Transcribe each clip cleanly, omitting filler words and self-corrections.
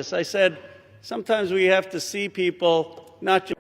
this. I said, sometimes we have to see people not just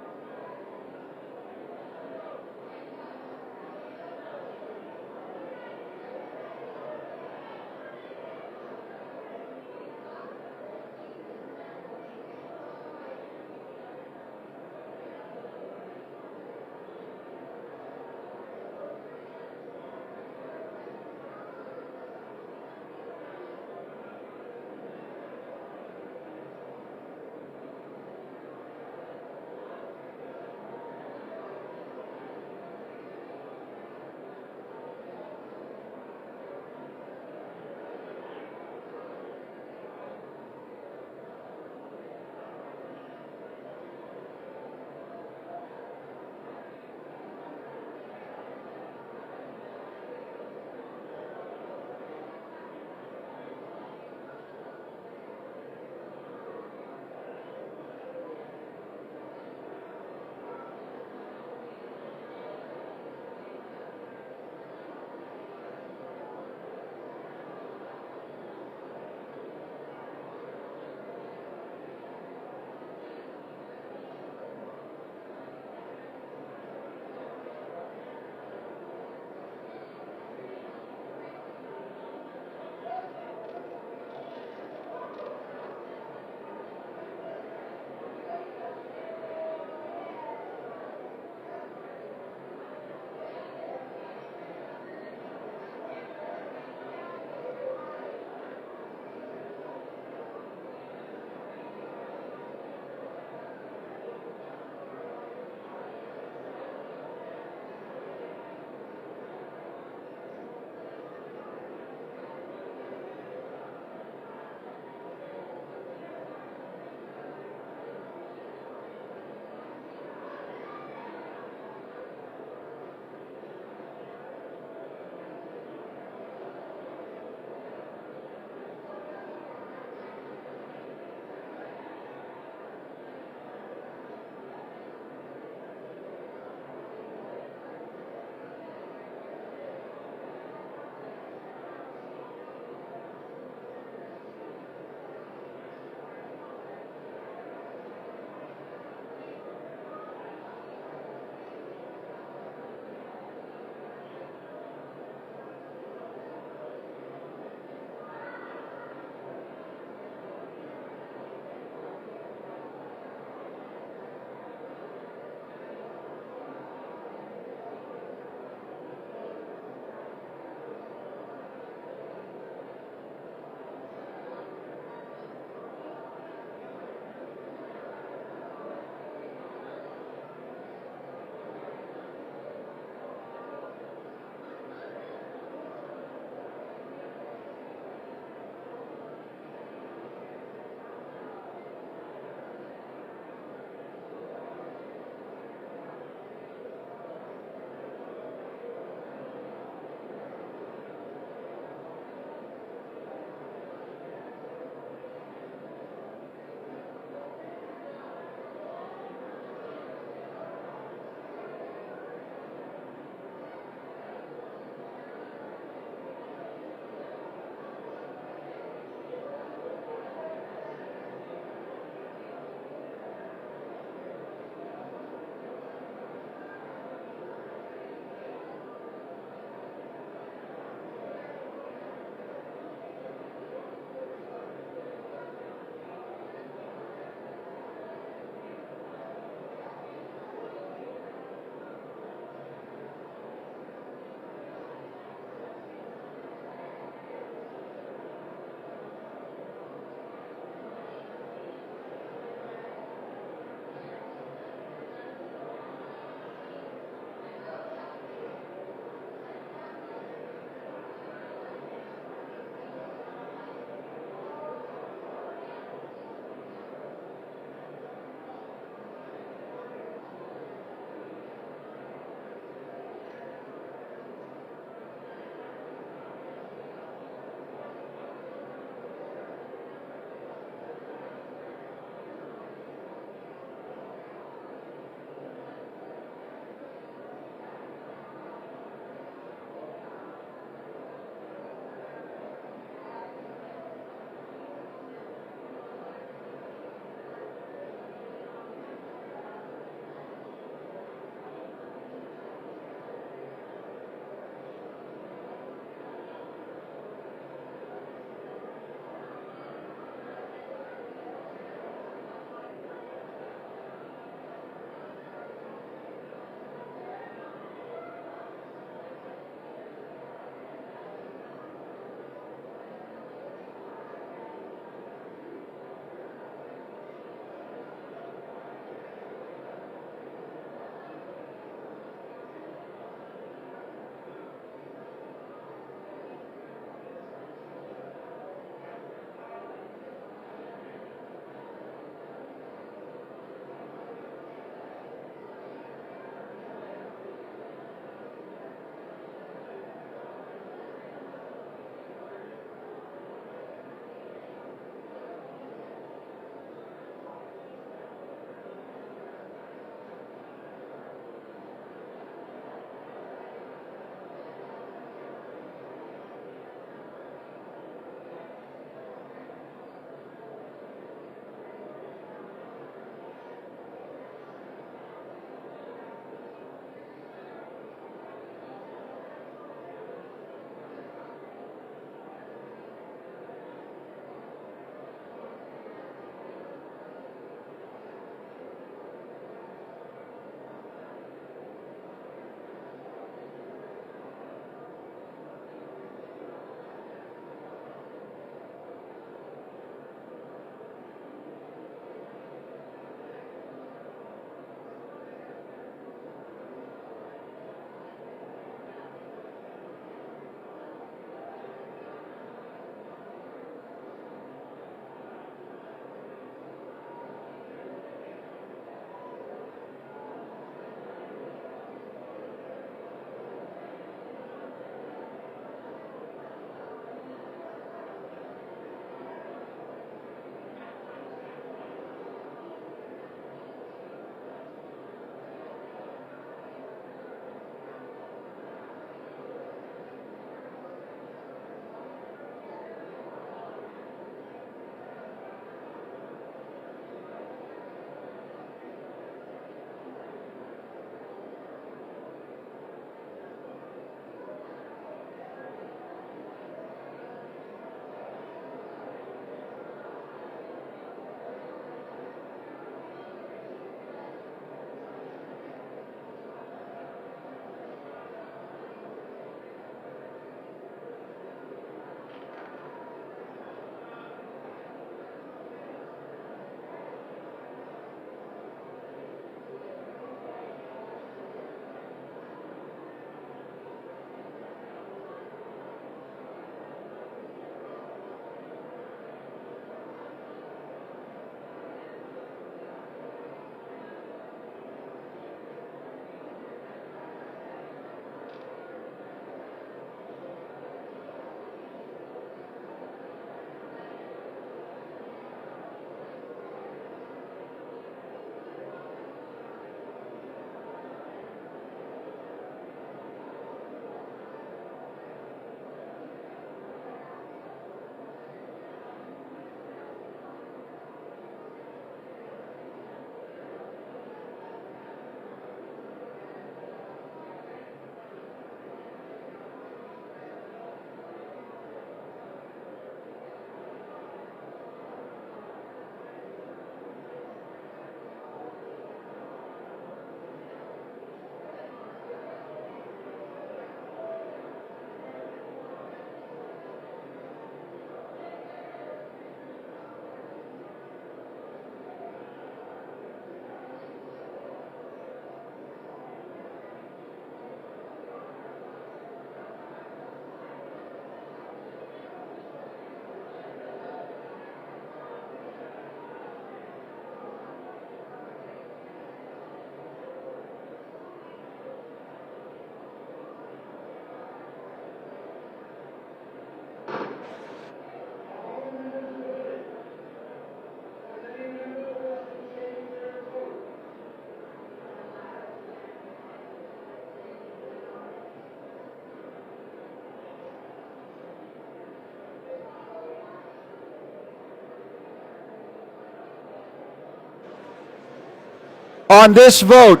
On this vote,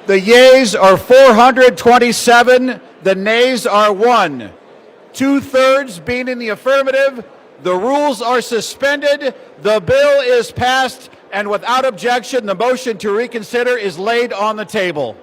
the yeas are 427, the nays are 1. 2/3 being in the affirmative, the rules are suspended, the bill is passed, and without objection, the motion to reconsider is laid on the table.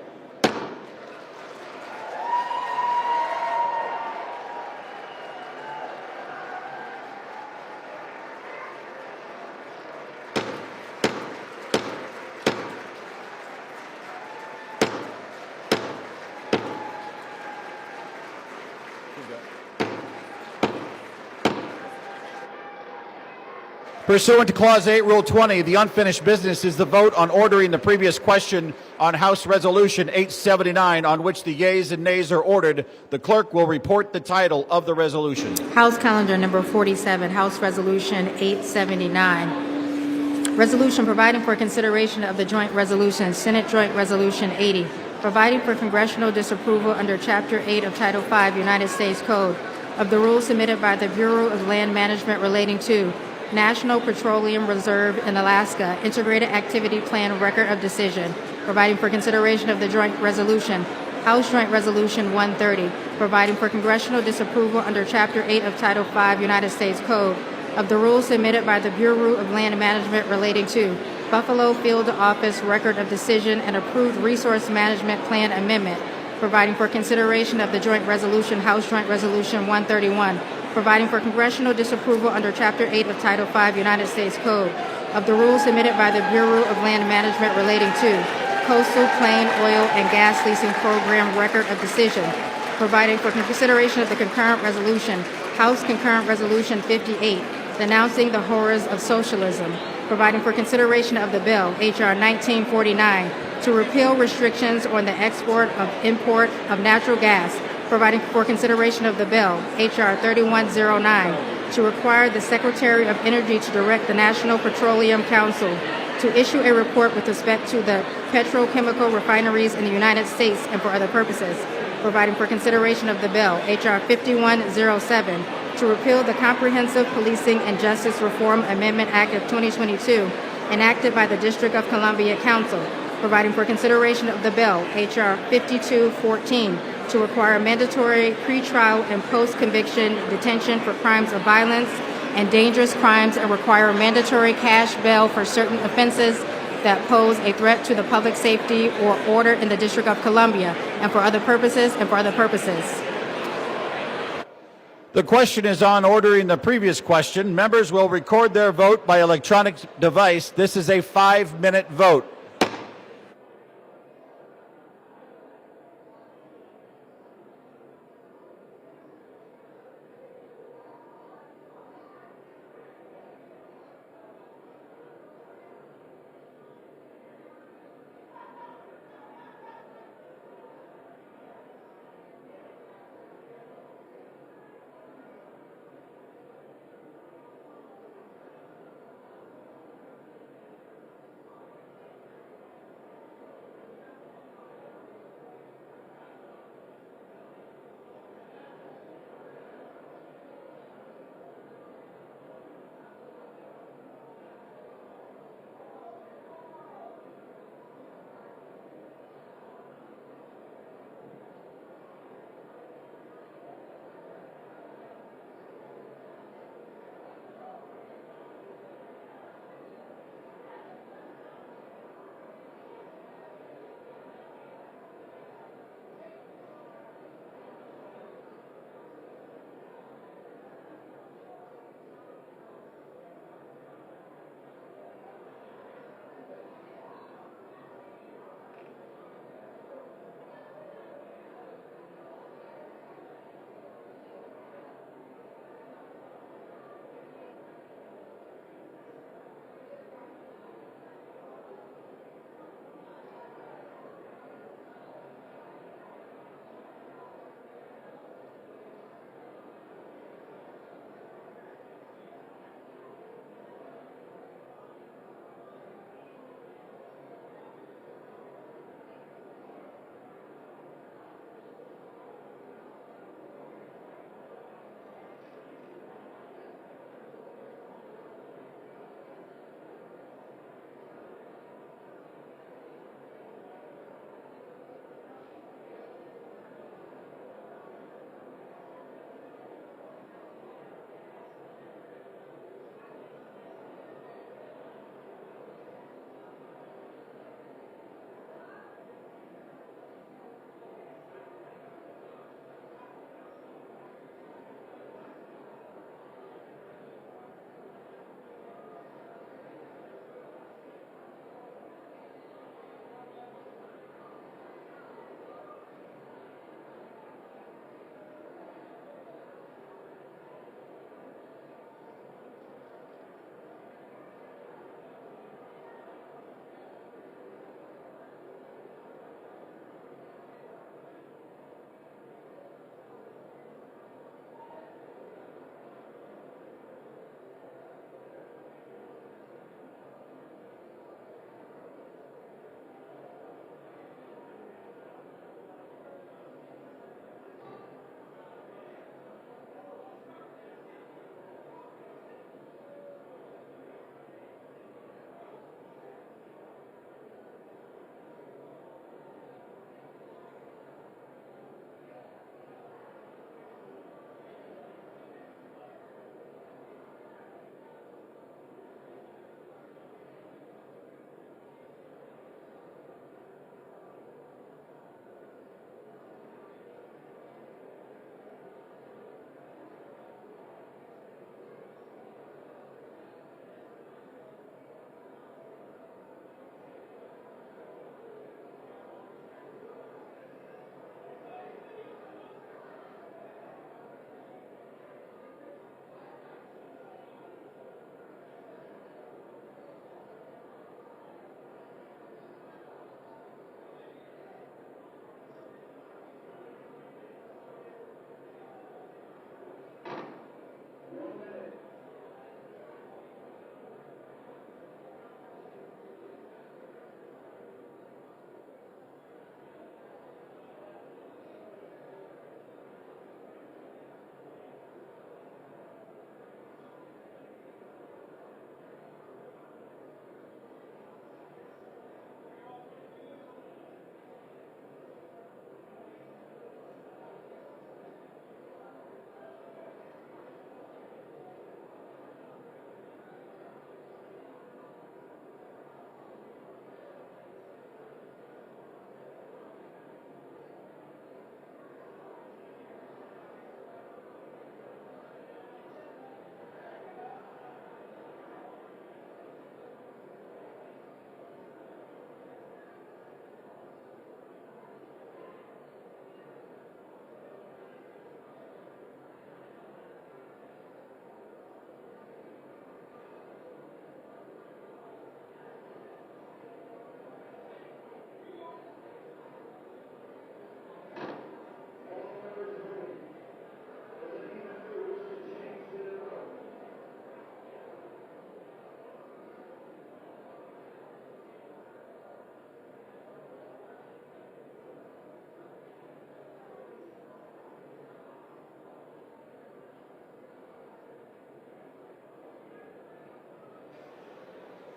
Pursuant to Clause 8, Rule 20, the unfinished business is the vote on ordering the previous question on House Resolution 879, on which the yeas and nays are ordered. The clerk will report the title of the resolution. House Calendar Number 47, House Resolution 879. Resolution providing for consideration of the joint resolution, Senate Joint Resolution 80, providing for congressional disapproval under Chapter 8 of Title 5 United States Code of the rules submitted by the Bureau of Land Management relating to National Petroleum Reserve in Alaska Integrated Activity Plan Record of Decision, providing for consideration of the joint resolution, House Joint Resolution 130, providing for congressional disapproval under Chapter 8 of Title 5 United States Code of the rules submitted by the Bureau of Land Management relating to Buffalo Field Office Record of Decision and approved Resource Management Plan Amendment, providing for consideration of the joint resolution, House Joint Resolution 131, providing for congressional disapproval under Chapter 8 of Title 5 United States Code of the rules submitted by the Bureau of Land Management relating to Coastal Plain Oil and Gas Leasing Program Record of Decision, providing for consideration of the concurrent resolution, House Concurrent Resolution 58, denouncing the horrors of socialism, providing for consideration of the bill, H.R. 1949, to repeal restrictions on the export of import of natural gas, providing for consideration of the bill, H.R. 3109, to require the Secretary of Energy to direct the National Petroleum Council to issue a report with respect to the petrochemical refineries in the United States and for other purposes, providing for consideration of the bill, H.R. 5107, to repeal the Comprehensive Policing and Justice Reform Amendment Act of 2022, enacted by the District of Columbia Council, providing for consideration of the bill, H.R. 5214, to require mandatory pretrial and post-conviction detention for crimes of violence and dangerous crimes and require mandatory cash bail for certain offenses that pose a threat to the public safety or order in the District of Columbia and for other purposes. The question is on ordering the previous question. Members will record their vote by electronic device. This is a 5-minute vote.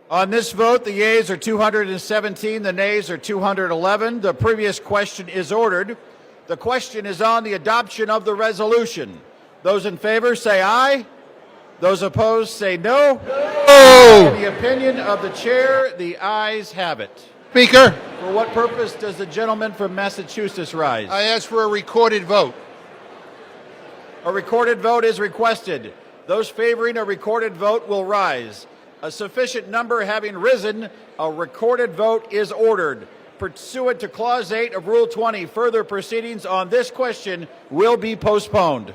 On this vote, the yeas are 217, the nays are 211. The previous question is ordered. The question is on the adoption of the resolution. Those in favor say aye. Those opposed say no. No! In the opinion of the chair, the ayes have it. Speaker, For what purpose does the gentleman from Massachusetts rise? I ask for a recorded vote. A recorded vote is requested. Those favoring a recorded vote will rise. A sufficient number having risen, a recorded vote is ordered. Pursuant to Clause 8 of Rule 20, further proceedings on this question will be postponed.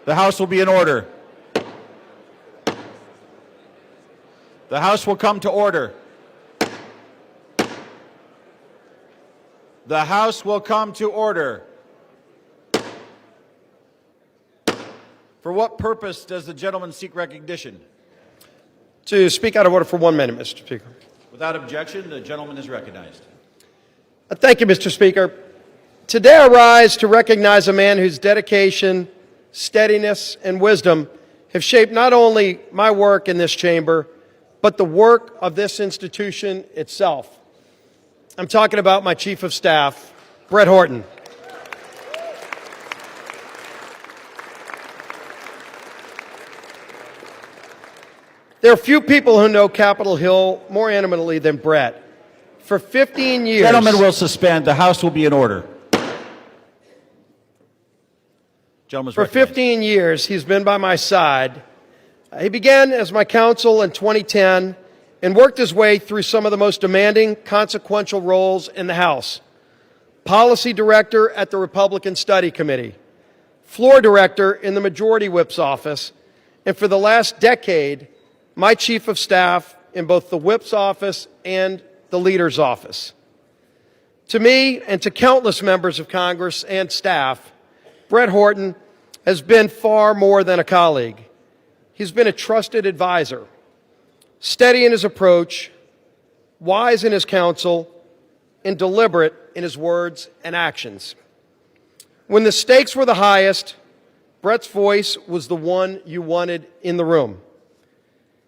The House will be in order. The House will come to order. The House will come to order. For what purpose does the gentleman seek recognition? To speak out of order for 1 minute, Mr. Speaker. Without objection, the gentleman is recognized. Thank you, Mr. Speaker. Today I rise to recognize a man whose dedication, steadiness, and wisdom have shaped not only my work in this chamber, but the work of this institution itself. I'm talking about my Chief of Staff, Brett Horton. There are few people who know Capitol Hill more intimately than Brett. For 15 years... Gentlemen will suspend. The House will be in order. Gentleman's For recognized. 15 years, he's been by my side. He began as my counsel in 2010 and worked his way through some of the most demanding, consequential roles in the House. Policy Director at the Republican Study Committee, Floor Director in the Majority Whip's office, and for the last decade, my Chief of Staff in both the Whip's office and the Leader's office. To me and to countless members of Congress and staff, Brett Horton has been far more than a colleague. He's been a trusted advisor, steady in his approach, wise in his counsel, and deliberate in his words and actions. When the stakes were the highest, Brett's voice was the one you wanted in the room.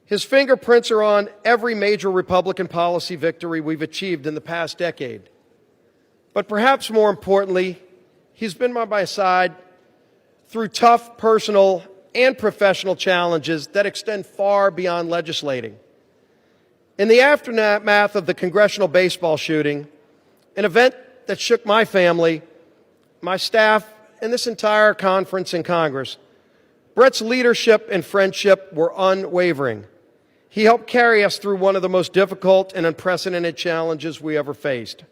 His fingerprints are on every major Republican policy victory we've achieved in the past decade. But perhaps more importantly, he's been by my side through tough personal and professional challenges that extend far beyond legislating. In the aftermath of the congressional baseball shooting, an event that shook my family, my staff, and this entire conference in Congress, Brett's leadership and friendship were unwavering. He helped carry us through one of the most difficult and unprecedented challenges we ever faced.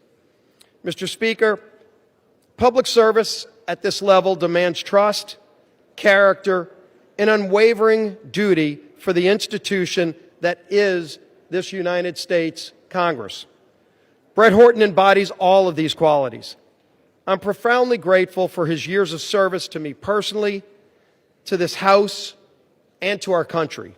Mr. Speaker, public service at this level demands trust, character, and unwavering duty for the institution that is this United States Congress. Brett Horton embodies all of these qualities. I'm profoundly grateful for his years of service to me personally, to this House, and to our country.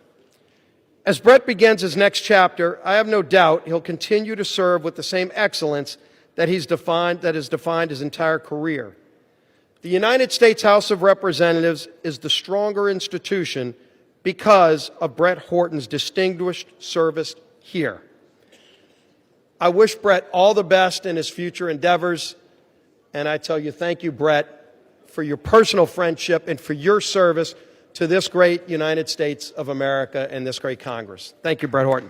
As Brett begins his next chapter, I have no doubt he'll continue to serve with the same excellence that has defined his entire career. The United States House of Representatives is the stronger institution because of Brett Horton's distinguished service here. I wish Brett all the best in his future endeavors, and I tell you, thank you, Brett, for your personal friendship and for your service to this great United States of America and this great Congress. Thank you, Brett Horton.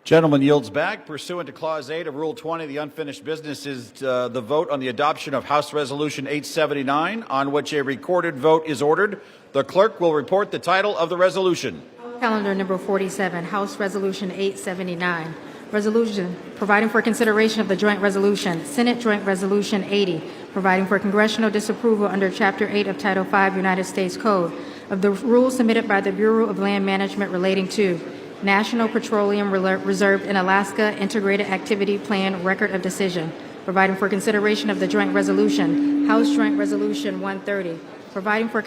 Gentleman yields back. Pursuant to Clause 8 of Rule 20, the unfinished business is the vote on the adoption of House Resolution 879, on which a recorded vote is ordered. The clerk will report the title of the resolution. Calendar number 47, House Resolution 879. Resolution providing for consideration of the joint resolution, Senate Joint Resolution 80, providing for congressional disapproval under Chapter 8 of Title 5 United States Code of the rules submitted by the Bureau of Land Management relating to National Petroleum Reserve in Alaska Integrated Activity Plan Record of Decision, providing for consideration of the joint resolution, House Joint Resolution 130, providing for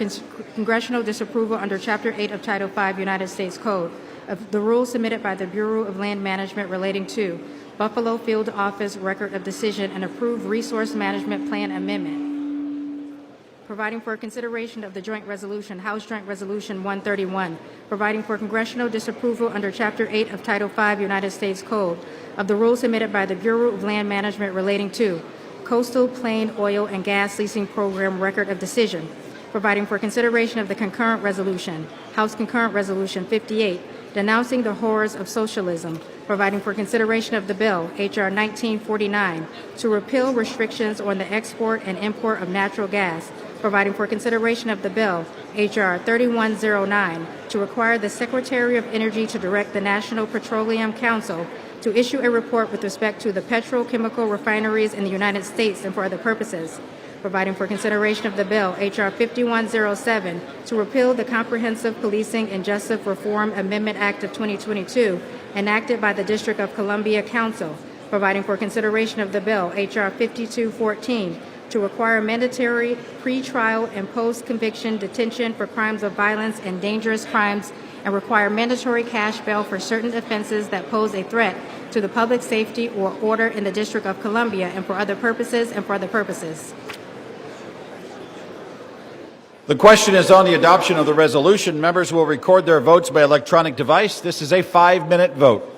congressional disapproval under Chapter 8 of Title 5 United States Code of the rules submitted by the Bureau of Land Management relating to Buffalo Field Office Record of Decision and approved Resource Management Plan Amendment, providing for consideration of the joint resolution, House Joint Resolution 131, providing for congressional disapproval under Chapter 8 of Title 5 United States Code of the rules submitted by the Bureau of Land Management relating to Coastal Plain Oil and Gas Leasing Program Record of Decision, providing for consideration of the concurrent resolution, House Concurrent Resolution 58, denouncing the horrors of socialism, providing for consideration of the bill, H.R. 1949, to repeal restrictions on the export and import of natural gas, providing for consideration of the bill, H.R. 3109, to require the Secretary of Energy to direct the National Petroleum Council to issue a report with respect to the petrochemical refineries in the United States and for other purposes, providing for consideration of the bill, H.R. 5107, to repeal the Comprehensive Policing and Justice Reform Amendment Act of 2022, enacted by the District of Columbia Council, providing for consideration of the bill, H.R. 5214, to require mandatory pre-trial and post-conviction detention for crimes of violence and dangerous crimes and require mandatory cash bail for certain offenses that pose a threat to the public safety or order in the District of Columbia and for other purposes and for other purposes. The question is on the adoption of the resolution. Members will record their votes by electronic device. This is a 5-minute vote.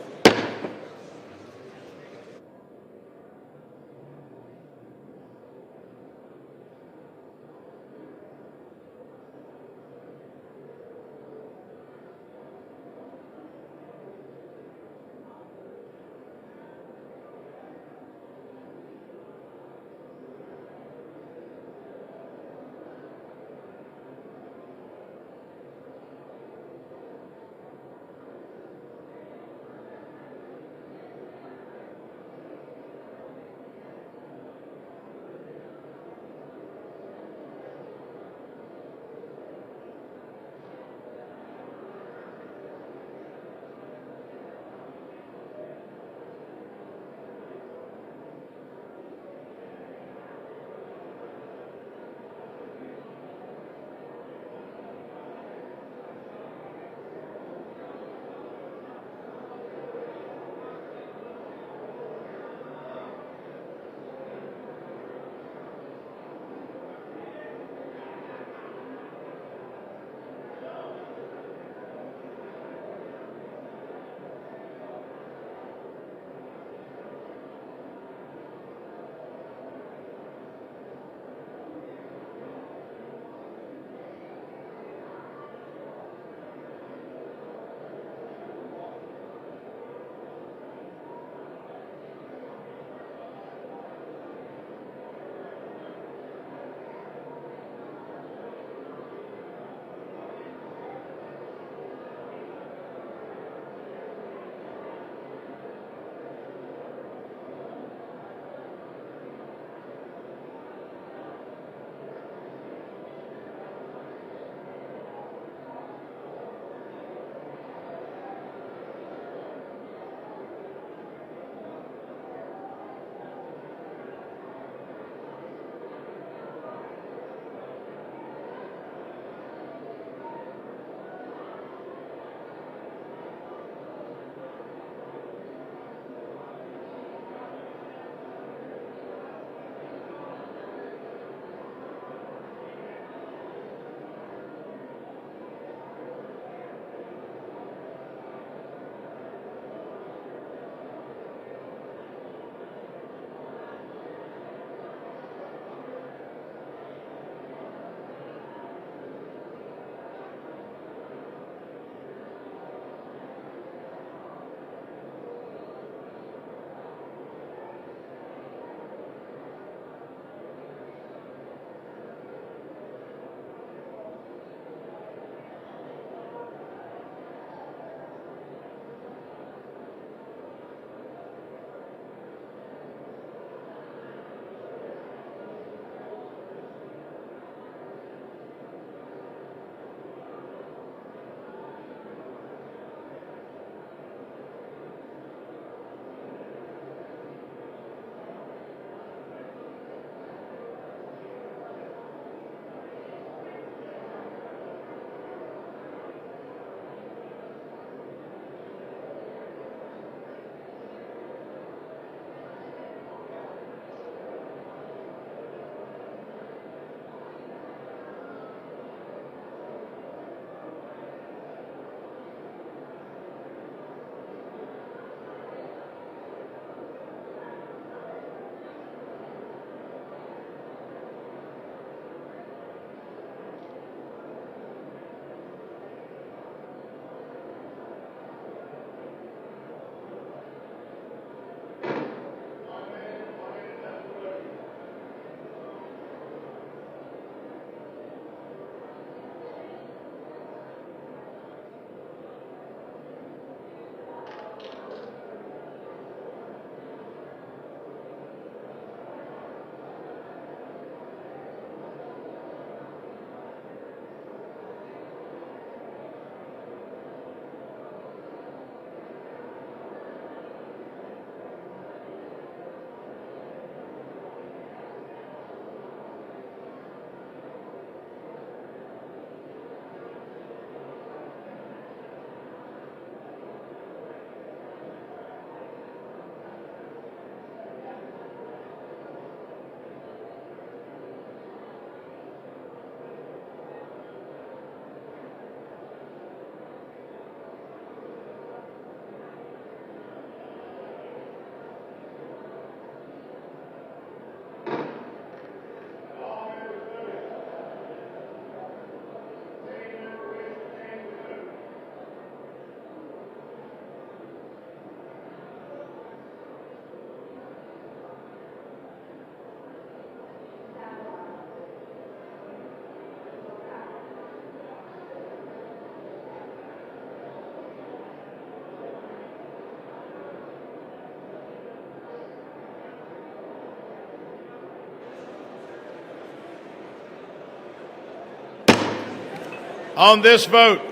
On this vote,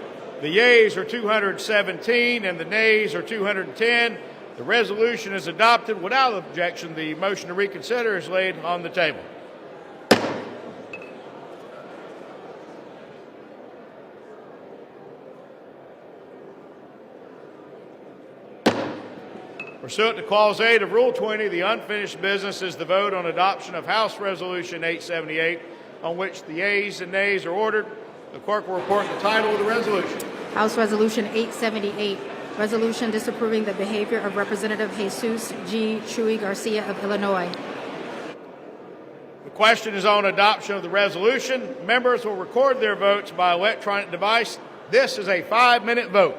the yeas are 217 and the nays are 210. The resolution is adopted without objection. The motion to reconsider is laid on the table. Pursuant to Clause 8 of Rule 20, the unfinished business is the vote on adoption of House Resolution 878, on which the yeas and nays are ordered. The clerk will report the title of the resolution. House Resolution 878, resolution disapproving the behavior of Representative Jesus G. Chuy Garcia of Illinois. The question is on adoption of the resolution. Members will record their votes by electronic device. This is a 5-minute vote.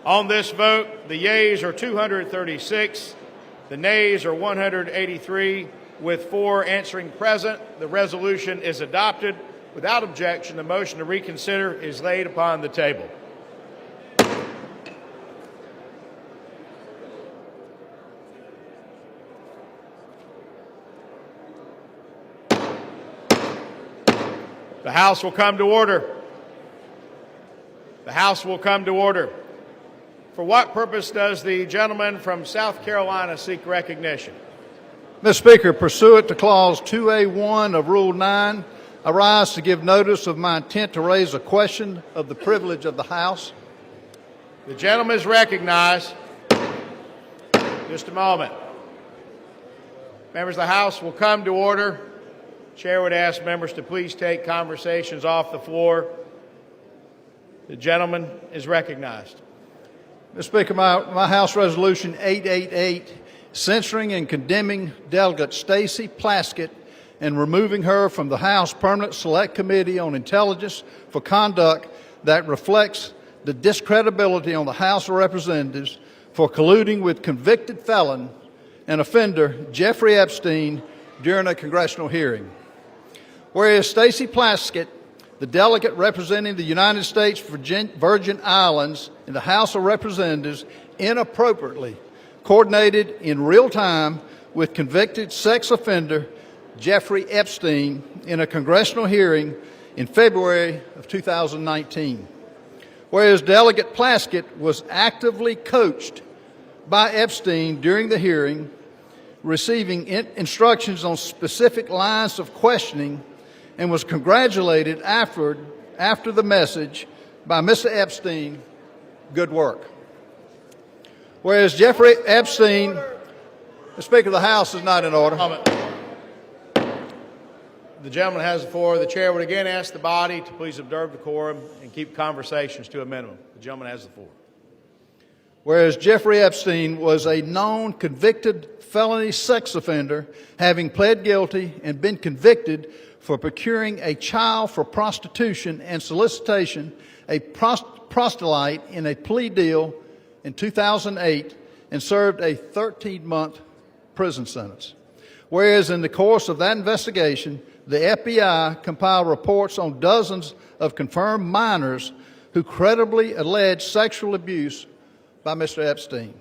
On this vote, the yeas are 236, the nays are 183, with 4 answering present. The resolution is adopted. Without objection, the motion to reconsider is laid upon the table. The House will come to order. The House will come to order. For what purpose does the gentleman from South Carolina seek recognition? Mr. Speaker, pursuant to Clause 2A1 of Rule 9, I rise to give notice of my intent to raise a question of the privilege of the House. The gentleman is recognized. Just a moment. Members of the House will come to order. Chair would ask members to please take conversations off the floor. The gentleman is recognized. Mr. Speaker, my House Resolution 888, censoring and condemning Delegate Stacey Plaskett and removing her from the House Permanent Select Committee on Intelligence for conduct that reflects the discredibility on the House of Representatives for colluding with convicted felon and offender Jeffrey Epstein during a congressional hearing. Whereas Stacey Plaskett, the delegate representing the United States Virgin Islands in the House of Representatives, inappropriately coordinated in real time with convicted sex offender Jeffrey Epstein in a congressional hearing in February of 2019. Whereas Delegate Plaskett was actively coached by Epstein during the hearing, receiving instructions on specific lines of questioning, and was congratulated after the message by Mr. Epstein, good work. Whereas Jeffrey Epstein, the Speaker of the House is not in order. The gentleman has the floor. The chair would again ask the body to please observe decorum and keep conversations to a minimum. The gentleman has the floor. Whereas Jeffrey Epstein was a known convicted felony sex offender, having pled guilty and been convicted for procuring a child for prostitution and solicitation, a proselyte in a plea deal in 2008, and served a 13-month prison sentence. Whereas in the course of that investigation, the FBI compiled reports on dozens of confirmed minors who credibly alleged sexual abuse by Mr. Epstein.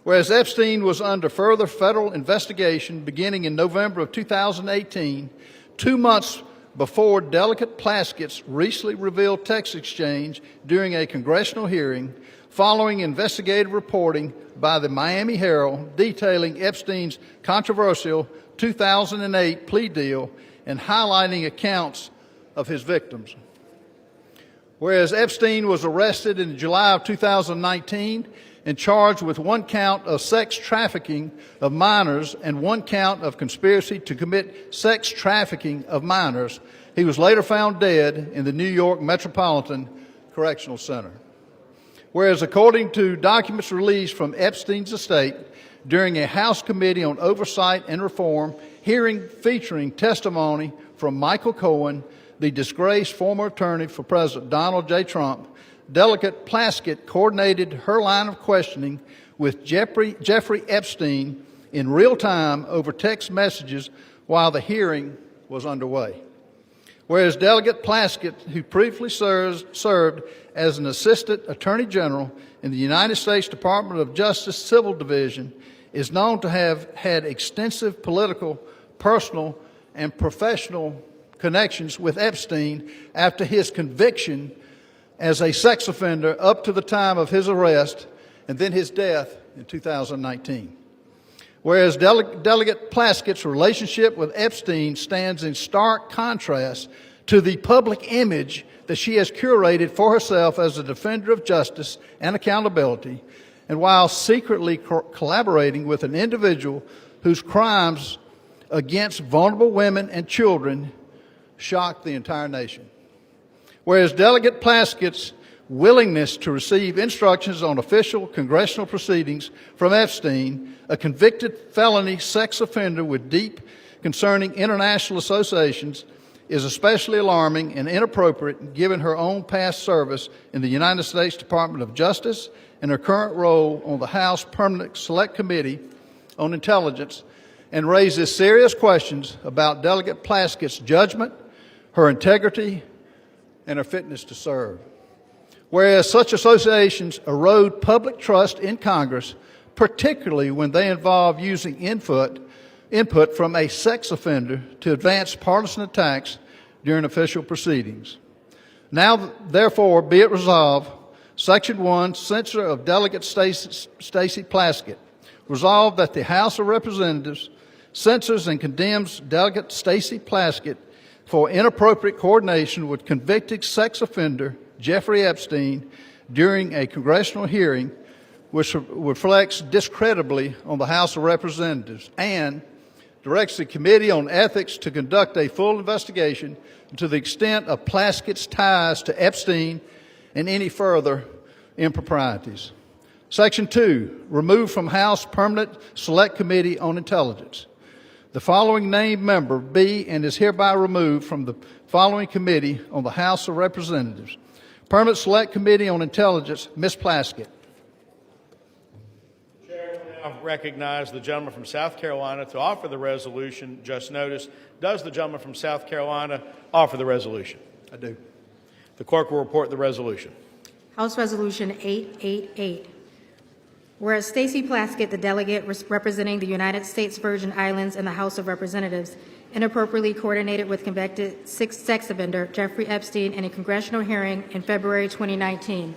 Whereas Epstein was under further federal investigation beginning in November of 2018, 2 months before Delegate Plaskett's recently revealed text exchange during a congressional hearing, following investigative reporting by the Miami Herald detailing Epstein's controversial 2008 plea deal and highlighting accounts of his victims. Whereas Epstein was arrested in July of 2019 and charged with 1 count of sex trafficking of minors and 1 count of conspiracy to commit sex trafficking of minors, he was later found dead in the New York Metropolitan Correctional Center. Whereas according to documents released from Epstein's estate during a House Committee on Oversight and Reform hearing featuring testimony from Michael Cohen, the disgraced former attorney for President Donald J. Trump, Delegate Plaskett coordinated her line of questioning with Jeffrey Epstein in real time over text messages while the hearing was underway. Whereas Delegate Plaskett, who previously served as an Assistant Attorney General in the United States Department of Justice Civil Division, is known to have had extensive political, personal, and professional connections with Epstein after his conviction as a sex offender up to the time of his arrest and then his death in 2019. Whereas Delegate Plaskett's relationship with Epstein stands in stark contrast to the public image that she has curated for herself as a defender of justice and accountability, and while secretly collaborating with an individual whose crimes against vulnerable women and children shocked the entire nation. Whereas Delegate Plaskett's willingness to receive instructions on official congressional proceedings from Epstein, a convicted felony sex offender with deep concerning international associations, is especially alarming and inappropriate given her own past service in the United States Department of Justice and her current role on the House Permanent Select Committee on Intelligence, and raises serious questions about Delegate Plaskett's judgment, her integrity, and her fitness to serve. Whereas such associations erode public trust in Congress, particularly when they involve using input from a sex offender to advance partisan attacks during official proceedings. Now, therefore, be it resolved, Section 1, censure of Delegate Stacey Plaskett. Resolved that the House of Representatives censors and condemns Delegate Stacey Plaskett for inappropriate coordination with convicted sex offender Jeffrey Epstein during a congressional hearing which reflects discreditably on the House of Representatives, and directs the Committee on Ethics to conduct a full investigation into the extent of Plaskett's ties to Epstein and any further improprieties. Section 2, removed from House Permanent Select Committee on Intelligence. The following named member be and is hereby removed from the following committee on the House of Representatives. Permanent Select Committee on Intelligence, Ms. Plaskett. I recognize the gentleman from South Carolina to offer the resolution just noticed. Does the gentleman from South Carolina offer the resolution? I do. The clerk will report the resolution. House Resolution 888. Whereas Stacey Plaskett, the delegate representing the United States Virgin Islands in the House of Representatives, inappropriately coordinated with convicted sex offender Jeffrey Epstein in a congressional hearing in February 2019.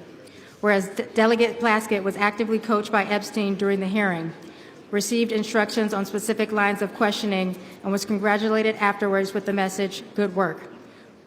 Whereas Delegate Plaskett was actively coached by Epstein during the hearing, received instructions on specific lines of questioning, and was congratulated afterwards with the message, "Good work."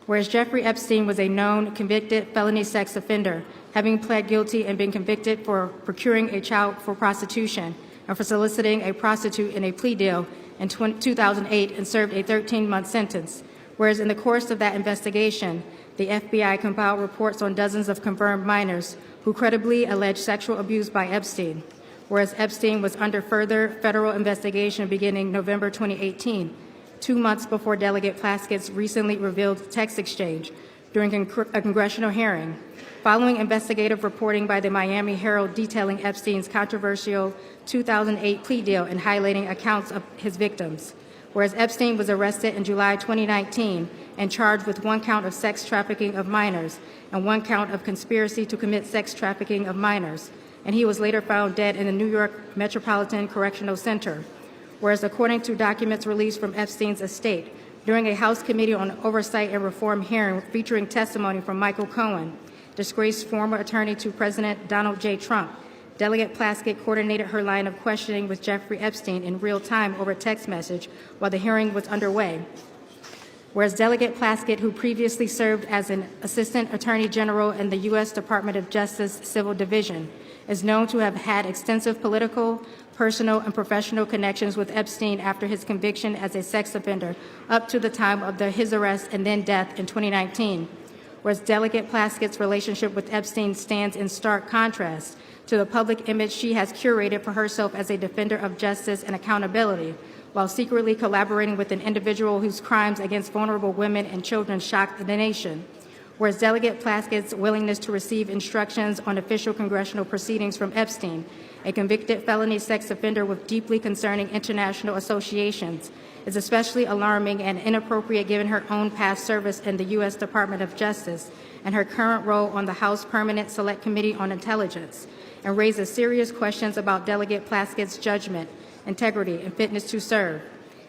Whereas Jeffrey Epstein was a known convicted felony sex offender, having pled guilty and been convicted for procuring a child for prostitution and for soliciting a prostitute in a plea deal in 2008 and served a 13-month sentence. Whereas in the course of that investigation, the FBI compiled reports on dozens of confirmed minors who credibly alleged sexual abuse by Epstein. Whereas Epstein was under further federal investigation beginning November 2018, 2 months before Delegate Plaskett's recently revealed text exchange during a congressional hearing, following investigative reporting by the Miami Herald detailing Epstein's controversial 2008 plea deal and highlighting accounts of his victims. Whereas Epstein was arrested in July 2019 and charged with 1 count of sex trafficking of minors and 1 count of conspiracy to commit sex trafficking of minors, and he was later found dead in the New York Metropolitan Correctional Center. Whereas according to documents released from Epstein's estate, during a House Committee on Oversight and Reform hearing featuring testimony from Michael Cohen, disgraced former attorney to President Donald J. Trump, Delegate Plaskett coordinated her line of questioning with Jeffrey Epstein in real time over text message while the hearing was underway. Whereas Delegate Plaskett, who previously served as an Assistant Attorney General in the U.S. Department of Justice Civil Division, is known to have had extensive political, personal, and professional connections with Epstein after his conviction as a sex offender up to the time of his arrest and then death in 2019. Whereas Delegate Plaskett's relationship with Epstein stands in stark contrast to the public image she has curated for herself as a defender of justice and accountability, while secretly collaborating with an individual whose crimes against vulnerable women and children shocked the nation. Whereas Delegate Plaskett's willingness to receive instructions on official congressional proceedings from Epstein, a convicted felony sex offender with deeply concerning international associations, is especially alarming and inappropriate given her own past service in the U.S. Department of Justice and her current role on the House Permanent Select Committee on Intelligence, and raises serious questions about Delegate Plaskett's judgment, integrity, and fitness to serve.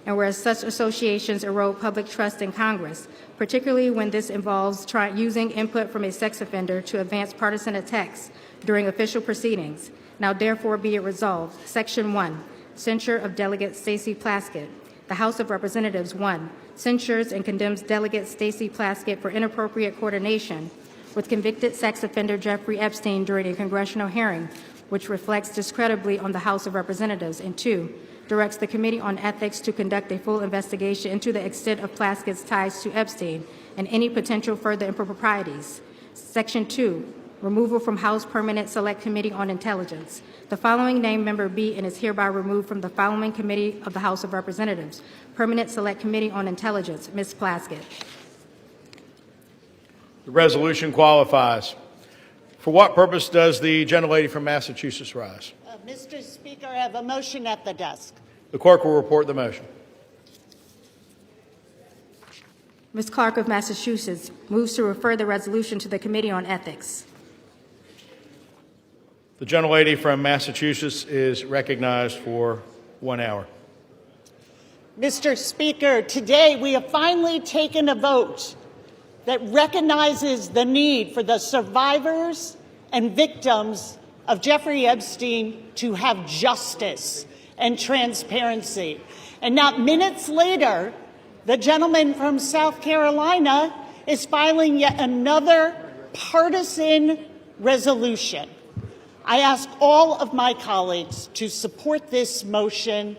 And whereas such associations erode public trust in Congress, particularly when this involves using input from a sex offender to advance partisan attacks during official proceedings, now therefore be it resolved. Section 1, censure of Delegate Stacey Plaskett. The House of Representatives, 1, censures and condemns Delegate Stacey Plaskett for inappropriate coordination with convicted sex offender Jeffrey Epstein during a congressional hearing, which reflects discreditably on the House of Representatives, and 2, directs the Committee on Ethics to conduct a full investigation into the extent of Plaskett's ties to Epstein and any potential further improprieties. Section 2, removal from House Permanent Select Committee on Intelligence. The following named member be and is hereby removed from the following committee of the House of Representatives. Permanent Select Committee on Intelligence, Ms. Plaskett. The resolution qualifies. For what purpose does the gentlelady from Massachusetts rise? Mr. Speaker, I have a motion at the desk. The clerk will report the motion. Ms. Clark of Massachusetts moves to refer the resolution to the Committee on Ethics. The gentlelady from Massachusetts is recognized for 1 hour. Mr. Speaker, today we have finally taken a vote that recognizes the need for the survivors and victims of Jeffrey Epstein to have justice and transparency. And not minutes later, the gentleman from South Carolina is filing yet another partisan resolution. I ask all of my colleagues to support this motion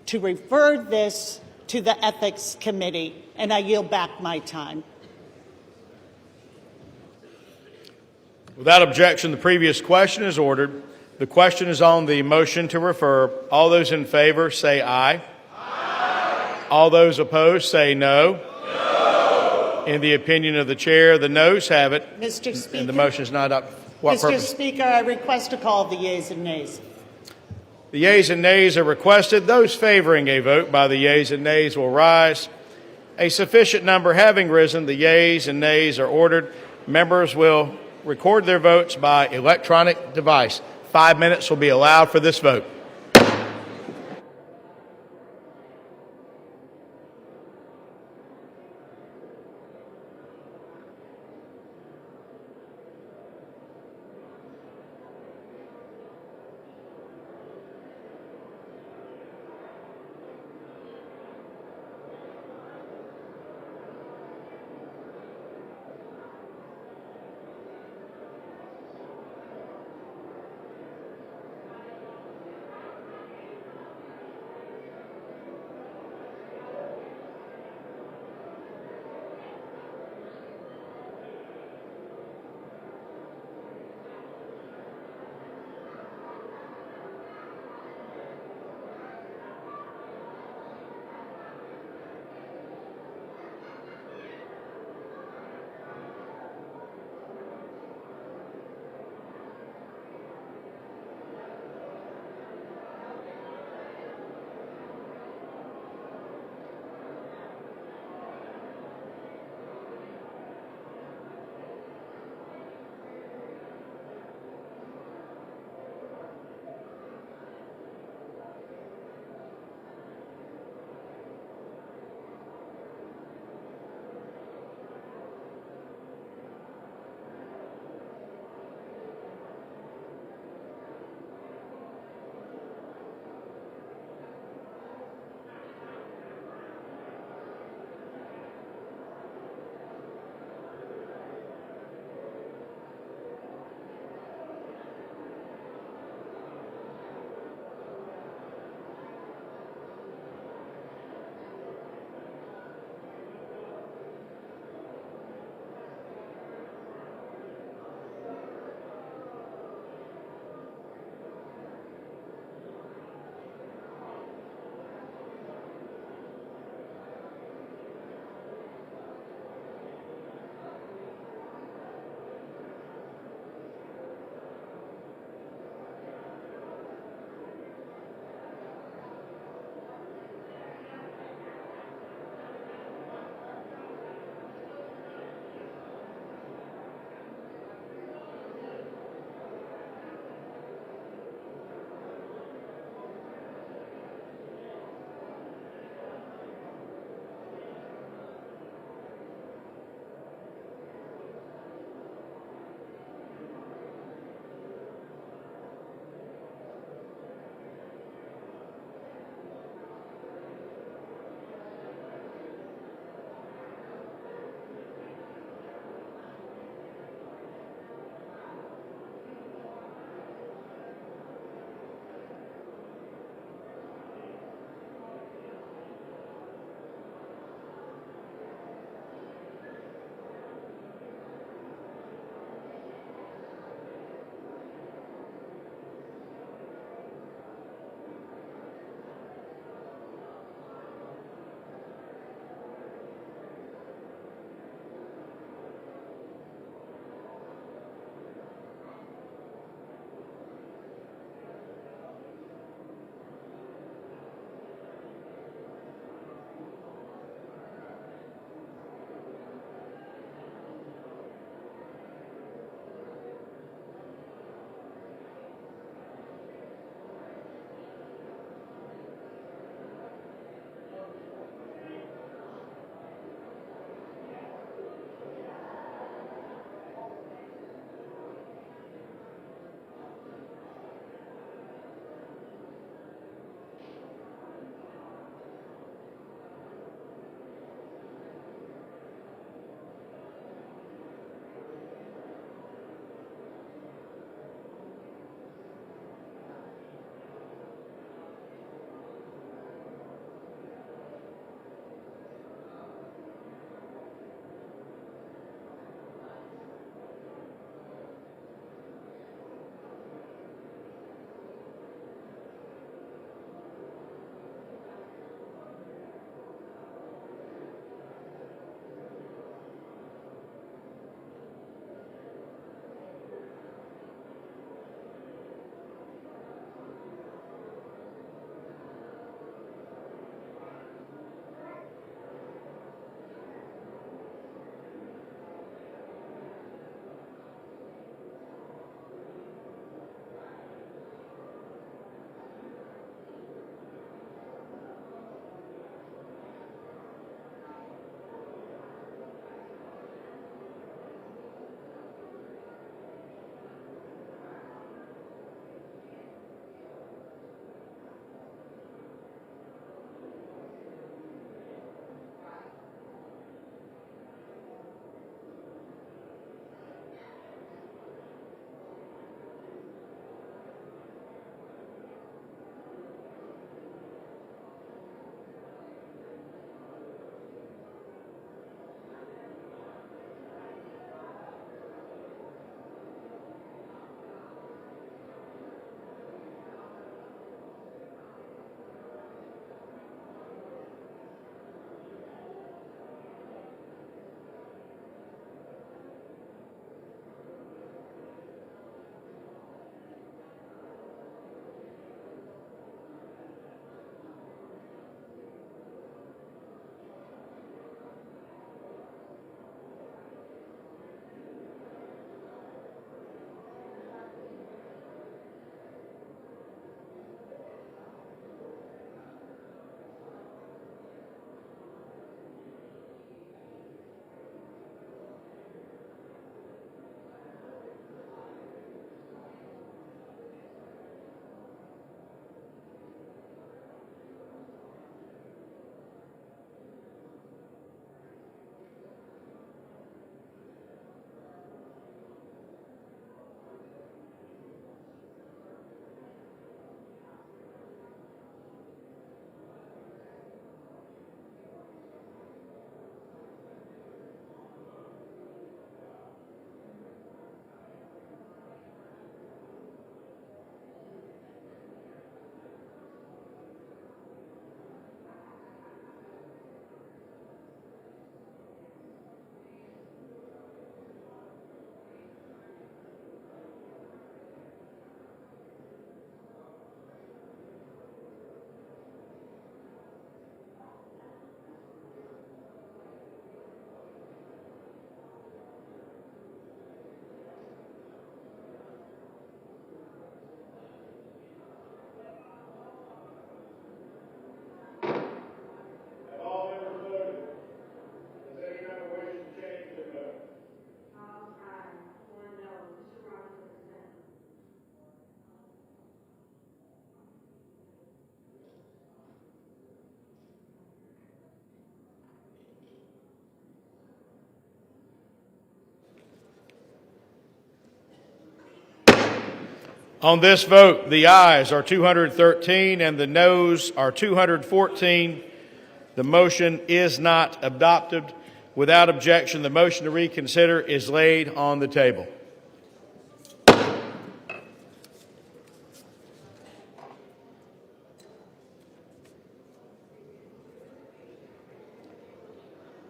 to refer this to the Ethics Committee, and I yield back my time. Without objection, the previous question is ordered. The question is on the motion to refer. All those in favor say aye. Aye. All those opposed say no. No. In the opinion of the chair, the noes have it. Mr. Speaker, and the motion is not up. What Mr. purpose? Speaker, I request to call the yeas and nays. The yeas and nays are requested. Those favoring a vote by the yeas and nays will rise. A sufficient number having risen, the yeas and nays are ordered. Members will record their votes by electronic device. 5 minutes will be allowed for this vote. On this vote, the ayes are 213 and the noes are 214. The motion is not adopted. Without objection, the motion to reconsider is laid on the table.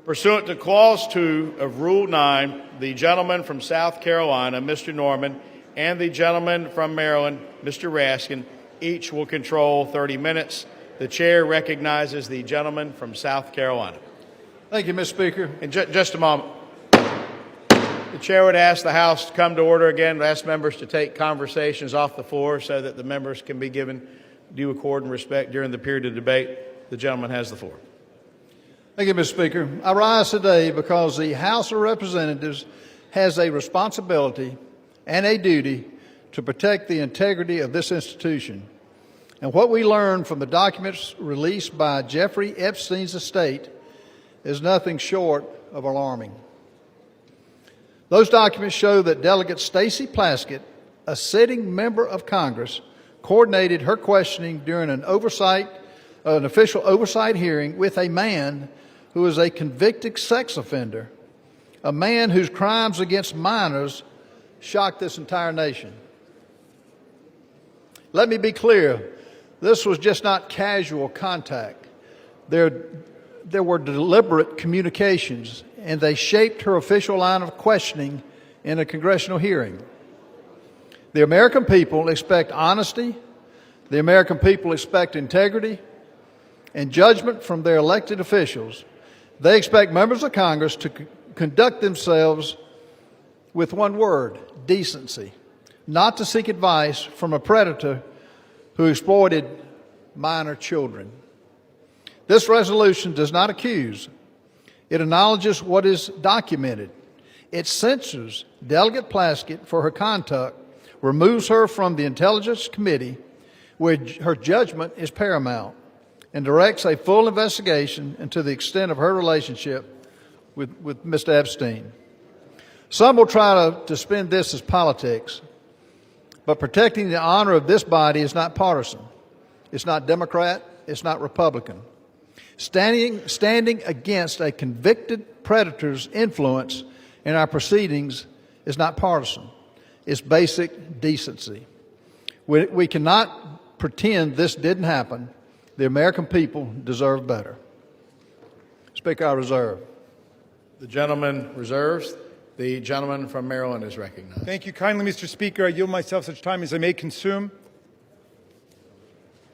Pursuant to Clause 2 of Rule 9, the gentleman from South Carolina, Mr. Norman, and the gentleman from Maryland, Mr. Raskin, each will control 30 minutes. The chair recognizes the gentleman from South Carolina. Thank you, Mr. Speaker. In just a moment. The chair would ask the House to come to order again, ask members to take conversations off the floor so that the members can be given due accord and respect during the period of debate. The gentleman has the floor. Thank you, Mr. Speaker. I rise today because the House of Representatives has a responsibility and a duty to protect the integrity of this institution. And what we learned from the documents released by Jeffrey Epstein's estate is nothing short of alarming. Those documents show that Delegate Stacey Plaskett, a sitting member of Congress, coordinated her questioning during an official oversight hearing with a man who is a convicted sex offender, a man whose crimes against minors shocked this entire nation. Let me be clear, this was just not casual contact. There were deliberate communications, and they shaped her official line of questioning in a congressional hearing. The American people expect honesty. The American people expect integrity and judgment from their elected officials. They expect members of Congress to conduct themselves with one word: decency, not to seek advice from a predator who exploited minor children. This resolution does not accuse. It acknowledges what is documented. It censures Delegate Plaskett for her conduct, removes her from the Intelligence Committee, where her judgment is paramount, and directs a full investigation into the extent of her relationship with Mr. Epstein. Some will try to spin this as politics, but protecting the honor of this body is not partisan. It's not Democrat. It's not Republican. Standing against a convicted predator's influence in our proceedings is not partisan. It's basic decency. We cannot pretend this didn't happen. The American people deserve better. Speaker, I reserve. The gentleman reserves. The gentleman from Maryland is recognized. Thank you kindly, Mr. Speaker. I yield myself such time as I may consume.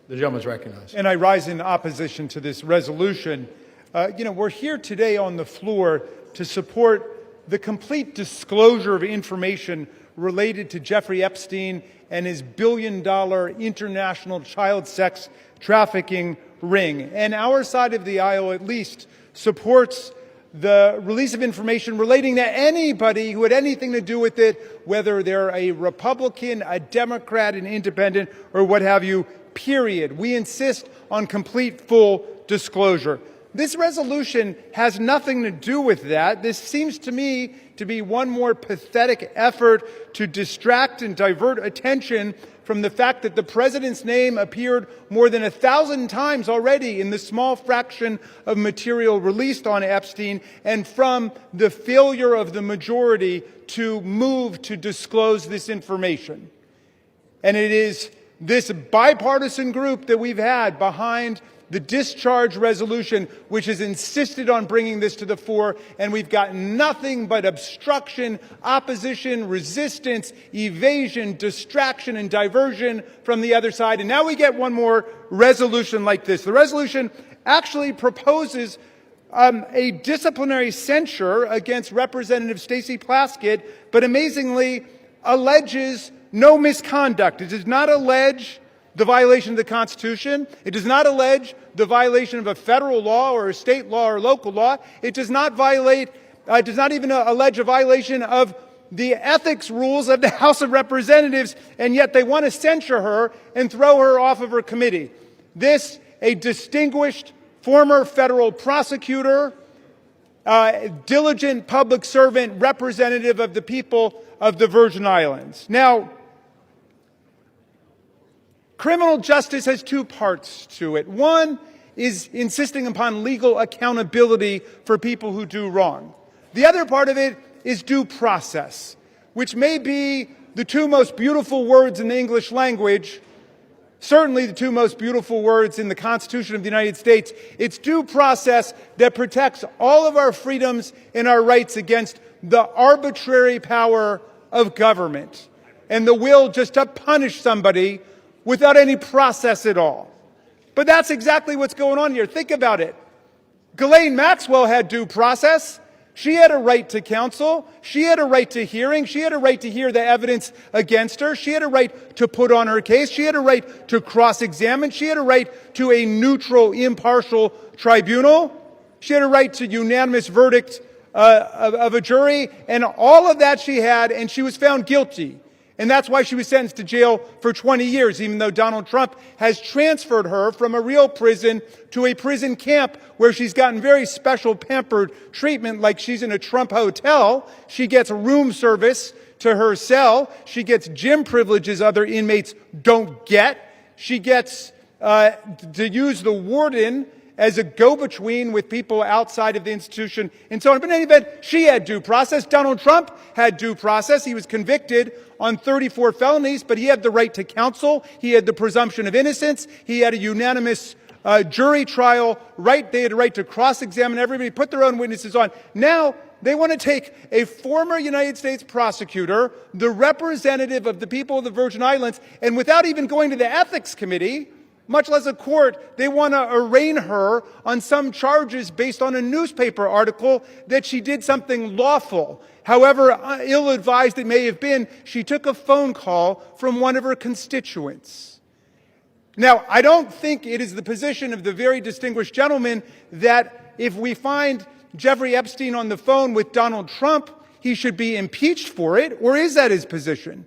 The gentleman is recognized. And I rise in opposition to this resolution. We're here today on the floor to support the complete disclosure of information related to Jeffrey Epstein and his billion-dollar international child sex trafficking ring. And our side of the aisle, at least, supports the release of information relating to anybody who had anything to do with it, whether they're a Republican, a Democrat, an independent, or what have you, period. We insist on complete, full disclosure. This resolution has nothing to do with that. This seems to me to be one more pathetic effort to distract and divert attention from the fact that the president's name appeared more than 1,000 times already in the small fraction of material released on Epstein, and from the failure of the majority to move to disclose this information. And it is this bipartisan group that we've had behind the discharge resolution which has insisted on bringing this to the fore, and we've got nothing but obstruction, opposition, resistance, evasion, distraction, and diversion from the other side. And now we get one more resolution like this. The resolution actually proposes a disciplinary censure against Representative Stacey Plaskett, but amazingly alleges no misconduct. It does not allege the violation of the Constitution. It does not allege the violation of a federal law or a state law or local law. It does not even allege a violation of the ethics rules of the House of Representatives, and yet they want to censure her and throw her off of her committee. This, a distinguished former federal prosecutor, diligent public servant, representative of the people of the Virgin Islands. Now, Criminal justice has two parts to it. One is insisting upon legal accountability for people who do wrong. The other part of it is due process, which may be the two most beautiful words in the English language, certainly the two most beautiful words in the Constitution of the United States. It's due process that protects all of our freedoms and our rights against the arbitrary power of government and the will just to punish somebody without any process at all. But that's exactly what's going on here. Think about it. Ghislaine Maxwell had due process. She had a right to counsel. She had a right to hearing. She had a right to hear the evidence against her. She had a right to put on her case. She had a right to cross-examine. She had a right to a neutral, impartial tribunal. She had a right to unanimous verdict of a jury. And all of that she had, and she was found guilty. And that's why she was sentenced to jail for 20 years, even though Donald Trump has transferred her from a real prison to a prison camp where she's gotten very special pampered treatment, like she's in a Trump hotel. She gets room service to her cell. She gets gym privileges other inmates don't get. She gets to use the warden as a go-between with people outside of the institution and so on. But in any event, she had due process. Donald Trump had due process. He was convicted on 34 felonies, but he had the right to counsel. He had the presumption of innocence. He had a unanimous jury trial right. They had a right to cross-examine everybody, put their own witnesses on. Now, they want to take a former United States prosecutor, the representative of the people of the Virgin Islands, and without even going to the ethics committee, much less a court, they want to arraign her on some charges based on a newspaper article that she did something lawful. However ill-advised it may have been, she took a phone call from one of her constituents. Now, I don't think it is the position of the very distinguished gentleman that if we find Jeffrey Epstein on the phone with Donald Trump, he should be impeached for it, or is that his position?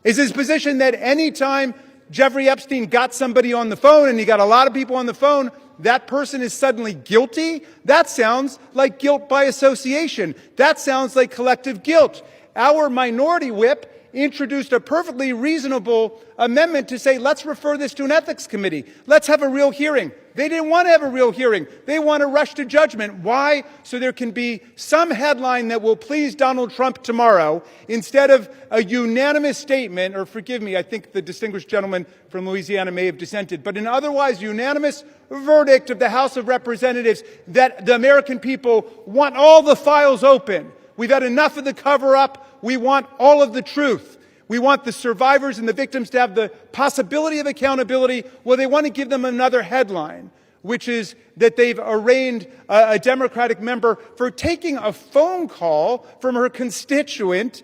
Is his position that any time Jeffrey Epstein got somebody on the phone, and he got a lot of people on the phone, that person is suddenly guilty? That sounds like guilt by association. That sounds like collective guilt. Our minority whip introduced a perfectly reasonable amendment to say, let's refer this to an ethics committee. Let's have a real hearing. They didn't want to have a real hearing. They want to rush to judgment. Why? So there can be some headline that will please Donald Trump tomorrow instead of a unanimous statement, or forgive me, I think the distinguished gentleman from Louisiana may have dissented, but an otherwise unanimous verdict of the House of Representatives that the American people want all the files open. We've had enough of the cover-up. We want all of the truth. We want the survivors and the victims to have the possibility of accountability. Well, they want to give them another headline, which is that they've arraigned a Democratic member for taking a phone call from her constituent,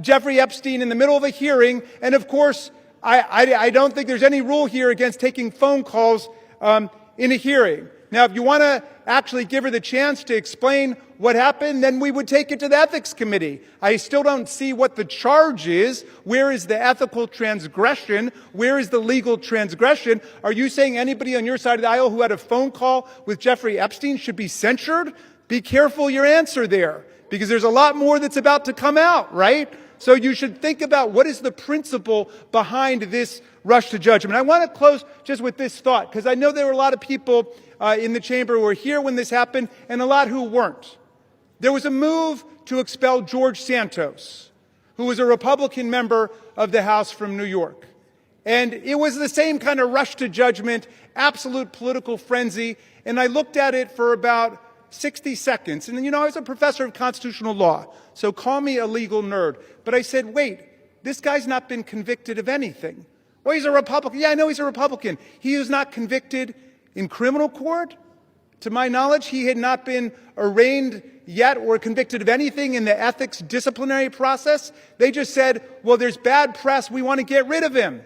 Jeffrey Epstein, in the middle of a hearing. And of course, I don't think there's any rule here against taking phone calls in a hearing. Now, if you want to actually give her the chance to explain what happened, then we would take it to the ethics committee. I still don't see what the charge is. Where is the ethical transgression? Where is the legal transgression? Are you saying anybody on your side of the aisle who had a phone call with Jeffrey Epstein should be censured? Be careful your answer there, because there's a lot more that's about to come out, right? So you should think about what is the principle behind this rush to judgment. I want to close just with this thought, because I know there were a lot of people in the chamber who were here when this happened, and a lot who weren't. There was a move to expel George Santos, who was a Republican member of the House from New York. And it was the same kind of rush to judgment, absolute political frenzy. And I looked at it for about 60 seconds. And, I was a professor of constitutional law, so call me a legal nerd. But I said, wait, this guy's not been convicted of anything. Well, he's a Republican. Yeah, I know he's a Republican. He was not convicted in criminal court. To my knowledge, he had not been arraigned yet or convicted of anything in the ethics disciplinary process. They just said, well, there's bad press. We want to get rid of him.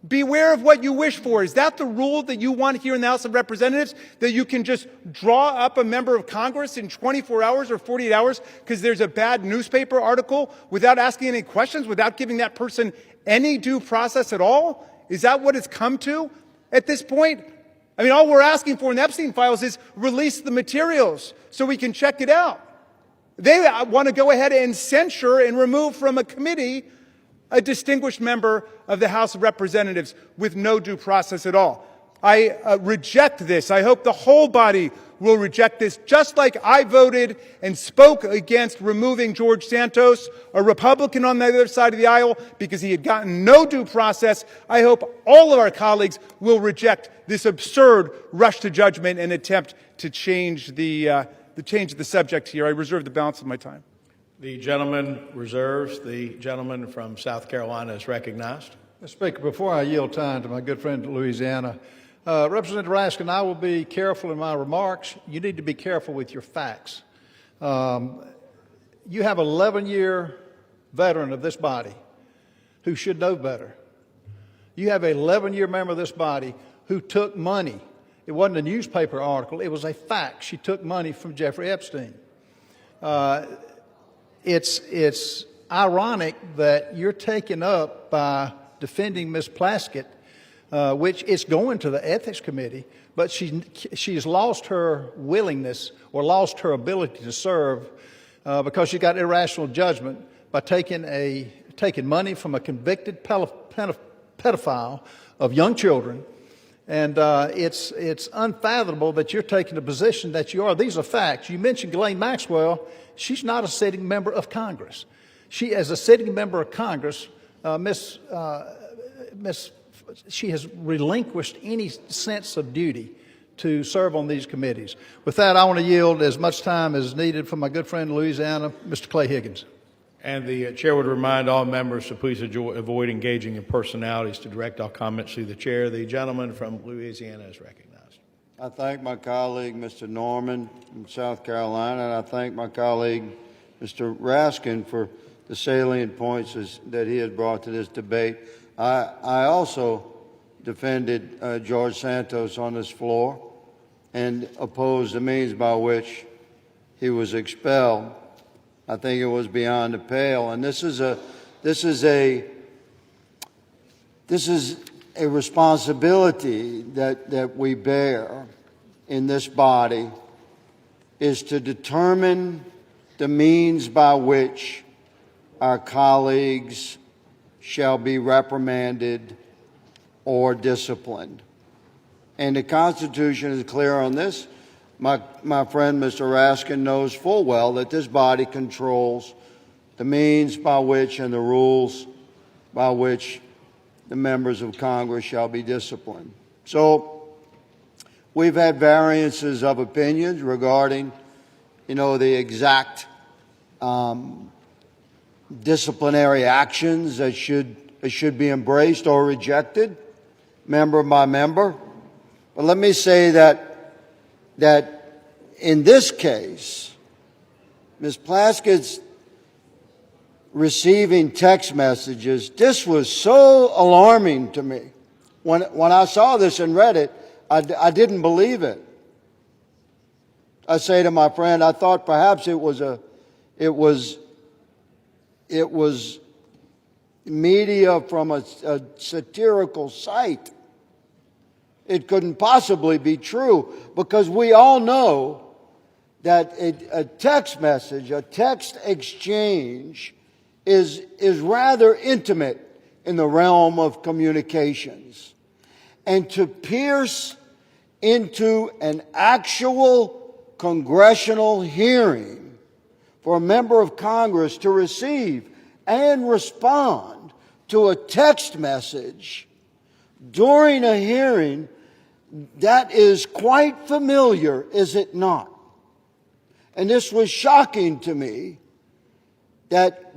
Beware of what you wish for. Is that the rule that you want here in the House of Representatives? That you can just draw up a member of Congress in 24 hours or 48 hours because there's a bad newspaper article without asking any questions, without giving that person any due process at all? Is that what it's come to at this point? I mean, all we're asking for in the Epstein files is release the materials so we can check it out. They want to go ahead and censure and remove from a committee a distinguished member of the House of Representatives with no due process at all. I reject this. I hope the whole body will reject this, just like I voted and spoke against removing George Santos, a Republican on the other side of the aisle, because he had gotten no due process. I hope all of our colleagues will reject this absurd rush to judgment and attempt to change the subject here. I reserve the balance of my time. The gentleman reserves. The gentleman from South Carolina is recognized. Mr. Speaker, before I yield time to my good friend Louisiana, Representative Raskin, I will be careful in my remarks. You need to be careful with your facts. You have an 11-year veteran of this body who should know better. You have an 11-year member of this body who took money. It wasn't a newspaper article. It was a fact. She took money from Jeffrey Epstein. It's ironic that you're taken up by defending Ms. Plaskett, which is going to the Ethics Committee, but she's lost her willingness or lost her ability to serve because she got irrational judgment by taking money from a convicted pedophile of young children. And it's unfathomable that you're taking the position that you are. These are facts. You mentioned Ghislaine Maxwell. She's not a sitting member of Congress. She, as a sitting member of Congress, she has relinquished any sense of duty to serve on these committees. With that, I want to yield as much time as needed for my good friend Louisiana, Mr. Clay Higgins. And the chair would remind all members to please avoid engaging in personalities to direct all comments to the chair. The gentleman from Louisiana is recognized. I thank my colleague, Mr. Norman from South Carolina, and I thank my colleague, Mr. Raskin, for the salient points that he has brought to this debate. I also defended George Santos on this floor and opposed the means by which he was expelled. I think it was beyond the pale, and this is a responsibility that we bear in this body, is to determine the means by which our colleagues shall be reprimanded or disciplined. And the Constitution is clear on this. My friend Mr. Raskin knows full well that this body controls the means by which and the rules by which the members of Congress shall be disciplined. So we've had variances of opinions regarding, the exact disciplinary actions that should be embraced or rejected, member by member. But let me say that in this case, Ms. Plaskett's receiving text messages, this was so alarming to me. When I saw this and read it, I didn't believe it. I say to my friend, I thought perhaps it was media from a satirical site. It couldn't possibly be true, because we all know that a text message, a text exchange is rather intimate in the realm of communications. And to pierce into an actual congressional hearing for a member of Congress to receive and respond to a text message during a hearing, that is quite familiar, is it not? And this was shocking to me, that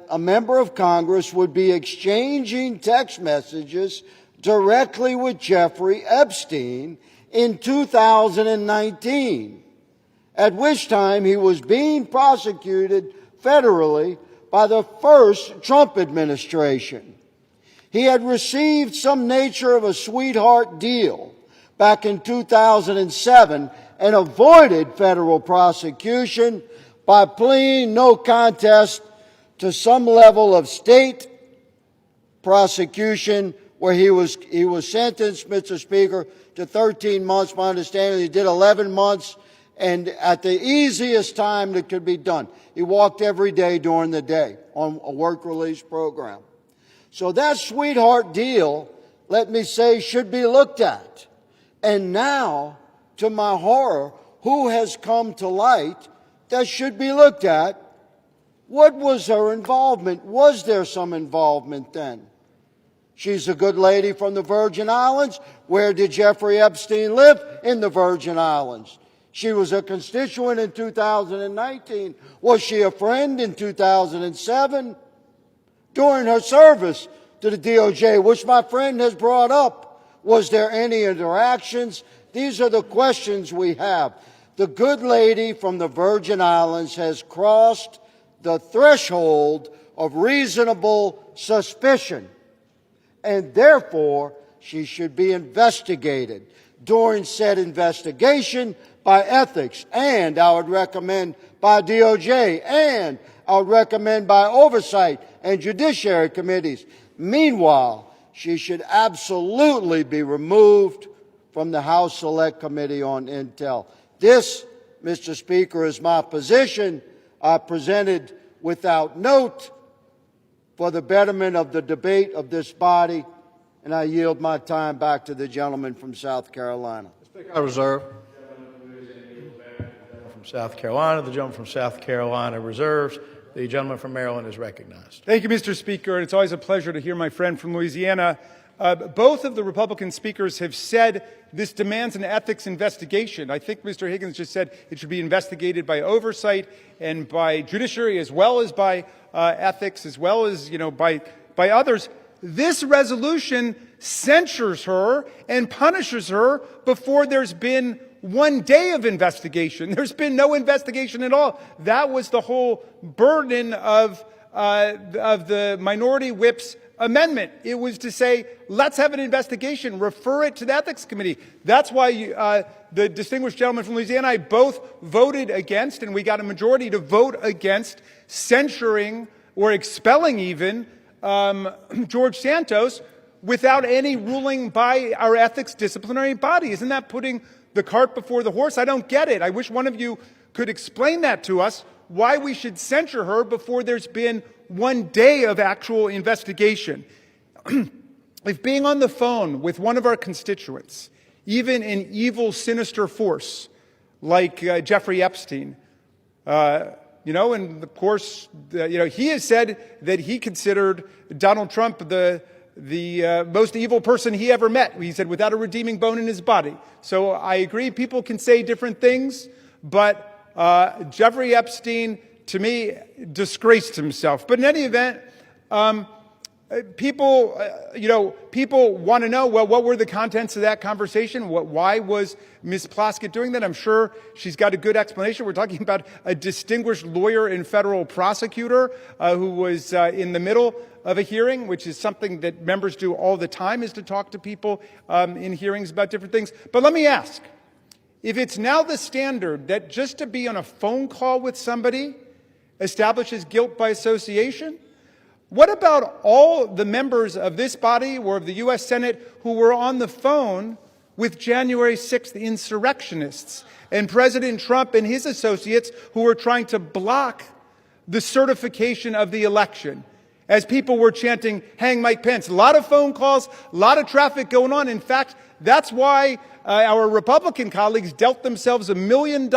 a member of Congress would be exchanging text messages directly with Jeffrey Epstein in 2019, at which time he was being prosecuted federally by the first Trump administration. He had received some nature of a sweetheart deal back in 2007 and avoided federal prosecution by pleading no contest to some level of state prosecution, where he was sentenced, Mr. Speaker, to 13 months. My understanding, he did 11 months, and at the easiest time that could be done. He walked every day during the day on a work release program. So that sweetheart deal, let me say, should be looked at. And now, to my horror, who has come to light that should be looked at? What was her involvement? Was there some involvement then? She's a good lady from the Virgin Islands. Where did Jeffrey Epstein live? In the Virgin Islands. She was a constituent in 2019. Was she a friend in 2007? During her service to the DOJ, which my friend has brought up, was there any interactions? These are the questions we have. The good lady from the Virgin Islands has crossed the threshold of reasonable suspicion, and therefore she should be investigated. During said investigation by ethics, and I would recommend by DOJ, and I would recommend by oversight and judiciary committees. Meanwhile, she should absolutely be removed from the House Select Committee on Intel. This, Mr. Speaker, is my position. I presented without note for the betterment of the debate of this body, and I yield my time back to the gentleman from South Carolina. I reserve. From South Carolina, the gentleman from South Carolina reserves. The gentleman from Maryland is recognized. Thank you, Mr. Speaker. It's always a pleasure to hear my friend from Louisiana. Both of the Republican speakers have said this demands an ethics investigation. I think Mr. Higgins just said it should be investigated by oversight and by judiciary, as well as by ethics, as well as by others. This resolution censures her and punishes her before there's been 1 day of investigation. There's been no investigation at all. That was the whole burden of the minority whip's amendment. It was to say, let's have an investigation, refer it to the Ethics Committee. That's why the distinguished gentleman from Louisiana and I both voted against, and we got a majority to vote against censuring or expelling even George Santos without any ruling by our ethics disciplinary body. Isn't that putting the cart before the horse? I don't get it. I wish one of you could explain that to us, why we should censure her before there's been 1 day of actual investigation. If being on the phone with one of our constituents, even an evil, sinister force like Jeffrey Epstein, and of course, he has said that he considered Donald Trump the most evil person he ever met. He said, without a redeeming bone in his body. So I agree, people can say different things, but Jeffrey Epstein, to me, disgraced himself. But in any event, people want to know, well, what were the contents of that conversation? Why was Ms. Plaskett doing that? I'm sure she's got a good explanation. We're talking about a distinguished lawyer and federal prosecutor who was in the middle of a hearing, which is something that members do all the time, is to talk to people in hearings about different things. But let me ask, if it's now the standard that just to be on a phone call with somebody establishes guilt by association, what about all the members of this body or of the U.S. Senate who were on the phone with January 6th insurrectionists and President Trump and his associates who were trying to block the certification of the election as people were chanting, "Hang Mike Pence"? A lot of phone calls, a lot of traffic going on. In fact, that's why our Republican colleagues dealt themselves $1 million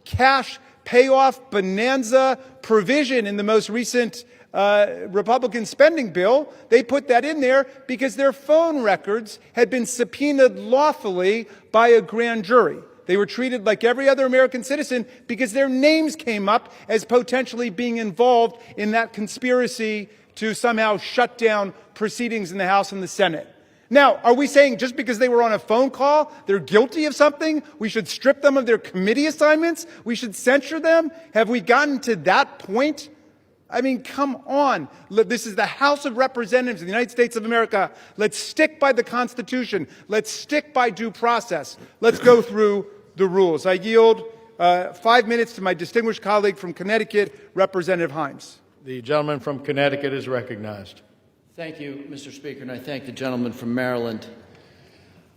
cash payoff bonanza provision in the most recent Republican spending bill. They put that in there because their phone records had been subpoenaed lawfully by a grand jury. They were treated like every other American citizen because their names came up as potentially being involved in that conspiracy to somehow shut down proceedings in the House and the Senate. Now, are we saying just because they were on a phone call, they're guilty of something, we should strip them of their committee assignments? We should censure them? Have we gotten to that point? I mean, come on. This is the House of Representatives of the United States of America. Let's stick by the Constitution. Let's stick by due process. Let's go through the rules. I yield 5 minutes to my distinguished colleague from Connecticut, Representative Himes. The gentleman from Connecticut is recognized. Thank you, Mr. Speaker, and I thank the gentleman from Maryland.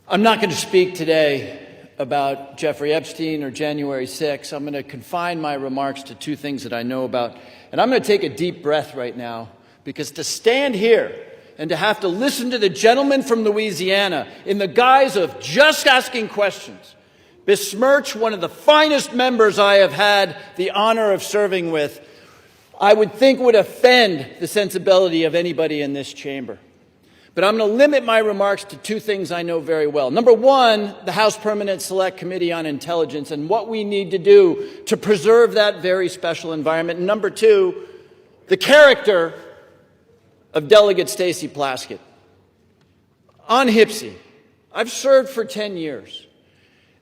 I'm not going to speak today about Jeffrey Epstein or January 6th. I'm going to confine my remarks to two things that I know about. And I'm going to take a deep breath right now Because to stand here and to have to listen to the gentleman from Louisiana in the guise of just asking questions besmirch one of the finest members I have had the honor of serving with, I would think would offend the sensibility of anybody in this chamber. But I'm going to limit my remarks to two things I know very well. Number one, the House Permanent Select Committee on Intelligence and what we need to do to preserve that very special environment. And number two, the character of Delegate Stacey Plaskett. On HPSI, I've served for 10 years.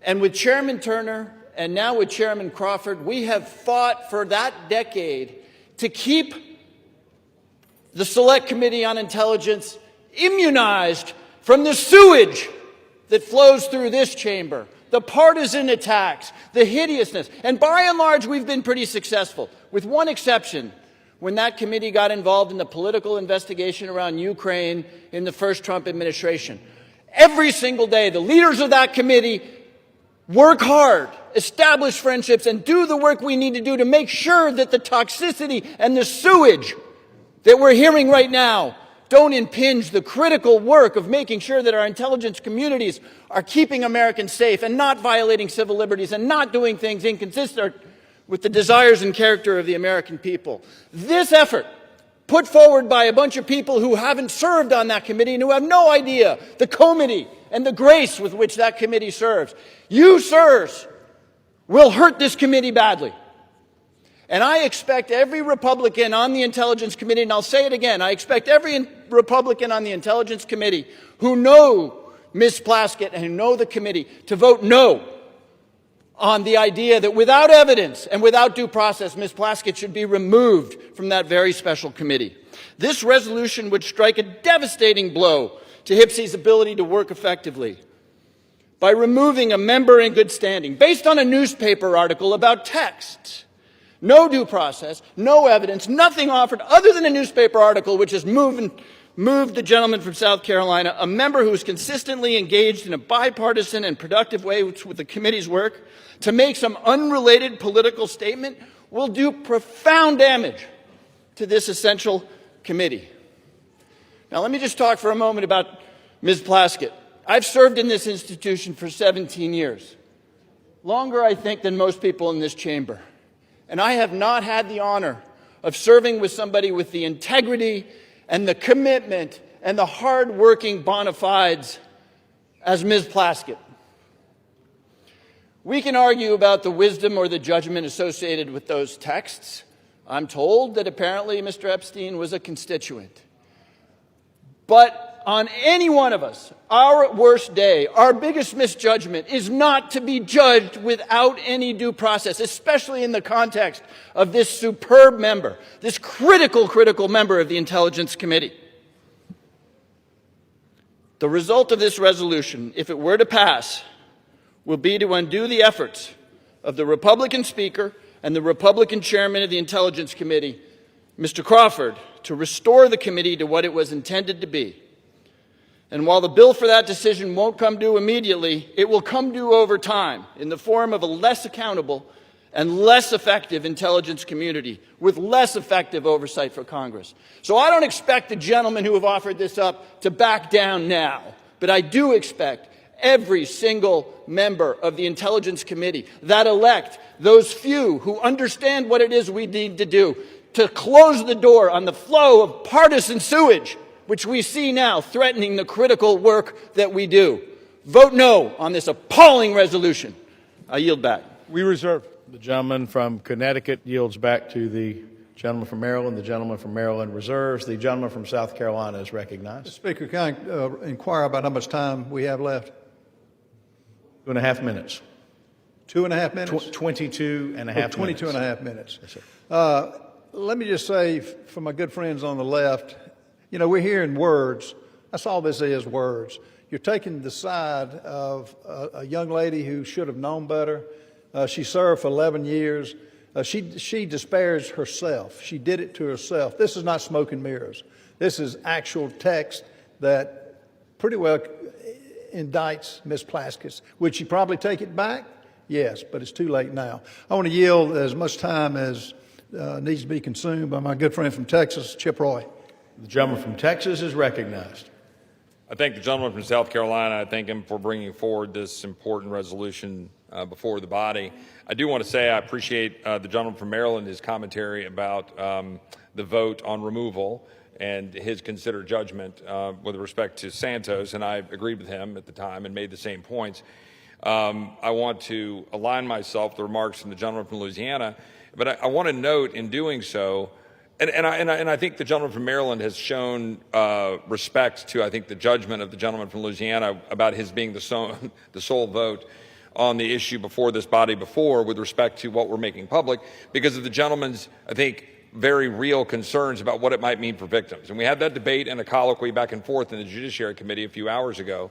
And with Chairman Turner and now with Chairman Crawford, we have fought for that decade to keep the Select Committee on Intelligence immunized from the sewage that flows through this chamber, the partisan attacks, the hideousness. And by and large, we've been pretty successful, with one exception, when that committee got involved in the political investigation around Ukraine in the first Trump administration. Every single day, the leaders of that committee work hard, establish friendships, and do the work we need to do to make sure that the toxicity and the sewage that we're hearing right now don't impinge the critical work of making sure that our intelligence communities are keeping Americans safe and not violating civil liberties and not doing things inconsistent with the desires and character of the American people. This effort, put forward by a bunch of people who haven't served on that committee and who have no idea the comity and the grace with which that committee serves. You, sirs, will hurt this committee badly. And I expect every Republican on the Intelligence Committee, and I'll say it again, I expect every Republican on the Intelligence Committee who know Ms. Plaskett and who know the committee to vote no on the idea that without evidence and without due process, Ms. Plaskett should be removed from that very special committee. This resolution would strike a devastating blow to HPSI's ability to work effectively by removing a member in good standing based on a newspaper article about texts. No due process, no evidence, nothing offered other than a newspaper article which has moved the gentleman from South Carolina, a member who is consistently engaged in a bipartisan and productive way with the committee's work, to make some unrelated political statement will do profound damage to this essential committee. Now let me just talk for a moment about Ms. Plaskett. I've served in this institution for 17 years, longer I think than most people in this chamber. And I have not had the honor of serving with somebody with the integrity and the commitment and the hard-working bona fides as Ms. Plaskett. We can argue about the wisdom or the judgment associated with those texts. I'm told that apparently Mr. Epstein was a constituent. But on any one of us, our worst day, our biggest misjudgment is not to be judged without any due process, especially in the context of this superb member, this critical member of the Intelligence Committee. The result of this resolution, if it were to pass, will be to undo the efforts of the Republican Speaker and the Republican Chairman of the Intelligence Committee, Mr. Crawford, to restore the committee to what it was intended to be. And while the bill for that decision won't come due immediately, it will come due over time in the form of a less accountable and less effective intelligence community with less effective oversight for Congress. So I don't expect the gentlemen who have offered this up to back down now, but I do expect every single member of the Intelligence Committee, that elect those few who understand what it is we need to do, to close the door on the flow of partisan sewage which we see now threatening the critical work that we do. Vote no on this appalling resolution. I yield back. We reserve. The gentleman from Connecticut yields back to the gentleman from Maryland. The gentleman from Maryland reserves. The gentleman from South Carolina is recognized. Speaker, can I inquire about how much time we have left? 2.5 minutes. 2.5 minutes? 22 and a half 22 minutes. and a half minutes. Yes, sir. Let me just say, for my good friends on the left, you know, we're hearing words. That's all this is, words. You're taking the side of a young lady who should have known better. She served for 11 years. She disparaged herself. She did it to herself. This is not smoke and mirrors. This is actual text that pretty well indicts Ms. Plaskett. Would she probably take it back? Yes, but it's too late now. I want to yield as much time as needs to be consumed by my good friend from Texas, Chip Roy. The gentleman from Texas is recognized. I thank the gentleman from South Carolina. I thank him for bringing forward this important resolution before the body. I do want to say I appreciate the gentleman from Maryland, his commentary about the vote on removal and his considered judgment with respect to Santos, and I agreed with him at the time and made the same points. I want to align myself with the remarks from the gentleman from Louisiana, but I want to note in doing so, and I think the gentleman from Maryland has shown respect to, I think, the judgment of the gentleman from Louisiana about his being the sole vote on the issue before this body before with respect to what we're making public because of the gentleman's, I think, very real concerns about what it might mean for victims. And we had that debate and a colloquy back and forth in the Judiciary Committee a few hours ago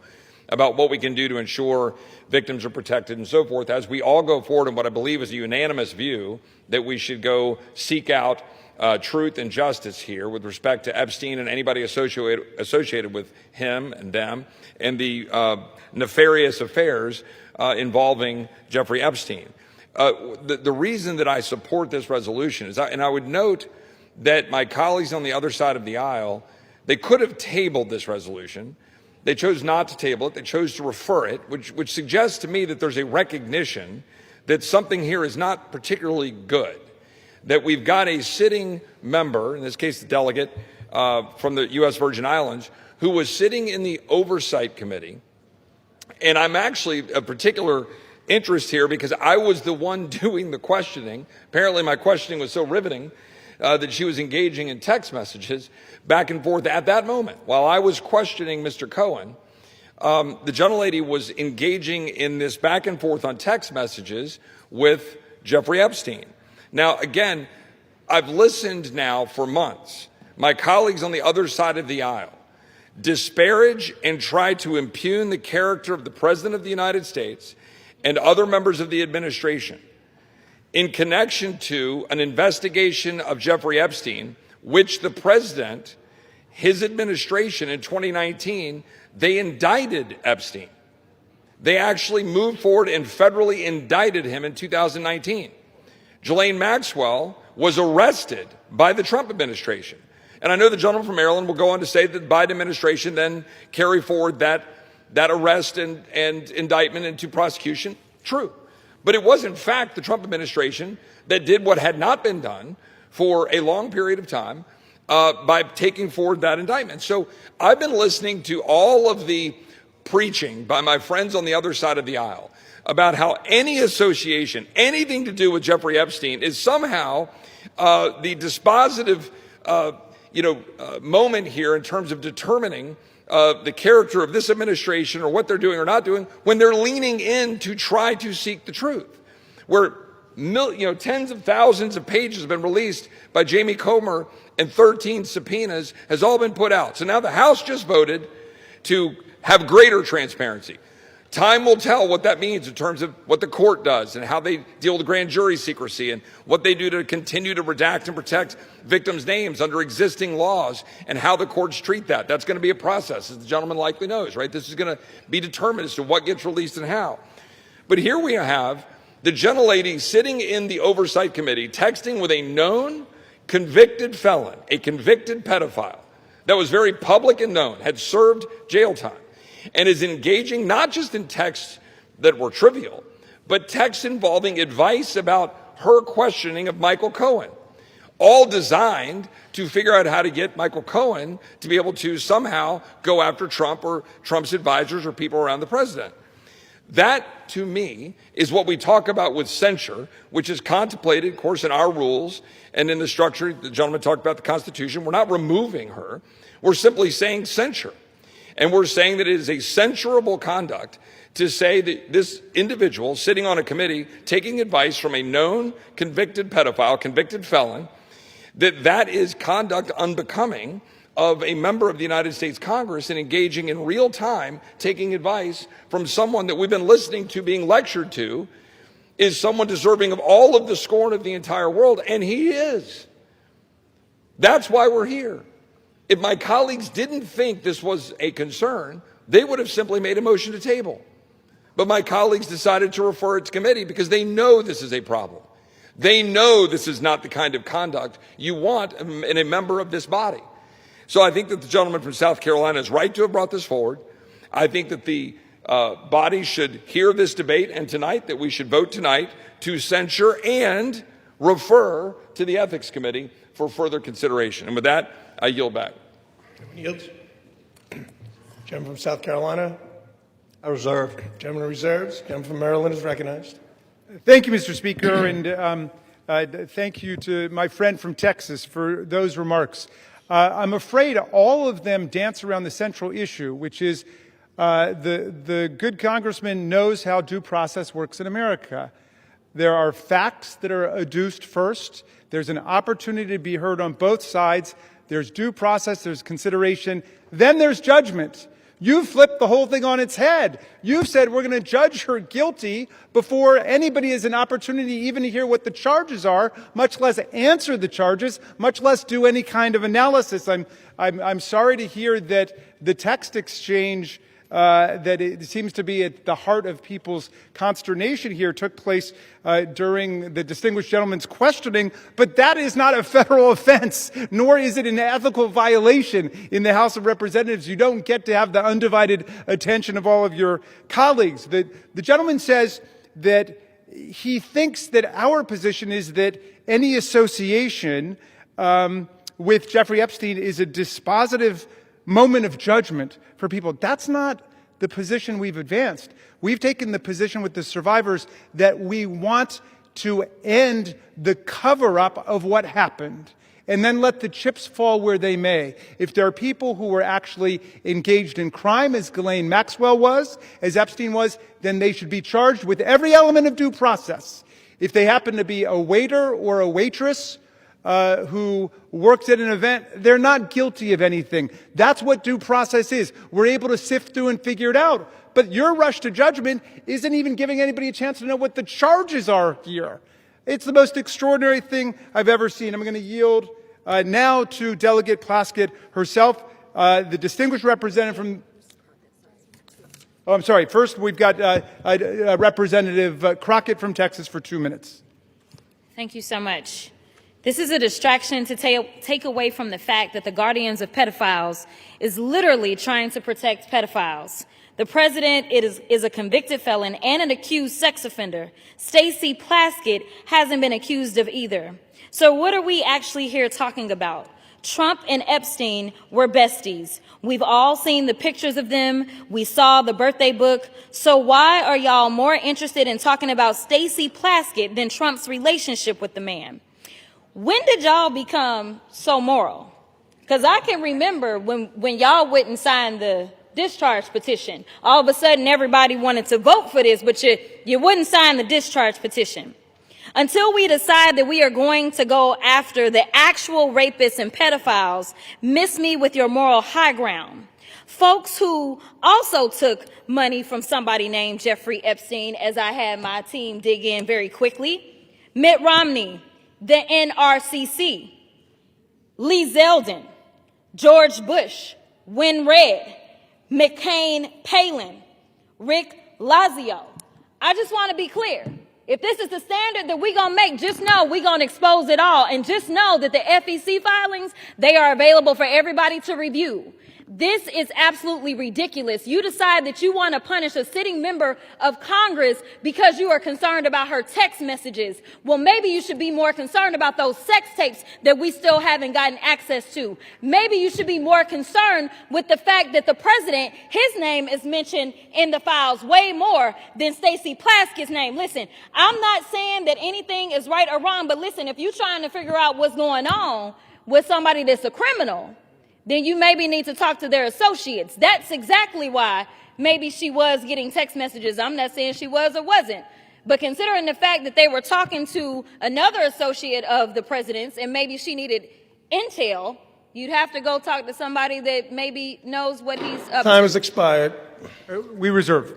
about what we can do to ensure victims are protected and so forth as we all go forward in what I believe is a unanimous view that we should go seek out truth and justice here with respect to Epstein and anybody associated with him and them and the nefarious affairs involving Jeffrey Epstein. The reason that I support this resolution is, and I would note that my colleagues on the other side of the aisle, they could have tabled this resolution. They chose not to table it. They chose to refer it, which suggests to me that there's a recognition that something here is not particularly good, that we've got a sitting member, in this case the delegate from the U.S. Virgin Islands, who was sitting in the Oversight Committee. And I'm actually a particular interest here because I was the one doing the questioning. Apparently my questioning was so riveting that she was engaging in text messages back and forth at that moment. While I was questioning Mr. Cohen, the gentlelady was engaging in this back and forth on text messages with Jeffrey Epstein. Now, again, I've listened now for months. My colleagues on the other side of the aisle disparage and try to impugn the character of the President of the United States and other members of the administration in connection to an investigation of Jeffrey Epstein, which the President, his administration in 2019, they indicted Epstein. They actually moved forward and federally indicted him in 2019. Ghislaine Maxwell was arrested by the Trump administration. And I know the gentleman from Maryland will go on to say that the Biden administration then carry forward that arrest and indictment into prosecution. True. But it was, in fact, the Trump administration that did what had not been done for a long period of time by taking forward that indictment. So I've been listening to all of the preaching by my friends on the other side of the aisle about how any association, anything to do with Jeffrey Epstein is somehow the dispositive moment here in terms of determining the character of this administration or what they're doing or not doing when they're leaning in to try to seek the truth. Where tens of thousands of pages have been released by Jamie Comer and 13 subpoenas has all been put out. So now the House just voted to have greater transparency. Time will tell what that means in terms of what the court does and how they deal with grand jury secrecy and what they do to continue to redact and protect victims' names under existing laws and how the courts treat that. That's going to be a process, as the gentleman likely knows, right? This is going to be determined as to what gets released and how. But here we have the gentlelady sitting in the Oversight Committee texting with a known convicted felon, a convicted pedophile that was very public and known, had served jail time, and is engaging not just in texts that were trivial, but texts involving advice about her questioning of Michael Cohen, all designed to figure out how to get Michael Cohen to be able to somehow go after Trump or Trump's advisors or people around the president. That, to me, is what we talk about with censure, which is contemplated, of course, in our rules and in the structure. The gentleman talked about the Constitution. We're not removing her. We're simply saying censure. And we're saying that it is a censurable conduct to say that this individual sitting on a committee taking advice from a known convicted pedophile, convicted felon, that is conduct unbecoming of a member of the United States Congress and engaging in real time, taking advice from someone that we've been listening to being lectured to, is someone deserving of all of the scorn of the entire world, and he is. That's why we're here. If my colleagues didn't think this was a concern, they would have simply made a motion to table. But my colleagues decided to refer it to committee because they know this is a problem. They know this is not the kind of conduct you want in a member of this body. So I think that the gentleman from South Carolina is right to have brought this forward. I think that the body should hear this debate, and tonight that we should vote tonight to censure and refer to the Ethics Committee for further consideration. And with that, I yield back. Yields. Gentleman from South Carolina. I reserve. Gentleman reserves. Gentleman from Maryland is recognized. Thank you, Mr. Speaker, and thank you to my friend from Texas for those remarks. I'm afraid all of them dance around the central issue, which is the good congressman knows how due process works in America. There are facts that are adduced first. There's an opportunity to be heard on both sides. There's due process, there's consideration, then there's judgment. You've flipped the whole thing on its head. You've said we're going to judge her guilty before anybody has an opportunity even to hear what the charges are, much less answer the charges, much less do any kind of analysis. I'm sorry to hear that the text exchange that it seems to be at the heart of people's consternation here took place during the distinguished gentleman's questioning, but that is not a federal offense, nor is it an ethical violation in the House of Representatives. You don't get to have the undivided attention of all of your colleagues. The gentleman says that he thinks that our position is that any association with Jeffrey Epstein is a dispositive moment of judgment for people. That's not the position we've advanced. We've taken the position with the survivors that we want to end the cover-up of what happened and then let the chips fall where they may. If there are people who were actually engaged in crime, as Ghislaine Maxwell was, as Epstein was, then they should be charged with every element of due process. If they happen to be a waiter or a waitress who works at an event, they're not guilty of anything. That's what due process is. We're able to sift through and figure it out. But your rush to judgment isn't even giving anybody a chance to know what the charges are here. It's the most extraordinary thing I've ever seen. I'm going to yield now to Delegate Plaskett herself, the distinguished representative from... Oh, I'm sorry. First, we've got Representative Crockett from Texas for 2 minutes. Thank you so much. This is a distraction to take away from the fact that the Guardians of Pedophiles is literally trying to protect pedophiles. The president is a convicted felon and an accused sex offender. Stacey Plaskett hasn't been accused of either. So what are we actually here talking about? Trump and Epstein were besties. We've all seen the pictures of them. We saw the birthday book. So why are y'all more interested in talking about Stacey Plaskett than Trump's relationship with the man? When did y'all become so moral? Because I can remember when y'all wouldn't sign the discharge petition. All of a sudden, everybody wanted to vote for this, but you wouldn't sign the discharge petition. Until we decide that we are going to go after the actual rapists and pedophiles, miss me with your moral high ground. Folks who also took money from somebody named Jeffrey Epstein, as I had my team dig in very quickly. Mitt Romney, the NRCC, Lee Zeldin, George Bush, Win Red, McCain Palin, Rick Lazio. I just want to be clear. If this is the standard that we're going to make, just know we're going to expose it all. And just know that the FEC filings, they are available for everybody to review. This is absolutely ridiculous. You decide that you want to punish a sitting member of Congress because you are concerned about her text messages. Well, maybe you should be more concerned about those sex tapes that we still haven't gotten access to. Maybe you should be more concerned with the fact that the president, his name is mentioned in the files way more than Stacey Plaskett's name. Listen, I'm not saying that anything is right or wrong, but listen, if you're trying to figure out what's going on with somebody that's a criminal, then you maybe need to talk to their associates. That's exactly why maybe she was getting text messages. I'm not saying she was or wasn't. But considering the fact that they were talking to another associate of the president's and maybe she needed intel, you'd have to go talk to somebody that maybe knows what he's up to. Time has expired. We reserve.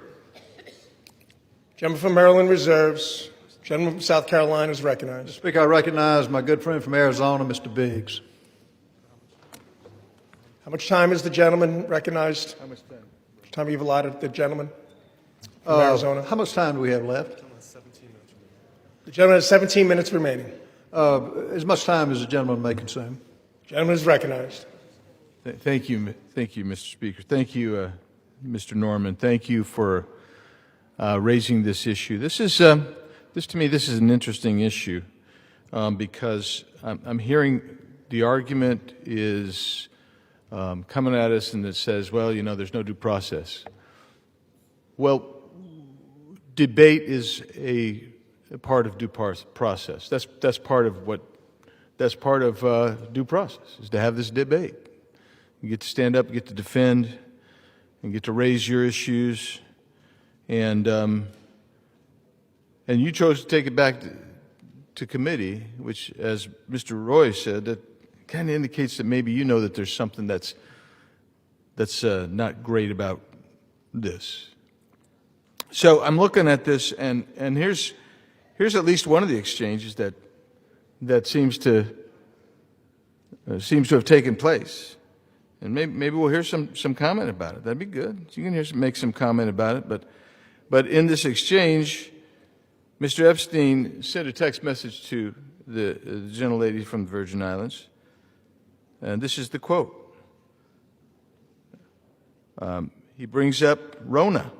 Gentleman from Maryland reserves. Gentleman from South Carolina is recognized. Speaker, I recognize my good friend from Arizona, Mr. Biggs. How much time is the gentleman recognized? How much time? Time you've allotted the gentleman from Arizona? How much time do we have left? The gentleman has 17 minutes remaining. As much time as the gentleman may consume. Gentleman is recognized. Thank you, Mr. Speaker. Thank you, Mr. Norman. Thank you for raising this issue. This is, to me, this is an interesting issue because I'm hearing the argument is coming at us and it says, well, you know, there's no due process. Well, debate is a part of due process. That's part of what. That's part of due process, is to have this debate. You get to stand up, you get to defend, and get to raise your issues, and you chose to take it back to committee, which, as Mr. Roy said, that kind of indicates that maybe you know that there's something that's not great about this. So I'm looking at this, and here's at least one of the exchanges that seems to have taken place, and maybe we'll hear some comment about it. That'd be good. You can make some comment about it. But in this exchange, Mr. Epstein sent a text message to the gentlelady from the Virgin Islands, and this is the quote. He brings up Rona,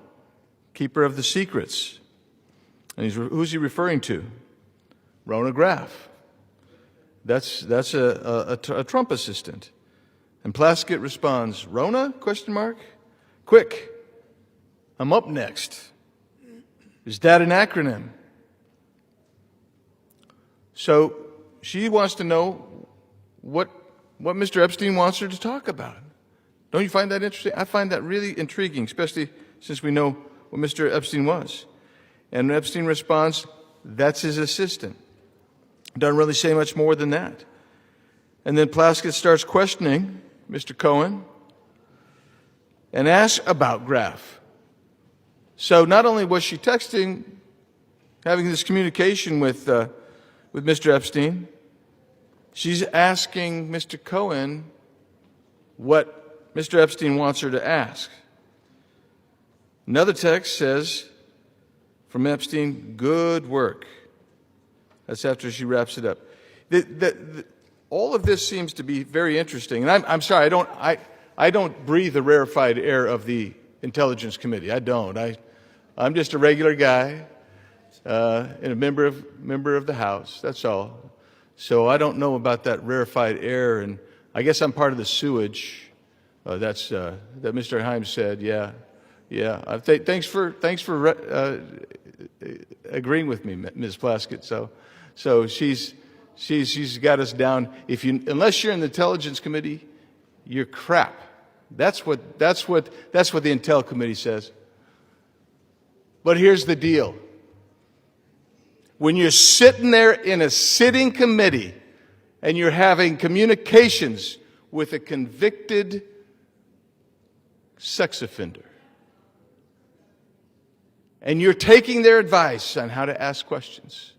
keeper of the secrets, and who's he referring to? Rona Graff. That's a Trump assistant. And Plaskett responds, Rona, ? Quick, I'm up next. Is that an acronym? So she wants to know what Mr. Epstein wants her to talk about. Don't you find that interesting? I find that really intriguing, especially since we know what Mr. Epstein was. And Epstein responds, that's his assistant. Doesn't really say much more than that. And then Plaskett starts questioning Mr. Cohen and asks about Graff. So not only was she texting, having this communication with Mr. Epstein, she's asking Mr. Cohen what Mr. Epstein wants her to ask. Another text says, from Epstein, good work. That's after she wraps it up. All of this seems to be very interesting. And I'm sorry, I don't breathe the rarefied air of the Intelligence Committee. I don't. I'm just a regular guy and a member of the House. That's all. So I don't know about that rarefied air, and I guess I'm part of the sewage. That Mr. Himes said. Yeah. Thanks for agreeing with me, Ms. Plaskett. So she's got us down. Unless you're in the Intelligence Committee, you're crap. That's what the Intel Committee says. But here's the deal. When you're sitting there in a sitting committee and you're having communications with a convicted sex offender, and you're taking their advice on how to ask questions,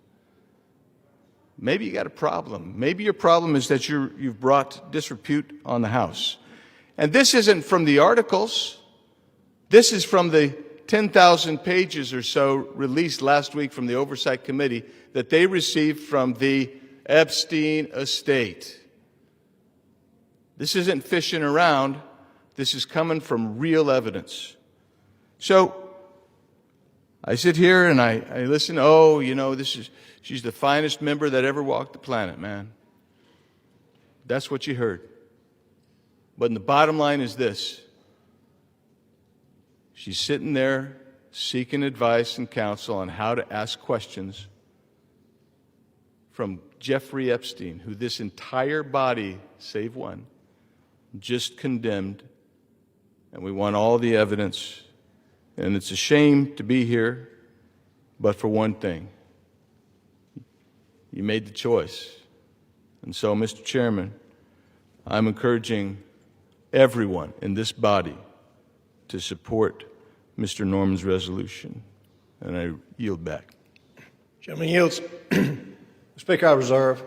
maybe you got a problem. Maybe your problem is that you've brought disrepute on the House. And this isn't from the articles. This is from the 10,000 pages or so released last week from the Oversight Committee that they received from the Epstein estate. This isn't fishing around. This is coming from real evidence. So I sit here and I listen. Oh, you know, she's the finest member that ever walked the planet, man. That's what you heard. But the bottom line is this. She's sitting there seeking advice and counsel on how to ask questions from Jeffrey Epstein, who this entire body, save one, just condemned. And we want all the evidence. And it's a shame to be here, but for one thing, you made the choice. And so, Mr. Chairman, I'm encouraging everyone in this body to support Mr. Norman's resolution. And I yield back. Gentleman yields. Speaker, I reserve.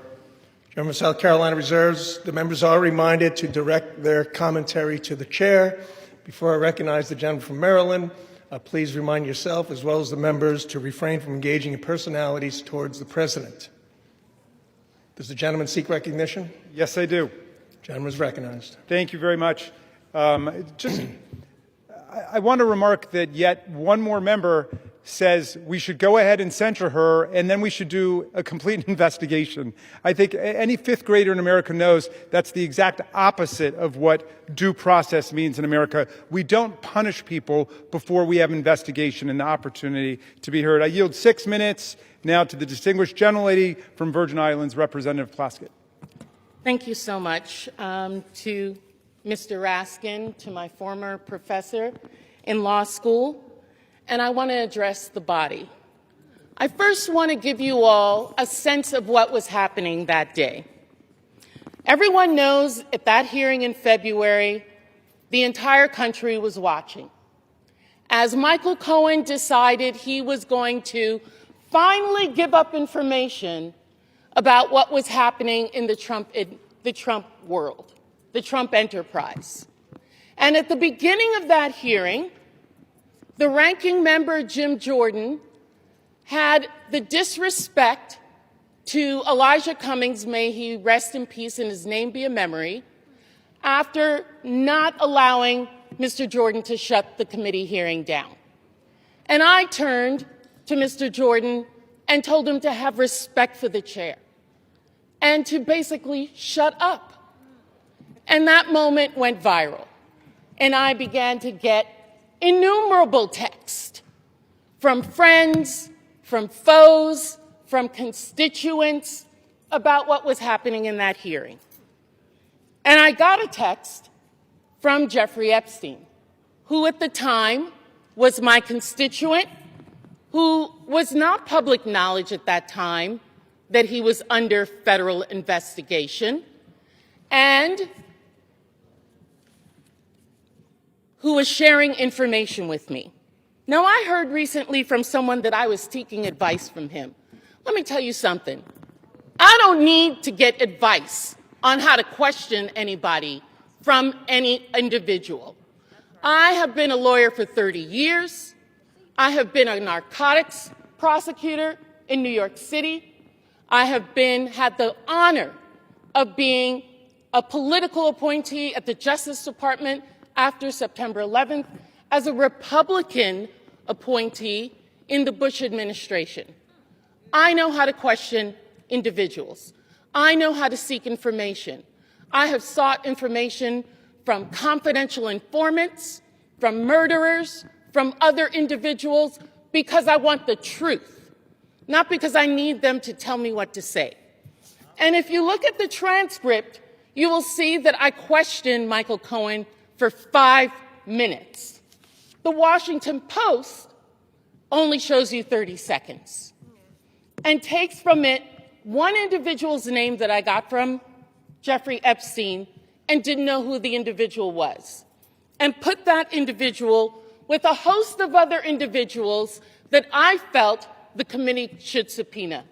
Gentleman, South Carolina reserves. The members are reminded to direct their commentary to the chair. Before I recognize the gentleman from Maryland, please remind yourself, as well as the members, to refrain from engaging in personalities towards the president. Does the gentleman seek recognition? Yes, I do. Gentleman is recognized. Thank you very much. I want to remark that yet one more member says we should go ahead and censure her, and then we should do a complete investigation. I think any fifth grader in America knows that's the exact opposite of what due process means in America. We don't punish people before we have investigation and the opportunity to be heard. I yield 6 minutes now to the distinguished gentlelady from Virgin Islands, Representative Plaskett. Thank you so much to Mr. Raskin, to my former professor in law school, and I want to address the body. I first want to give you all a sense of what was happening that day. Everyone knows at that hearing in February, the entire country was watching. As Michael Cohen decided he was going to finally give up information about what was happening in the Trump world, the Trump enterprise. And at the beginning of that hearing, the ranking member, Jim Jordan, had the disrespect to Elijah Cummings, may he rest in peace and his name be a memory, after not allowing Mr. Jordan to shut the committee hearing down. And I turned to Mr. Jordan and told him to have respect for the chair and to basically shut up. And that moment went viral. And I began to get innumerable texts from friends, from foes, from constituents about what was happening in that hearing. And I got a text from Jeffrey Epstein, who at the time was my constituent, who was not public knowledge at that time that he was under federal investigation, and who was sharing information with me. Now, I heard recently from someone that I was seeking advice from him. Let me tell you something. I don't need to get advice on how to question anybody from any individual. I have been a lawyer for 30 years. I have been a narcotics prosecutor in New York City. I have had the honor of being a political appointee at the Justice Department after September 11th as a Republican appointee in the Bush administration. I know how to question individuals. I know how to seek information. I have sought information from confidential informants, from murderers, from other individuals, because I want the truth, not because I need them to tell me what to say. And if you look at the transcript, you will see that I questioned Michael Cohen for 5 minutes. The Washington Post only shows you 30 seconds and takes from it one individual's name that I got from Jeffrey Epstein and didn't know who the individual was, and put that individual with a host of other individuals that I felt the committee should subpoena.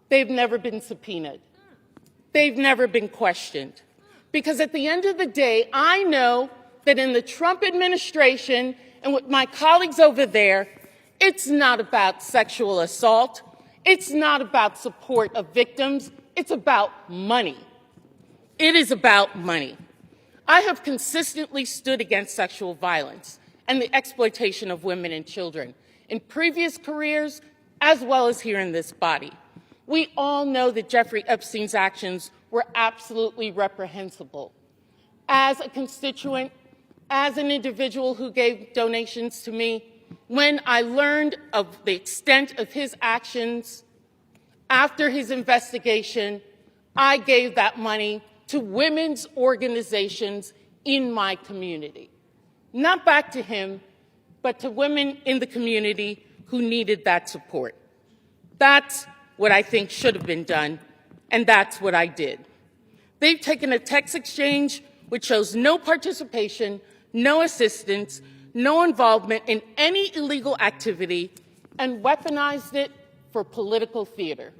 They've never been subpoenaed. They've never been questioned. Because at the end of the day, I know that in the Trump administration and with my colleagues over there, it's not about sexual assault. It's not about support of victims. It's about money. It is about money. I have consistently stood against sexual violence and the exploitation of women and children in previous careers as well as here in this body. We all know that Jeffrey Epstein's actions were absolutely reprehensible. As a constituent, as an individual who gave donations to me, when I learned of the extent of his actions after his investigation, I gave that money to women's organizations in my community. Not back to him, but to women in the community who needed that support. That's what I think should have been done, and that's what I did. They've taken a text exchange which shows no participation, no assistance, no involvement in any illegal activity, and weaponized it for political theater.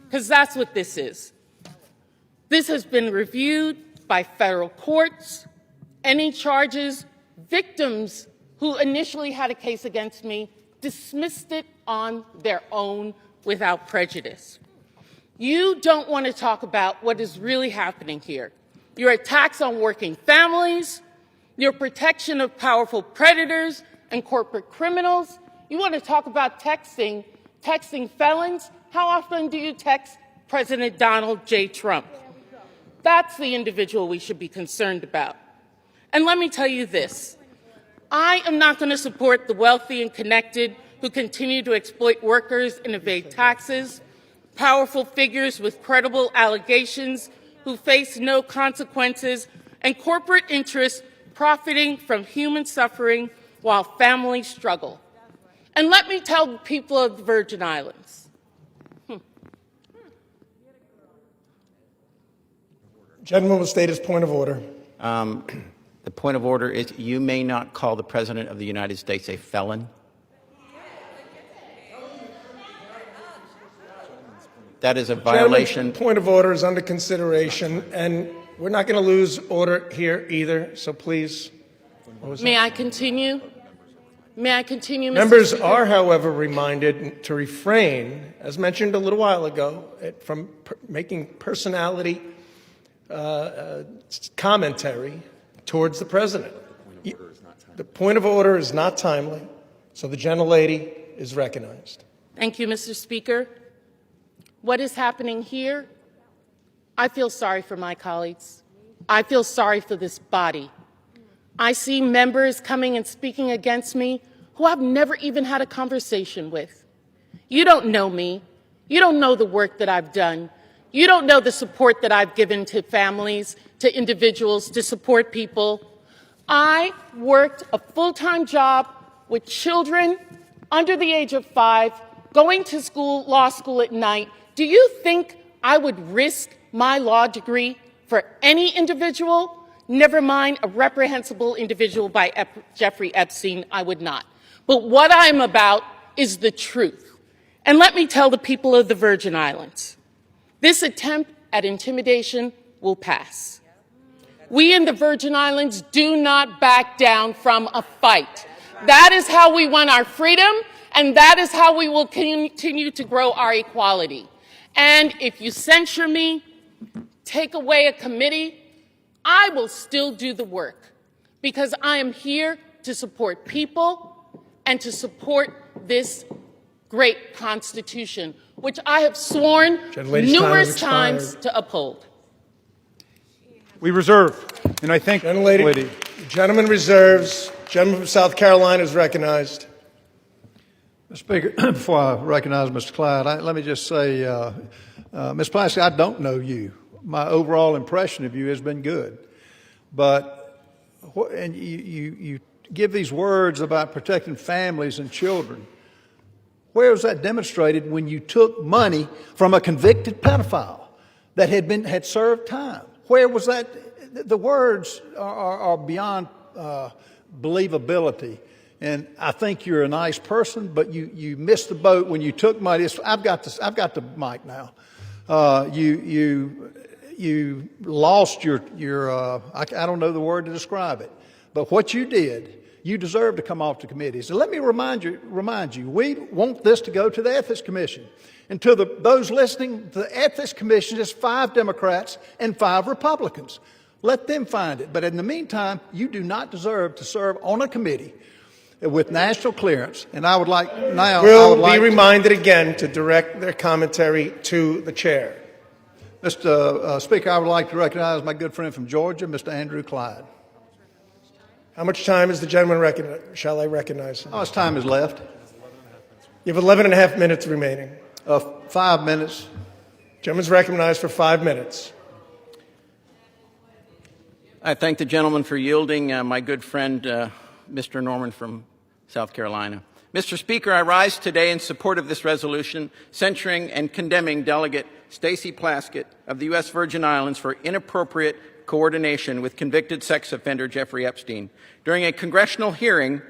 Because that's what this is. This has been reviewed by federal courts. Any charges, victims who initially had a case against me dismissed it on their own without prejudice. You don't want to talk about what is really happening here. Your attacks on working families, your protection of powerful predators and corporate criminals. You want to talk about texting felons? How often do you text President Donald J. Trump? That's the individual we should be concerned about. And let me tell you this. I am not going to support the wealthy and connected who continue to exploit workers and evade taxes, powerful figures with credible allegations who face no consequences, and corporate interests profiting from human suffering while families struggle. And let me tell the people of the Virgin Islands. Gentleman will state his point of order. The point of order is you may not call the President of the United States a felon. That is a violation. Point of order is under consideration, and we're not going to lose order here either, so please. May I continue? May I continue, Mr. Members Speaker? are, however, reminded to refrain, as mentioned a little while ago, from making personality commentary towards the President. The point of order is not timely, so the gentlelady is recognized. Thank you, Mr. Speaker. What is happening here? I feel sorry for my colleagues. I feel sorry for this body. I see members coming and speaking against me who I've never even had a conversation with. You don't know me. You don't know the work that I've done. You don't know the support that I've given to families, to individuals, to support people. I worked a full-time job with children under the age of 5, going to school, law school at night. Do you think I would risk my law degree for any individual? Never mind a reprehensible individual by Jeffrey Epstein, I would not. But what I'm about is the truth. And let me tell the people of the Virgin Islands, this attempt at intimidation will pass. We in the Virgin Islands do not back down from a fight. That is how we won our freedom, and that is how we will continue to grow our equality. And if you censure me, take away a committee, I will still do the work because I am here to support people and to support this great Constitution, which I have sworn numerous times to uphold. We reserve, and I thank the lady. The gentleman reserves. Gentleman from South Carolina is recognized. Mr. Speaker, before I recognize Mr. Clyde, let me just say, Ms. Plasky, I don't know you. My overall impression of you has been good. But and you give these words about protecting families and children. Where was that demonstrated when you took money from a convicted pedophile that had served time? Where was that? The words are beyond believability. And I think you're a nice person, but you missed the boat when you took money. I've got the mic now. You lost your I don't know the word to describe it, but what you did, you deserve to come off the committees. And let me remind you, we want this to go to the Ethics Commission. And to those listening, the Ethics Commission is 5 Democrats and 5 Republicans. Let them find it. But in the meantime, you do not deserve to serve on a committee with national clearance. And I would like now. Will be reminded again to direct their commentary to the chair. Mr. Speaker, I would like to recognize my good friend from Georgia, Mr. Andrew Clyde. How much time is the gentleman shall I recognize him? How much time is left? You have 11 and a half minutes remaining. 5 minutes. Gentleman's recognized for 5 minutes. I thank the gentleman for yielding. My good friend, Mr. Norman from South Carolina. Mr. Speaker, I rise today in support of this resolution censuring and condemning Delegate Stacey Plaskett of the U.S. Virgin Islands for inappropriate coordination with convicted sex offender Jeffrey Epstein during a congressional hearing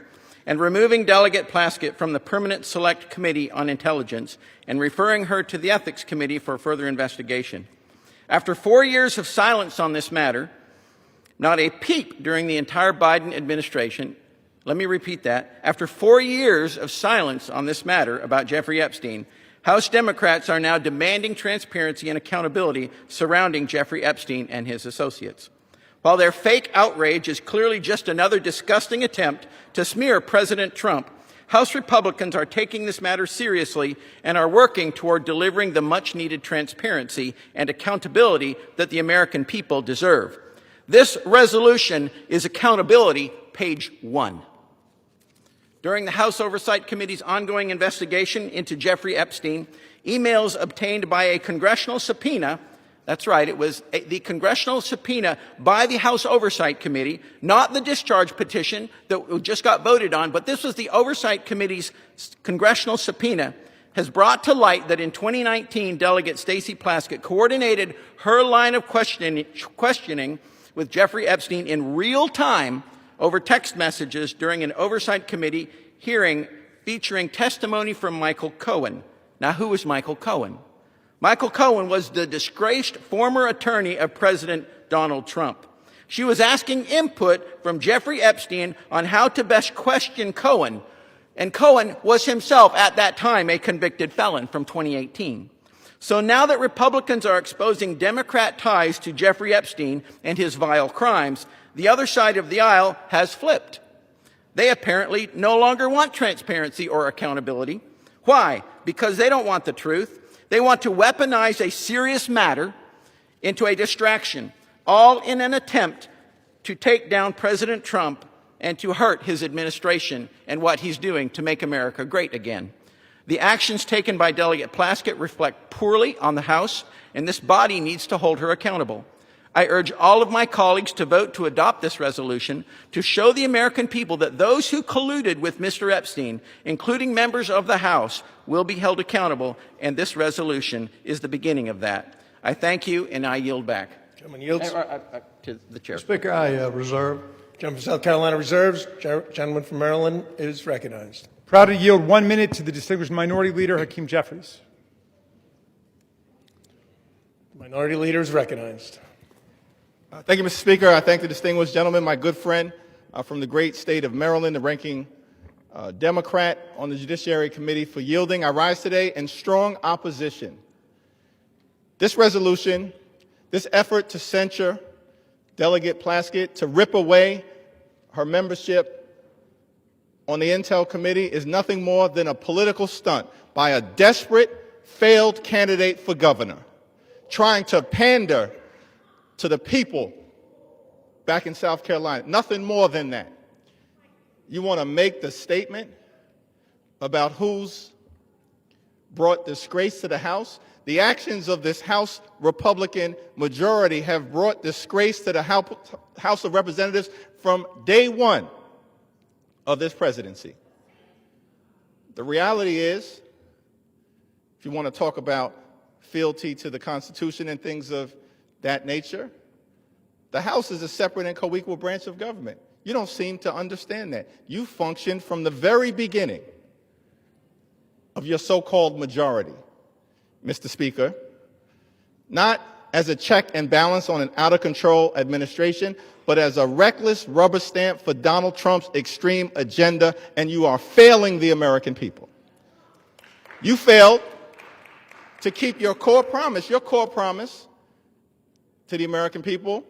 and removing Delegate Plaskett from the Permanent Select Committee on Intelligence and referring her to the Ethics Committee for further investigation. After 4 years of silence on this matter, not a peep during the entire Biden administration, let me repeat that, after 4 years of silence on this matter about Jeffrey Epstein, House Democrats are now demanding transparency and accountability surrounding Jeffrey Epstein and his associates. While their fake outrage is clearly just another disgusting attempt to smear President Trump, House Republicans are taking this matter seriously and are working toward delivering the much-needed transparency and accountability that the American people deserve. This resolution is accountability, page 1. During the House Oversight Committee's ongoing investigation into Jeffrey Epstein, emails obtained by a congressional subpoena, that's right, it was the congressional subpoena by the House Oversight Committee, not the discharge petition that just got voted on, but this was the Oversight Committee's congressional subpoena, has brought to light that in 2019, Delegate Stacey Plaskett coordinated her line of questioning with Jeffrey Epstein in real time over text messages during an Oversight Committee hearing featuring testimony from Michael Cohen. Now, who is Michael Cohen? Michael Cohen was the disgraced former attorney of President Donald Trump. She was asking input from Jeffrey Epstein on how to best question Cohen, and Cohen was himself at that time a convicted felon from 2018. So now that Republicans are exposing Democrat ties to Jeffrey Epstein and his vile crimes, the other side of the aisle has flipped. They apparently no longer want transparency or accountability. Why? Because they don't want the truth. They want to weaponize a serious matter into a distraction, all in an attempt to take down President Trump and to hurt his administration and what he's doing to make America great again. The actions taken by Delegate Plaskett reflect poorly on the House, and this body needs to hold her accountable. I urge all of my colleagues to vote to adopt this resolution to show the American people that those who colluded with Mr. Epstein, including members of the House, will be held accountable, and this resolution is the beginning of that. I thank you, and I yield back. Gentleman yields. To the chair. Speaker, I reserve. Gentleman from South Carolina reserves. Gentleman from Maryland is recognized. Proud to yield 1 minute to the distinguished Minority Leader, Hakeem Jeffries. Minority Leader is recognized. Thank you, Mr. Speaker. I thank the distinguished gentleman, my good friend from the great state of Maryland, the ranking Democrat on the Judiciary Committee, for yielding. I rise today in strong opposition. This resolution, this effort to censure Delegate Plaskett, to rip away her membership on the Intel Committee, is nothing more than a political stunt by a desperate, failed candidate for governor, trying to pander to the people back in South Carolina. Nothing more than that. You want to make the statement about who's brought disgrace to the House? The actions of this House Republican majority have brought disgrace to the House of Representatives from day one of this presidency. The reality is, if you want to talk about fealty to the Constitution and things of that nature, the House is a separate and co-equal branch of government. You don't seem to understand that. You functioned from the very beginning of your so-called majority, Mr. Speaker, not as a check and balance on an out-of-control administration, but as a reckless rubber stamp for Donald Trump's extreme agenda, and you are failing the American people. You failed to keep your core promise. Your core promise to the American people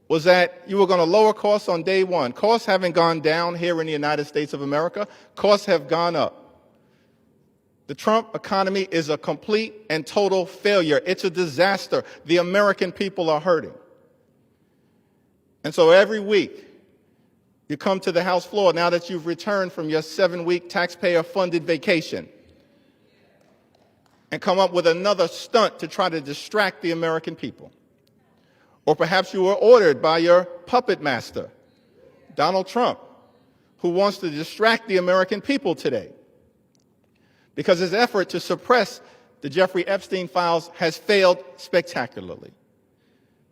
was that you were going to lower costs on day one. Costs haven't gone down here in the United States of America. Costs have gone up. The Trump economy is a complete and total failure. It's a disaster. The American people are hurting. And so every week, you come to the House floor now that you've returned from your 7-week taxpayer-funded vacation and come up with another stunt to try to distract the American people. Or perhaps you were ordered by your puppet master, Donald Trump, who wants to distract the American people today, because his effort to suppress the Jeffrey Epstein files has failed spectacularly.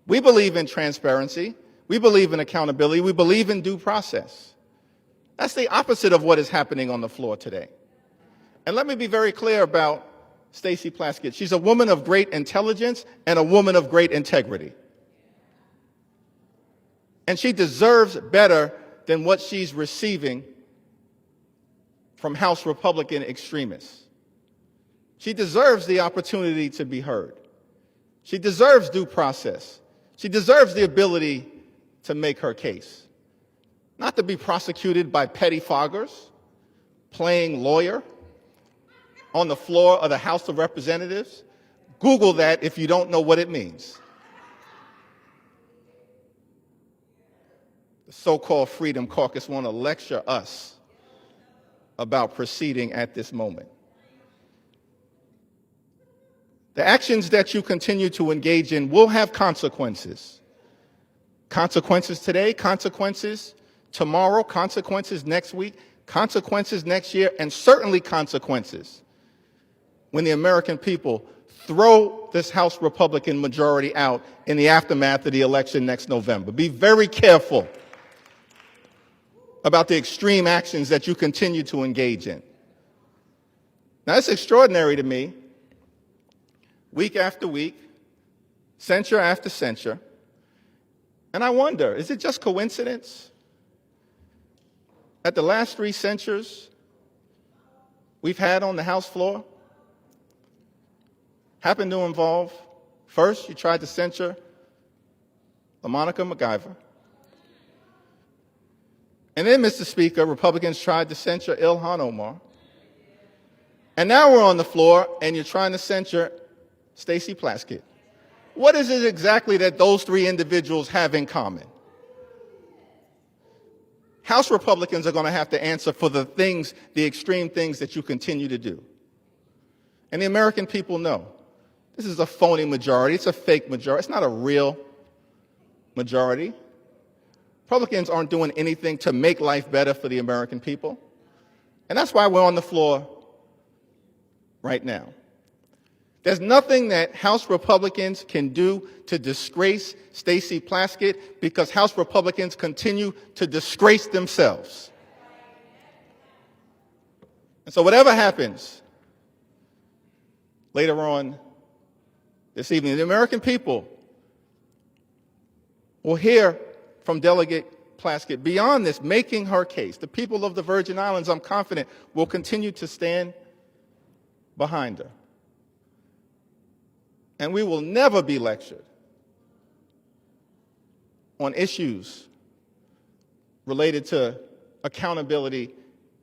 We believe in transparency. We believe in accountability. We believe in due process. That's the opposite of what is happening on the floor today. And let me be very clear about Stacey Plaskett. She's a woman of great intelligence and a woman of great integrity. And she deserves better than what she's receiving from House Republican extremists. She deserves the opportunity to be heard. She deserves due process. She deserves the ability to make her case, not to be prosecuted by pettifoggers playing lawyer on the floor of the House of Representatives. Google that if you don't know what it means. The so-called Freedom Caucus want to lecture us about proceeding at this moment. The actions that you continue to engage in will have consequences. Consequences today, consequences tomorrow, consequences next week, consequences next year, and certainly consequences when the American people throw this House Republican majority out in the aftermath of the election next November. Be very careful about the extreme actions that you continue to engage in. Now, it's extraordinary to me, week after week, censure after censure, and I wonder, is it just coincidence that the last 3 censures we've had on the House floor happen to involve, first, you tried to censure LaMonica MacGyver. And then, Mr. Speaker, Republicans tried to censure Ilhan Omar. And now we're on the floor and you're trying to censure Stacey Plaskett. What is it exactly that those 3 individuals have in common? House Republicans are going to have to answer for the things, the extreme things that you continue to do. And the American people know. This is a phony majority. It's a fake majority. It's not a real majority. Republicans aren't doing anything to make life better for the American people. And that's why we're on the floor right now. There's nothing that House Republicans can do to disgrace Stacey Plaskett because House Republicans continue to disgrace themselves. And so whatever happens later on this evening, the American people will hear from Delegate Plaskett beyond this, making her case. The people of the Virgin Islands, I'm confident, will continue to stand behind her. And we will never be lectured on issues related to accountability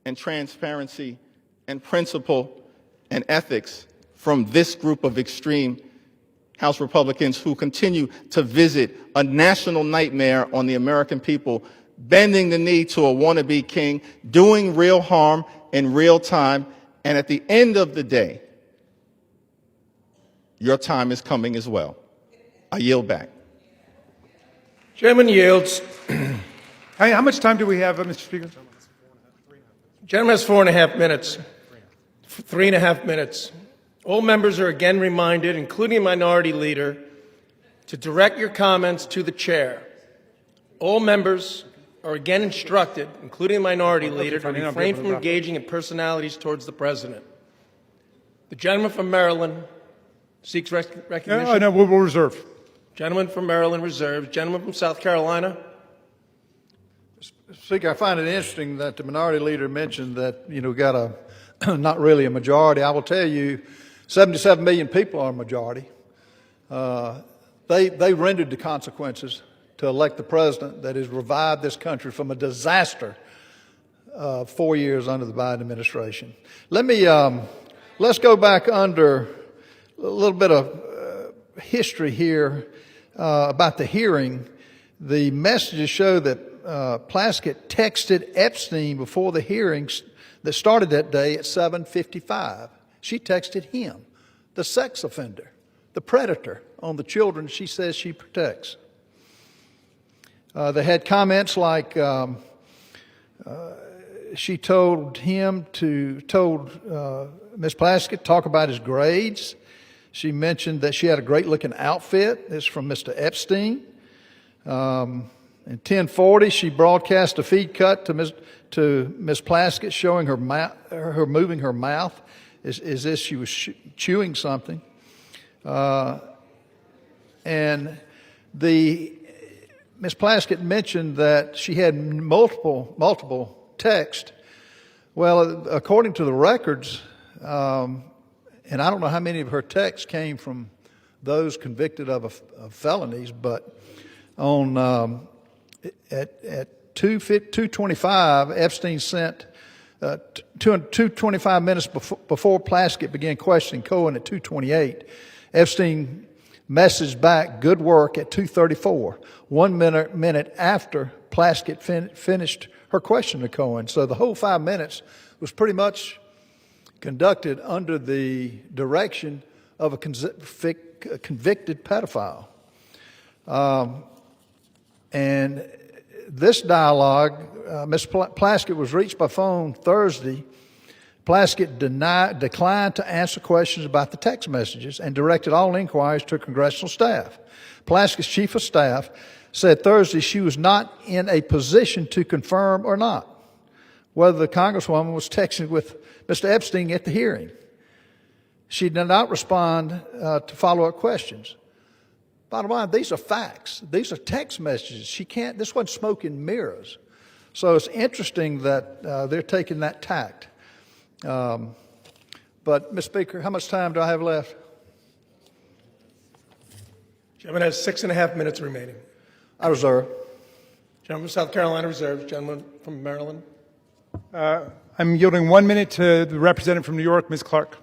and transparency and principle and ethics from this group of extreme House Republicans who continue to visit a national nightmare on the American people, bending the knee to a wannabe king, doing real harm in real time, and at the end of the day, your time is coming as well. I yield back. Chairman yields. Hey, how much time do we have, Mr. Speaker? Gentleman has 4.5 minutes. 3.5 minutes. All members are again reminded, including Minority Leader, to direct your comments to the chair. All members are again instructed, including Minority Leader, to refrain from engaging in personalities towards the President. The gentleman from Maryland seeks recognition. No, we'll reserve. Gentleman from Maryland reserves. Gentleman from South Carolina. Speaker, I find it interesting that the Minority Leader mentioned that, got a not really a majority. I will tell you, 77 million people are a majority. They rendered the consequences to elect the president that has revived this country from a disaster 4 years under the Biden administration. Let's go back under a little bit of history here about the hearing. The messages show that Plaskett texted Epstein before the hearings that started that day at 7:55. She texted him, the sex offender, the predator on the children she says she protects. They had comments like she told Ms. Plaskett talk about his grades. She mentioned that she had a great-looking outfit. This is from Mr. Epstein. In 10:40, she broadcast a feed cut to Ms. Plaskett showing her moving her mouth as if she was chewing something. And Ms. Plaskett mentioned that she had multiple texts. Well, according to the records, and I don't know how many of her texts came from those convicted of felonies, but on at 2:25, Epstein sent 2:25 minutes before Plaskett began questioning Cohen at 2:28. Epstein messaged back, "Good work," at 2:34, 1 minute after Plaskett finished her question to Cohen. So the whole 5 minutes was pretty much conducted under the direction of a convicted pedophile. And this dialogue, Ms. Plaskett was reached by phone Thursday. Plaskett declined to answer questions about the text messages and directed all inquiries to congressional staff. Plaskett's chief of staff said Thursday she was not in a position to confirm or not whether the Congresswoman was texting with Mr. Epstein at the hearing. She did not respond to follow-up questions. Bottom line, these are facts. These are text messages. This wasn't smoke and mirrors. So it's interesting that they're taking that tact. But, Mr. Speaker, how much time do I have left? Gentleman has 6.5 minutes remaining. I reserve. Gentleman from South Carolina reserves. Gentleman from Maryland. I'm yielding 1 minute to the representative from New York, Ms. Clark.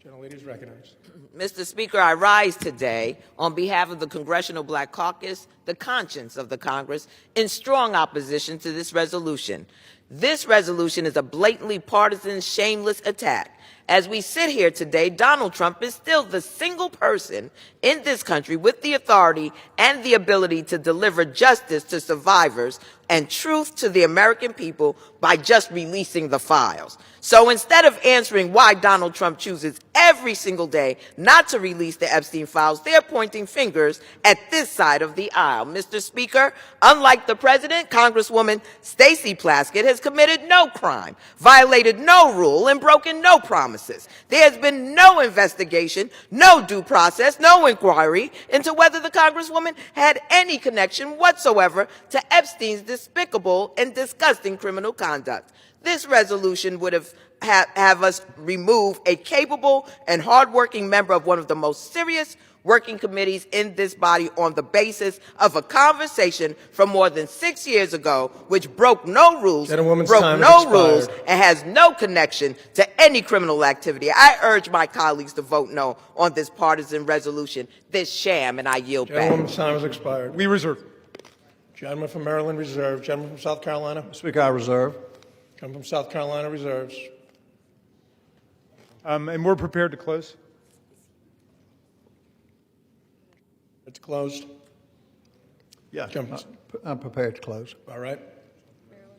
Gentlelady is recognized. Mr. Speaker, I rise today on behalf of the Congressional Black Caucus, the conscience of the Congress, in strong opposition to this resolution. This resolution is a blatantly partisan, shameless attack. As we sit here today, Donald Trump is still the single person in this country with the authority and the ability to deliver justice to survivors and truth to the American people by just releasing the files. So instead of answering why Donald Trump chooses every single day not to release the Epstein files, they're pointing fingers at this side of the aisle. Mr. Speaker, unlike the president, Congresswoman Stacey Plaskett has committed no crime, violated no rule, and broken no promises. There has been no investigation, no due process, no inquiry into whether the Congresswoman had any connection whatsoever to Epstein's despicable and disgusting criminal conduct. This resolution would have us remove a capable and hardworking member of one of the most serious working committees in this body on the basis of a conversation from more than 6 years ago, which broke no rules, and has no connection to any criminal activity. I urge my colleagues to vote no on this partisan resolution, this sham, and I yield back. Gentlewoman's time has expired. We reserve. Gentleman from Maryland reserves. Gentleman from South Carolina. Speaker, I reserve. Gentleman from South Carolina reserves. And we're prepared to close. It's closed. Yeah, I'm prepared to close. All right.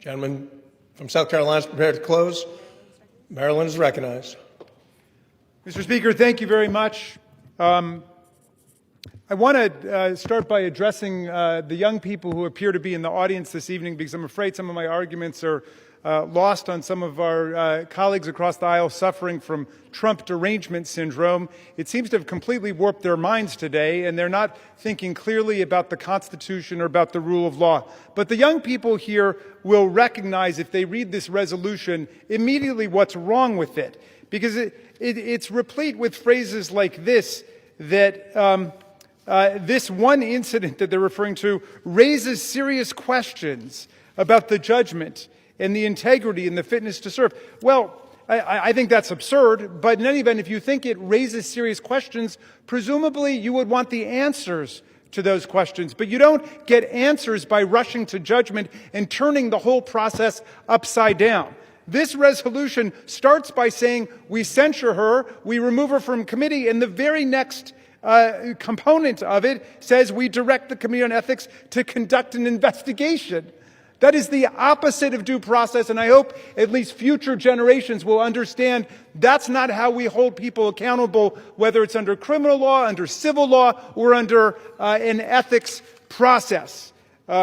Gentleman from South Carolina is prepared to close. Maryland is recognized. Mr. Speaker, thank you very much. I want to start by addressing the young people who appear to be in the audience this evening, because I'm afraid some of my arguments are lost on some of our colleagues across the aisle suffering from Trump derangement syndrome. It seems to have completely warped their minds today, and they're not thinking clearly about the Constitution or about the rule of law. But the young people here will recognize, if they read this resolution, immediately what's wrong with it, because it's replete with phrases like this, that this one incident that they're referring to raises serious questions about the judgment and the integrity and the fitness to serve. Well, I think that's absurd, but in any event, if you think it raises serious questions, presumably you would want the answers to those questions. But you don't get answers by rushing to judgment and turning the whole process upside down. This resolution starts by saying we censure her, we remove her from committee, and the very next component of it says we direct the Committee on Ethics to conduct an investigation. That is the opposite of due process, and I hope at least future generations will understand that's not how we hold people accountable, whether it's under criminal law, under civil law, or under an ethics process,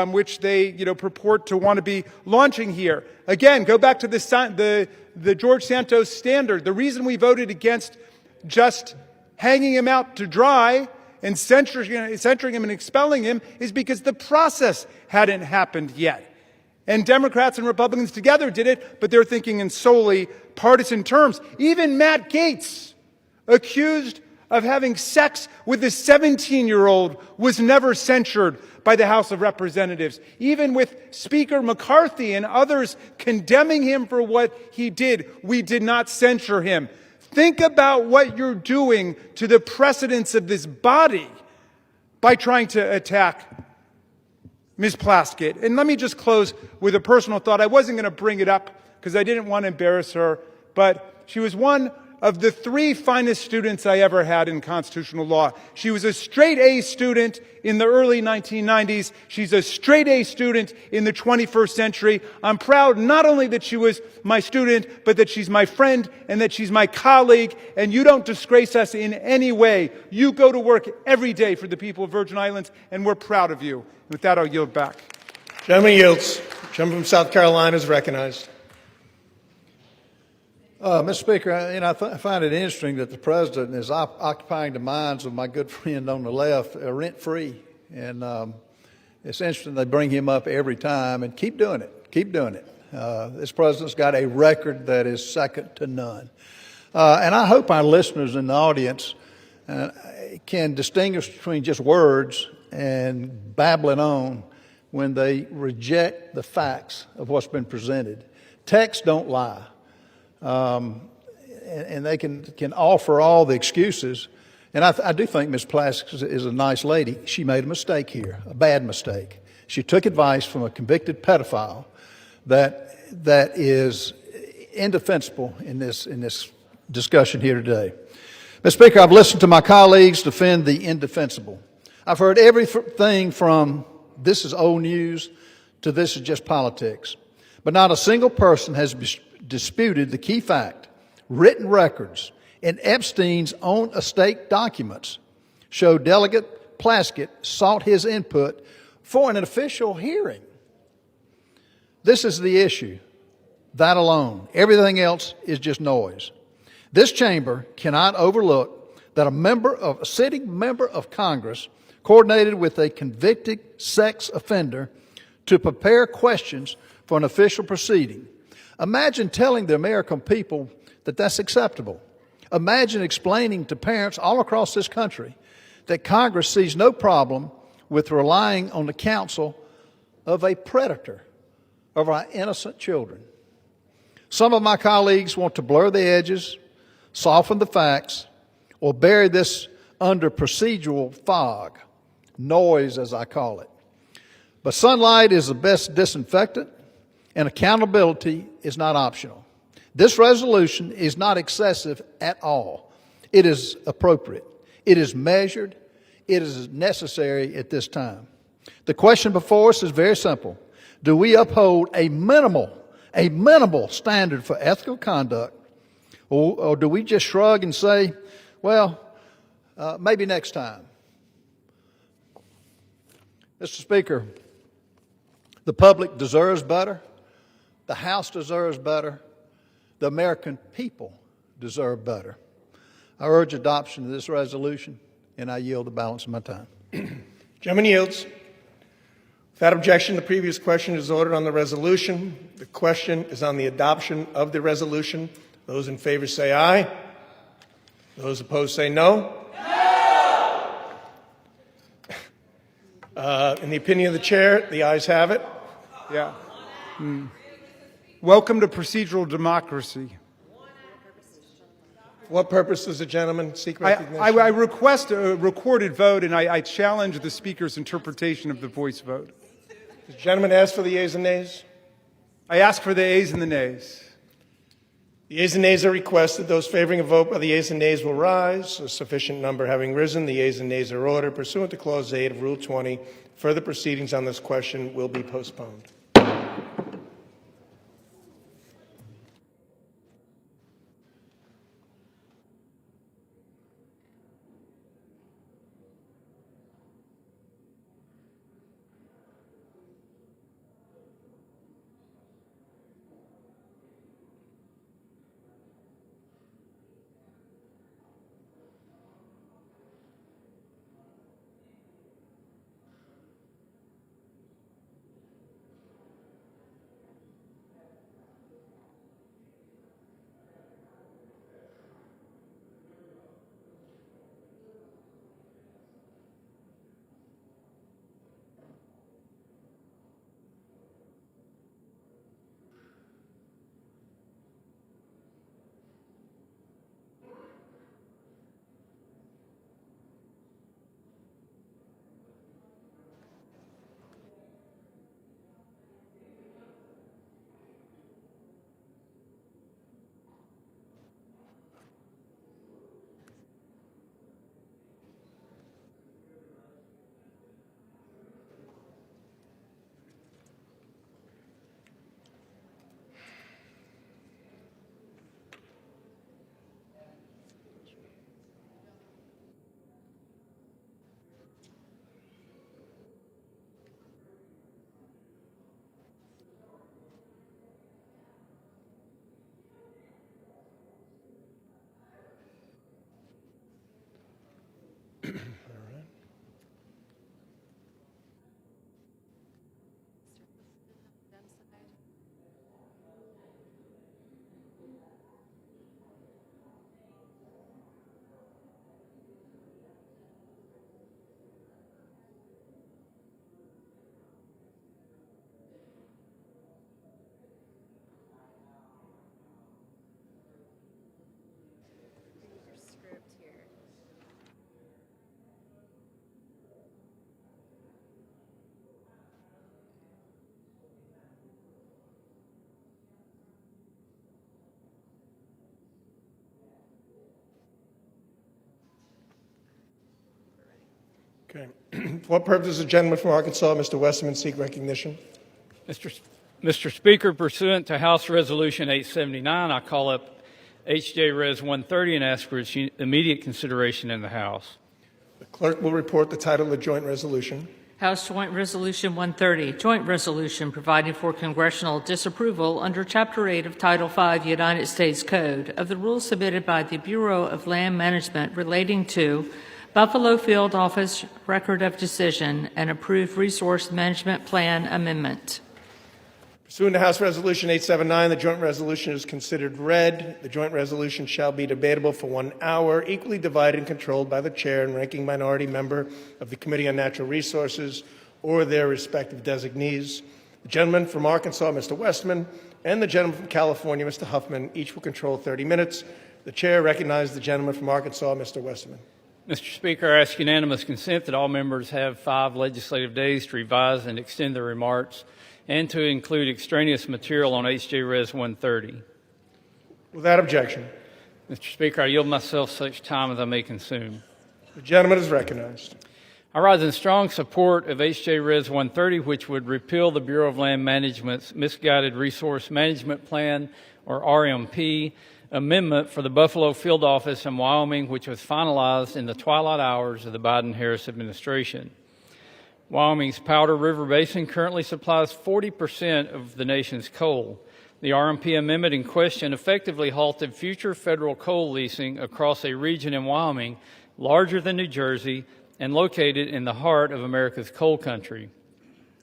which they purport to want to be launching here. Again, go back to the George Santos standard. The reason we voted against just hanging him out to dry and censuring him and expelling him is because the process hadn't happened yet. And Democrats and Republicans together did it, but they're thinking in solely partisan terms. Even Matt Gaetz, accused of having sex with a 17-year-old was never censured by the House of Representatives. Even with Speaker McCarthy and others condemning him for what he did, we did not censure him. Think about what you're doing to the precedents of this body by trying to attack Ms. Plaskett. And let me just close with a personal thought. I wasn't going to bring it up because I didn't want to embarrass her, but she was one of the 3 finest students I ever had in constitutional law. She was a straight A student in the early 1990s. She's a straight A student in the 21st century. I'm proud not only that she was my student, but that she's my friend and that she's my colleague, and you don't disgrace us in any way. You go to work every day for the people of Virgin Islands, and we're proud of you. With that, I'll yield back. Gentleman yields. Gentleman from South Carolina is recognized. Mr. Speaker, I find it interesting that the president is occupying the minds of my good friend on the left rent-free. And it's interesting they bring him up every time, and keep doing it. Keep doing it. This president's got a record that is second to none. And I hope our listeners in the audience can distinguish between just words and babbling on when they reject the facts of what's been presented. Texts don't lie. And they can offer all the excuses. And I do think Ms. Plaskett is a nice lady. She made a mistake here, a bad mistake. She took advice from a convicted pedophile that is indefensible in this discussion here today. Mr. Speaker, I've listened to my colleagues defend the indefensible. I've heard everything from this is old news to this is just politics. But not a single person has disputed the key fact. Written records in Epstein's own estate documents show Delegate Plaskett sought his input for an official hearing. This is the issue. That alone. Everything else is just noise. This chamber cannot overlook that a sitting member of Congress coordinated with a convicted sex offender to prepare questions for an official proceeding. Imagine telling the American people that that's acceptable. Imagine explaining to parents all across this country that Congress sees no problem with relying on the counsel of a predator of our innocent children. Some of my colleagues want to blur the edges, soften the facts, or bury this under procedural fog, noise as I call it. But sunlight is the best disinfectant, and accountability is not optional. This resolution is not excessive at all. It is appropriate. It is measured. It is necessary at this time. The question before us is very simple. Do we uphold a minimal standard for ethical conduct, or do we just shrug and say, well, maybe next time? Mr. Speaker, the public deserves better. The House deserves better. The American people deserve better. I urge adoption of this resolution, and I yield the balance of my time. Gentleman yields. Without objection, the previous question is ordered on the resolution. The question is on the adoption of the resolution. Those in favor say aye. Those opposed say no. In the opinion of the chair, the ayes have it. Yeah. Welcome to procedural democracy. For what purpose does the gentleman seek recognition? I request a recorded vote, and I challenge the Speaker's interpretation of the voice vote. Does the gentleman ask for the yeas and nays? I ask for the ayes and the nays. The yeas and nays are requested. Those favoring a vote by the yeas and nays will rise. A sufficient number having risen, the yeas and nays are ordered. Pursuant to Clause 8 of Rule 20, further proceedings on this question will be postponed. Okay. For what purpose does the gentleman from Arkansas, Mr. Westerman, seek recognition? Mr. Speaker, pursuant to House Resolution 879, I call up H.J. Res. 130 and ask for its immediate consideration in the House. The clerk will report the title of the joint resolution. House Joint Resolution 130, Joint Resolution providing for congressional disapproval under Chapter 8 of Title 5 United States Code of the rules submitted by the Bureau of Land Management relating to Buffalo Field Office Record of Decision and Approved Resource Management Plan Amendment. Pursuant to House Resolution 879, the joint resolution is considered read. The joint resolution shall be debatable for 1 hour, equally divided and controlled by the chair and ranking minority member of the Committee on Natural Resources or their respective designees. The gentleman from Arkansas, Mr. Westman, and the gentleman from California, Mr. Huffman, each will control 30 minutes. The chair recognizes the gentleman from Arkansas, Mr. Westerman. Mr. Speaker, I ask unanimous consent that all members have 5 legislative days to revise and extend their remarks and to include extraneous material on H.J. Res. 130. Without objection. Mr. Speaker, I yield myself such time as I may consume. The gentleman is recognized. I rise in strong support of H.J. Res. 130, which would repeal the Bureau of Land Management's Misguided Resource Management Plan, or RMP, amendment for the Buffalo Field Office in Wyoming, which was finalized in the twilight hours of the Biden-Harris administration. Wyoming's Powder River Basin currently supplies 40% of the nation's coal. The RMP amendment in question effectively halted future federal coal leasing across a region in Wyoming larger than New Jersey and located in the heart of America's coal country.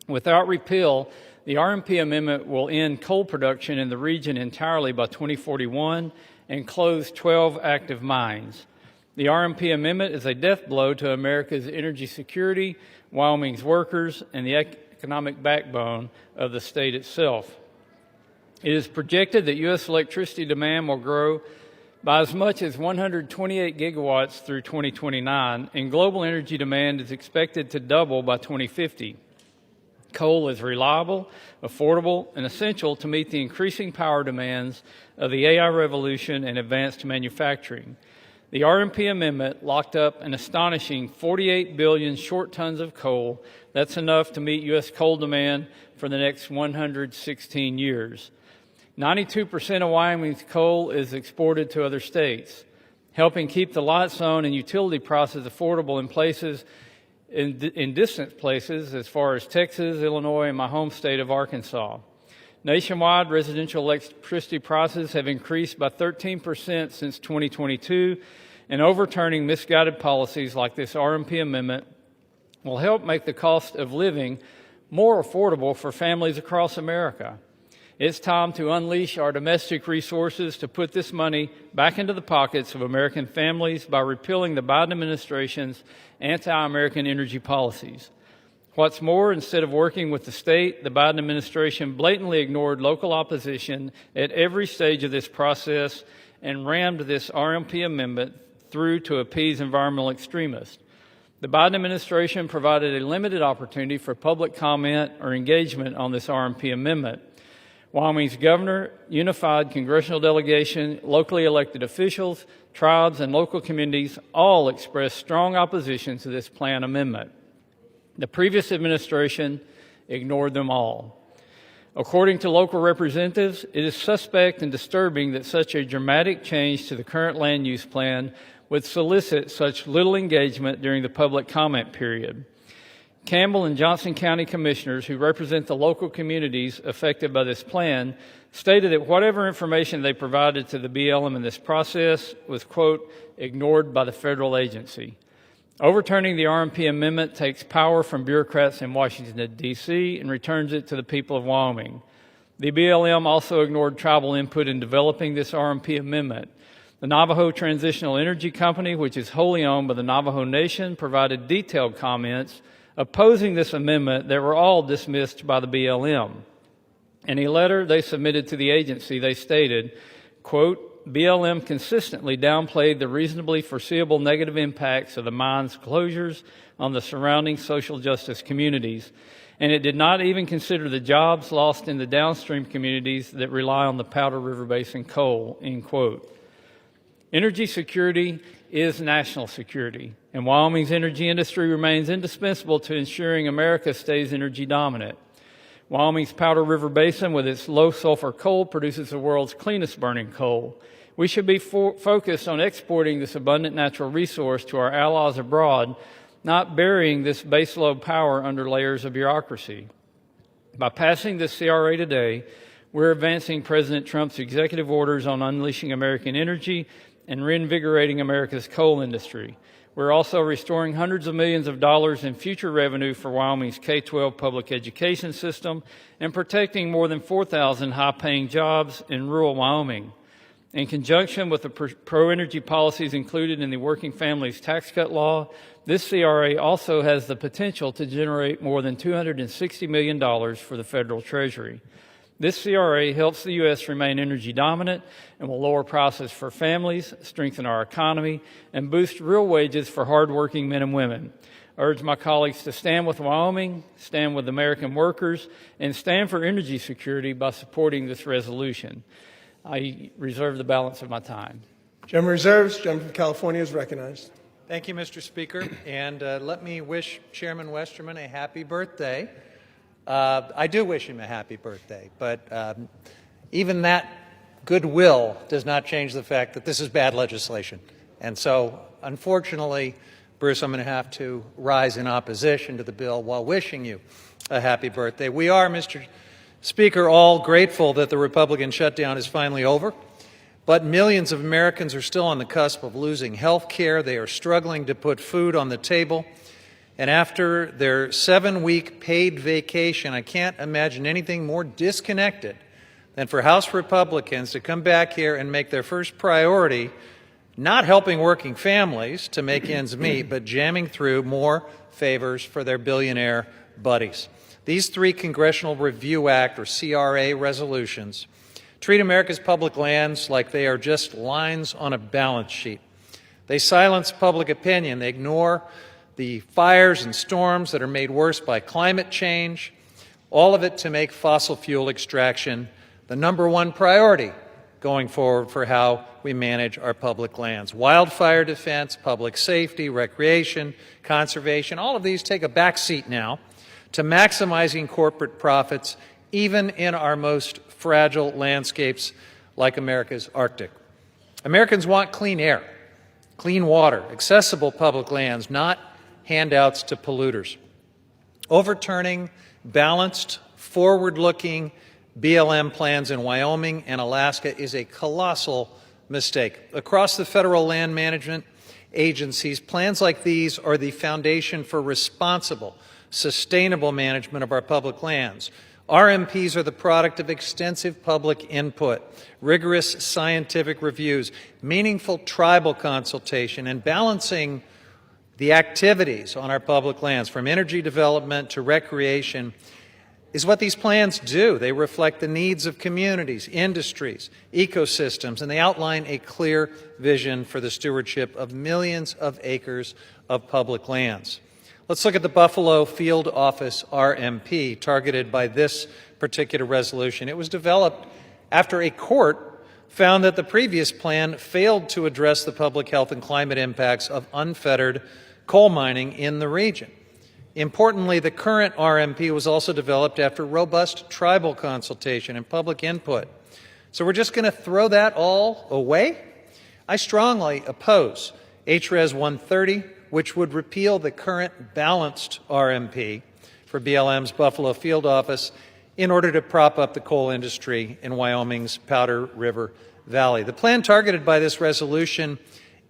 Without repeal, the RMP amendment will end coal production in the region entirely by 2041 and close 12 active mines. The RMP amendment is a death blow to America's energy security, Wyoming's workers, and the economic backbone of the state itself. It is projected that U.S. electricity demand will grow by as much as 128 gigawatts through 2029, and global energy demand is expected to double by 2050. Coal is reliable, affordable, and essential to meet the increasing power demands of the AI revolution and advanced manufacturing. The RMP amendment locked up an astonishing 48 billion short tons of coal. That's enough to meet U.S. coal demand for the next 116 years. 92% of Wyoming's coal is exported to other states, helping keep the lights on and utility prices affordable in distant places as far as Texas, Illinois, and my home state of Arkansas. Nationwide, residential electricity prices have increased by 13% since 2022, and overturning misguided policies like this RMP amendment will help make the cost of living more affordable for families across America. It's time to unleash our domestic resources to put this money back into the pockets of American families by repealing the Biden administration's anti-American energy policies. What's more, instead of working with the state, the Biden administration blatantly ignored local opposition at every stage of this process and rammed this RMP amendment through to appease environmental extremists. The Biden administration provided a limited opportunity for public comment or engagement on this RMP amendment. Wyoming's governor, unified congressional delegation, locally elected officials, tribes, and local communities all expressed strong opposition to this plan amendment. The previous administration ignored them all. According to local representatives, it is suspect and disturbing that such a dramatic change to the current land use plan would solicit such little engagement during the public comment period. Campbell and Johnson County commissioners who represent the local communities affected by this plan stated that whatever information they provided to the BLM in this process was, quote, ignored by the federal agency. Overturning the RMP amendment takes power from bureaucrats in Washington, D.C. and returns it to the people of Wyoming. The BLM also ignored tribal input in developing this RMP amendment. The Navajo Transitional Energy Company, which is wholly owned by the Navajo Nation, provided detailed comments opposing this amendment that were all dismissed by the BLM. In a letter they submitted to the agency, they stated, quote, BLM consistently downplayed the reasonably foreseeable negative impacts of the mine's closures on the surrounding social justice communities, and it did not even consider the jobs lost in the downstream communities that rely on the Powder River Basin coal, end quote. Energy security is national security, and Wyoming's energy industry remains indispensable to ensuring America stays energy dominant. Wyoming's Powder River Basin, with its low-sulfur coal, produces the world's cleanest burning coal. We should be focused on exporting this abundant natural resource to our allies abroad, not burying this baseload power under layers of bureaucracy. By passing this CRA today, we're advancing President Trump's executive orders on unleashing American energy and reinvigorating America's coal industry. We're also restoring hundreds of millions of dollars in future revenue for Wyoming's K-12 public education system and protecting more than 4,000 high-paying jobs in rural Wyoming. In conjunction with the pro-energy policies included in the Working Families Tax Cut Law, this CRA also has the potential to generate more than $260 million for the federal treasury. This CRA helps the U.S. remain energy dominant and will lower prices for families, strengthen our economy, and boost real wages for hardworking men and women. I urge my colleagues to stand with Wyoming, stand with American workers, and stand for energy security by supporting this resolution. I reserve the balance of my time. Gentleman reserves. Gentleman from California is recognized. Thank you, Mr. Speaker. And let me wish Chairman Westerman a happy birthday. I do wish him a happy birthday, but even that goodwill does not change the fact that this is bad legislation. And so, unfortunately, Bruce, I'm going to have to rise in opposition to the bill while wishing you a happy birthday. We are, Mr. Speaker, all grateful that the Republican shutdown is finally over, but millions of Americans are still on the cusp of losing health care. They are struggling to put food on the table. And after their 7-week paid vacation, I can't imagine anything more disconnected than for House Republicans to come back here and make their first priority not helping working families to make ends meet, but jamming through more favors for their billionaire buddies. These 3 Congressional Review Act, or CRA, resolutions treat America's public lands like they are just lines on a balance sheet. They silence public opinion. They ignore the fires and storms that are made worse by climate change, all of it to make fossil fuel extraction the #1 priority going forward for how we manage our public lands. Wildfire defense, public safety, recreation, conservation, all of these take a back seat now to maximizing corporate profits, even in our most fragile landscapes like America's Arctic. Americans want clean air, clean water, accessible public lands, not handouts to polluters. Overturning balanced, forward-looking BLM plans in Wyoming and Alaska is a colossal mistake. Across the federal land management agencies, plans like these are the foundation for responsible, sustainable management of our public lands. RMPs are the product of extensive public input, rigorous scientific reviews, meaningful tribal consultation, and balancing the activities on our public lands, from energy development to recreation, is what these plans do. They reflect the needs of communities, industries, ecosystems, and they outline a clear vision for the stewardship of millions of acres of public lands. Let's look at the Buffalo Field Office RMP targeted by this particular resolution. It was developed after a court found that the previous plan failed to address the public health and climate impacts of unfettered coal mining in the region. Importantly, the current RMP was also developed after robust tribal consultation and public input. So we're just going to throw that all away? I strongly oppose HRES 130, which would repeal the current balanced RMP for BLM's Buffalo Field Office in order to prop up the coal industry in Wyoming's Powder River Valley. The plan targeted by this resolution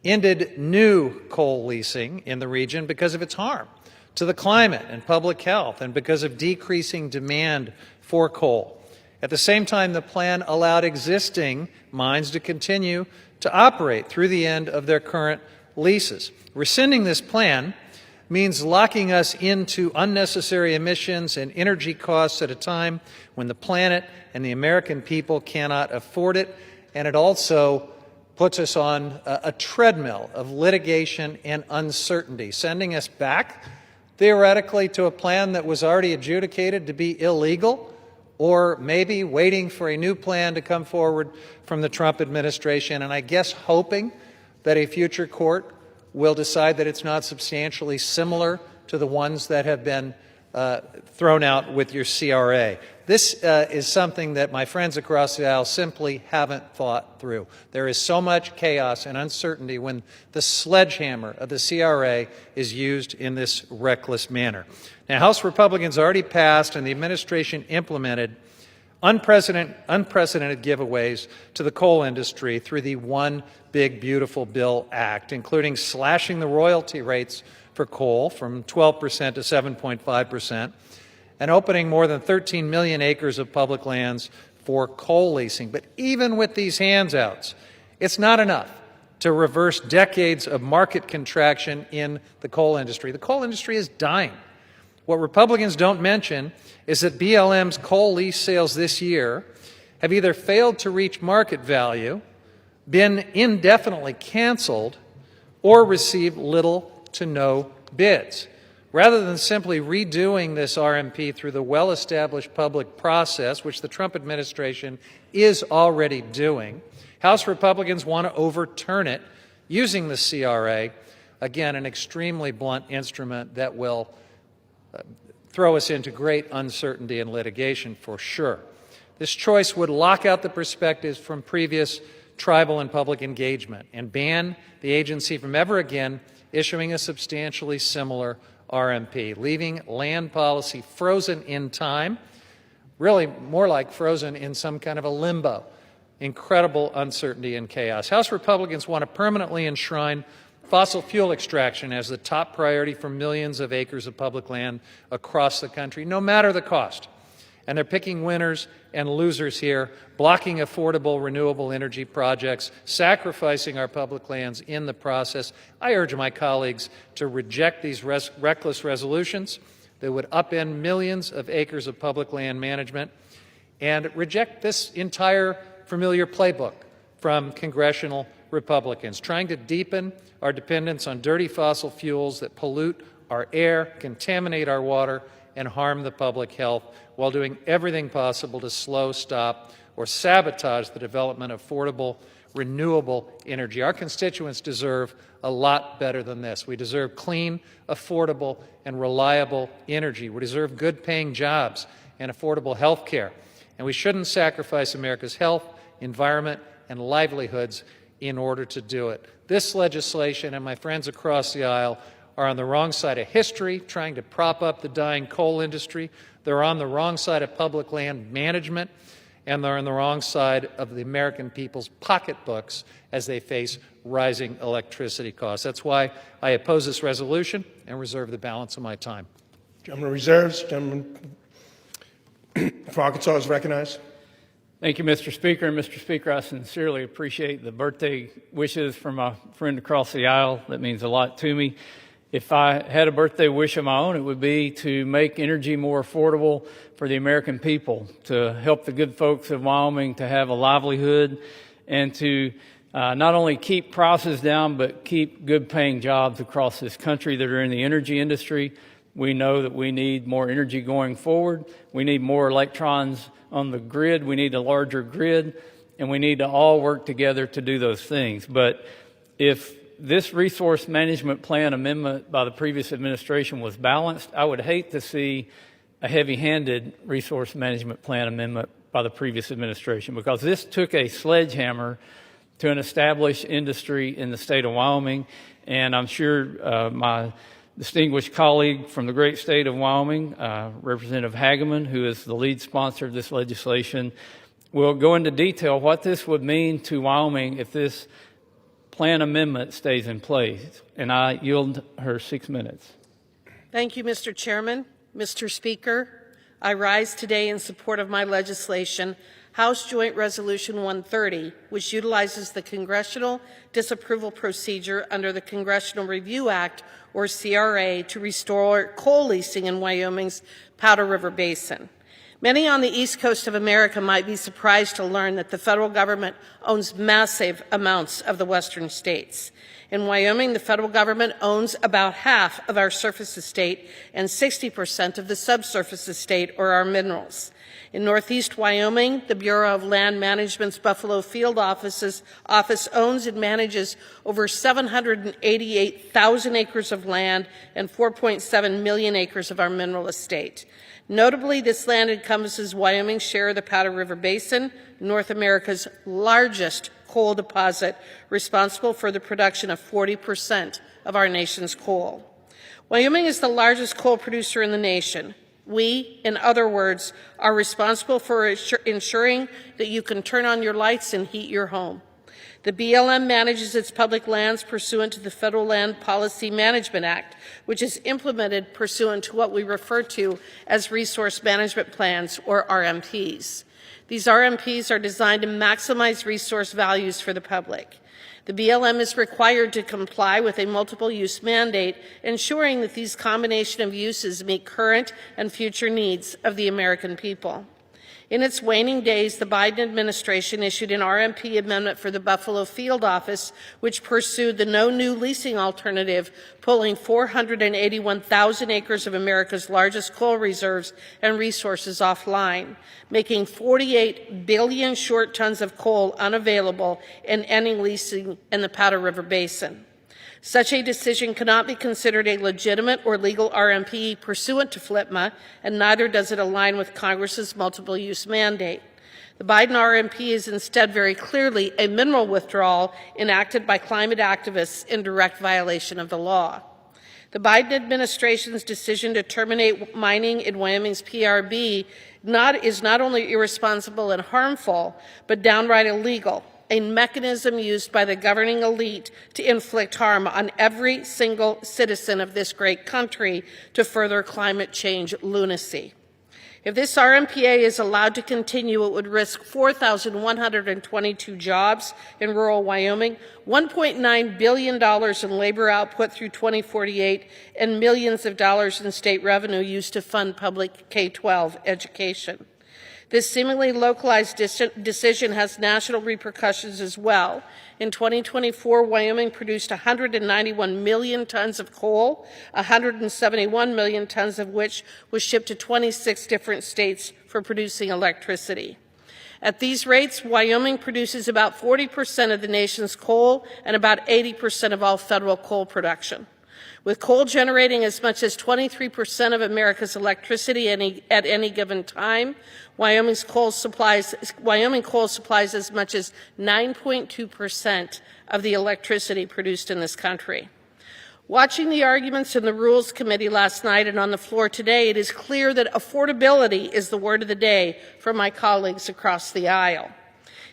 ended new coal leasing in the region because of its harm to the climate and public health and because of decreasing demand for coal. At the same time, the plan allowed existing mines to continue to operate through the end of their current leases. Rescinding this plan means locking us into unnecessary emissions and energy costs at a time when the planet and the American people cannot afford it, and it also puts us on a treadmill of litigation and uncertainty, sending us back, theoretically, to a plan that was already adjudicated to be illegal, or maybe waiting for a new plan to come forward from the Trump administration, and I guess hoping that a future court will decide that it's not substantially similar to the ones that have been thrown out with your CRA. This is something that my friends across the aisle simply haven't thought through. There is so much chaos and uncertainty when the sledgehammer of the CRA is used in this reckless manner. Now, House Republicans already passed and the administration implemented unprecedented giveaways to the coal industry through the One Big Beautiful Bill Act, including slashing the royalty rates for coal from 12% to 7.5%, and opening more than 13 million acres of public lands for coal leasing. But even with these handouts, it's not enough to reverse decades of market contraction in the coal industry. The coal industry is dying. What Republicans don't mention is that BLM's coal lease sales this year have either failed to reach market value, been indefinitely canceled, or received little to no bids. Rather than simply redoing this RMP through the well-established public process, which the Trump administration is already doing, House Republicans want to overturn it using the CRA, again, an extremely blunt instrument that will throw us into great uncertainty and litigation for sure. This choice would lock out the perspectives from previous tribal and public engagement and ban the agency from ever again issuing a substantially similar RMP, leaving land policy frozen in time, really more like frozen in some kind of a limbo. Incredible uncertainty and chaos. House Republicans want to permanently enshrine fossil fuel extraction as the top priority for millions of acres of public land across the country, no matter the cost. And they're picking winners and losers here, blocking affordable renewable energy projects, sacrificing our public lands in the process. I urge my colleagues to reject these reckless resolutions that would upend millions of acres of public land management and reject this entire familiar playbook from congressional Republicans, trying to deepen our dependence on dirty fossil fuels that pollute our air, contaminate our water, and harm the public health, while doing everything possible to slow, stop, or sabotage the development of affordable, renewable energy. Our constituents deserve a lot better than this. We deserve clean, affordable, and reliable energy. We deserve good-paying jobs and affordable health care. And we shouldn't sacrifice America's health, environment, and livelihoods in order to do it. This legislation and my friends across the aisle are on the wrong side of history, trying to prop up the dying coal industry. They're on the wrong side of public land management, and they're on the wrong side of the American people's pocketbooks as they face rising electricity costs. That's why I oppose this resolution and reserve the balance of my time. Gentleman reserves. Gentleman for Arkansas is recognized. Thank you, Mr. Speaker. And Mr. Speaker, I sincerely appreciate the birthday wishes from my friend across the aisle. That means a lot to me. If I had a birthday wish of my own, it would be to make energy more affordable for the American people, to help the good folks of Wyoming to have a livelihood, and to not only keep prices down, but keep good-paying jobs across this country that are in the energy industry. We know that we need more energy going forward. We need more electrons on the grid. We need a larger grid, and we need to all work together to do those things. But if this resource management plan amendment by the previous administration was balanced, I would hate to see a heavy-handed resource management plan amendment by the previous administration, because this took a sledgehammer to an established industry in the state of Wyoming. And I'm sure my distinguished colleague from the great state of Wyoming, Representative Hageman, who is the lead sponsor of this legislation, will go into detail what this would mean to Wyoming if this plan amendment stays in place. And I yield her 6 minutes. Thank you, Mr. Chairman. Mr. Speaker, I rise today in support of my legislation, House Joint Resolution 130, which utilizes the Congressional Disapproval Procedure under the Congressional Review Act, or CRA, to restore coal leasing in Wyoming's Powder River Basin. Many on the East Coast of America might be surprised to learn that the federal government owns massive amounts of the western states. In Wyoming, the federal government owns about half of our surface estate and 60% of the subsurface estate, or our minerals. In northeast Wyoming, the Bureau of Land Management's Buffalo Field Office owns and manages over 788,000 acres of land and 4.7 million acres of our mineral estate. Notably, this land encompasses Wyoming's share of the Powder River Basin, North America's largest coal deposit, responsible for the production of 40% of our nation's coal. Wyoming is the largest coal producer in the nation. We, in other words, are responsible for ensuring that you can turn on your lights and heat your home. The BLM manages its public lands pursuant to the Federal Land Policy Management Act, which is implemented pursuant to what we refer to as Resource Management Plans, or RMPs. These RMPs are designed to maximize resource values for the public. The BLM is required to comply with a multiple-use mandate, ensuring that these combination of uses meet current and future needs of the American people. In its waning days, the Biden administration issued an RMP amendment for the Buffalo Field Office, which pursued the no new leasing alternative, pulling 481,000 acres of America's largest coal reserves and resources offline, making 48 billion short tons of coal unavailable and ending leasing in the Powder River Basin. Such a decision cannot be considered a legitimate or legal RMP pursuant to FLPMA, and neither does it align with Congress's multiple-use mandate. The Biden RMP is instead very clearly a mineral withdrawal enacted by climate activists in direct violation of the law. The Biden administration's decision to terminate mining in Wyoming's PRB is not only irresponsible and harmful, but downright illegal, a mechanism used by the governing elite to inflict harm on every single citizen of this great country to further climate change lunacy. If this RMPA is allowed to continue, it would risk 4,122 jobs in rural Wyoming, $1.9 billion in labor output through 2048, and millions of dollars in state revenue used to fund public K-12 education. This seemingly localized decision has national repercussions as well. In 2024, Wyoming produced 191 million tons of coal, 171 million tons of which was shipped to 26 different states for producing electricity. At these rates, Wyoming produces about 40% of the nation's coal and about 80% of all federal coal production. With coal generating as much as 23% of America's electricity at any given time, Wyoming coal supplies as much as 9.2% of the electricity produced in this country. Watching the arguments in the Rules Committee last night and on the floor today, it is clear that affordability is the word of the day for my colleagues across the aisle.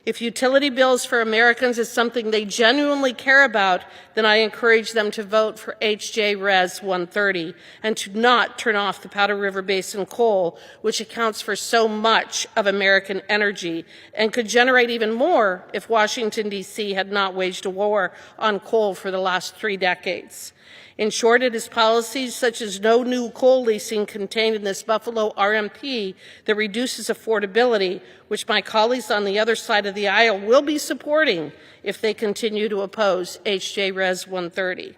If utility bills for Americans is something they genuinely care about, then I encourage them to vote for HJ Res 130 and to not turn off the Powder River Basin coal, which accounts for so much of American energy and could generate even more if Washington, D.C. had not waged a war on coal for the last 3 decades. In short, it is policies such as no new coal leasing contained in this Buffalo RMP that reduces affordability, which my colleagues on the other side of the aisle will be supporting if they continue to oppose HJ Res 130.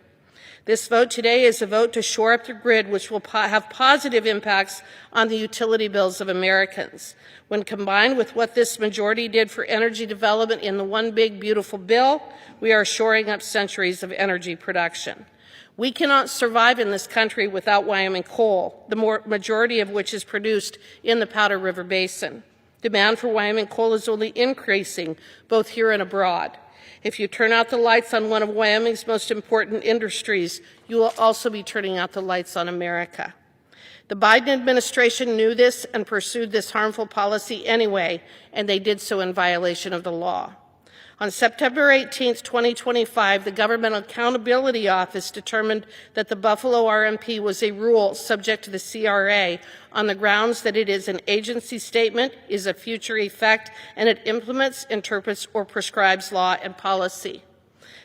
This vote today is a vote to shore up the grid, which will have positive impacts on the utility bills of Americans. When combined with what this majority did for energy development in the One Big Beautiful Bill, we are shoring up centuries of energy production. We cannot survive in this country without Wyoming coal, the majority of which is produced in the Powder River Basin. Demand for Wyoming coal is only increasing, both here and abroad. If you turn out the lights on one of Wyoming's most important industries, you will also be turning out the lights on America. The Biden administration knew this and pursued this harmful policy anyway, and they did so in violation of the law. On September 18, 2025, the Government Accountability Office determined that the Buffalo RMP was a rule subject to the CRA on the grounds that it is an agency statement, is of future effect, and it implements, interprets, or prescribes law and policy.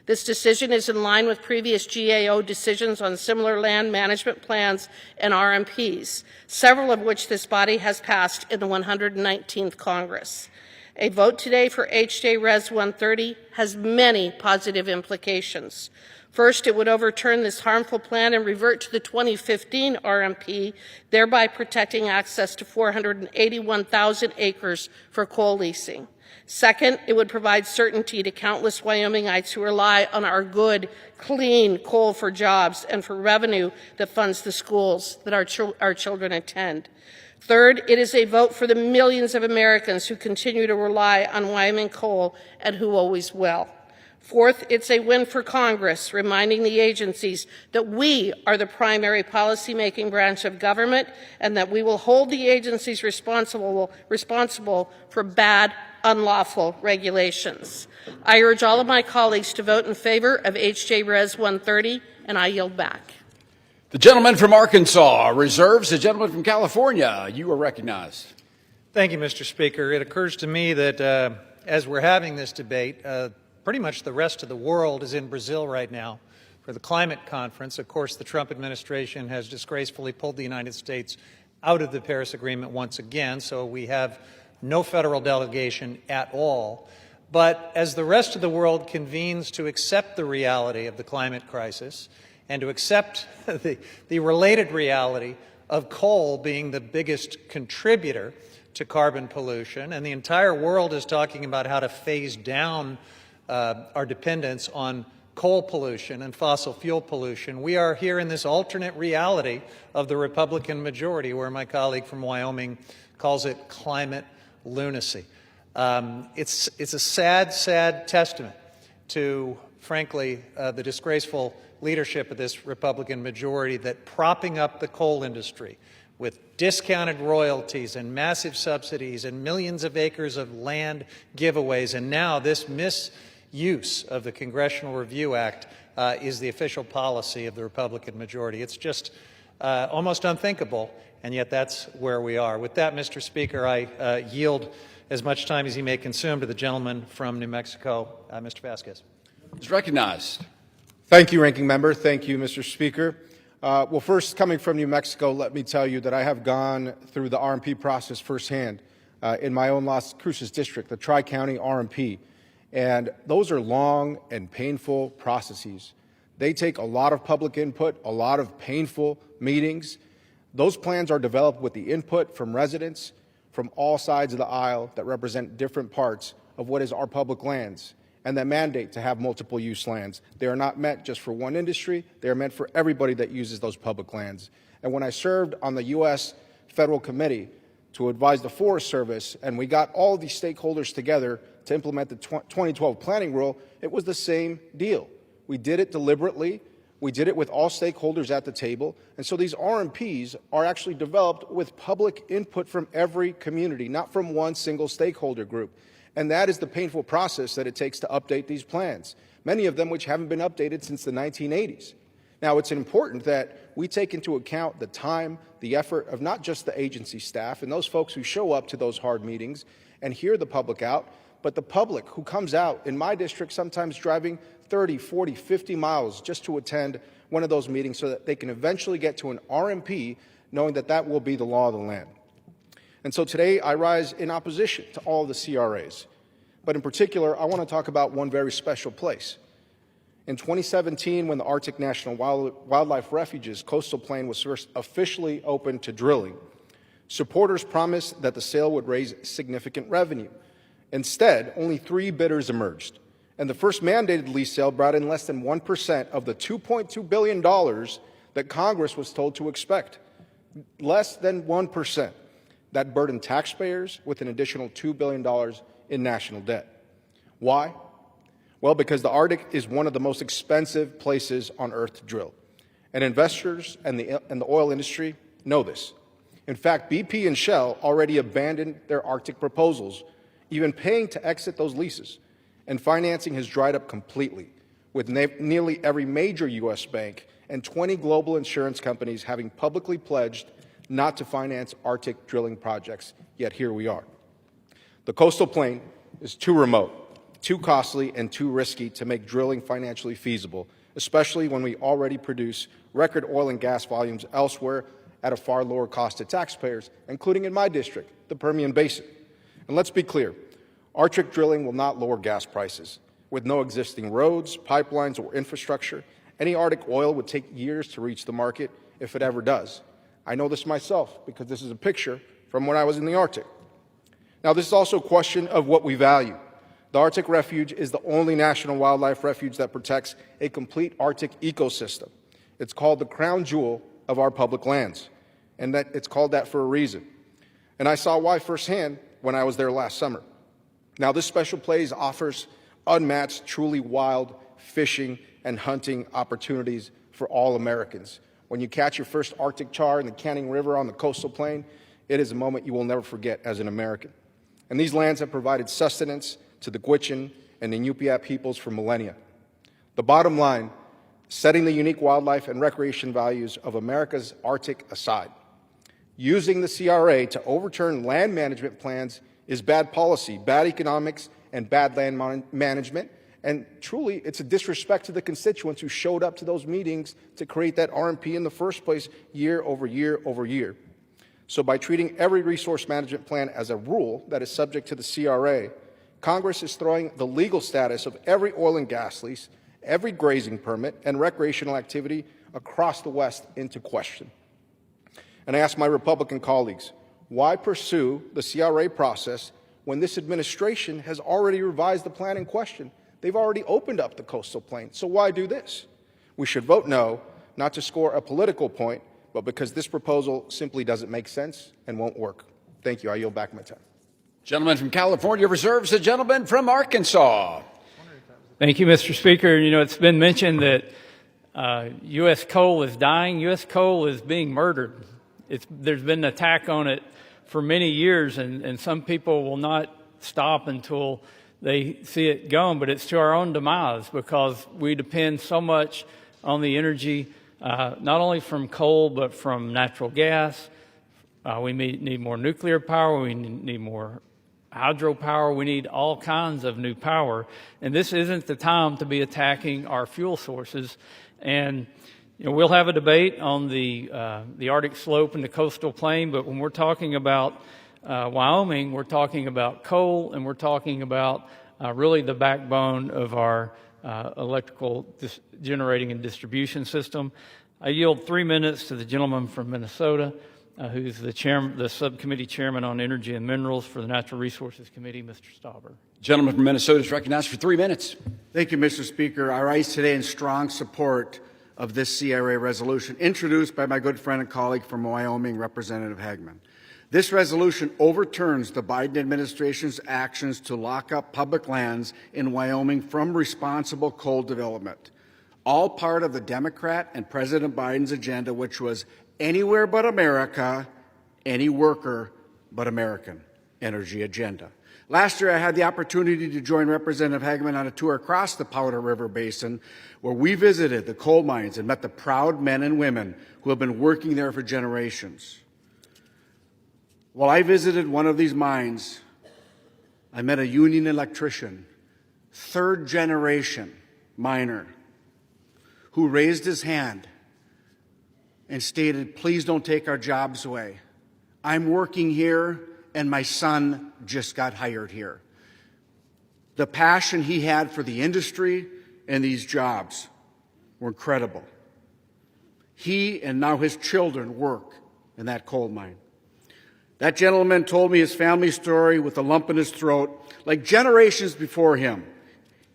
This decision is in line with previous GAO decisions on similar land management plans and RMPs, several of which this body has passed in the 119th Congress. A vote today for HJ Res 130 has many positive implications. First, it would overturn this harmful plan and revert to the 2015 RMP, thereby protecting access to 481,000 acres for coal leasing. Second, it would provide certainty to countless Wyomingites who rely on our good, clean coal for jobs and for revenue that funds the schools that our children attend. Third, it is a vote for the millions of Americans who continue to rely on Wyoming coal and who always will. Fourth, it's a win for Congress, reminding the agencies that we are the primary policymaking branch of government and that we will hold the agencies responsible for bad, unlawful regulations. I urge all of my colleagues to vote in favor of HJ Res 130, and I yield back. The gentleman from Arkansas reserves. The gentleman from California, you are recognized. Thank you, Mr. Speaker. It occurs to me that as we're having this debate, pretty much the rest of the world is in Brazil right now for the climate conference. Of course, the Trump administration has disgracefully pulled the United States out of the Paris Agreement once again, so we have no federal delegation at all. But as the rest of the world convenes to accept the reality of the climate crisis and to accept the related reality of coal being the biggest contributor to carbon pollution, and the entire world is talking about how to phase down our dependence on coal pollution and fossil fuel pollution, we are here in this alternate reality of the Republican majority, where my colleague from Wyoming calls it climate lunacy. It's a sad, sad testament to, frankly, the disgraceful leadership of this Republican majority that propping up the coal industry with discounted royalties and massive subsidies and millions of acres of land giveaways, and now this misuse of the Congressional Review Act is the official policy of the Republican majority. It's just almost unthinkable, and yet that's where we are. With that, Mr. Speaker, I yield as much time as he may consume to the gentleman from New Mexico, Mr. Vasquez. Is recognized. Thank you, Ranking Member. Thank you, Mr. Speaker. Well, first, coming from New Mexico, let me tell you that I have gone through the RMP process firsthand in my own Las Cruces district, the Tri-County RMP. And those are long and painful processes. They take a lot of public input, a lot of painful meetings. Those plans are developed with the input from residents from all sides of the aisle that represent different parts of what is our public lands and that mandate to have multiple use lands. They are not meant just for one industry. They are meant for everybody that uses those public lands. And when I served on the U.S. Federal Committee to advise the Forest Service, and we got all these stakeholders together to implement the 2012 planning rule, it was the same deal. We did it deliberately. We did it with all stakeholders at the table. And so these RMPs are actually developed with public input from every community, not from one single stakeholder group. And that is the painful process that it takes to update these plans, many of them which haven't been updated since the 1980s. Now, it's important that we take into account the time, the effort of not just the agency staff and those folks who show up to those hard meetings and hear the public out, but the public who comes out in my district sometimes driving 30, 40, 50 miles just to attend one of those meetings so that they can eventually get to an RMP knowing that that will be the law of the land. And so today I rise in opposition to all the CRAs. But in particular, I want to talk about one very special place. In 2017, when the Arctic National Wildlife Refuge's coastal plain was first officially opened to drilling, supporters promised that the sale would raise significant revenue. Instead, only 3 bidders emerged. And the first mandated lease sale brought in less than 1% of the $2.2 billion that Congress was told to expect. Less than 1%. That burdened taxpayers with an additional $2 billion in national debt. Why? Well, because the Arctic is one of the most expensive places on Earth to drill. And investors and the oil industry know this. In fact, BP and Shell already abandoned their Arctic proposals, even paying to exit those leases. and financing has dried up completely, with nearly every major U.S. bank and 20 global insurance companies having publicly pledged not to finance Arctic drilling projects, yet here we are. The coastal plain is too remote, too costly, and too risky to make drilling financially feasible, especially when we already produce record oil and gas volumes elsewhere at a far lower cost to taxpayers, including in my district, the Permian Basin. And let's be clear, Arctic drilling will not lower gas prices. With no existing roads, pipelines, or infrastructure, any Arctic oil would take years to reach the market if it ever does. I know this myself because this is a picture from when I was in the Arctic. Now, this is also a question of what we value. The Arctic Refuge is the only national wildlife refuge that protects a complete Arctic ecosystem. It's called the crown jewel of our public lands, and that it's called that for a reason. And I saw why firsthand when I was there last summer. Now, this special place offers unmatched, truly wild fishing and hunting opportunities for all Americans. When you catch your first Arctic char in the Canning River on the coastal plain, it is a moment you will never forget as an American. And these lands have provided sustenance to the Gwich'in and the Inupiat peoples for millennia. The bottom line, setting the unique wildlife and recreation values of America's Arctic aside, using the CRA to overturn land management plans is bad policy, bad economics, and bad land management. And truly, it's a disrespect to the constituents who showed up to those meetings to create that RMP in the first place year over year over year. So by treating every resource management plan as a rule that is subject to the CRA, Congress is throwing the legal status of every oil and gas lease, every grazing permit, and recreational activity across the West into question. And I ask my Republican colleagues, why pursue the CRA process when this administration has already revised the plan in question? They've already opened up the coastal plain, so why do this? We should vote no, not to score a political point, but because this proposal simply doesn't make sense and won't work. Thank you. I yield back my time. Gentleman from California reserves the gentleman from Arkansas. Thank you, Mr. Speaker. You know, it's been mentioned that U.S. coal is dying. U.S. coal is being murdered. There's been an attack on it for many years, and some people will not stop until they see it gone, but it's to our own demise because we depend so much on the energy, not only from coal, but from natural gas. We need more nuclear power. We need more hydropower. We need all kinds of new power. And this isn't the time to be attacking our fuel sources. And you know, we'll have a debate on the Arctic slope and the coastal plain, but when we're talking about Wyoming, we're talking about coal, and we're talking about really the backbone of our electrical generating and distribution system. I yield 3 minutes to the gentleman from Minnesota, who's the subcommittee chairman on energy and minerals for the Natural Resources Committee, Mr. Stauber. Gentleman from Minnesota is recognized for 3 minutes. Thank you, Mr. Speaker. I rise today in strong support of this CRA resolution introduced by my good friend and colleague from Wyoming, Representative Hagman. This resolution overturns the Biden administration's actions to lock up public lands in Wyoming from responsible coal development, all part of the Democrat and President Biden's agenda, which was anywhere but America, any worker but American energy agenda. Last year, I had the opportunity to join Representative Hagman on a tour across the Powder River Basin, where we visited the coal mines and met the proud men and women who have been working there for generations. While I visited one of these mines, I met a union electrician, third-generation miner, who raised his hand and stated, "Please don't take our jobs away. I'm working here, and my son just got hired here." The passion he had for the industry and these jobs were incredible. He and now his children work in that coal mine. That gentleman told me his family story with a lump in his throat. Like generations before him,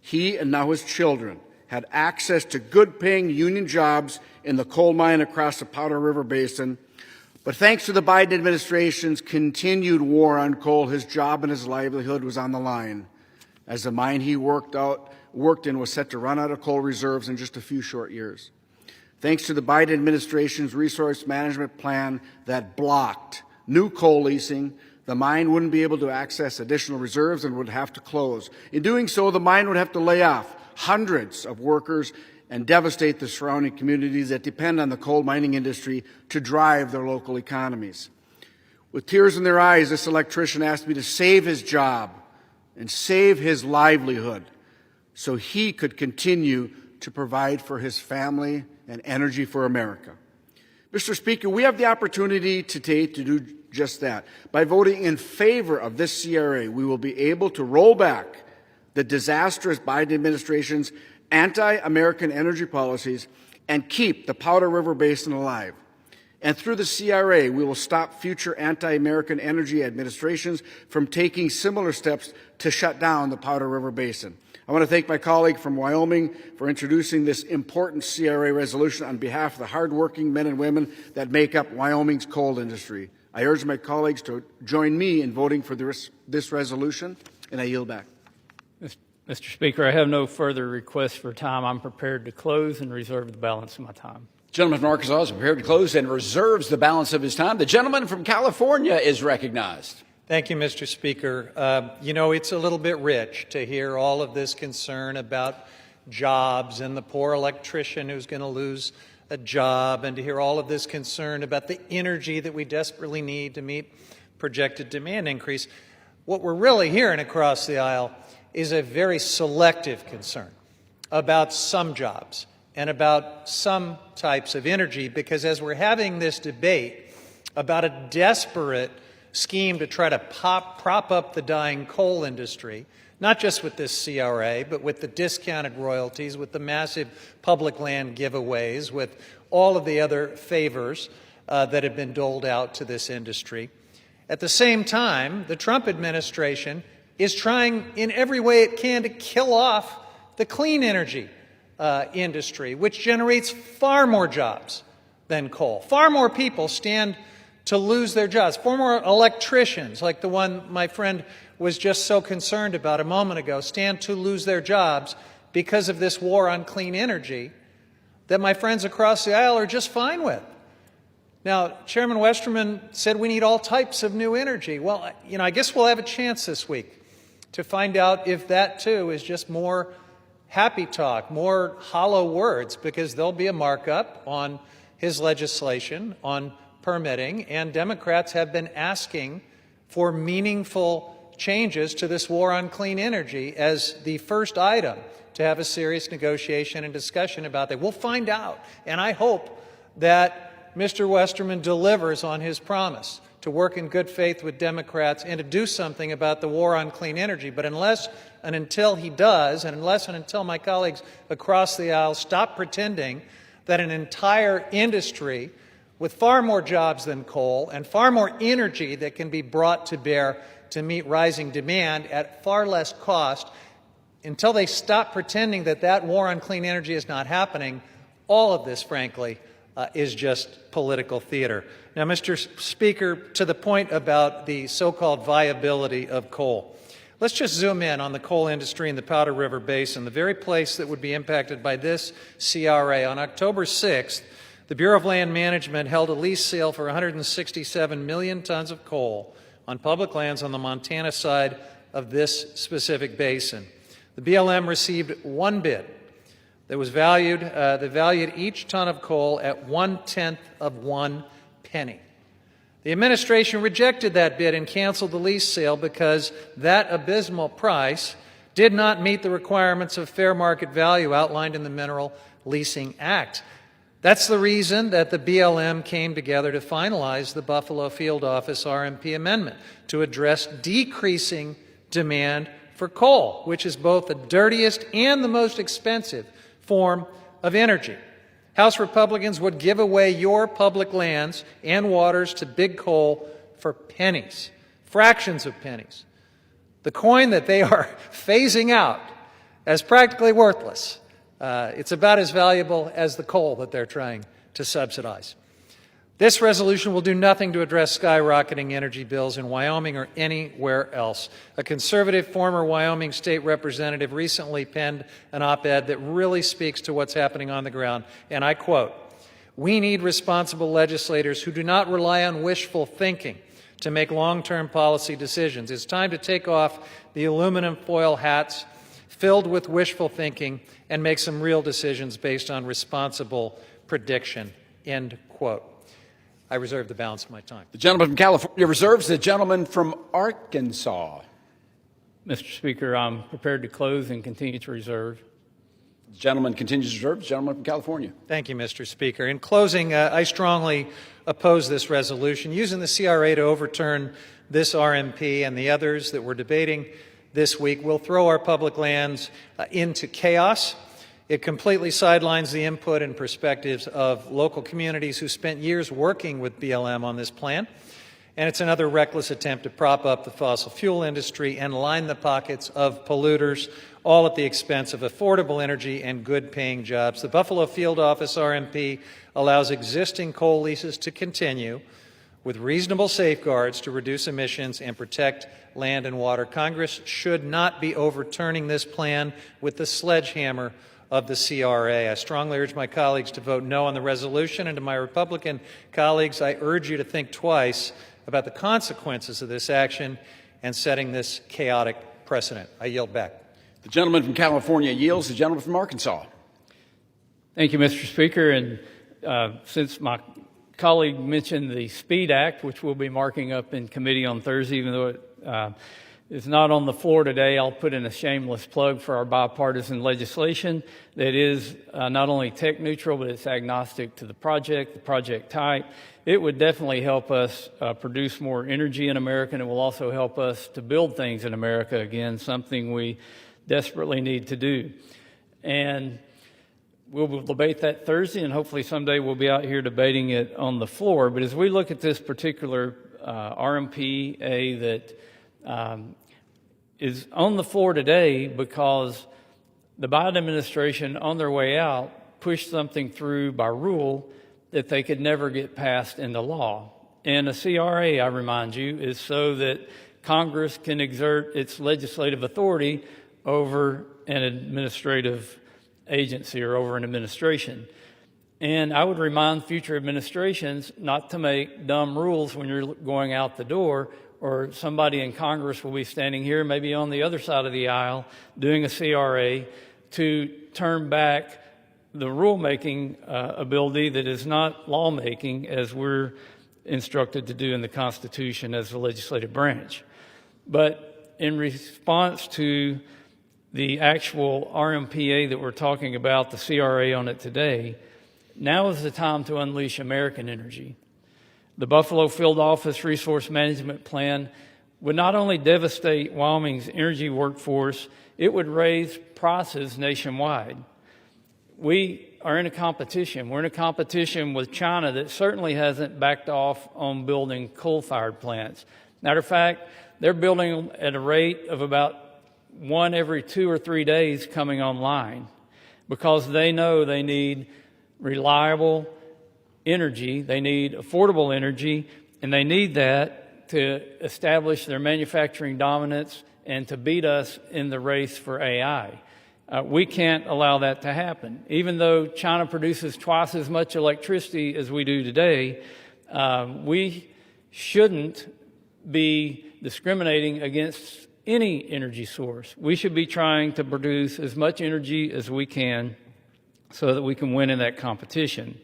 he and now his children had access to good-paying union jobs in the coal mine across the Powder River Basin. But thanks to the Biden administration's continued war on coal, his job and his livelihood was on the line, as the mine he worked in was set to run out of coal reserves in just a few short years. Thanks to the Biden administration's resource management plan that blocked new coal leasing, The mine wouldn't be able to access additional reserves and would have to close. In doing so, the mine would have to lay off hundreds of workers and devastate the surrounding communities that depend on the coal mining industry to drive their local economies. With tears in their eyes, this electrician asked me to save his job and save his livelihood so he could continue to provide for his family and energy for America. Mr. Speaker, we have the opportunity today to do just that. By voting in favor of this CRA, we will be able to roll back the disastrous Biden administration's anti-American energy policies and keep the Powder River Basin alive. And through the CRA, we will stop future anti-American energy administrations from taking similar steps to shut down the Powder River Basin. I want to thank my colleague from Wyoming for introducing this important CRA resolution on behalf of the hardworking men and women that make up Wyoming's coal industry. I urge my colleagues to join me in voting for this resolution, and I yield back. Mr. Speaker, I have no further requests for time. I'm prepared to close and reserve the balance of my time. Gentleman from Arkansas is prepared to close and reserves the balance of his time. The gentleman from California is recognized. Thank you, Mr. Speaker. You know, it's a little bit rich to hear all of this concern about jobs and the poor electrician who's going to lose a job, and to hear all of this concern about the energy that we desperately need to meet projected demand increase. What we're really hearing across the aisle is a very selective concern about some jobs and about some types of energy, because as we're having this debate about a desperate scheme to try to prop up the dying coal industry, not just with this CRA, but with the discounted royalties, with the massive public land giveaways, with all of the other favors that have been doled out to this industry. At the same time, the Trump administration is trying in every way it can to kill off the clean energy industry, which generates far more jobs than coal. Far more people stand to lose their jobs. Far more electricians, like the one my friend was just so concerned about a moment ago, stand to lose their jobs because of this war on clean energy that my friends across the aisle are just fine with. Now, Chairman Westerman said we need all types of new energy. Well, you know, I guess we'll have a chance this week to find out if that, too, is just more happy talk, more hollow words, because there'll be a markup on his legislation on permitting, and Democrats have been asking for meaningful changes to this war on clean energy as the first item to have a serious negotiation and discussion about that. We'll find out, and I hope that Mr. Westerman delivers on his promise to work in good faith with Democrats and to do something about the war on clean energy. But unless and until he does, and unless and until my colleagues across the aisle stop pretending that an entire industry with far more jobs than coal and far more energy that can be brought to bear to meet rising demand at far less cost, until they stop pretending that that war on clean energy is not happening, all of this, frankly, is just political theater. Now, Mr. Speaker, to the point about the so-called viability of coal, let's just zoom in on the coal industry in the Powder River Basin, the very place that would be impacted by this CRA. On October 6th, the Bureau of Land Management held a lease sale for 167 million tons of coal on public lands on the Montana side of this specific basin. The BLM received one bid that was valued each ton of coal at 1/10 of 1 penny. The administration rejected that bid and canceled the lease sale because that abysmal price did not meet the requirements of fair market value outlined in the Mineral Leasing Act. That's the reason that the BLM came together to finalize the Buffalo Field Office RMP amendment to address decreasing demand for coal, which is both the dirtiest and the most expensive form of energy. House Republicans would give away your public lands and waters to big coal for pennies, fractions of pennies. The coin that they are phasing out as practically worthless. It's about as valuable as the coal that they're trying to subsidize. This resolution will do nothing to address skyrocketing energy bills in Wyoming or anywhere else. A conservative former Wyoming state representative recently penned an op-ed that really speaks to what's happening on the ground, and I quote, "We need responsible legislators who do not rely on wishful thinking to make long-term policy decisions. It's time to take off the aluminum foil hats filled with wishful thinking and make some real decisions based on responsible prediction." End quote. I reserve the balance of my time. The gentleman from California reserves. The gentleman from Arkansas. Mr. Speaker, I'm prepared to close and continue to reserve. The gentleman continues to reserve. The gentleman from California. Thank you, Mr. Speaker. In closing, I strongly oppose this resolution. Using the CRA to overturn this RMP and the others that we're debating this week will throw our public lands into chaos. It completely sidelines the input and perspectives of local communities who spent years working with BLM on this plan. And it's another reckless attempt to prop up the fossil fuel industry and line the pockets of polluters, all at the expense of affordable energy and good-paying jobs. The Buffalo Field Office RMP allows existing coal leases to continue with reasonable safeguards to reduce emissions and protect land and water. Congress should not be overturning this plan with the sledgehammer of the CRA. I strongly urge my colleagues to vote no on the resolution, and to my Republican colleagues, I urge you to think twice about the consequences of this action and setting this chaotic precedent. I yield back. The gentleman from California yields. The gentleman from Arkansas. Thank you, Mr. Speaker. And since my colleague mentioned the SPEED Act, which we'll be marking up in committee on Thursday, even though it is not on the floor today, I'll put in a shameless plug for our bipartisan legislation that is not only tech neutral, but it's agnostic to the project type. It would definitely help us produce more energy in America, and it will also help us to build things in America again, something we desperately need to do. And we'll debate that Thursday, and hopefully someday we'll be out here debating it on the floor. But as we look at this particular RMPA that is on the floor today because the Biden administration, on their way out, pushed something through by rule that they could never get passed into law. And a CRA, I remind you, is so that Congress can exert its legislative authority over an administrative agency or over an administration. And I would remind future administrations not to make dumb rules when you're going out the door, or somebody in Congress will be standing here, maybe on the other side of the aisle, doing a CRA to turn back the rulemaking ability that is not lawmaking as we're instructed to do in the Constitution as the legislative branch. But in response to the actual RMPA that we're talking about, the CRA on it today, now is the time to unleash American energy. The Buffalo Field Office Resource Management Plan would not only devastate Wyoming's energy workforce, it would raise prices nationwide. We are in a competition. We're in a competition with China that certainly hasn't backed off on building coal-fired plants. Matter of fact, they're building at a rate of about one every 2 or 3 days coming online because they know they need reliable energy, they need affordable energy, and they need that to establish their manufacturing dominance and to beat us in the race for AI. We can't allow that to happen. Even though China produces twice as much electricity as we do today, we shouldn't be discriminating against any energy source. We should be trying to produce as much energy as we can so that we can win in that competition.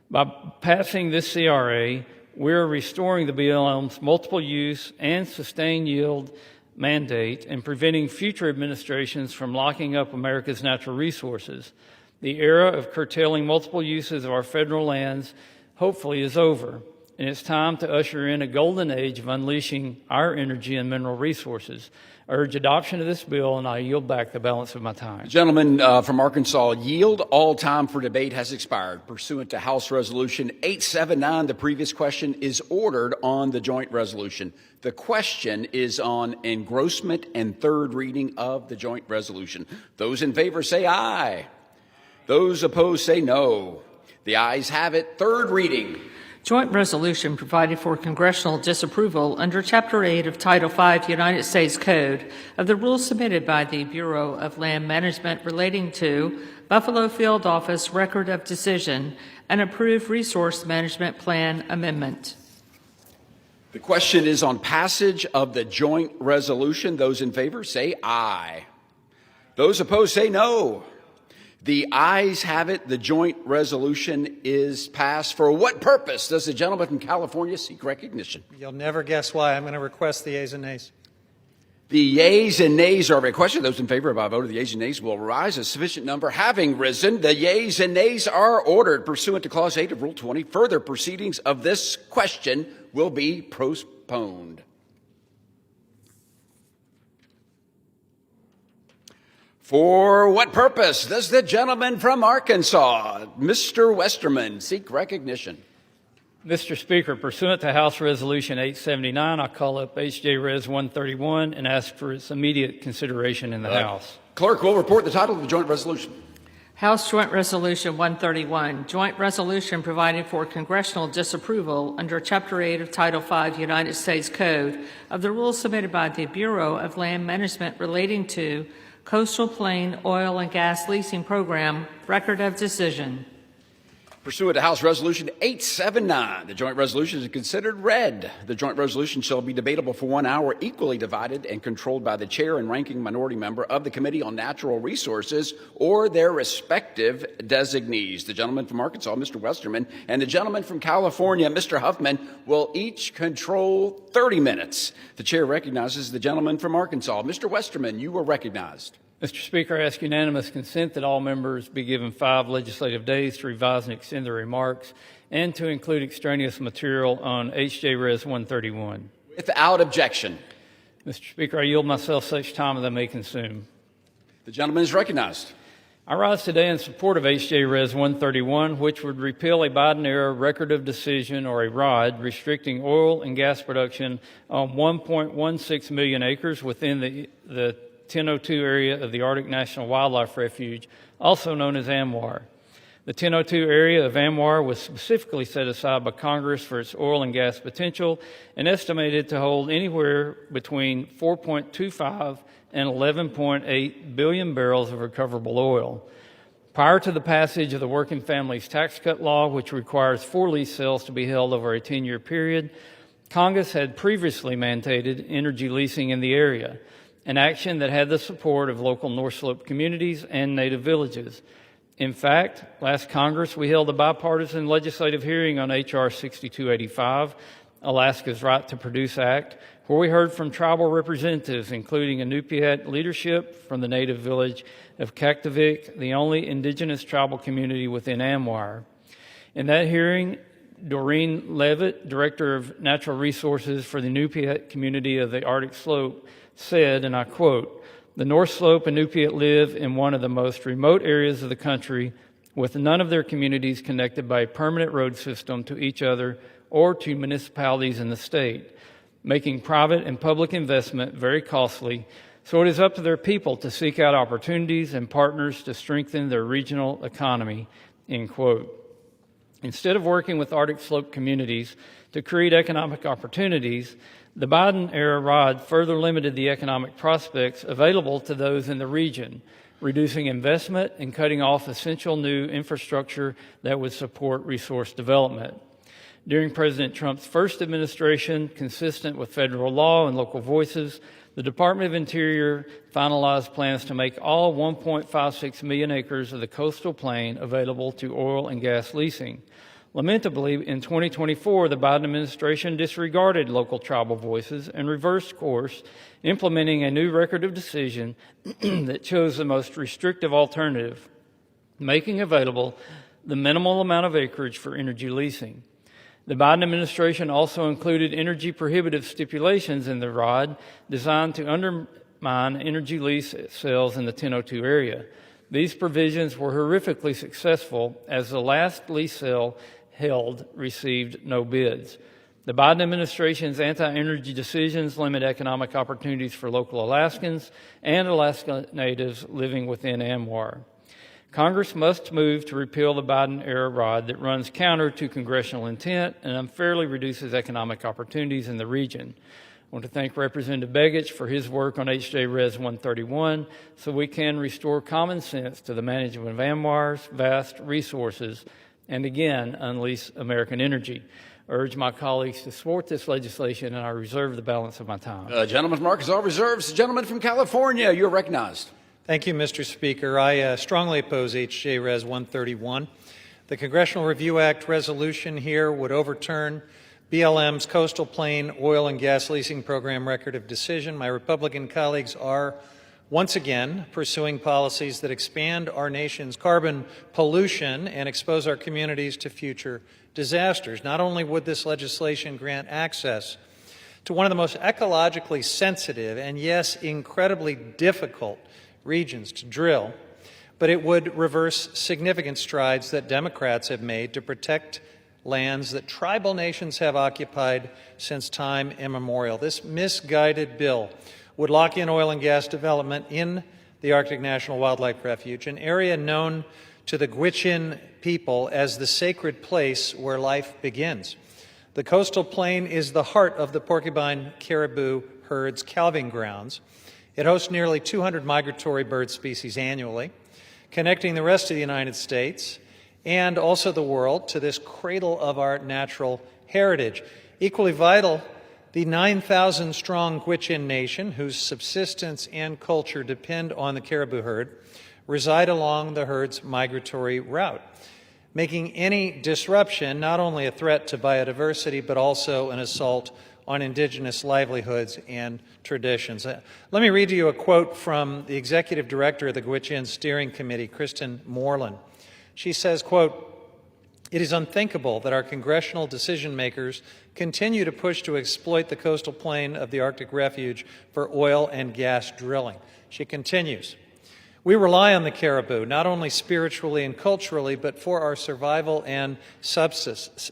By passing this CRA, we're restoring the BLM's multiple use and sustained yield mandate and preventing future administrations from locking up America's natural resources. The era of curtailing multiple uses of our federal lands hopefully is over, and it's time to usher in a golden age of unleashing our energy and mineral resources. I urge adoption of this bill, and I yield back the balance of my time. The gentleman from Arkansas yield. All time for debate has expired. Pursuant to House Resolution 879, the previous question is ordered on the joint resolution. The question is on engrossment and third reading of the joint resolution. Those in favor say aye. Those opposed say no. The ayes have it. Third reading. Joint resolution providing for congressional disapproval under Chapter 8 of Title 5 United States Code of the rules submitted by the Bureau of Land Management relating to Buffalo Field Office Record of Decision and approved Resource Management Plan Amendment. The question is on passage of the joint resolution. Those in favor say aye. Those opposed say no. The ayes have it. The joint resolution is passed. For what purpose does the gentleman from California seek recognition? You'll never guess why. I'm going to request the yeas and nays. The yeas and nays are requested. Those in favor by vote of the yeas and nays will rise. A sufficient number having risen, the yeas and nays are ordered. Pursuant to Clause 8 of Rule 20, further proceedings of this question will be postponed. For what purpose does the gentleman from Arkansas, Mr. Westerman, seek recognition? Mr. Speaker, pursuant to House Resolution 879, I call up H.J. Res. 131 and ask for its immediate consideration in the House. Clerk will report the title of the joint resolution. House Joint Resolution 131, Joint Resolution providing for congressional disapproval under Chapter 8 of Title 5 United States Code of the rules submitted by the Bureau of Land Management relating to Coastal Plain Oil and Gas Leasing Program, Record of Decision. Pursuant to House Resolution 879, the joint resolution is considered read. The joint resolution shall be debatable for 1 hour, equally divided and controlled by the chair and ranking minority member of the Committee on Natural Resources or their respective designees. The gentleman from Arkansas, Mr. Westerman, and the gentleman from California, Mr. Huffman, will each control 30 minutes. The chair recognizes the gentleman from Arkansas. Mr. Westerman, you are recognized. Mr. Speaker, I ask unanimous consent that all members be given 5 legislative days to revise and extend their remarks and to include extraneous material on H.J. Res. 131. Without objection. Mr. Speaker, I yield myself such time as I may consume. The gentleman is recognized. I rise today in support of H.J. Res. 131, which would repeal a Biden-era record of decision, or a ROD, restricting oil and gas production on 1.16 million acres within the 1002 area of the Arctic National Wildlife Refuge, also known as ANWR. The 1002 area of ANWR was specifically set aside by Congress for its oil and gas potential and estimated to hold anywhere between 4.25 and 11.8 billion barrels of recoverable oil. Prior to the passage of the Working Families Tax Cut Law, which requires 4 lease sales to be held over a 10-year period, Congress had previously mandated energy leasing in the area, an action that had the support of local North Slope communities and native villages. In fact, last Congress, we held a bipartisan legislative hearing on H.R. 6285, Alaska's Right to Produce Act, where we heard from tribal representatives, including Inupiat leadership from the native village of Kaktovik, the only indigenous tribal community within ANWR. In that hearing, Doreen Levitt, Director of Natural Resources for the Inupiat community of the Arctic Slope, said, and I quote, "The North Slope Inupiat live in one of the most remote areas of the country, with none of their communities connected by a permanent road system to each other or to municipalities in the state, making private and public investment very costly, so it is up to their people to seek out opportunities and partners to strengthen their regional economy," end quote. Instead of working with Arctic Slope communities to create economic opportunities, the Biden-era ROD further limited the economic prospects available to those in the region, reducing investment and cutting off essential new infrastructure that would support resource development. During President Trump's first administration, consistent with federal law and local voices, the Department of Interior finalized plans to make all 1.56 million acres of the coastal plain available to oil and gas leasing. Lamentably, in 2024, the Biden administration disregarded local tribal voices and reversed course, implementing a new record of decision that chose the most restrictive alternative, making available the minimal amount of acreage for energy leasing. The Biden administration also included energy prohibitive stipulations in the ROD designed to undermine energy lease sales in the 1002 area. These provisions were horrifically successful, as the last lease sale held received no bids. The Biden administration's anti-energy decisions limit economic opportunities for local Alaskans and Alaska Natives living within ANWR. Congress must move to repeal the Biden-era ROD that runs counter to congressional intent and unfairly reduces economic opportunities in the region. I want to thank Representative Begich for his work on H.J. Res. 131 so we can restore common sense to the management of ANWR's vast resources and again unleash American energy. I urge my colleagues to support this legislation, and I reserve the balance of my time. Gentleman's mark is all reserves. The gentleman from California, you're recognized. Thank you, Mr. Speaker. I strongly oppose H.J. Res. 131. The Congressional Review Act resolution here would overturn BLM's Coastal Plain Oil and Gas Leasing Program record of decision. My Republican colleagues are once again pursuing policies that expand our nation's carbon pollution and expose our communities to future disasters. Not only would this legislation grant access to one of the most ecologically sensitive and, yes, incredibly difficult regions to drill, but it would reverse significant strides that Democrats have made to protect lands that tribal nations have occupied since time immemorial. This misguided bill would lock in oil and gas development in the Arctic National Wildlife Refuge, an area known to the Gwich'in people as the sacred place where life begins. The coastal plain is the heart of the porcupine caribou herd's calving grounds. It hosts nearly 200 migratory bird species annually, connecting the rest of the United States and also the world to this cradle of our natural heritage. Equally vital, the 9,000-strong Gwich'in Nation, whose subsistence and culture depend on the caribou herd, reside along the herd's migratory route, making any disruption not only a threat to biodiversity, but also an assault on indigenous livelihoods and traditions. Let me read to you a quote from the executive director of the Gwich'in Steering Committee, Kristen Moreland. She says, quote, "It is unthinkable that our congressional decision makers continue to push to exploit the coastal plain of the Arctic Refuge for oil and gas drilling." She continues, "We rely on the caribou, not only spiritually and culturally, but for our survival and subsistence.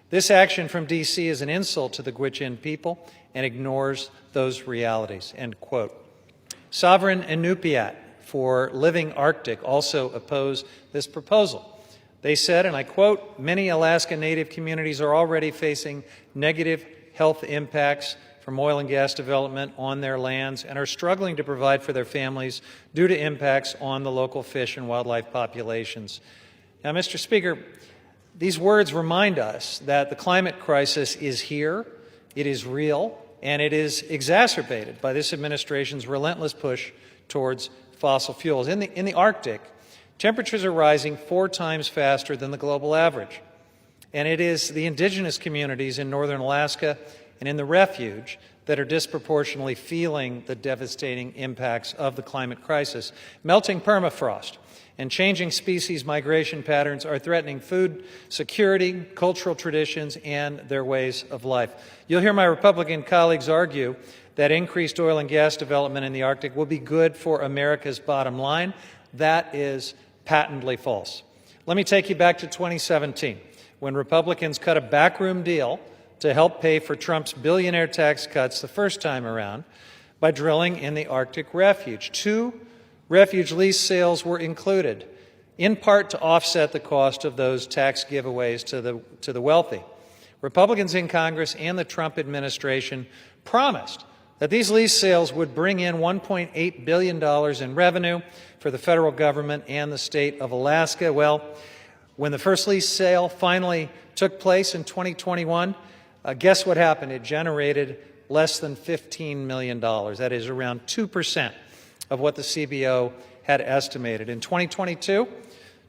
This action from D.C. is an insult to the Gwich'in people and ignores those realities," end quote. Sovereign Inupiat for Living Arctic also oppose this proposal. They said, and I quote, "Many Alaska Native communities are already facing negative health impacts from oil and gas development on their lands and are struggling to provide for their families due to impacts on the local fish and wildlife populations." Now, Mr. Speaker, these words remind us that the climate crisis is here, it is real, and it is exacerbated by this administration's relentless push towards fossil fuels. In the Arctic, temperatures are rising 4 times faster than the global average. And it is the indigenous communities in northern Alaska and in the refuge that are disproportionately feeling the devastating impacts of the climate crisis. Melting permafrost and changing species migration patterns are threatening food security, cultural traditions, and their ways of life. You'll hear my Republican colleagues argue that increased oil and gas development in the Arctic will be good for America's bottom line. That is patently false. Let me take you back to 2017, when Republicans cut a backroom deal to help pay for Trump's billionaire tax cuts the first time around by drilling in the Arctic Refuge. 2 refuge lease sales were included, in part to offset the cost of those tax giveaways to the wealthy. Republicans in Congress and the Trump administration promised that these lease sales would bring in $1.8 billion in revenue for the federal government and the state of Alaska. Well, when the first lease sale finally took place in 2021, guess what happened? It generated less than $15 million. That is around 2% of what the CBO had estimated. In 2022,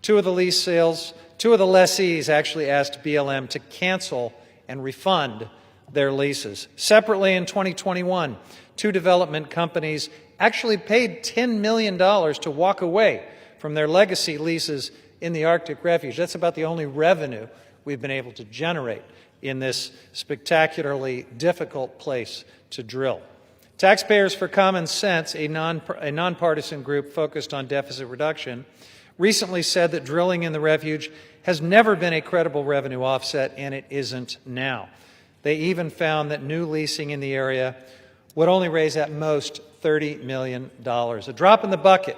2 of the lessees actually asked BLM to cancel and refund their leases. Separately, in 2021, 2 development companies actually paid $10 million to walk away from their legacy leases in the Arctic Refuge. That's about the only revenue we've been able to generate in this spectacularly difficult place to drill. Taxpayers for Common Sense, a nonpartisan group focused on deficit reduction, recently said that drilling in the refuge has never been a credible revenue offset, and it isn't now. They even found that new leasing in the area would only raise at most $30 million. A drop in the bucket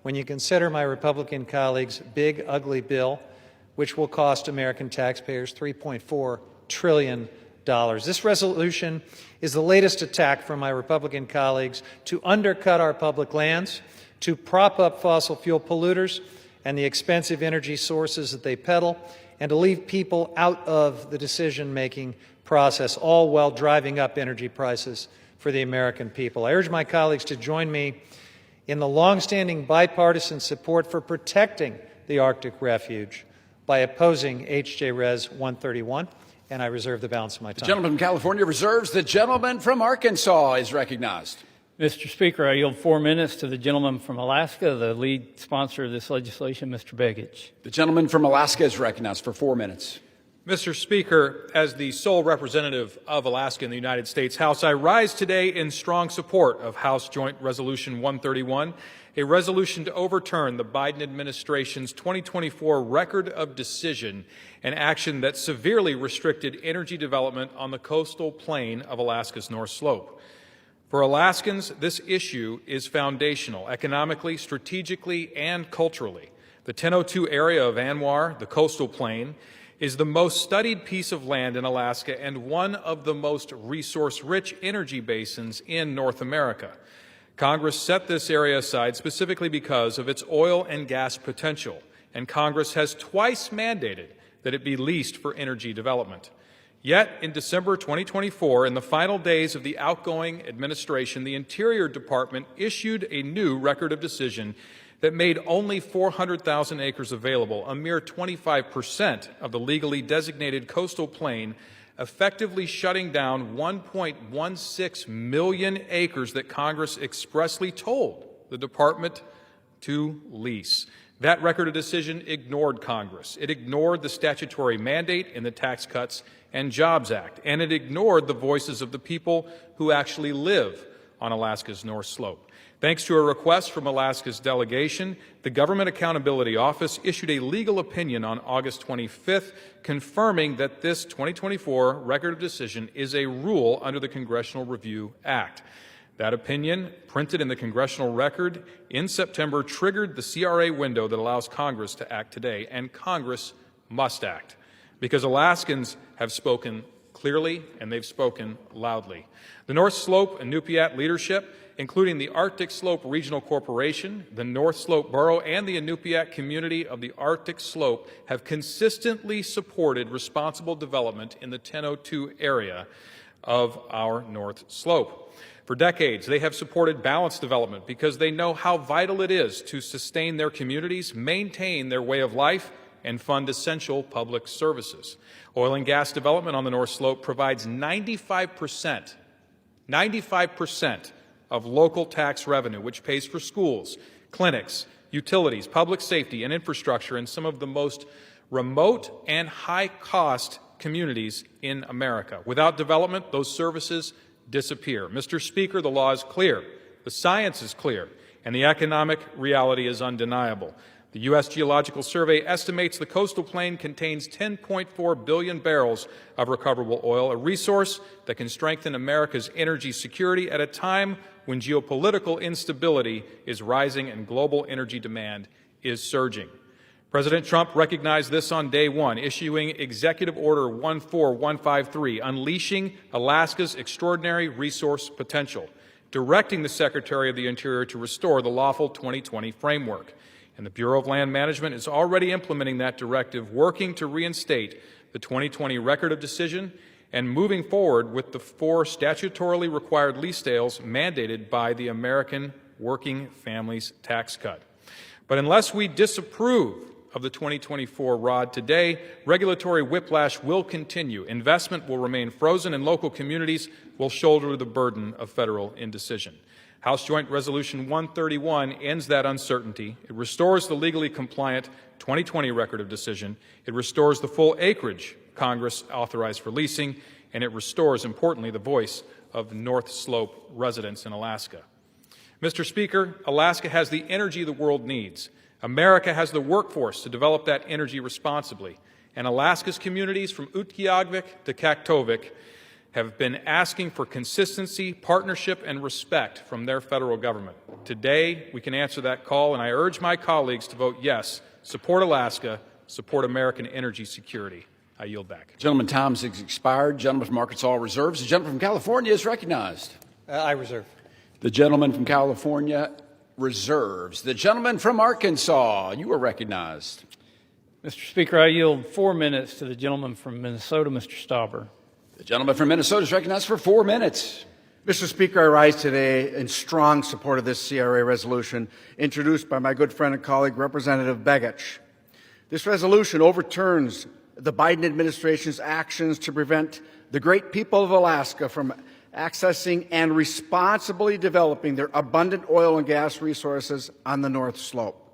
when you consider my Republican colleagues' big, ugly bill, which will cost American taxpayers $3.4 trillion. This resolution is the latest attack from my Republican colleagues to undercut our public lands, to prop up fossil fuel polluters and the expensive energy sources that they peddle, and to leave people out of the decision-making process, all while driving up energy prices for the American people. I urge my colleagues to join me in the longstanding bipartisan support for protecting the Arctic refuge by opposing H.J. Res. 131, and I reserve the balance of my time. The gentleman from California reserves. The gentleman from Arkansas is recognized. Mr. Speaker, I yield 4 minutes to the gentleman from Alaska, the lead sponsor of this legislation, Mr. Begich. The gentleman from Alaska is recognized for 4 minutes. Mr. Speaker, as the sole representative of Alaska in the United States House, I rise today in strong support of House Joint Resolution 131, a resolution to overturn the Biden administration's 2024 record of decision and action that severely restricted energy development on the coastal plain of Alaska's North Slope. For Alaskans, this issue is foundational economically, strategically, and culturally. The 1002 area of ANWR, the coastal plain, is the most studied piece of land in Alaska and one of the most resource-rich energy basins in North America. Congress set this area aside specifically because of its oil and gas potential, and Congress has twice mandated that it be leased for energy development. Yet, in December 2024, in the final days of the outgoing administration, the Interior Department issued a new record of decision that made only 400,000 acres available, a mere 25% of the legally designated coastal plain, effectively shutting down 1.16 million acres that Congress expressly told the department to lease. That record of decision ignored Congress. It ignored the statutory mandate in the Tax Cuts and Jobs Act, and it ignored the voices of the people who actually live on Alaska's North Slope. Thanks to a request from Alaska's delegation, the Government Accountability Office issued a legal opinion on August 25th, confirming that this 2024 record of decision is a rule under the Congressional Review Act. That opinion, printed in the congressional record in September, triggered the CRA window that allows Congress to act today, and Congress must act, because Alaskans have spoken clearly and they've spoken loudly. The North Slope and Inupiat leadership, including the Arctic Slope Regional Corporation, the North Slope Borough, and the Inupiat community of the Arctic Slope, have consistently supported responsible development in the 1002 area of our North Slope. For decades, they have supported balanced development because they know how vital it is to sustain their communities, maintain their way of life, and fund essential public services. Oil and gas development on the North Slope provides 95% of local tax revenue, which pays for schools, clinics, utilities, public safety, and infrastructure in some of the most remote and high-cost communities in America. Without development, those services disappear. Mr. Speaker, the law is clear, the science is clear, and the economic reality is undeniable. The U.S. Geological Survey estimates the coastal plain contains 10.4 billion barrels of recoverable oil, a resource that can strengthen America's energy security at a time when geopolitical instability is rising and global energy demand is surging. President Trump recognized this on day one, issuing Executive Order 14153, unleashing Alaska's extraordinary resource potential, directing the Secretary of the Interior to restore the lawful 2020 framework. And the Bureau of Land Management is already implementing that directive, working to reinstate the 2020 record of decision and moving forward with the 4 statutorily required lease sales mandated by the American Working Families Tax Cut. But unless we disapprove of the 2024 ROD today, regulatory whiplash will continue. Investment will remain frozen, and local communities will shoulder the burden of federal indecision. House Joint Resolution 131 ends that uncertainty. It restores the legally compliant 2020 record of decision. It restores the full acreage Congress authorized for leasing, and it restores, importantly, the voice of North Slope residents in Alaska. Mr. Speaker, Alaska has the energy the world needs. America has the workforce to develop that energy responsibly. And Alaska's communities from Utqiagvik to Kaktovik have been asking for consistency, partnership, and respect from their federal government. Today, we can answer that call, and I urge my colleagues to vote yes, support Alaska, support American energy security. I yield back. Gentleman, time has expired. Gentleman from Arkansas reserves. The gentleman from California is recognized. I reserve. The gentleman from California reserves. The gentleman from Arkansas, you are recognized. Mr. Speaker, I yield 4 minutes to the gentleman from Minnesota, Mr. Stauber. The gentleman from Minnesota is recognized for 4 minutes. Mr. Speaker, I rise today in strong support of this CRA resolution introduced by my good friend and colleague, Representative Begich. This resolution overturns the Biden administration's actions to prevent the great people of Alaska from accessing and responsibly developing their abundant oil and gas resources on the North Slope.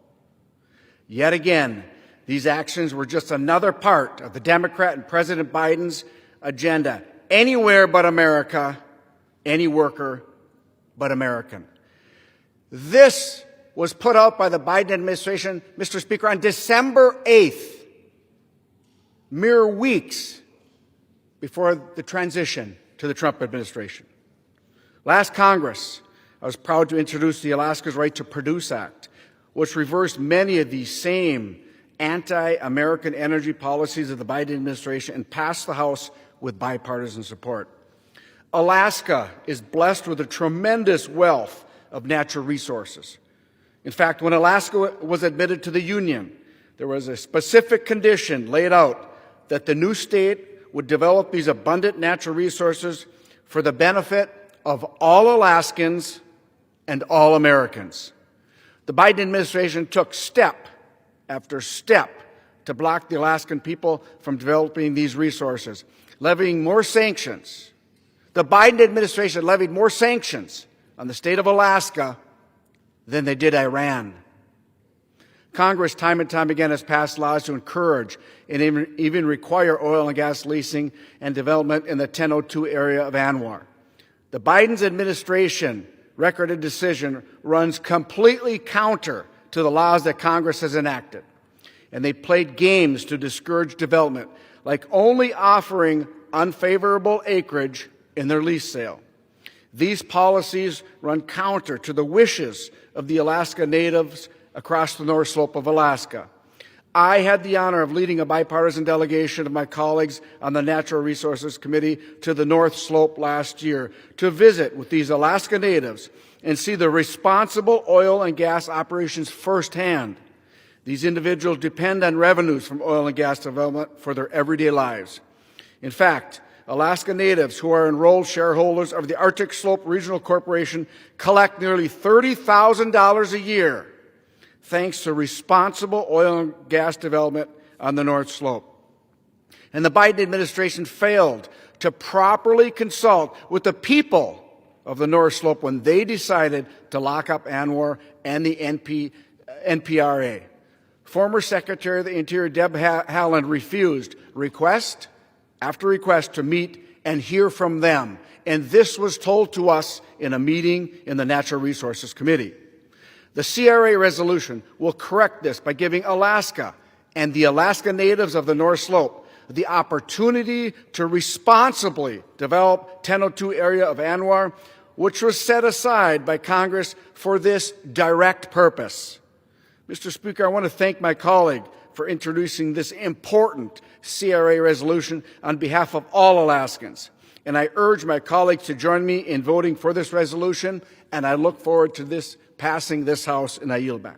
Yet again, these actions were just another part of the Democrat and President Biden's agenda. Anywhere but America, any worker but American. This was put out by the Biden administration, Mr. Speaker, on December 8th, mere weeks before the transition to the Trump administration. Last Congress, I was proud to introduce the Alaska's Right to Produce Act, which reversed many of these same anti-American energy policies of the Biden administration and passed the House with bipartisan support. Alaska is blessed with a tremendous wealth of natural resources. In fact, when Alaska was admitted to the Union, there was a specific condition laid out that the new state would develop these abundant natural resources for the benefit of all Alaskans and all Americans. The Biden administration took step after step to block the Alaskan people from developing these resources, levying more sanctions. The Biden administration levied more sanctions on the state of Alaska than they did Iran. Congress time and time again has passed laws to encourage and even require oil and gas leasing and development in the 1002 area of ANWR. The Biden's administration record of decision runs completely counter to the laws that Congress has enacted. And they played games to discourage development, like only offering unfavorable acreage in their lease sale. These policies run counter to the wishes of the Alaska Natives across the North Slope of Alaska. I had the honor of leading a bipartisan delegation of my colleagues on the Natural Resources Committee to the North Slope last year to visit with these Alaska Natives and see the responsible oil and gas operations firsthand. These individuals depend on revenues from oil and gas development for their everyday lives. In fact, Alaska Natives who are enrolled shareholders of the Arctic Slope Regional Corporation collect nearly $30,000 a year thanks to responsible oil and gas development on the North Slope. And the Biden administration failed to properly consult with the people of the North Slope when they decided to lock up ANWR and the NPRA. Former Secretary of the Interior Deb Haaland refused request after request to meet and hear from them. And this was told to us in a meeting in the Natural Resources Committee. The CRA resolution will correct this by giving Alaska and the Alaska Natives of the North Slope the opportunity to responsibly develop 1002 area of ANWR, which was set aside by Congress for this direct purpose. Mr. Speaker, I want to thank my colleague for introducing this important CRA resolution on behalf of all Alaskans. And I urge my colleagues to join me in voting for this resolution, and I look forward to this passing this House, and I yield back.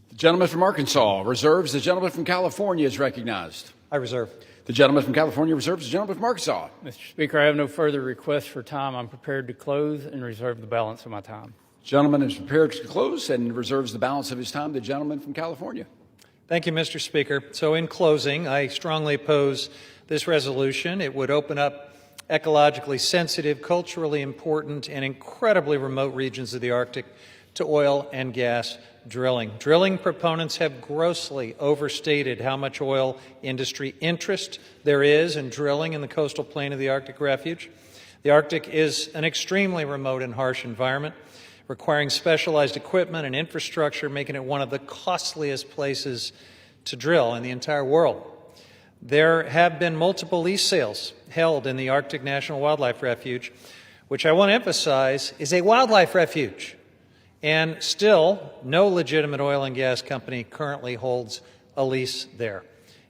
The gentleman from Arkansas reserves. The gentleman from California is recognized. I reserve. The gentleman from California reserves. The gentleman from Arkansas. Mr. Speaker, I have no further requests for time. I'm prepared to close and reserve the balance of my time. Gentleman is prepared to close and reserves the balance of his time. The gentleman from California. Thank you, Mr. Speaker. So in closing, I strongly oppose this resolution. It would open up ecologically sensitive, culturally important, and incredibly remote regions of the Arctic to oil and gas drilling. Drilling proponents have grossly overstated how much oil industry interest there is in drilling in the coastal plain of the Arctic Refuge. The Arctic is an extremely remote and harsh environment, requiring specialized equipment and infrastructure, making it one of the costliest places to drill in the entire world. There have been multiple lease sales held in the Arctic National Wildlife Refuge, which I want to emphasize is a wildlife refuge. And still, no legitimate oil and gas company currently holds a lease there.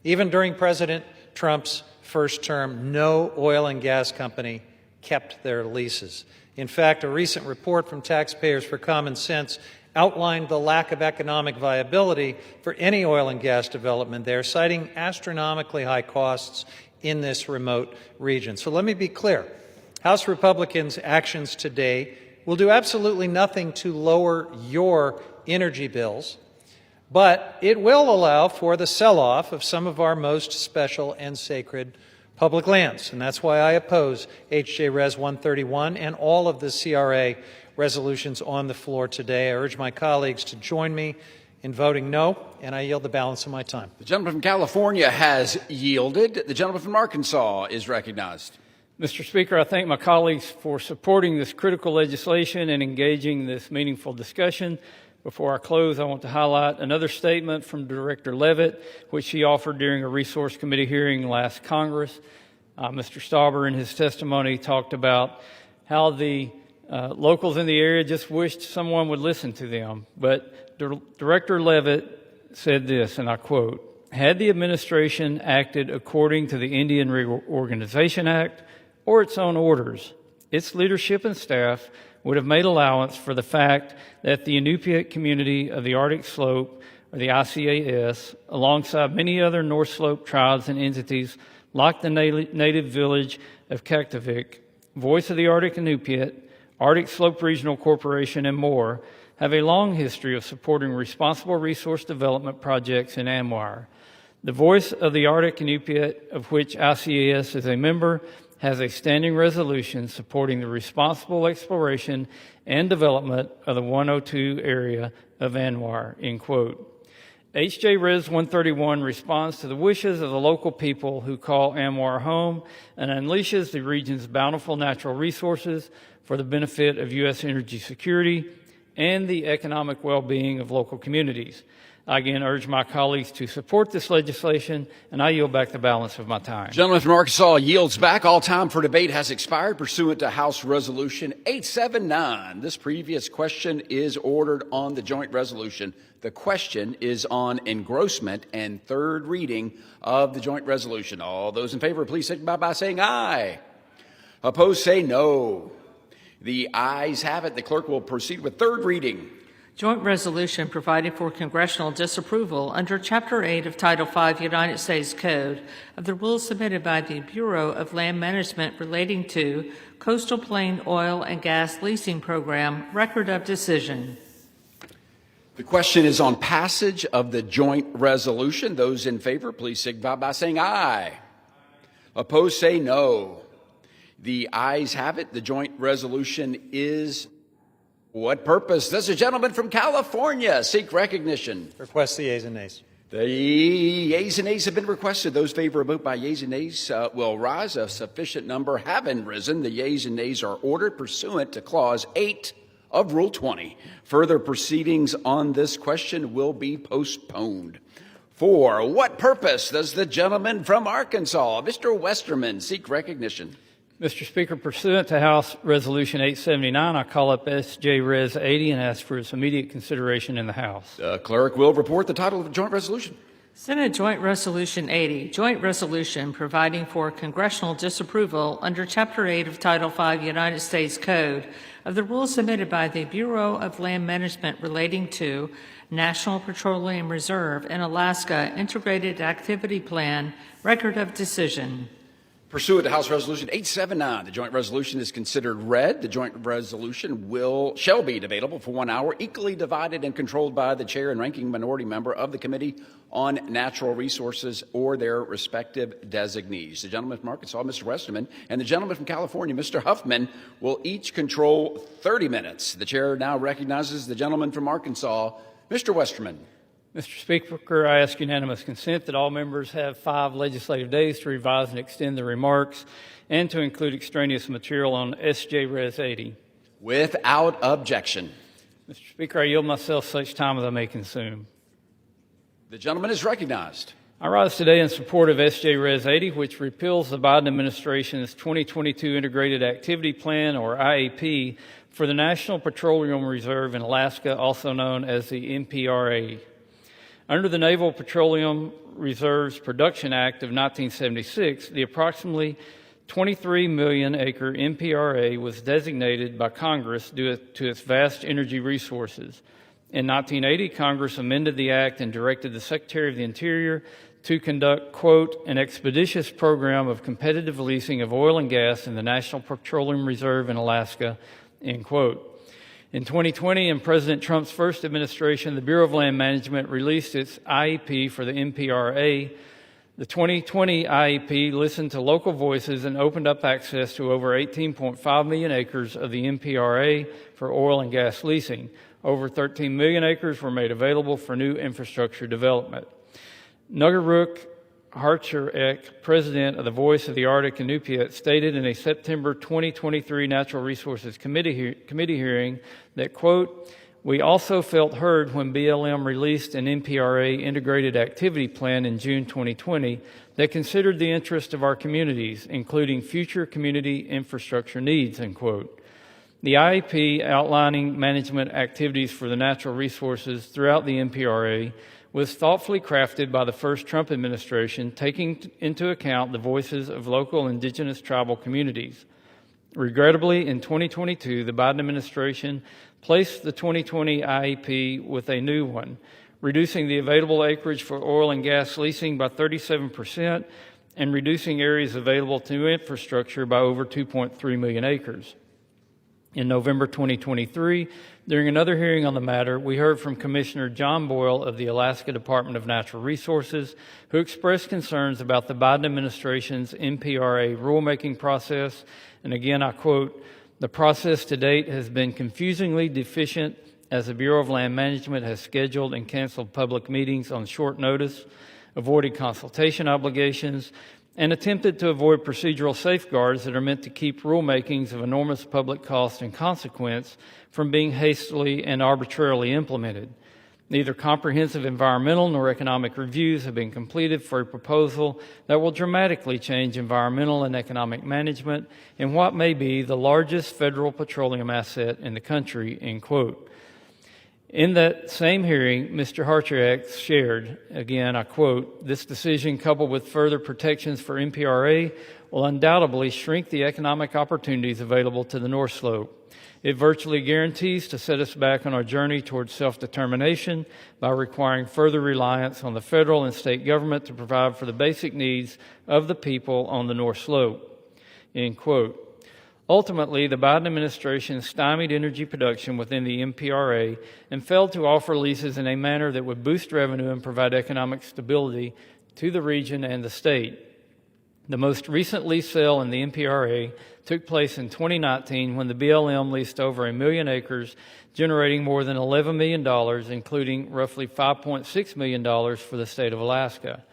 Even during President Trump's first term, no oil and gas company kept their leases. In fact, a recent report from Taxpayers for Common Sense outlined the lack of economic viability for any oil and gas development there, citing astronomically high costs in this remote region. So let me be clear. House Republicans' actions today will do absolutely nothing to lower your energy bills, but it will allow for the sell-off of some of our most special and sacred public lands. And that's why I oppose H.J. Res. 131 and all of the CRA resolutions on the floor today. I urge my colleagues to join me in voting no, and I yield the balance of my time. The gentleman from California has yielded. The gentleman from Arkansas is recognized. Mr. Speaker, I thank my colleagues for supporting this critical legislation and engaging this meaningful discussion. Before I close, I want to highlight another statement from Director Levitt, which he offered during a Resource Committee hearing last Congress. Mr. Stauber, in his testimony, talked about how the locals in the area just wished someone would listen to them. But Director Levitt said this, and I quote, "Had the administration acted according to the Indian Reorganization Act or its own orders, its leadership and staff would have made allowance for the fact that the Inupiat community of the Arctic Slope, or the ICAS, alongside many other North Slope tribes and entities like the native village of Kaktovik, Voice of the Arctic Inupiat, Arctic Slope Regional Corporation, and more, have a long history of supporting responsible resource development projects in ANWR. The Voice of the Arctic Inupiat, of which ICAS is a member, has a standing resolution supporting the responsible exploration and development of the 102 area of ANWR," end quote. H.J. Res. 131 responds to the wishes of the local people who call ANWR home and unleashes the region's bountiful natural resources for the benefit of U.S. energy security and the economic well-being of local communities. I again urge my colleagues to support this legislation, and I yield back the balance of my time. Gentleman from Arkansas yields back. All time for debate has expired pursuant to House Resolution 879. This previous question is ordered on the joint resolution. The question is on engrossment and third reading of the joint resolution. All those in favor, please signify by saying aye. Opposed, say no. The ayes have it. The clerk will proceed with third reading. Joint resolution providing for congressional disapproval under Chapter 8 of Title 5 United States Code of the rules submitted by the Bureau of Land Management relating to Coastal Plain Oil and Gas Leasing Program Record of Decision. The question is on passage of the joint resolution. Those in favor, please signify by saying aye. Opposed, say no. The ayes have it. The joint resolution is. What purpose does the gentleman from California seek recognition? Request the yeas and nays. The yeas and nays have been requested. Those favor a vote by yeas and nays will rise. A sufficient number having risen. The yeas and nays are ordered pursuant to Clause 8 of Rule 20. Further proceedings on this question will be postponed. For what purpose does the gentleman from Arkansas, Mr. Westerman, seek recognition? Mr. Speaker, pursuant to House Resolution 879, I call up S.J. Res. 80 and ask for its immediate consideration in the House. The clerk will report the title of the joint resolution. Senate Joint Resolution 80, Joint Resolution providing for congressional disapproval under Chapter 8 of Title 5 United States Code of the rules submitted by the Bureau of Land Management relating to National Petroleum Reserve in Alaska Integrated Activity Plan Record of Decision. Pursuant to House Resolution 879, the joint resolution is considered read. The joint resolution shall be debatable for 1 hour, equally divided and controlled by the chair and ranking minority member of the Committee on Natural Resources or their respective designees. The gentleman from Arkansas, Mr. Westerman, and the gentleman from California, Mr. Huffman, will each control 30 minutes. The chair now recognizes the gentleman from Arkansas, Mr. Westerman. Mr. Speaker, I ask unanimous consent that all members have 5 legislative days to revise and extend their remarks and to include extraneous material on S.J. Res. 80. Without objection. Mr. Speaker, I yield myself such time as I may consume. The gentleman is recognized. I rise today in support of S.J. Res. 80, which repeals the Biden administration's 2022 Integrated Activity Plan, or IAP, for the National Petroleum Reserve in Alaska, also known as the NPRA. Under the Naval Petroleum Reserves Production Act of 1976, the approximately 23 million acre NPRA was designated by Congress due to its vast energy resources. In 1980, Congress amended the act and directed the Secretary of the Interior to conduct, quote, an expeditious program of competitive leasing of oil and gas in the National Petroleum Reserve in Alaska, end quote. In 2020, in President Trump's first administration, the Bureau of Land Management released its IEP for the MPRA. The 2020 IEP listened to local voices and opened up access to over 18.5 million acres of the MPRA for oil and gas leasing. Over 13 million acres were made available for new infrastructure development. Nugaruk Harcherek, president of the Voice of the Arctic Inupiat, stated in a September 2023 Natural Resources Committee hearing that, quote, we also felt heard when BLM released an MPRA integrated activity plan in June 2020 that considered the interest of our communities, including future community infrastructure needs, end quote. The IEP outlining management activities for the natural resources throughout the MPRA was thoughtfully crafted by the first Trump administration, taking into account the voices of local indigenous tribal communities. Regrettably, in 2022, the Biden administration placed the 2020 IEP with a new one, reducing the available acreage for oil and gas leasing by 37% and reducing areas available to infrastructure by over 2.3 million acres. In November 2023, during another hearing on the matter, we heard from Commissioner John Boyle of the Alaska Department of Natural Resources, who expressed concerns about the Biden administration's MPRA rulemaking process. And again, I quote, the process to date has been confusingly deficient as the Bureau of Land Management has scheduled and canceled public meetings on short notice, avoided consultation obligations, and attempted to avoid procedural safeguards that are meant to keep rulemakings of enormous public cost and consequence from being hastily and arbitrarily implemented. Neither comprehensive environmental nor economic reviews have been completed for a proposal that will dramatically change environmental and economic management in what may be the largest federal petroleum asset in the country, end quote. In that same hearing, Mr. Harcherek shared, again, I quote, this decision coupled with further protections for MPRA will undoubtedly shrink the economic opportunities available to the North Slope. It virtually guarantees to set us back on our journey towards self-determination by requiring further reliance on the federal and state government to provide for the basic needs of the people on the North Slope, end quote. Ultimately, the Biden administration stymied energy production within the MPRA and failed to offer leases in a manner that would boost revenue and provide economic stability to the region and the state. The most recent lease sale in the MPRA took place in 2019 when the BLM leased over 1 million acres, generating more than $11 million, including roughly $5.6 million for the state of Alaska.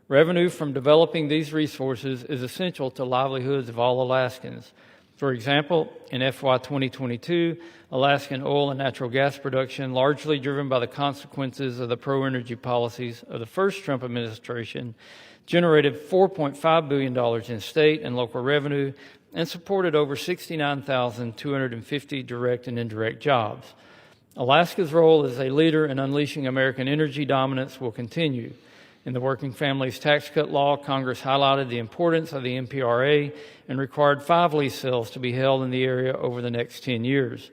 Revenue from developing these resources is essential to livelihoods of all Alaskans. For example, in FY 2022, Alaskan oil and natural gas production, largely driven by the consequences of the pro-energy policies of the first Trump administration, generated $4.5 billion in state and local revenue and supported over 69,250 direct and indirect jobs. Alaska's role as a leader in unleashing American energy dominance will continue. In the Working Families Tax Cut Law, Congress highlighted the importance of the MPRA and required 5 lease sales to be held in the area over the next 10 years.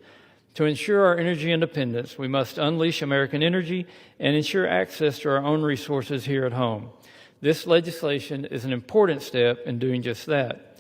To ensure our energy independence, we must unleash American energy and ensure access to our own resources here at home. This legislation is an important step in doing just that.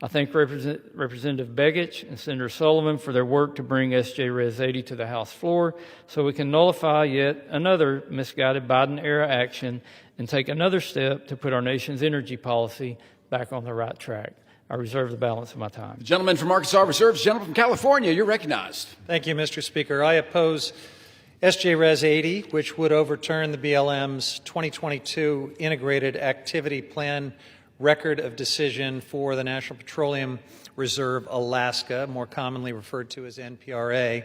I thank Representative Begich and Senator Sullivan for their work to bring SJ Res 80 to the House floor so we can nullify yet another misguided Biden-era action and take another step to put our nation's energy policy back on the right track. I reserve the balance of my time. The gentleman from Arkansas reserves. Gentleman from California, you're recognized. Thank you, Mr. Speaker. I oppose SJ Res 80, which would overturn the BLM's 2022 Integrated Activity Plan Record of Decision for the National Petroleum Reserve Alaska, more commonly referred to as NPRA.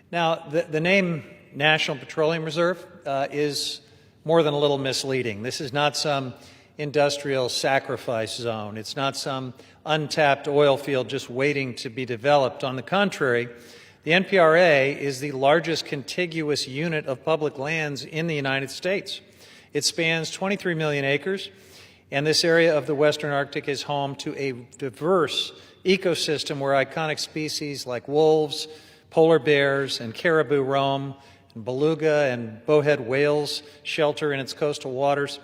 Now, the name National Petroleum Reserve is more than a little misleading. This is not some industrial sacrifice zone. It's not some untapped oil field just waiting to be developed. On the contrary, the NPRA is the largest contiguous unit of public lands in the United States. It spans 23 million acres, and this area of the Western Arctic is home to a diverse ecosystem where iconic species like wolves, polar bears, and caribou roam, beluga and bowhead whales shelter in its coastal waters.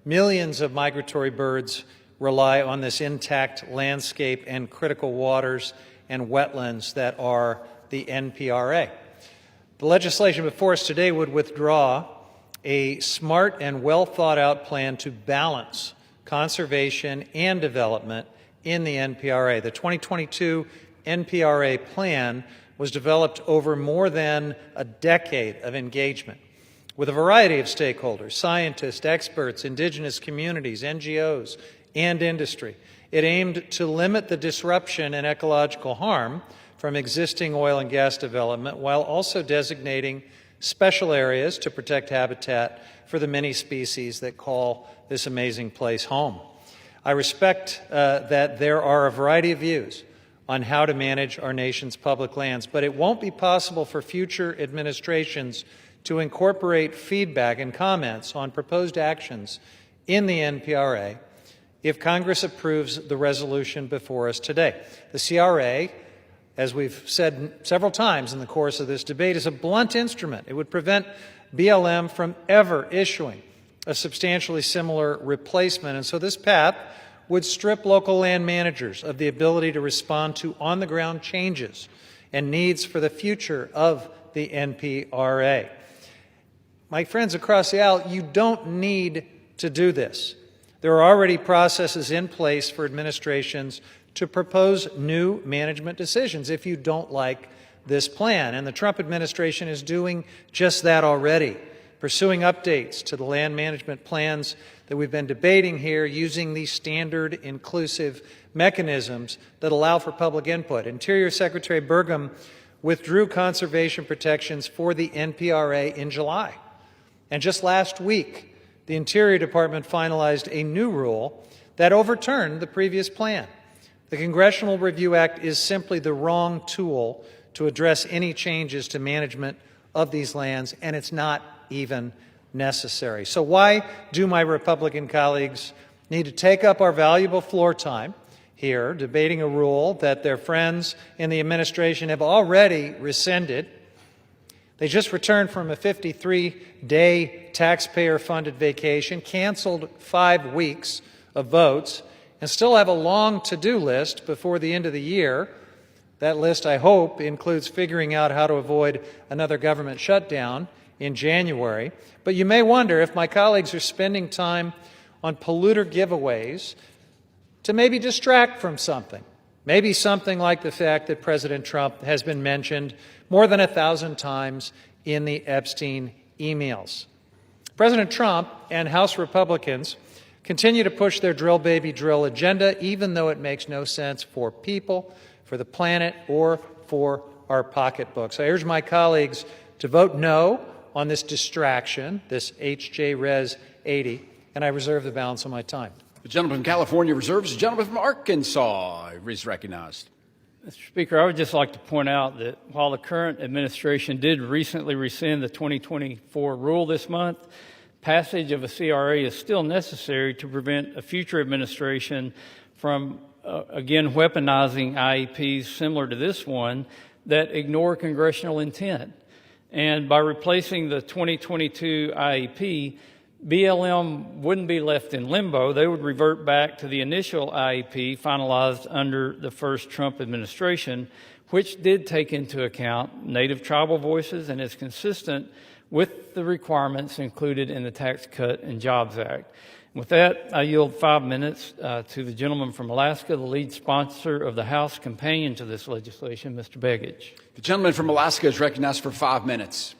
Millions of migratory birds rely on this intact landscape and critical waters and wetlands that are the NPRA. The legislation before us today would withdraw a smart and well thought out plan to balance conservation and development in the NPRA. The 2022 NPRA plan was developed over more than a decade of engagement with a variety of stakeholders, scientists, experts, indigenous communities, NGOs, and industry. It aimed to limit the disruption and ecological harm from existing oil and gas development while also designating special areas to protect habitat for the many species that call this amazing place home. I respect that there are a variety of views on how to manage our nation's public lands, but it won't be possible for future administrations to incorporate feedback and comments on proposed actions in the NPRA if Congress approves the resolution before us today. The CRA, as we've said several times in the course of this debate, is a blunt instrument. It would prevent BLM from ever issuing a substantially similar replacement. And so this path would strip local land managers of the ability to respond to on-the-ground changes and needs for the future of the NPRA. My friends across the aisle, you don't need to do this. There are already processes in place for administrations to propose new management decisions if you don't like this plan. And the Trump administration is doing just that already, pursuing updates to the land management plans that we've been debating here using these standard inclusive mechanisms that allow for public input. Interior Secretary Burgum withdrew conservation protections for the NPRA in July. And just last week, the Interior Department finalized a new rule that overturned the previous plan. The Congressional Review Act is simply the wrong tool to address any changes to management of these lands, and it's not even necessary. So why do my Republican colleagues need to take up our valuable floor time here debating a rule that their friends in the administration have already rescinded? They just returned from a 53-day taxpayer-funded vacation, canceled 5 weeks of votes, and still have a long to-do list before the end of the year. That list, I hope, includes figuring out how to avoid another government shutdown in January. But you may wonder if my colleagues are spending time on polluter giveaways to maybe distract from something. Maybe something like the fact that President Trump has been mentioned more than 1,000 times in the Epstein emails. President Trump and House Republicans continue to push their drill baby drill agenda, even though it makes no sense for people, for the planet, or for our pocketbooks. I urge my colleagues to vote no on this distraction, this H.J. Res. 80, and I reserve the balance of my time. The gentleman from California reserves. The gentleman from Arkansas is recognized. Mr. Speaker, I would just like to point out that while the current administration did recently rescind the 2024 rule this month, passage of a CRA is still necessary to prevent a future administration from, again, weaponizing IEPs similar to this one that ignore congressional intent. And by replacing the 2022 IEP, BLM wouldn't be left in limbo. They would revert back to the initial IEP finalized under the first Trump administration, which did take into account Native tribal voices and is consistent with the requirements included in the Tax Cut and Jobs Act. With that, I yield 5 minutes to the gentleman from Alaska, the lead sponsor of the House companion to this legislation, Mr. Begich. The gentleman from Alaska is recognized for 5 minutes.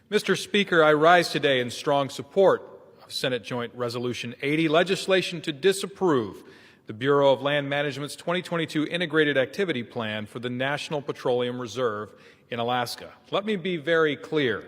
Mr. Speaker, I rise today in strong support of Senate Joint Resolution 80, legislation to disapprove the Bureau of Land Management's 2022 Integrated Activity Plan for the National Petroleum Reserve in Alaska. Let me be very clear.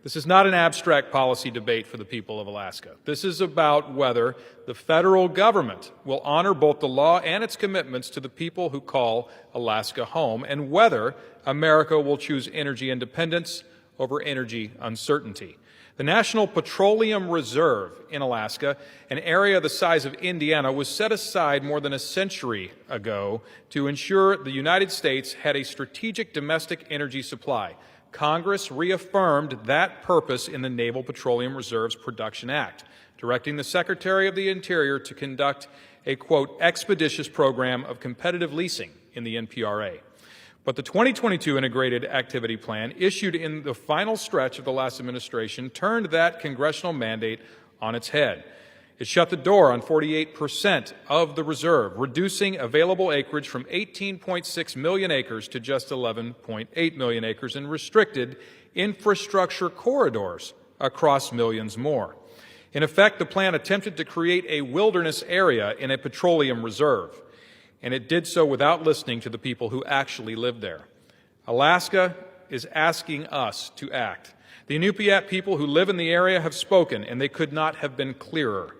This is not an abstract policy debate for the people of Alaska. This is about whether the federal government will honor both the law and its commitments to the people who call Alaska home, and whether America will choose energy independence over energy uncertainty. The National Petroleum Reserve in Alaska, an area the size of Indiana, was set aside more than a century ago to ensure the United States had a strategic domestic energy supply, Congress reaffirmed that purpose in the Naval Petroleum Reserves Production Act, directing the Secretary of the Interior to conduct a, quote, expeditious program of competitive leasing in the NPRA. But the 2022 Integrated Activity Plan, issued in the final stretch of the last administration, turned that congressional mandate on its head. It shut the door on 48% of the reserve, reducing available acreage from 18.6 million acres to just 11.8 million acres, and restricted infrastructure corridors across millions more. In effect, the plan attempted to create a wilderness area in a petroleum reserve, and it did so without listening to the people who actually live there. Alaska is asking us to act. The Inupiat people who live in the area have spoken, and they could not have been clearer.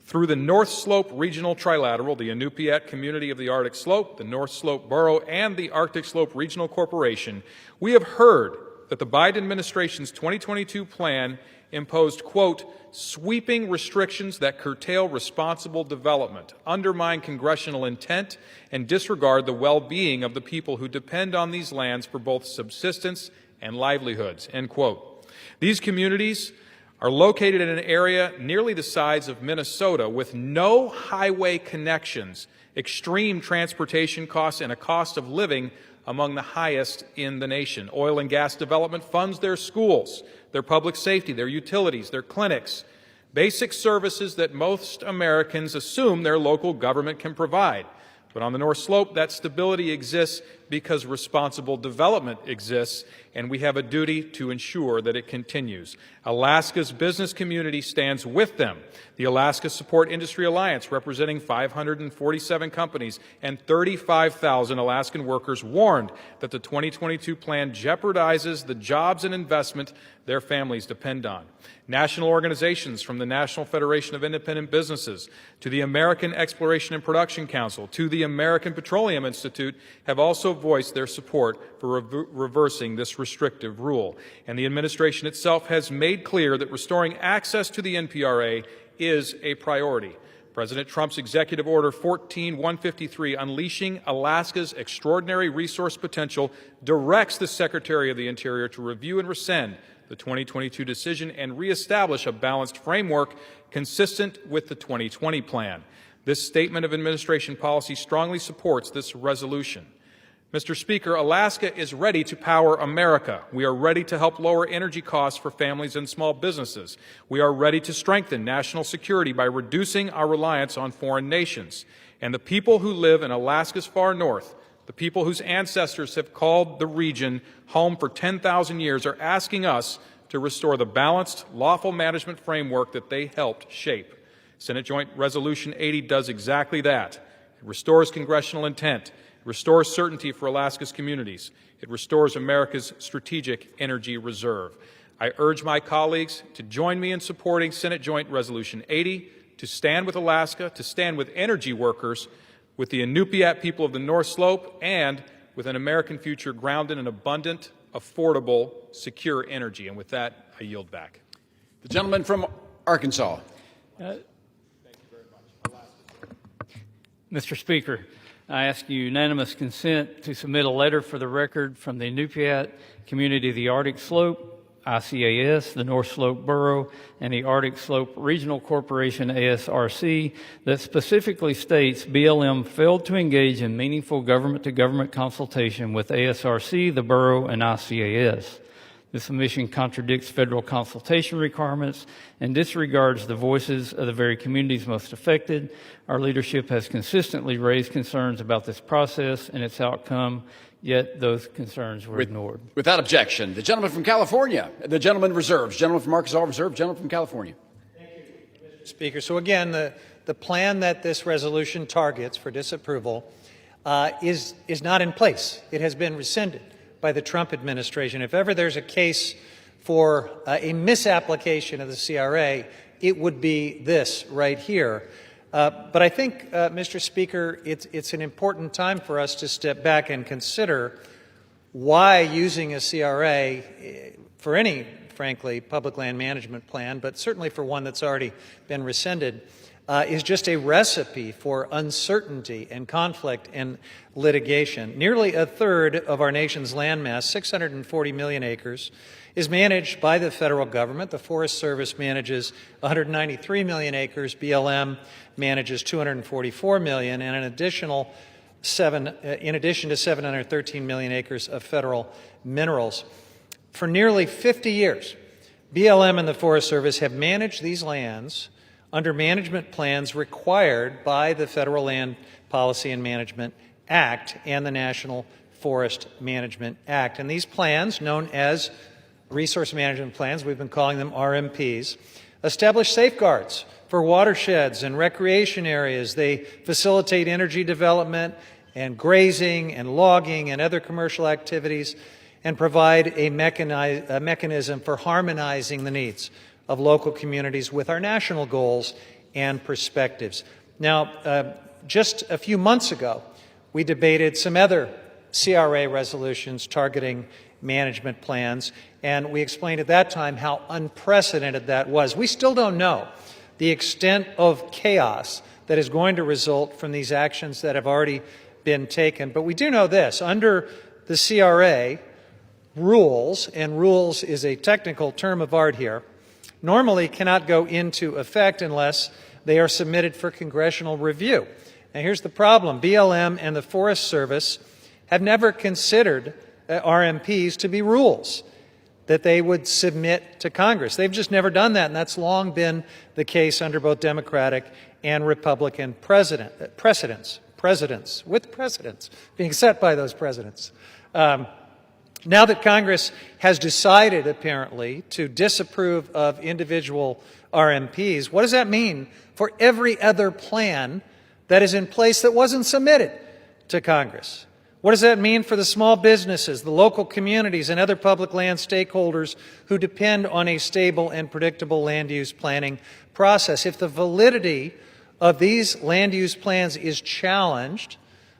Through the North Slope Regional Trilateral, the Inupiat Community of the Arctic Slope, the North Slope Borough, and the Arctic Slope Regional Corporation, we have heard that the Biden administration's 2022 plan imposed, quote, sweeping restrictions that curtail responsible development, undermine congressional intent, and disregard the well-being of the people who depend on these lands for both subsistence and livelihoods, end quote. These communities are located in an area nearly the size of Minnesota with no highway connections, extreme transportation costs, and a cost of living among the highest in the nation. Oil and gas development funds their schools, their public safety, their utilities, their clinics, basic services that most Americans assume their local government can provide. But on the North Slope, that stability exists because responsible development exists, and we have a duty to ensure that it continues. Alaska's business community stands with them. The Alaska Support Industry Alliance, representing 547 companies and 35,000 Alaskan workers, warned that the 2022 plan jeopardizes the jobs and investment their families depend on. National organizations from the National Federation of Independent Businesses to the American Exploration and Production Council to the American Petroleum Institute have also voiced their support for reversing this restrictive rule. And the administration itself has made clear that restoring access to the NPRA is a priority. President Trump's Executive Order 14153, Unleashing Alaska's Extraordinary Resource Potential, directs the Secretary of the Interior to review and rescind the 2022 decision and reestablish a balanced framework consistent with the 2020 plan. This statement of administration policy strongly supports this resolution. Mr. Speaker, Alaska is ready to power America. We are ready to help lower energy costs for families and small businesses. We are ready to strengthen national security by reducing our reliance on foreign nations. And the people who live in Alaska's far north, the people whose ancestors have called the region home for 10,000 years, are asking us to restore the balanced, lawful management framework that they helped shape. Senate Joint Resolution 80 does exactly that. It restores congressional intent. It restores certainty for Alaska's communities. It restores America's strategic energy reserve. I urge my colleagues to join me in supporting Senate Joint Resolution 80, to stand with Alaska, to stand with energy workers, with the Inupiat people of the North Slope, and with an American future grounded in abundant, affordable, secure energy. And with that, I yield back. The gentleman from Arkansas. Mr. Speaker, I ask unanimous consent to submit a letter for the record from the Inupiat community of the Arctic Slope, ICAS, the North Slope Borough, and the Arctic Slope Regional Corporation, ASRC, that specifically states BLM failed to engage in meaningful government-to-government consultation with ASRC, the borough, and ICAS. This omission contradicts federal consultation requirements and disregards the voices of the very communities most affected. Our leadership has consistently raised concerns about this process and its outcome, yet those concerns were ignored. Without objection, the gentleman from California, the gentleman reserves, gentleman from Arkansas reserve, gentleman from California. Thank you, Mr. Speaker. So again, the plan that this resolution targets for disapproval is not in place. It has been rescinded by the Trump administration. If ever there's a case for a misapplication of the CRA, it would be this right here. But I think, Mr. Speaker, it's an important time for us to step back and consider why using a CRA for any, frankly, public land management plan, but certainly for one that's already been rescinded, is just a recipe for uncertainty and conflict and litigation. Nearly a third of our nation's landmass, 640 million acres, is managed by the federal government. The Forest Service manages 193 million acres. BLM manages 244 million, and in addition to 713 million acres of federal minerals. For nearly 50 years, BLM and the Forest Service have managed these lands under management plans required by the Federal Land Policy and Management Act and the National Forest Management Act. And these plans, known as resource management plans, we've been calling them RMPs, establish safeguards for watersheds and recreation areas. They facilitate energy development and grazing and logging and other commercial activities, and provide a mechanism for harmonizing the needs of local communities with our national goals and perspectives. Now, just a few months ago, we debated some other CRA resolutions targeting management plans, and we explained at that time how unprecedented that was. We still don't know the extent of chaos that is going to result from these actions that have already been taken, but we do know this. Under the CRA, rules, and rules is a technical term of art here, normally cannot go into effect unless they are submitted for congressional review. Now here's the problem. BLM and the Forest Service have never considered RMPs to be rules that they would submit to Congress. They've just never done that, and that's long been the case under both Democratic and Republican precedents being set by those presidents. Now that Congress has decided, apparently, to disapprove of individual RMPs, what does that mean for every other plan that is in place that wasn't submitted to Congress? What does that mean for the small businesses, the local communities, and other public land stakeholders who depend on a stable and predictable land use planning process? If the validity of these land use plans is challenged,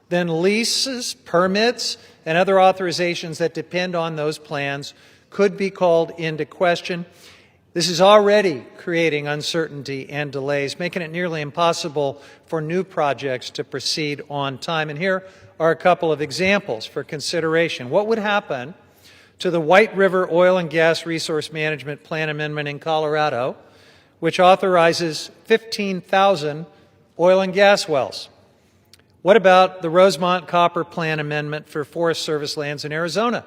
then leases, permits, and other authorizations that depend on those plans could be called into question. This is already creating uncertainty and delays, making it nearly impossible for new projects to proceed on time. And here are a couple of examples for consideration. What would happen to the White River Oil and Gas Resource Management Plan Amendment in Colorado, which authorizes 15,000 oil and gas wells? What about the Rosemont Copper Plan Amendment for Forest Service lands in Arizona,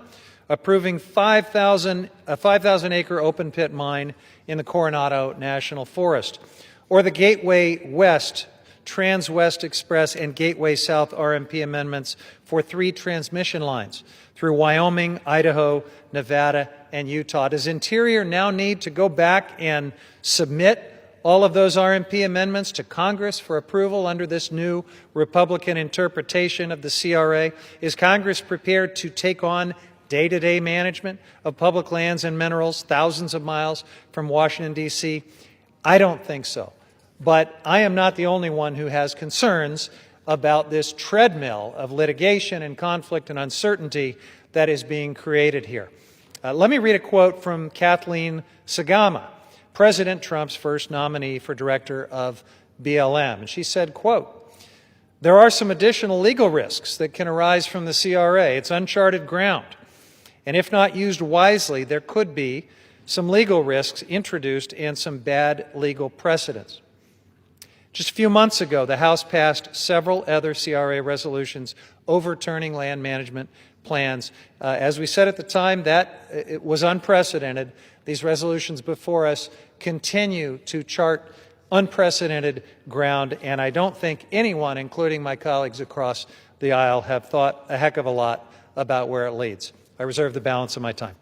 approving a 5,000-acre open pit mine in the Coronado National Forest? Or the Gateway West, Trans-West Express, and Gateway South RMP amendments for 3 transmission lines through Wyoming, Idaho, Nevada, and Utah. Does Interior now need to go back and submit all of those RMP amendments to Congress for approval under this new Republican interpretation of the CRA? Is Congress prepared to take on day-to-day management of public lands and minerals thousands of miles from Washington, D.C.? I don't think so. But I am not the only one who has concerns about this treadmill of litigation and conflict and uncertainty that is being created here. Let me read a quote from Kathleen Sagama, President Trump's first nominee for director of BLM. And she said, quote, "There are some additional legal risks that can arise from the CRA. It's uncharted ground. And if not used wisely, there could be some legal risks introduced and some bad legal precedents." Just a few months ago, the House passed several other CRA resolutions overturning land management plans. As we said at the time, that it was unprecedented. These resolutions before us continue to chart unprecedented ground, and I don't think anyone, including my colleagues across the aisle, have thought a heck of a lot about where it leads. I reserve the balance of my time.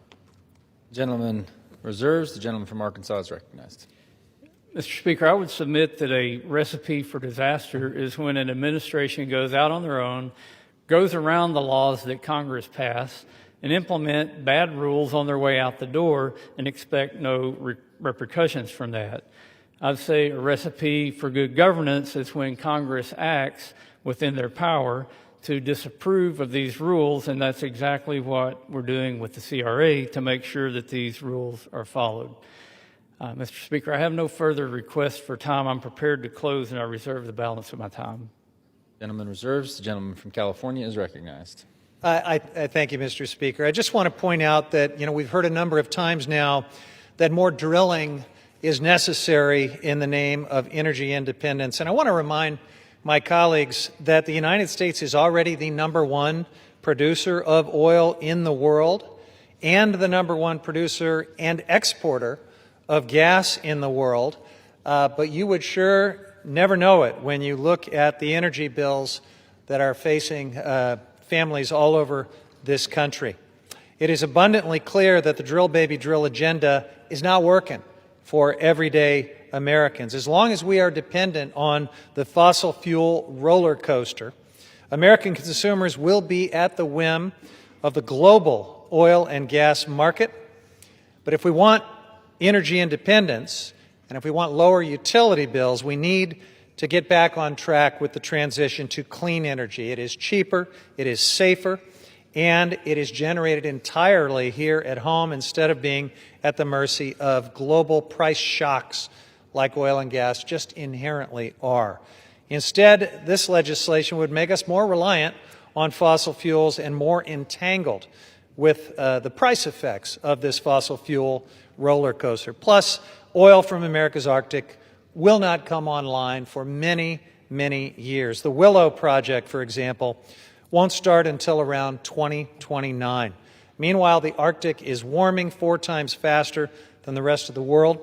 Gentleman reserves. The gentleman from Arkansas is recognized. Mr. Speaker, I would submit that a recipe for disaster is when an administration goes out on their own, goes around the laws that Congress passed, and implement bad rules on their way out the door and expect no repercussions from that. I'd say a recipe for good governance is when Congress acts within their power to disapprove of these rules, and that's exactly what we're doing with the CRA to make sure that these rules are followed. Mr. Speaker, I have no further requests for time. I'm prepared to close, and I reserve the balance of my time. Gentleman reserves. The gentleman from California is recognized. I thank you, Mr. Speaker. I just want to point out that, we've heard a number of times now that more drilling is necessary in the name of energy independence. And I want to remind my colleagues that the United States is already the #1 producer of oil in the world and the #1 producer and exporter of gas in the world. But you would sure never know it when you look at the energy bills that are facing families all over this country. It is abundantly clear that the drill, baby, drill agenda is not working for everyday Americans. As long as we are dependent on the fossil fuel roller coaster, American consumers will be at the whim of the global oil and gas market. But if we want energy independence, and if we want lower utility bills, we need to get back on track with the transition to clean energy. It is cheaper, it is safer, and it is generated entirely here at home instead of being at the mercy of global price shocks like oil and gas just inherently are. Instead, this legislation would make us more reliant on fossil fuels and more entangled with the price effects of this fossil fuel roller coaster. Plus, oil from America's Arctic will not come online for many, many years. The Willow project, for example, won't start until around 2029. Meanwhile, the Arctic is warming 4 times faster than the rest of the world.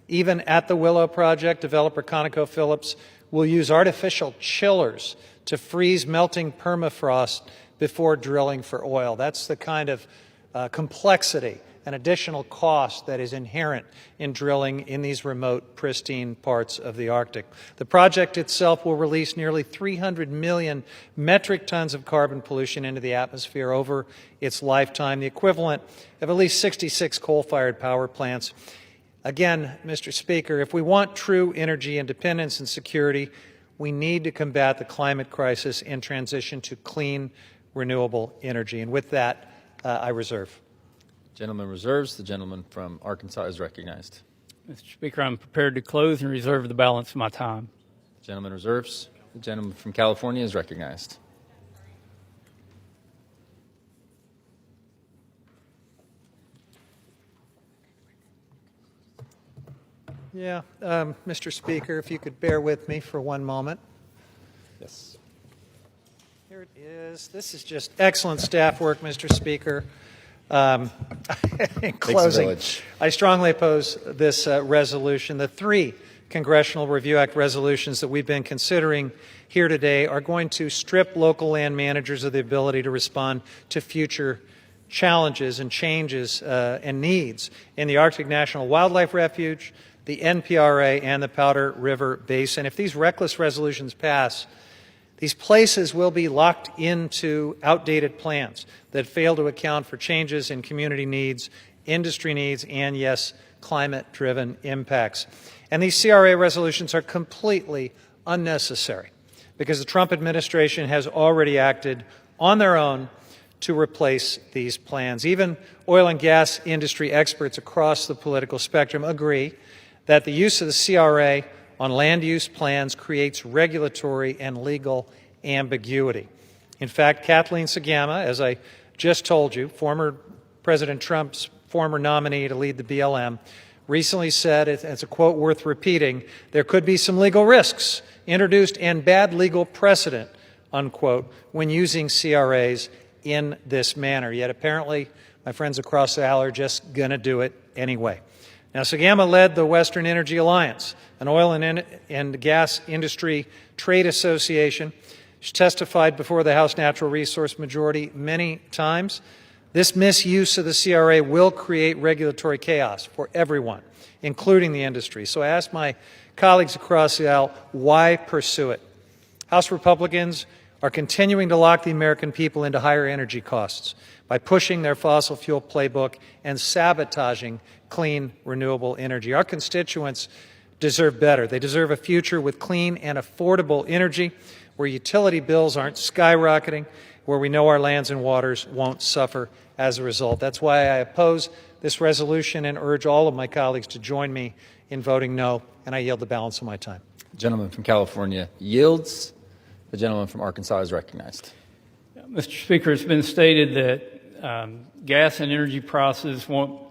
Even at the Willow project, developer ConocoPhillips will use artificial chillers to freeze melting permafrost before drilling for oil. That's the kind of complexity and additional cost that is inherent in drilling in these remote, pristine parts of the Arctic. The project itself will release nearly 300 million metric tons of carbon pollution into the atmosphere over its lifetime, the equivalent of at least 66 coal-fired power plants. Again, Mr. Speaker, if we want true energy independence and security, we need to combat the climate crisis and transition to clean, renewable energy. And with that, I reserve. Gentleman reserves. The gentleman from Arkansas is recognized. Mr. Speaker, I'm prepared to close and reserve the balance of my time. Gentleman reserves. The gentleman from California is recognized. Yeah, Mr. Speaker, if you could bear with me for one moment. Yes. Here it is. This is just excellent staff work, Mr. Speaker. In closing, I strongly oppose this resolution. The 3 Congressional Review Act resolutions that we've been considering here today are going to strip local land managers of the ability to respond to future challenges and changes and needs in the Arctic National Wildlife Refuge, the NPRA, and the Powder River Basin. If these reckless resolutions pass, these places will be locked into outdated plans that fail to account for changes in community needs, industry needs, and, yes, climate-driven impacts. And these CRA resolutions are completely unnecessary because the Trump administration has already acted on their own to replace these plans. Even oil and gas industry experts across the political spectrum agree that the use of the CRA on land use plans creates regulatory and legal ambiguity. In fact, Kathleen Sagama, as I just told you, former President Trump's former nominee to lead the BLM, recently said, it's a quote worth repeating, there could be some legal risks introduced and bad legal precedent, unquote, when using CRAs in this manner. Yet apparently my friends across the aisle are just going to do it anyway. Now, Sagama led the Western Energy Alliance, an oil and gas industry trade association. She testified before the House Natural Resource Majority many times. This misuse of the CRA will create regulatory chaos for everyone, including the industry. So I ask my colleagues across the aisle, why pursue it? House Republicans are continuing to lock the American people into higher energy costs by pushing their fossil fuel playbook and sabotaging clean, renewable energy. Our constituents deserve better. They deserve a future with clean and affordable energy where utility bills aren't skyrocketing, where we know our lands and waters won't suffer as a result. That's why I oppose this resolution and urge all of my colleagues to join me in voting no, and I yield the balance of my time. The gentleman from California yields. The gentleman from Arkansas is recognized. Mr. Speaker, it's been stated that gas and energy prices won't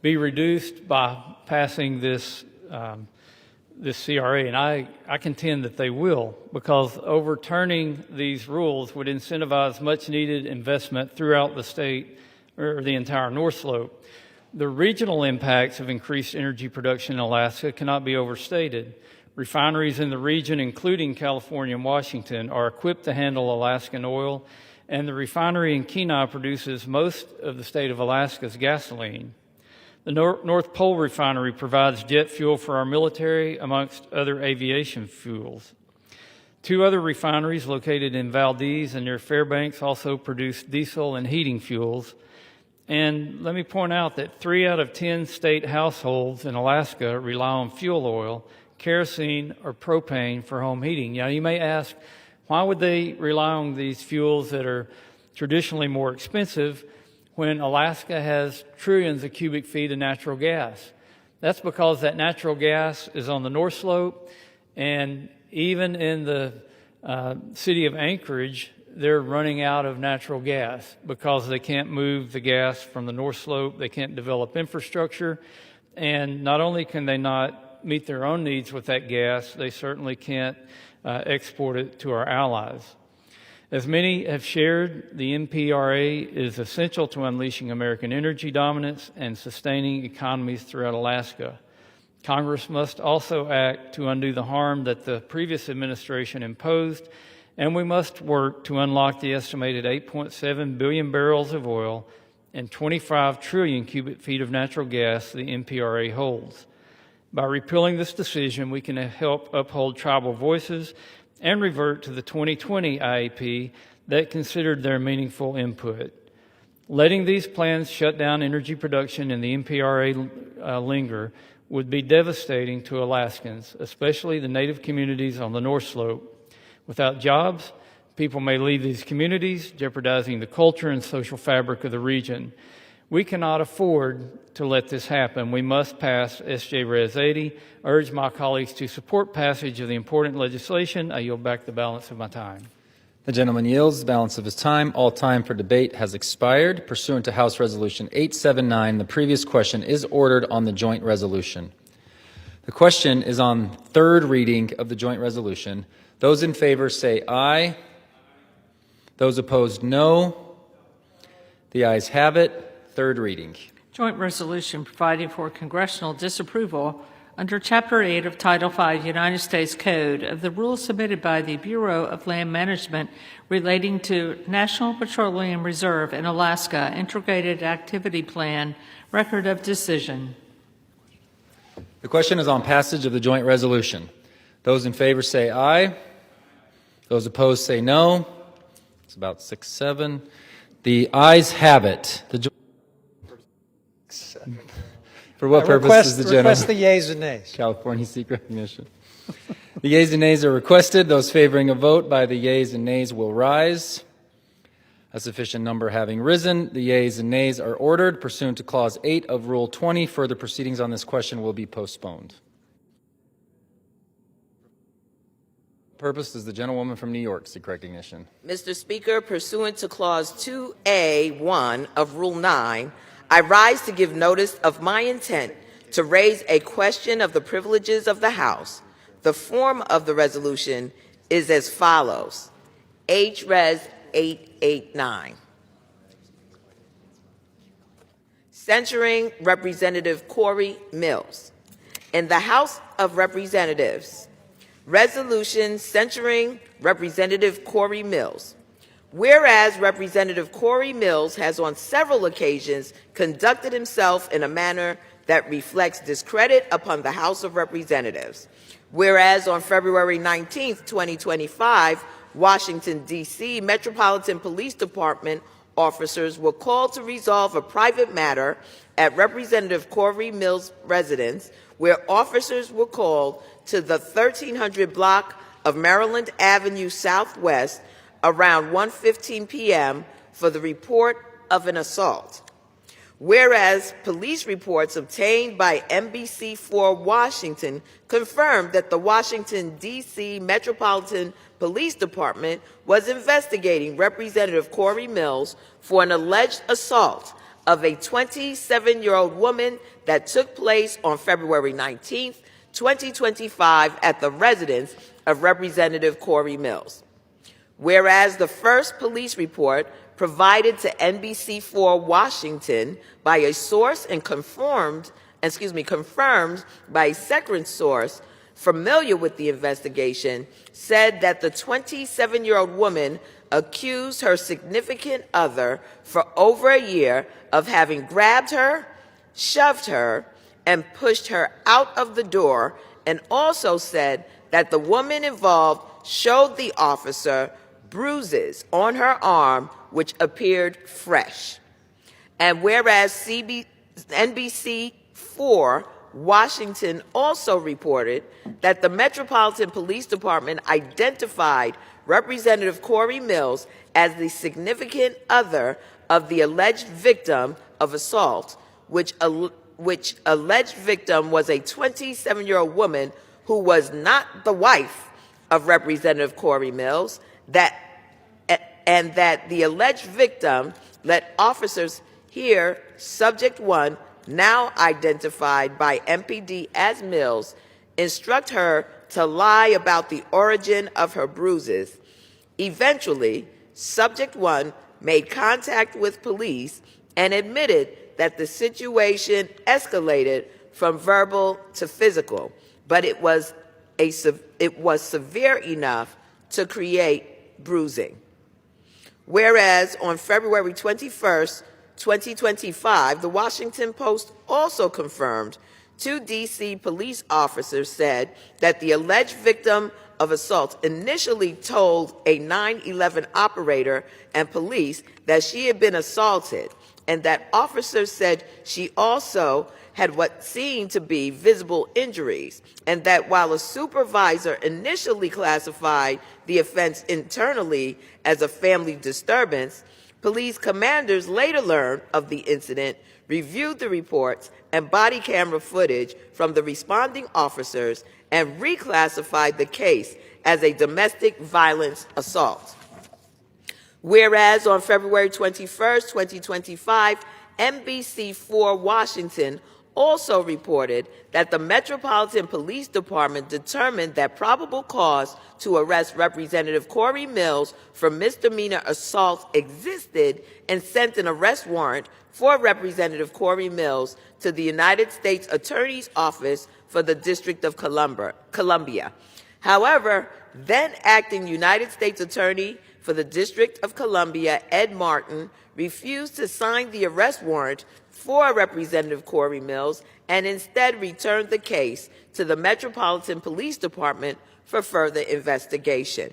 be reduced by passing this CRA, and I contend that they will, because overturning these rules would incentivize much-needed investment throughout the state or the entire North Slope. The regional impacts of increased energy production in Alaska cannot be overstated. Refineries in the region, including California and Washington, are equipped to handle Alaskan oil, and the refinery in Kenai produces most of the state of Alaska's gasoline. The North Pole refinery provides jet fuel for our military, amongst other aviation fuels. Two other refineries located in Valdez and near Fairbanks also produce diesel and heating fuels. And let me point out that 3 out of 10 state households in Alaska rely on fuel oil, kerosene, or propane for home heating. Now, you may ask, why would they rely on these fuels that are traditionally more expensive when Alaska has trillions of cubic feet of natural gas? That's because that natural gas is on the North Slope, and even in the city of Anchorage, they're running out of natural gas because they can't move the gas from the North Slope, they can't develop infrastructure, and not only can they not meet their own needs with that gas, they certainly can't export it to our allies. As many have shared, the MPRA is essential to unleashing American energy dominance and sustaining economies throughout Alaska. Congress must also act to undo the harm that the previous administration imposed, and we must work to unlock the estimated 8.7 billion barrels of oil and 25 trillion cubic feet of natural gas the MPRA holds. By repealing this decision, we can help uphold tribal voices and revert to the 2020 IAP that considered their meaningful input. Letting these plans shut down energy production in the MPRA linger would be devastating to Alaskans, especially the Native communities on the North Slope. Without jobs, people may leave these communities, jeopardizing the culture and social fabric of the region. We cannot afford to let this happen. We must pass SJ Res 80. I urge my colleagues to support passage of the important legislation. I yield back the balance of my time. The gentleman yields the balance of his time. All time for debate has expired. Pursuant to House Resolution 879, the previous question is ordered on the joint resolution. The question is on third reading of the joint resolution. Those in favor say aye. Those opposed, no. The ayes have it. Third reading. Joint resolution providing for congressional disapproval under Chapter 8 of Title 5 United States Code of the rules submitted by the Bureau of Land Management relating to National Petroleum Reserve in Alaska Integrated Activity Plan Record of Decision. The question is on passage of the joint resolution. Those in favor say aye. Those opposed say no. It's about 6-7. The ayes have it. For what purpose is the gentleman? Request the yeas and nays. California seek recognition. The yeas and nays are requested. Those favoring a vote by the yeas and nays will rise. A sufficient number having risen, the yeas and nays are ordered. Pursuant to Clause 8 of Rule 20, further proceedings on this question will be postponed. Purpose does the gentlewoman from New York seek recognition? Mr. Speaker, pursuant to Clause 2A1 of Rule 9, I rise to give notice of my intent to raise a question of the privileges of the House. The form of the resolution is as follows. H-Res 889. Censuring Representative Corey Mills. In the House of Representatives, resolution censuring Representative Corey Mills. Whereas Representative Corey Mills has on several occasions conducted himself in a manner that reflects discredit upon the House of Representatives. Whereas on February 19, 2025, Washington, D.C. Metropolitan Police Department officers were called to resolve a private matter at Representative Corey Mills' residence, where officers were called to the 1300 block of Maryland Avenue Southwest around 1:15 p.m. for the report of an assault. Whereas police reports obtained by NBC4 Washington confirmed that the Washington, D.C. Metropolitan Police Department was investigating Representative Corey Mills for an alleged assault of a 27-year-old woman that took place on February 19, 2025 at the residence of Representative Corey Mills. Whereas the first police report provided to NBC4 Washington by a source and confirmed by a second source familiar with the investigation said that the 27-year-old woman accused her significant other for over a year of having grabbed her, shoved her, and pushed her out of the door, and also said that the woman involved showed the officer bruises on her arm which appeared fresh. And whereas NBC4 Washington also reported that the Metropolitan Police Department identified Representative Corey Mills as the significant other of the alleged victim of assault, which alleged victim was a 27-year-old woman who was not the wife of Representative Corey Mills, and that the alleged victim let officers here, Subject 1, now identified by MPD as Mills, instruct her to lie about the origin of her bruises. Eventually, Subject 1 made contact with police and admitted that the situation escalated from verbal to physical, but it was severe enough to create bruising. Whereas on February 21st, 2025, the Washington Post also confirmed 2 D.C. police officers said that the alleged victim of assault initially told a 9/11 operator and police that she had been assaulted, and that officers said she also had what seemed to be visible injuries, and that while a supervisor initially classified the offense internally as a family disturbance, police commanders later learned of the incident, reviewed the reports and body camera footage from the responding officers, and reclassified the case as a domestic violence assault. Whereas on February 21st, 2025, NBC4 Washington also reported that the Metropolitan Police Department determined that probable cause to arrest Representative Corey Mills for misdemeanor assault existed and sent an arrest warrant for Representative Corey Mills to the United States Attorney's Office for the District of Columbia. However, then acting United States Attorney for the District of Columbia, Ed Martin, refused to sign the arrest warrant for Representative Corey Mills and instead returned the case to the Metropolitan Police Department for further investigation.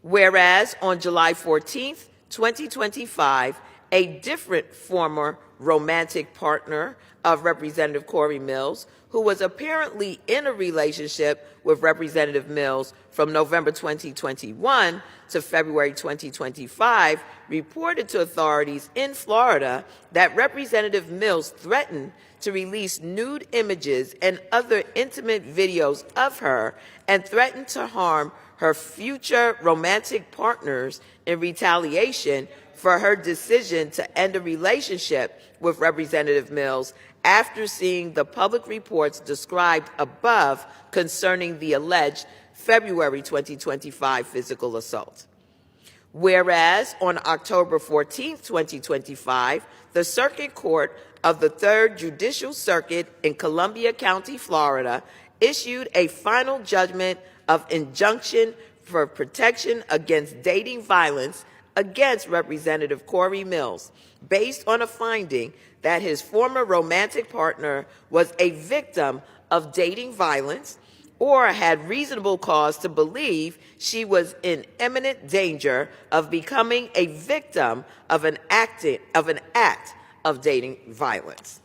Whereas on July 14th, 2025, a different former romantic partner of Representative Corey Mills, who was apparently in a relationship with Representative Mills from November 2021 to February 2025, reported to authorities in Florida that Representative Mills threatened to release nude images and other intimate videos of her and threatened to harm her future romantic partners in retaliation for her decision to end a relationship with Representative Mills after seeing the public reports described above concerning the alleged February 2025 physical assault. Whereas on October 14, 2025, the Circuit Court of the 3rd Judicial Circuit in Columbia County, Florida, issued a final judgment of injunction for protection against dating violence against Representative Corey Mills, based on a finding that his former romantic partner was a victim of dating violence or had reasonable cause to believe she was in imminent danger of becoming a victim of an act of dating violence.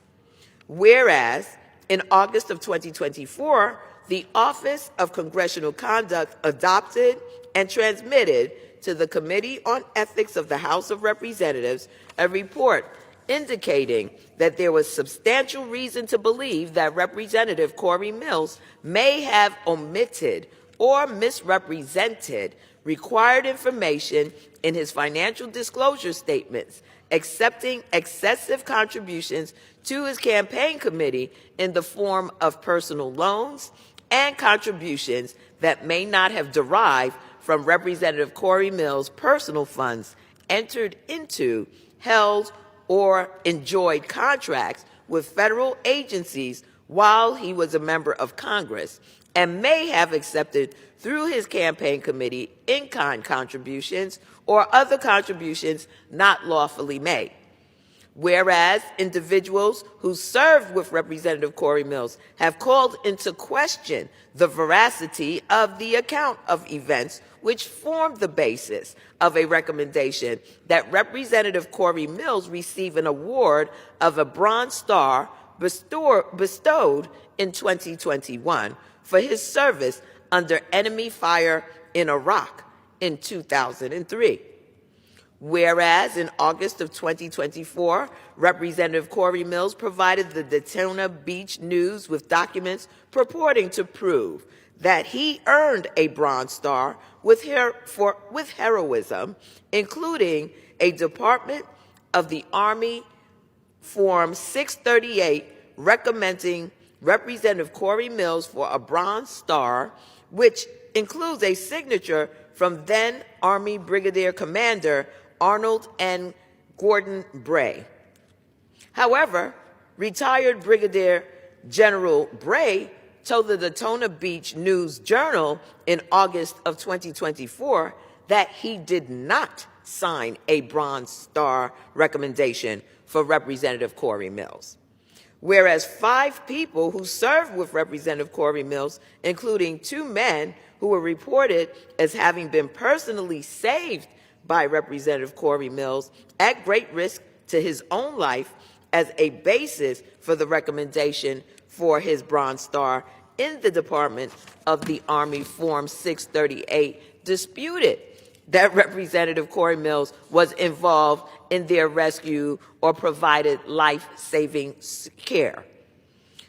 Whereas in August of 2024, the Office of Congressional Conduct adopted and transmitted to the Committee on Ethics of the House of Representatives a report indicating that there was substantial reason to believe that Representative Corey Mills may have omitted or misrepresented required information in his financial disclosure statements, accepting excessive contributions to his campaign committee in the form of personal loans and contributions that may not have derived from Representative Corey Mills' personal funds entered into, held, or enjoyed contracts with federal agencies while he was a member of Congress, and may have accepted through his campaign committee in-kind contributions or other contributions not lawfully made. Whereas individuals who served with Representative Corey Mills have called into question the veracity of the account of events which formed the basis of a recommendation that Representative Corey Mills receive an award of a Bronze Star bestowed in 2021 for his service under enemy fire in Iraq in 2003. Whereas in August of 2024, Representative Corey Mills provided the Daytona Beach News with documents purporting to prove that he earned a Bronze Star with heroism, including a Department of the Army Form 638 recommending Representative Corey Mills for a Bronze Star, which includes a signature from then Army Brigadier Commander Arnold N. Gordon Bray. However, retired Brigadier General Bray told the Daytona Beach News Journal in August of 2024 that he did not sign a Bronze Star recommendation for Representative Corey Mills. Whereas 5 people who served with Representative Corey Mills, including 2 men who were reported as having been personally saved by Representative Corey Mills at great risk to his own life as a basis for the recommendation for his Bronze Star in the Department of the Army Form 638, disputed that Representative Corey Mills was involved in their rescue or provided life-saving care.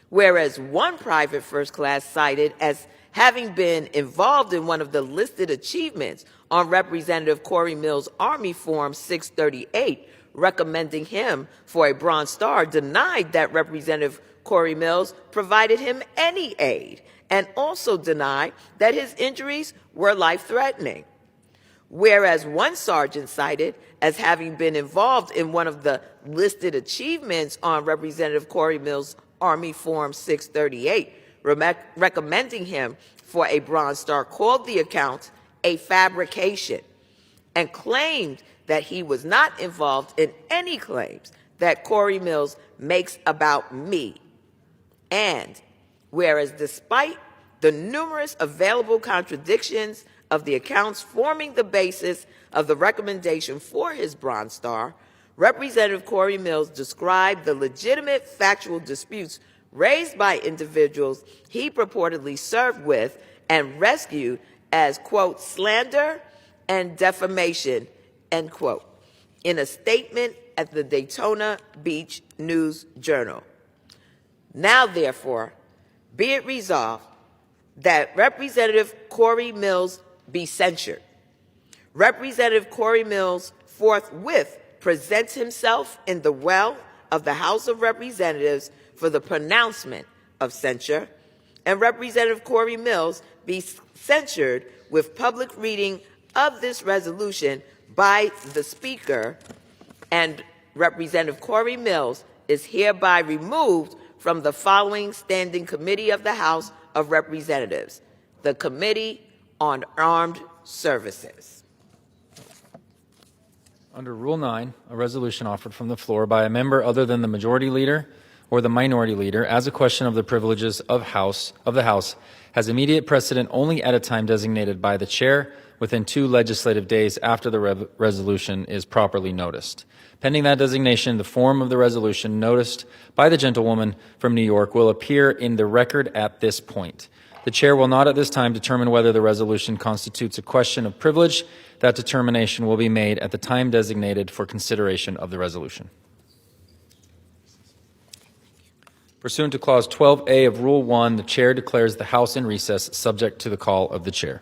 Whereas one private first class cited as having been involved in one of the listed achievements on Representative Corey Mills' Army Form 638, recommending him for a Bronze Star, denied that Representative Corey Mills provided him any aid, and also denied that his injuries were life-threatening. Whereas one sergeant cited as having been involved in one of the listed achievements on Representative Corey Mills' Army Form 638, recommending him for a Bronze Star, called the account a fabrication and claimed that he was not involved in any claims that Corey Mills makes about me. And whereas despite the numerous available contradictions of the accounts forming the basis of the recommendation for his Bronze Star, Representative Corey Mills described the legitimate factual disputes raised by individuals he purportedly served with and rescued as, quote, slander and defamation, end quote, in a statement at the Daytona Beach News Journal. Now, therefore, be it resolved that Representative Corey Mills be censured. Representative Corey Mills forthwith presents himself in the well of the House of Representatives for the pronouncement of censure, and Representative Corey Mills be censured with public reading of this resolution by the Speaker, and Representative Corey Mills is hereby removed from the following standing committee of the House of Representatives, the Committee on Armed Services. Under Rule 9, a resolution offered from the floor by a member other than the majority leader or the minority leader as a question of the privileges of the House has immediate precedent only at a time designated by the chair within 2 legislative days after the resolution is properly noticed. Pending that designation, the form of the resolution noticed by the gentlewoman from New York will appear in the record at this point. The chair will not at this time determine whether the resolution constitutes a question of privilege. That determination will be made at the time designated for consideration of the resolution. Pursuant to Clause 12A of Rule 1, the chair declares the House in recess subject to the call of the chair.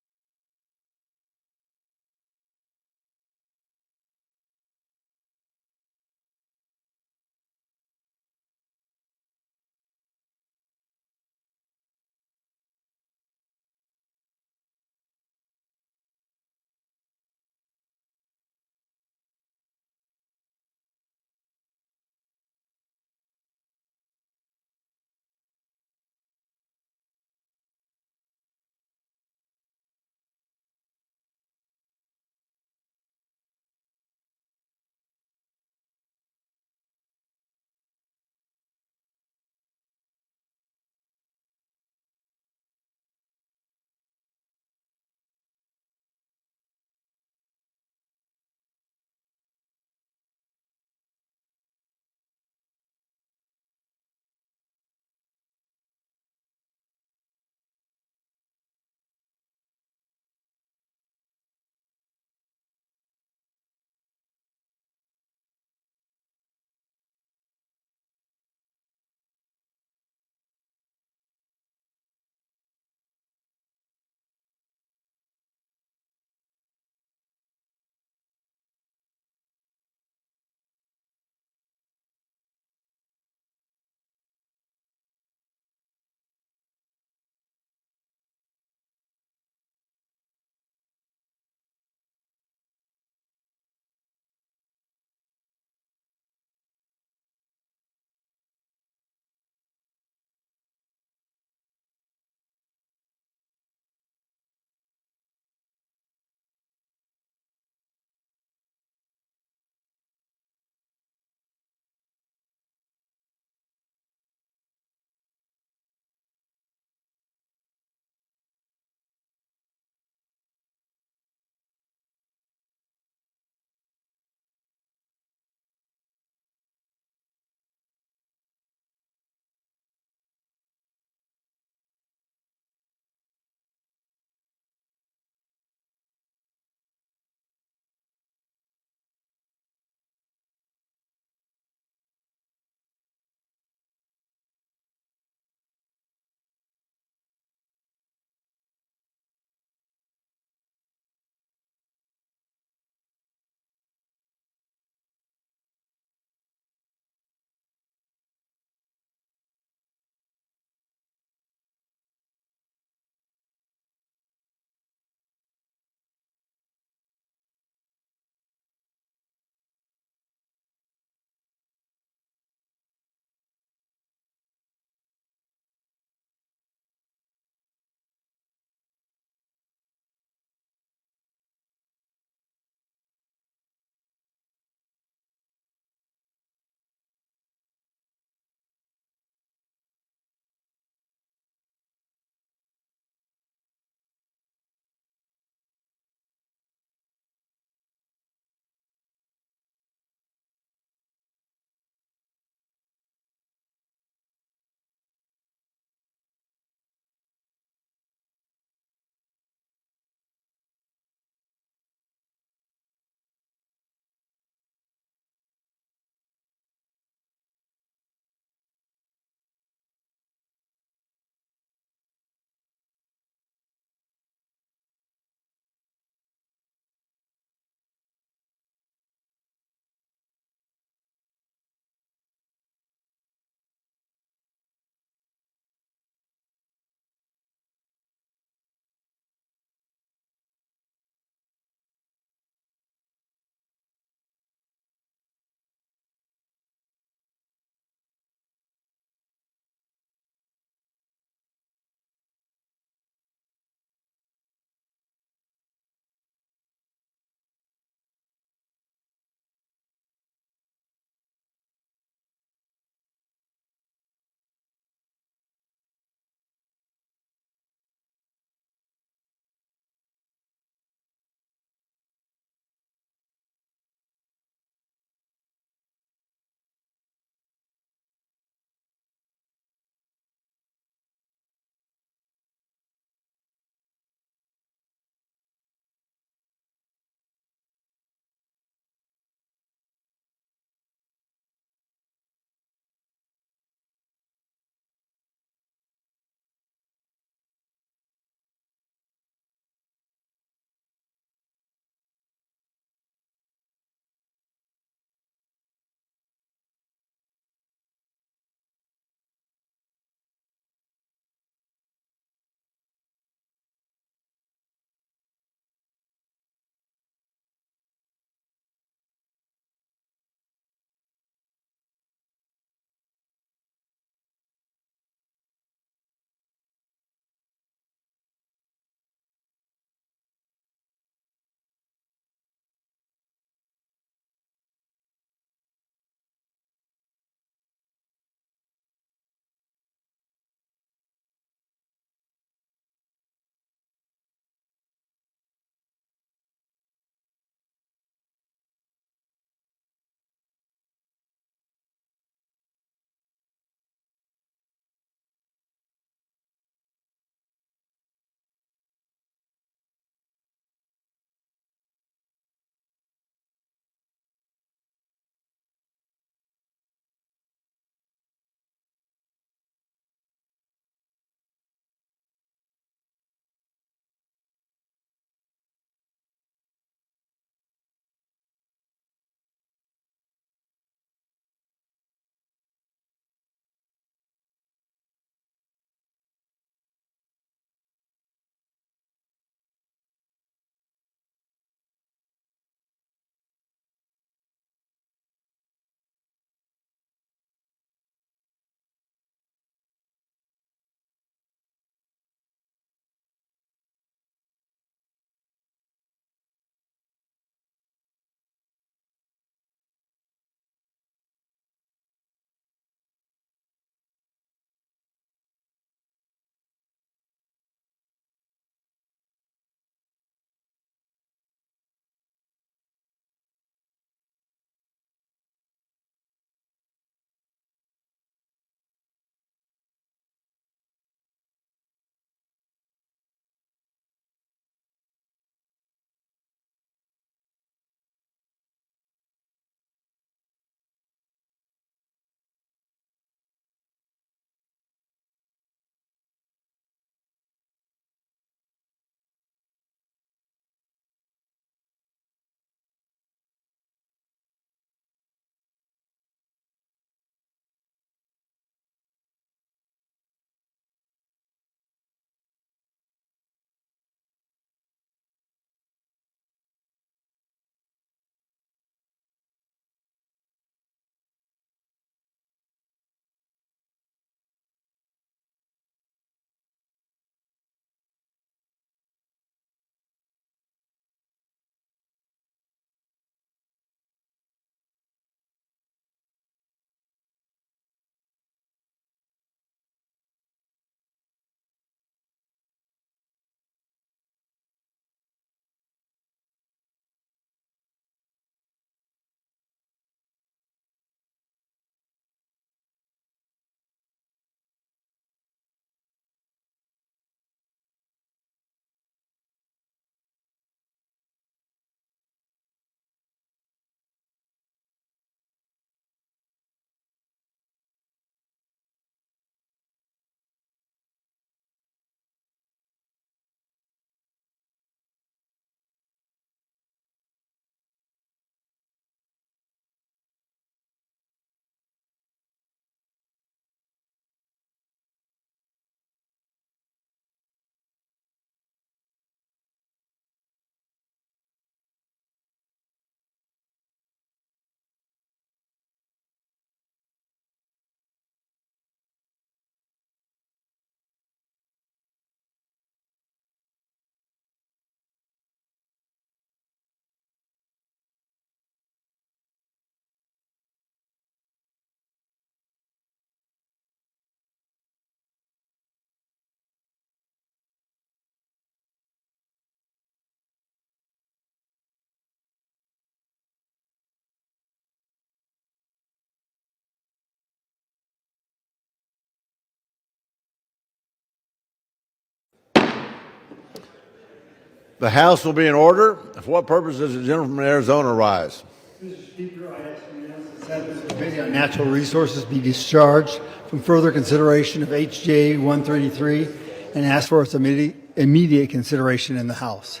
The House will be in order. For what purpose does the gentleman from Arizona rise? Mr. Speaker, I ask unanimous consent that the Committee on Natural Resources be discharged from further consideration of HJ 133 and ask for its immediate consideration in the House.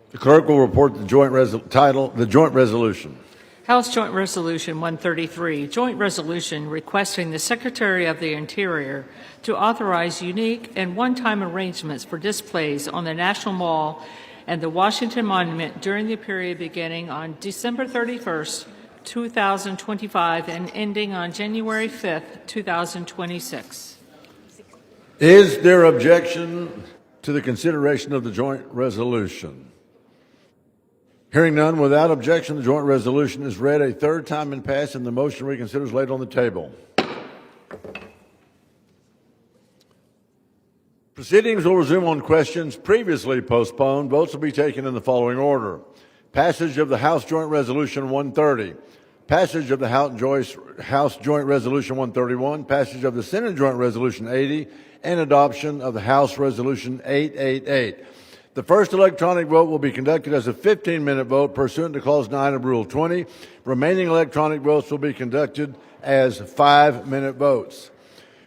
The clerk will report the joint resolution. House Joint Resolution 133, joint resolution requesting the Secretary of the Interior to authorize unique and one-time arrangements for displays on the National Mall and the Washington Monument during the period beginning on December 31st, 2025 and ending on January 5th, 2026. Is there objection to the consideration of the joint resolution? Hearing none, without objection, the joint resolution is read a third time and passed, and the motion to reconsider is laid on the table. Proceedings will resume on questions previously postponed. Votes will be taken in the following order. Passage of the House Joint Resolution 130. Passage of the House Joint Resolution 131. Passage of the Senate Joint Resolution 80. And adoption of the House Resolution 888. The first electronic vote will be conducted as a 15-minute vote pursuant to Clause 9 of Rule 20. Remaining electronic votes will be conducted as 5-minute votes.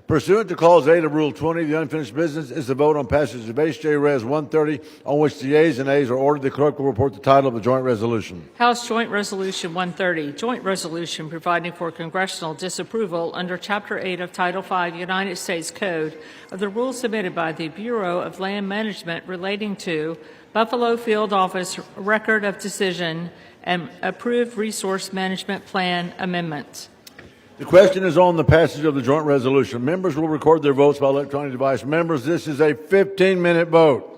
Pursuant to Clause 8 of Rule 20, the unfinished business is the vote on passage of H.J. Res. 130, on which the yeas and nays are ordered. The clerk will report the title of the joint resolution. House Joint Resolution 130, joint resolution providing for congressional disapproval under Chapter 8 of Title 5 United States Code of the rules submitted by the Bureau of Land Management relating to Buffalo Field Office Record of Decision and approved Resource Management Plan amendments. The question is on the passage of the joint resolution. Members will record their votes by electronic device. Members, this is a 15-minute vote.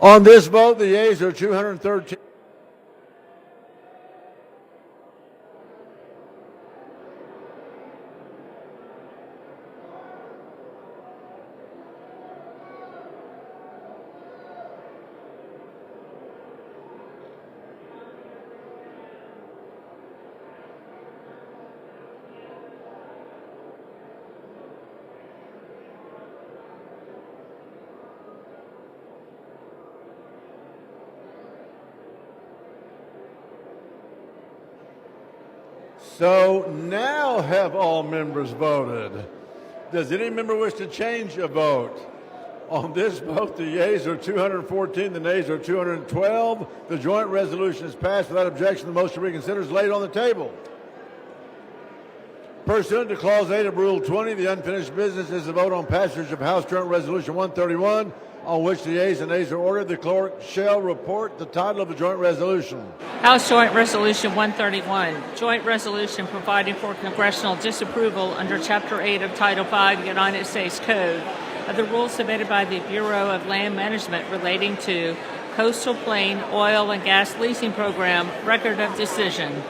On this vote, the yeas are 213. So now have all members voted? Does any member wish to change a vote? On this vote, the yeas are 214, the nays are 212. The joint resolution is passed without objection. The motion to reconsider is laid on the table. Pursuant to Clause 8 of Rule 20, the unfinished business is the vote on passage of House Joint Resolution 131, on which the yeas and nays are ordered. The clerk shall report the title of the joint resolution. House Joint Resolution 131, joint resolution providing for congressional disapproval under Chapter 8 of Title 5 United States Code of the rules submitted by the Bureau of Land Management relating to Coastal Plain Oil and Gas Leasing Program, record of decision.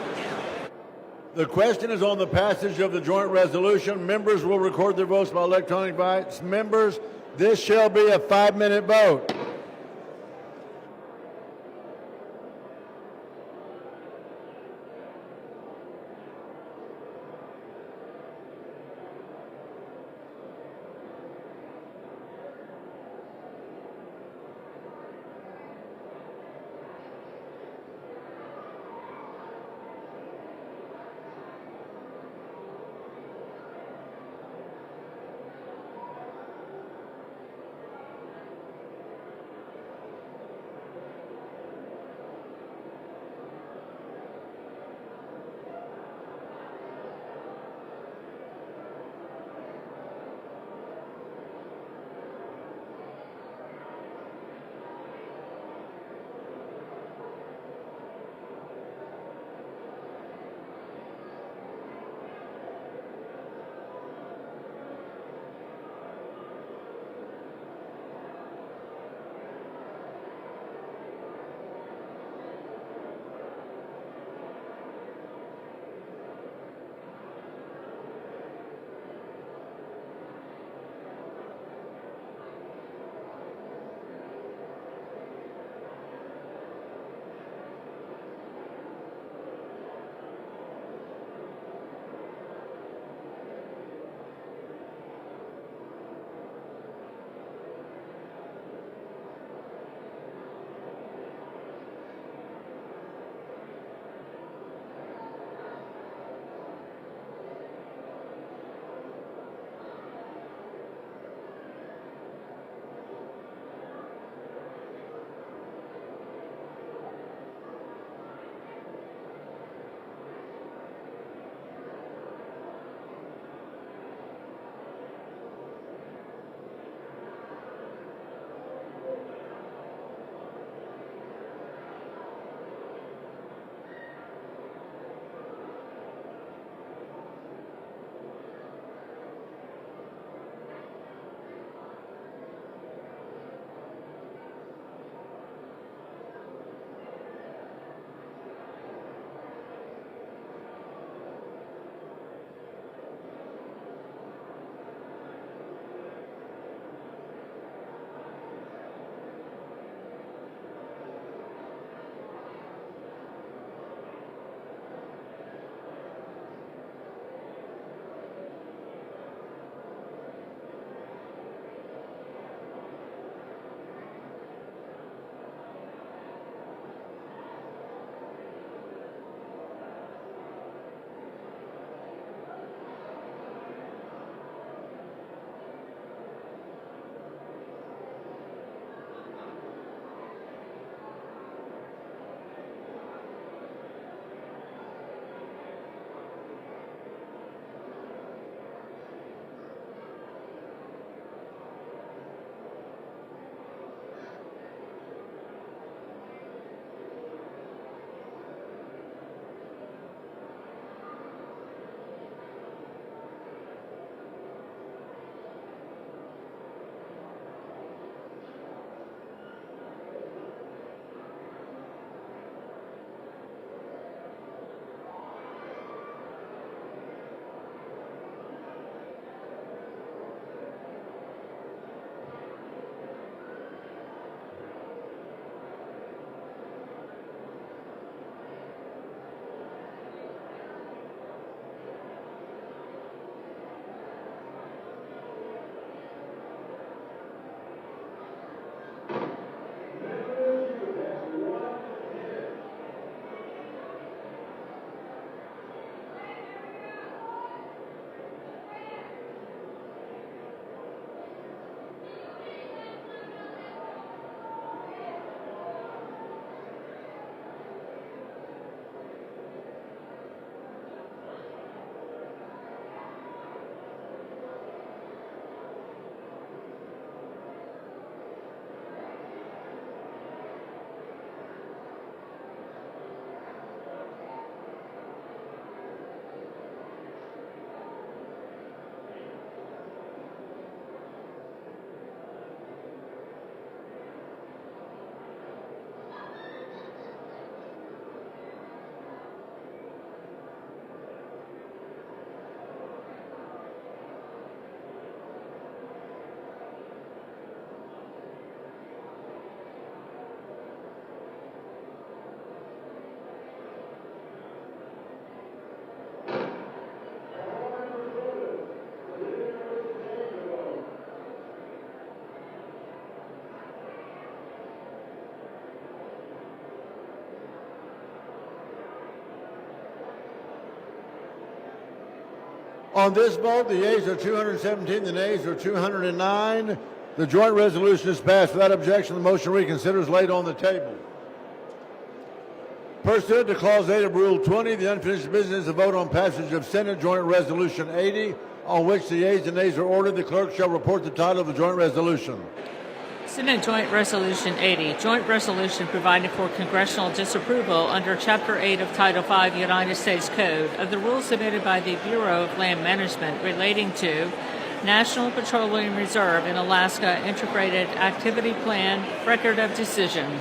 The question is on the passage of the joint resolution. Members will record their votes by electronic device. Members, this shall be a 5-minute vote. On this vote, the yeas are 217, the nays are 209. The joint resolution is passed. Without objection, the motion to reconsider is laid on the table. Pursuant to Clause 8 of Rule 20, the unfinished business is a vote on passage of Senate Joint Resolution 80, on which the yeas and nays are ordered. The clerk shall report the title of the joint resolution. Senate Joint Resolution 80, joint resolution providing for congressional disapproval under Chapter 8 of Title 5 United States Code of the rules submitted by the Bureau of Land Management relating to National Petroleum Reserve in Alaska Integrated Activity Plan Record of Decision.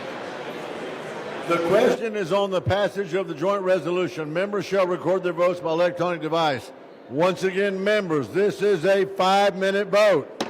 The question is on the passage of the joint resolution. Members shall record their votes by electronic device. Once again, members, this is a 5-minute vote.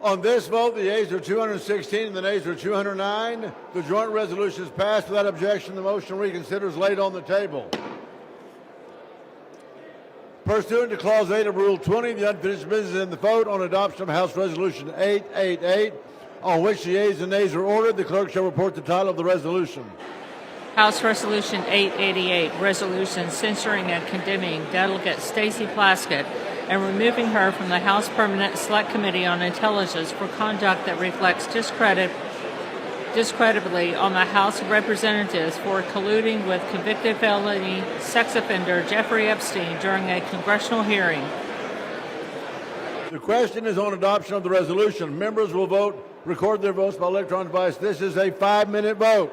On this vote, the yeas are 216 and the nays are 209. The joint resolution is passed without objection. The motion reconsidered is laid on the table. Pursuant to Clause 8 of Rule 20, the unfinished business in the vote on adoption of House Resolution 888, on which the yeas and nays are ordered. The clerk shall report the title of the resolution. House Resolution 888, resolution censuring and condemning Delegate Stacey Plaskett and removing her from the House Permanent Select Committee on Intelligence for conduct that reflects discreditably on the House of Representatives for colluding with convicted felony sex offender Jeffrey Epstein during a congressional hearing. The question is on adoption of the resolution. Members will record their votes by electronic device. This is a 5-minute vote.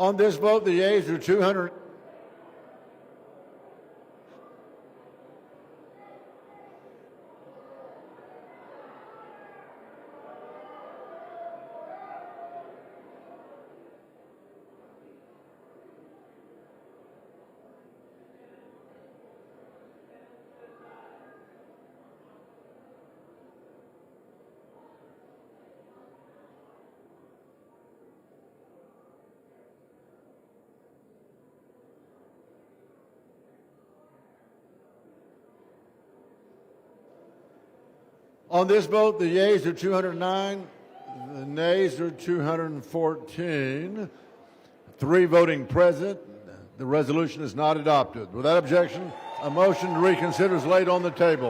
On this vote, the yeas are 200. On this vote, the yeas are 209, the nays are 214. 3 voting present. The resolution is not adopted. Without objection, a motion to reconsider is laid on the table.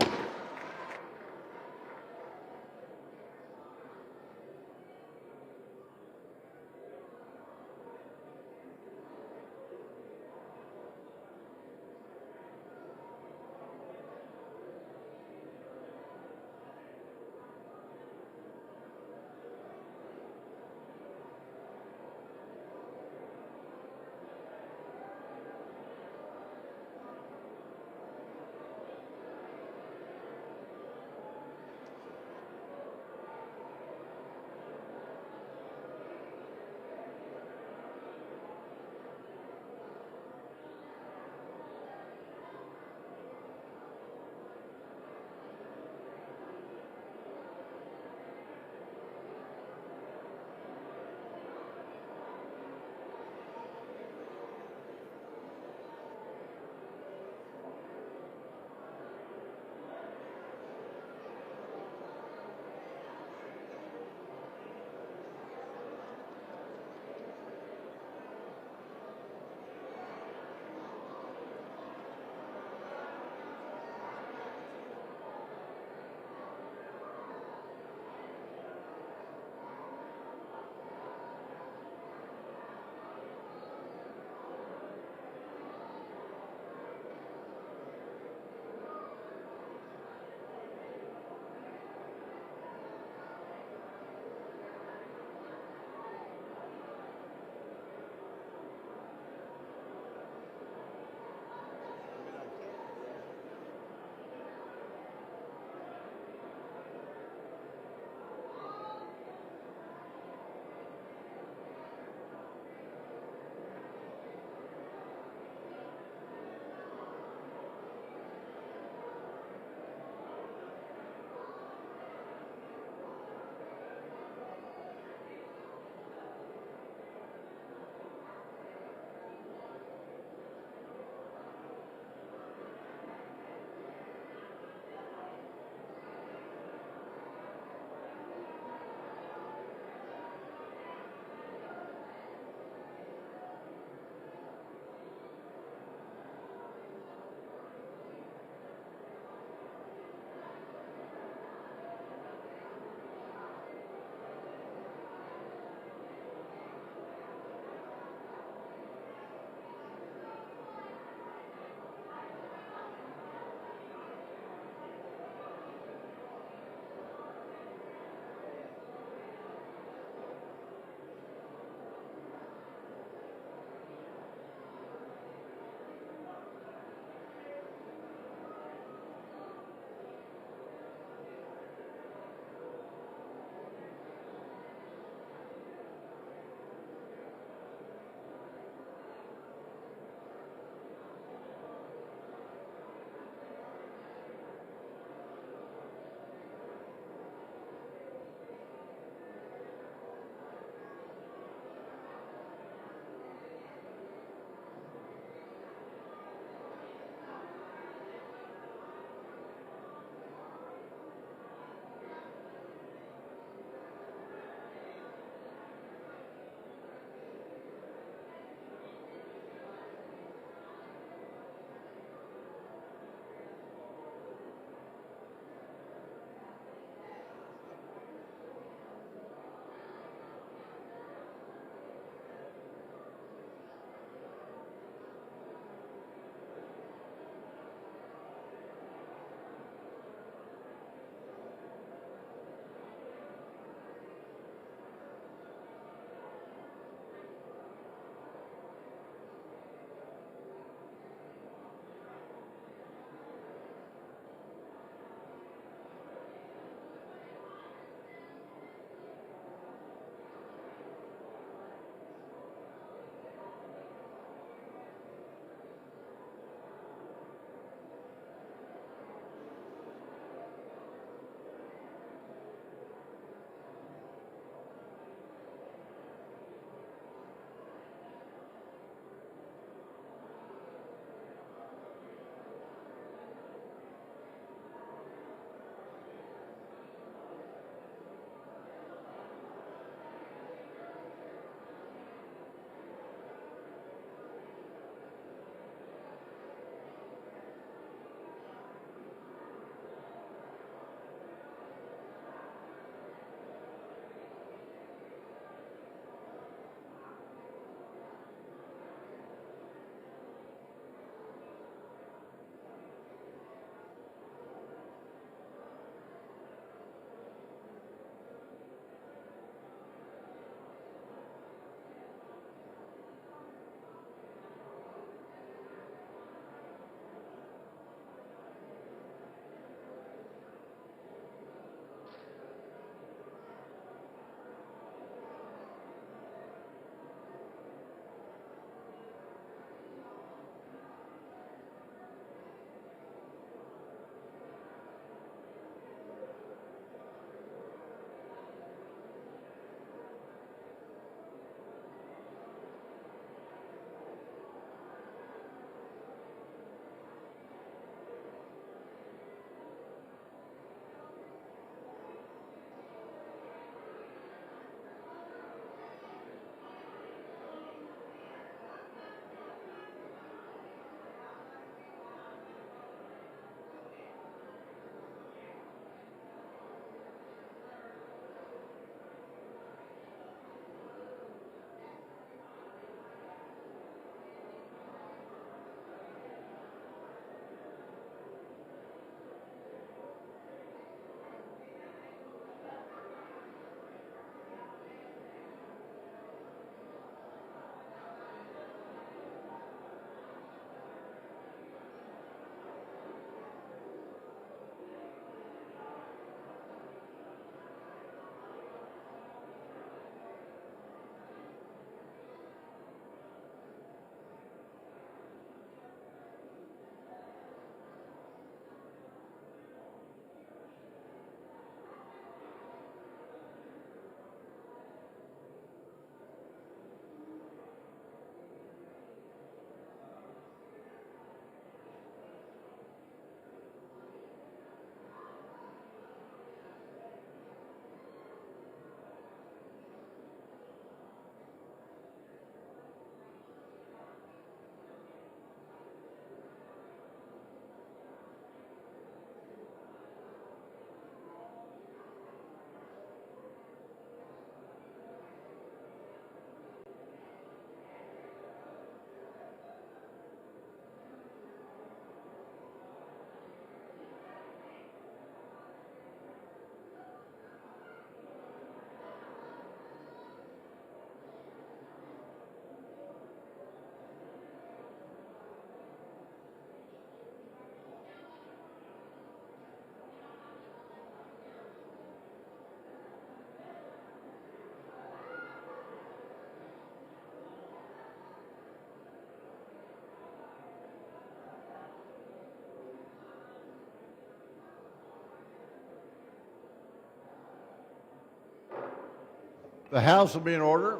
The House will be in order.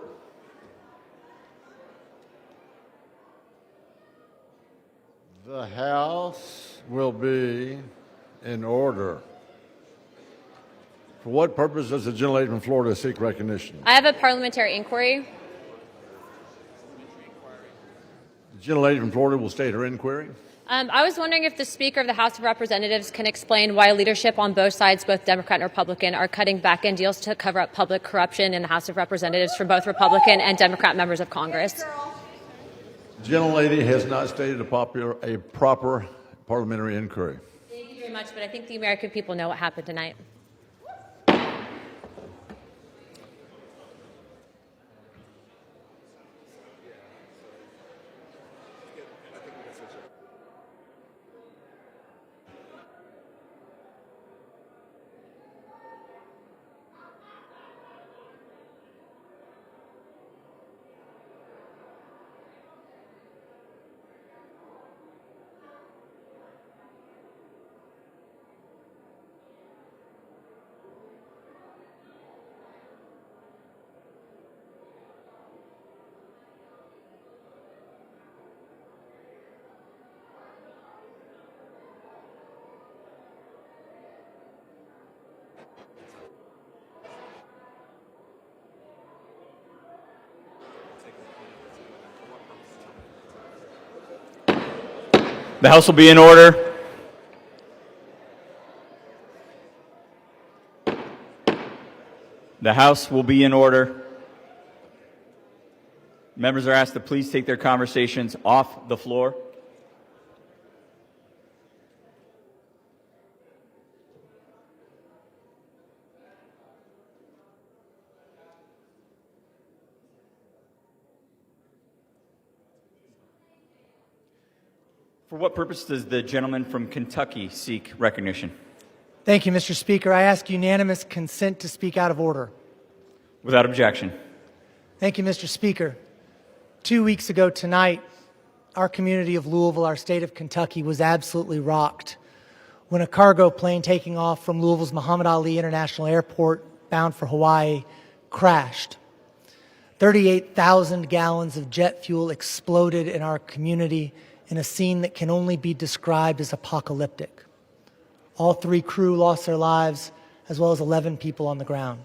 The House will be in order. For what purpose does the gentlelady from Florida seek recognition? I have a parliamentary inquiry. The gentlelady from Florida will state her inquiry. I was wondering if the Speaker of the House of Representatives can explain why leadership on both sides, both Democrat and Republican, are cutting back-end deals to cover up public corruption in the House of Representatives from both Republican and Democrat members of Congress. The gentlelady has not stated a proper parliamentary inquiry. Thank you very much, but I think the American people know what happened tonight. The House will be in order. The House will be in order. Members are asked to please take their conversations off the floor. For what purpose does the gentleman from Kentucky seek recognition? Thank you, Mr. Speaker. I ask unanimous consent to speak out of order. Without objection. Thank you, Mr. Speaker. 2 weeks ago tonight, our community of Louisville, our state of Kentucky, was absolutely rocked when a cargo plane taking off from Louisville's Muhammad Ali International Airport bound for Hawaii crashed. 38,000 gallons of jet fuel exploded in our community in a scene that can only be described as apocalyptic. All 3 crew lost their lives, as well as 11 people on the ground.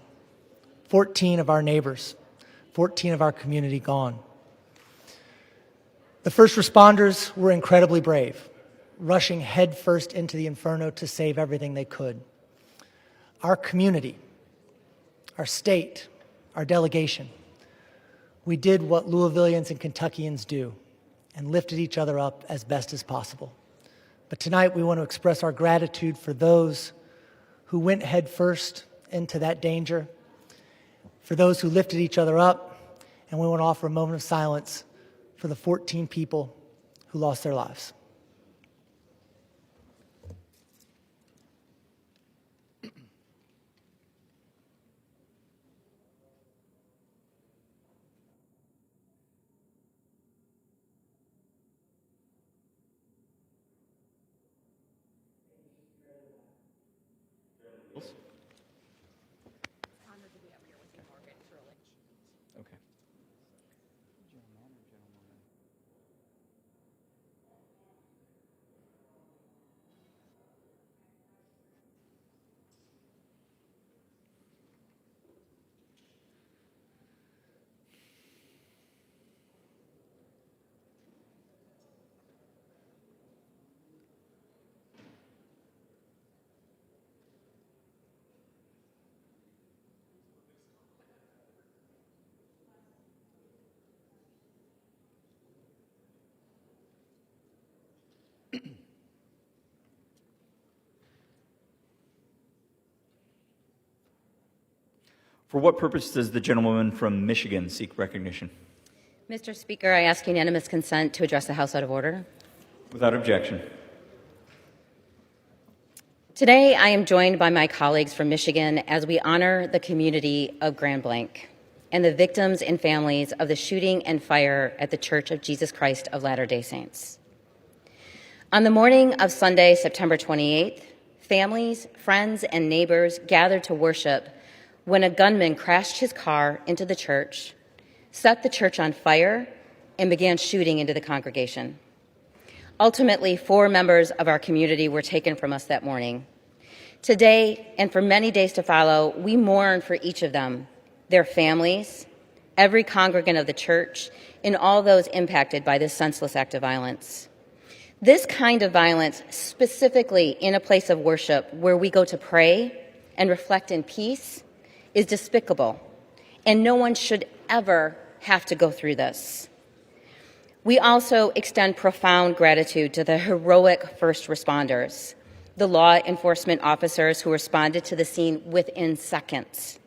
14 of our neighbors, 14 of our community gone. The first responders were incredibly brave, rushing headfirst into the inferno to save everything they could. Our community, our state, our delegation, we did what Louisvillians and Kentuckians do, and lifted each other up as best as possible. But tonight we want to express our gratitude for those who went head first into that danger, for those who lifted each other up, and we want to offer a moment of silence for the 14 people who lost their lives. Okay. For what purpose does the gentlewoman from Michigan seek recognition? Mr. Speaker, I ask unanimous consent to address the House out of order. Without objection. Today, I am joined by my colleagues from Michigan as we honor the community of Grand Blanc and the victims and families of the shooting and fire at the Church of Jesus Christ of Latter-day Saints. On the morning of Sunday, September 28th, families, friends, and neighbors gathered to worship when a gunman crashed his car into the church, set the church on fire, and began shooting into the congregation. Ultimately, 4 members of our community were taken from us that morning. Today, and for many days to follow, we mourn for each of them, their families, every congregant of the church, and all those impacted by this senseless act of violence. This kind of violence, specifically in a place of worship where we go to pray and reflect in peace, is despicable, and no one should ever have to go through this. We also extend profound gratitude to the heroic first responders, the law enforcement officers who responded to the scene within seconds,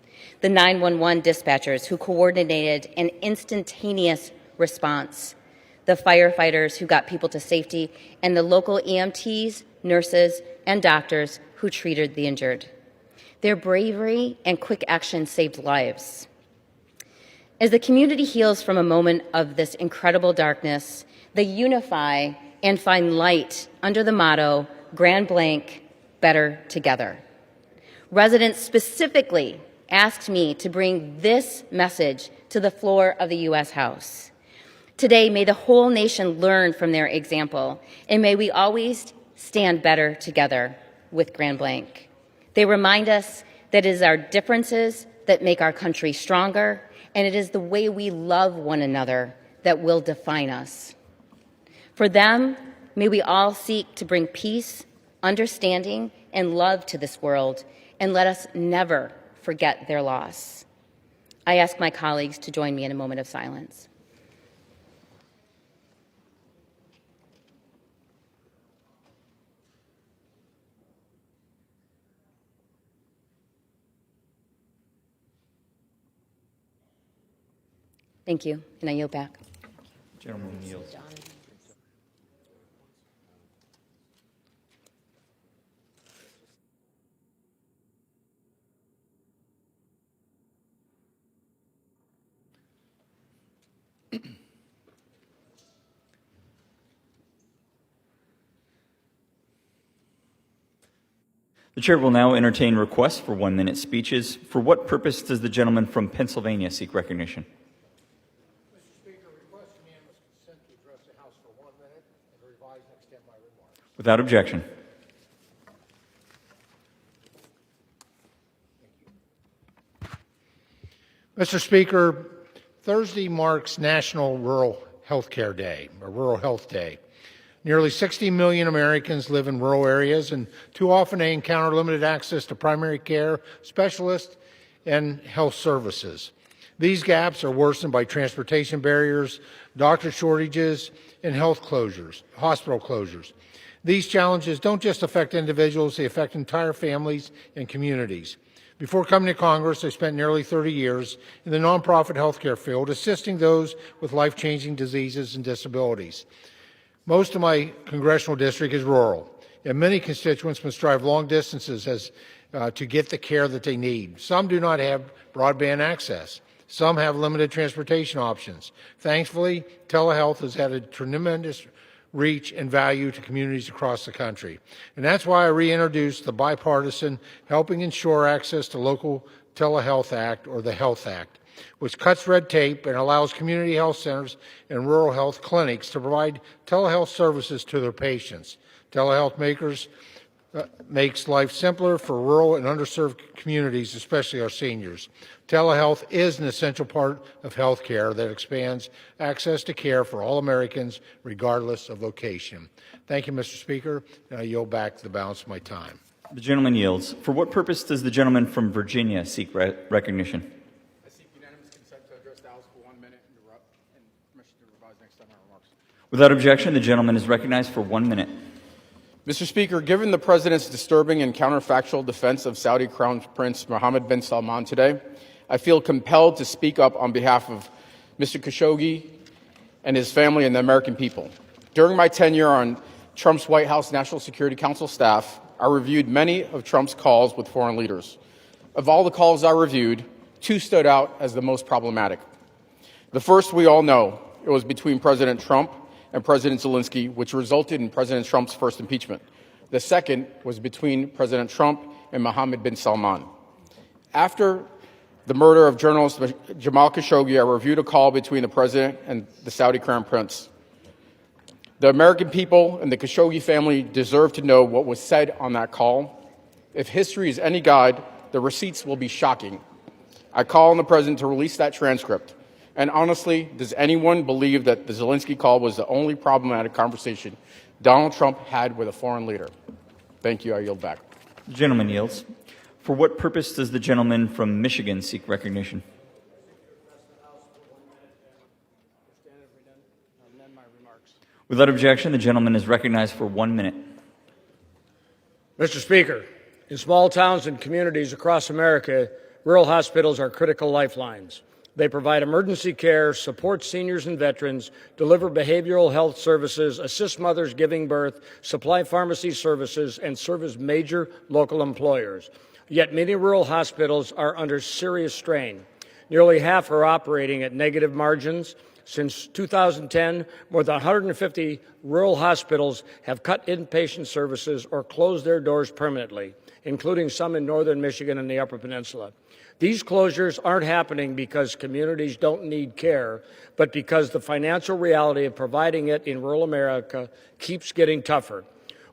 the 911 dispatchers who coordinated an instantaneous response, the firefighters who got people to safety, and the local EMTs, nurses, and doctors who treated the injured. Their bravery and quick action saved lives. As the community heals from a moment of this incredible darkness, they unify and find light under the motto, Grand Blank, Better Together. Residents specifically asked me to bring this message to the floor of the U.S. House. Today, may the whole nation learn from their example, and may we always stand better together with Grand Blank. They remind us that it is our differences that make our country stronger, and it is the way we love one another that will define us. For them, may we all seek to bring peace, understanding, and love to this world, and let us never forget their loss. I ask my colleagues to join me in a moment of silence. Thank you, and I yield back. Gentleman yields. The chair will now entertain requests for 1-minute speeches. For what purpose does the gentleman from Pennsylvania seek recognition? Mr. Speaker, request unanimous consent to address the House for 1 minute and revise and extend my remarks. Without objection. Mr. Speaker, Thursday marks National Rural Health Care Day, or Rural Health Day. Nearly 60 million Americans live in rural areas, and too often they encounter limited access to primary care, specialists, and health services. These gaps are worsened by transportation barriers, doctor shortages, and hospital closures. These challenges don't just affect individuals, they affect entire families and communities. Before coming to Congress, I spent nearly 30 years in the nonprofit healthcare field, assisting those with life-changing diseases and disabilities. Most of my congressional district is rural, and many constituents must drive long distances to get the care that they need. Some do not have broadband access. Some have limited transportation options. Thankfully, telehealth has added tremendous reach and value to communities across the country. And that's why I reintroduced the bipartisan Helping Ensure Access to Local Telehealth Act, or the Health Act, which cuts red tape and allows community health centers and rural health clinics to provide telehealth services to their patients. Telehealth makes life simpler for rural and underserved communities, especially our seniors. Telehealth is an essential part of health care that expands access to care for all Americans, regardless of location. Thank you, Mr. Speaker, and I yield back the balance of my time. The gentleman yields. For what purpose does the gentleman from Virginia seek recognition? Without objection, the gentleman is recognized for 1 minute. Mr. Speaker, given the President's disturbing and counterfactual defense of Saudi Crown Prince Mohammed bin Salman today, I feel compelled to speak up on behalf of Mr. Khashoggi and his family and the American people. During my tenure on Trump's White House National Security Council staff, I reviewed many of Trump's calls with foreign leaders. Of all the calls I reviewed, 2 stood out as the most problematic. The first we all know. It was between President Trump and President Zelensky, which resulted in President Trump's first impeachment. The second was between President Trump and Mohammed bin Salman. After the murder of journalist Jamal Khashoggi, I reviewed a call between the president and the Saudi Crown Prince. The American people and the Khashoggi family deserve to know what was said on that call. If history is any guide, the receipts will be shocking. I call on the president to release that transcript. And honestly, does anyone believe that the Zelensky call was the only problematic conversation Donald Trump had with a foreign leader? Thank you. I yield back. The gentleman yields. For what purpose does the gentleman from Michigan seek recognition? Without objection, the gentleman is recognized for 1 minute. Mr. Speaker, in small towns and communities across America, rural hospitals are critical lifelines. They provide emergency care, support seniors and veterans, deliver behavioral health services, assist mothers giving birth, supply pharmacy services, and serve as major local employers. Yet many rural hospitals are under serious strain. Nearly half are operating at negative margins. Since 2010, more than 150 rural hospitals have cut inpatient services or closed their doors permanently, including some in northern Michigan and the Upper Peninsula. These closures aren't happening because communities don't need care, but because the financial reality of providing it in rural America keeps getting tougher.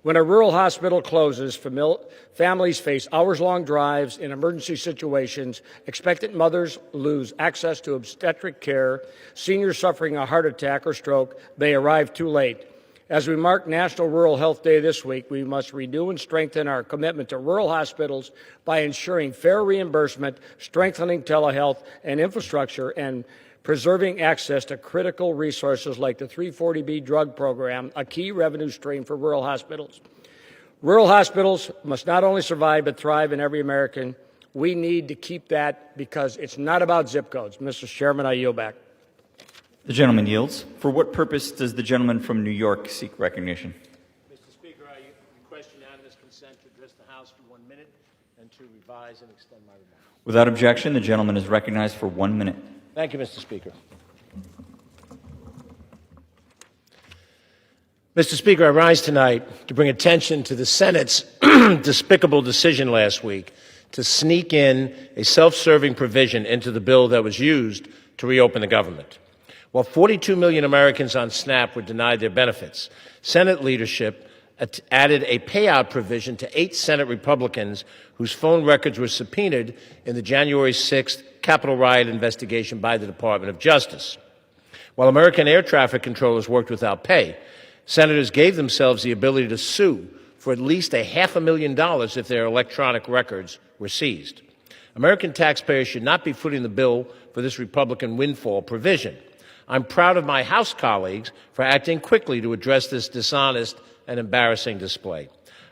When a rural hospital closes, families face hours-long drives in emergency situations, expectant mothers lose access to obstetric care, seniors suffering a heart attack or stroke may arrive too late. As we mark National Rural Health Day this week, we must renew and strengthen our commitment to rural hospitals by ensuring fair reimbursement, strengthening telehealth and infrastructure, and preserving access to critical resources like the 340B drug program, a key revenue stream for rural hospitals. Rural hospitals must not only survive but thrive in every American. We need to keep that because it's not about zip codes. Mr. Chairman, I yield back. The gentleman yields. For what purpose does the gentleman from New York seek recognition? Mr. Speaker, I request unanimous consent to address the House for 1 minute and to revise and extend my remarks. Without objection, the gentleman is recognized for 1 minute. Thank you, Mr. Speaker. Mr. Speaker, I rise tonight to bring attention to the Senate's despicable decision last week to sneak in a self-serving provision into the bill that was used to reopen the government. While 42 million Americans on SNAP were denied their benefits, Senate leadership added a payout provision to 8 Senate Republicans whose phone records were subpoenaed in the January 6th Capitol riot investigation by the Department of Justice. While American air traffic controllers worked without pay, senators gave themselves the ability to sue for at least $500,000 if their electronic records were seized. American taxpayers should not be footing the bill for this Republican windfall provision. I'm proud of my House colleagues for acting quickly to address this dishonest and embarrassing display.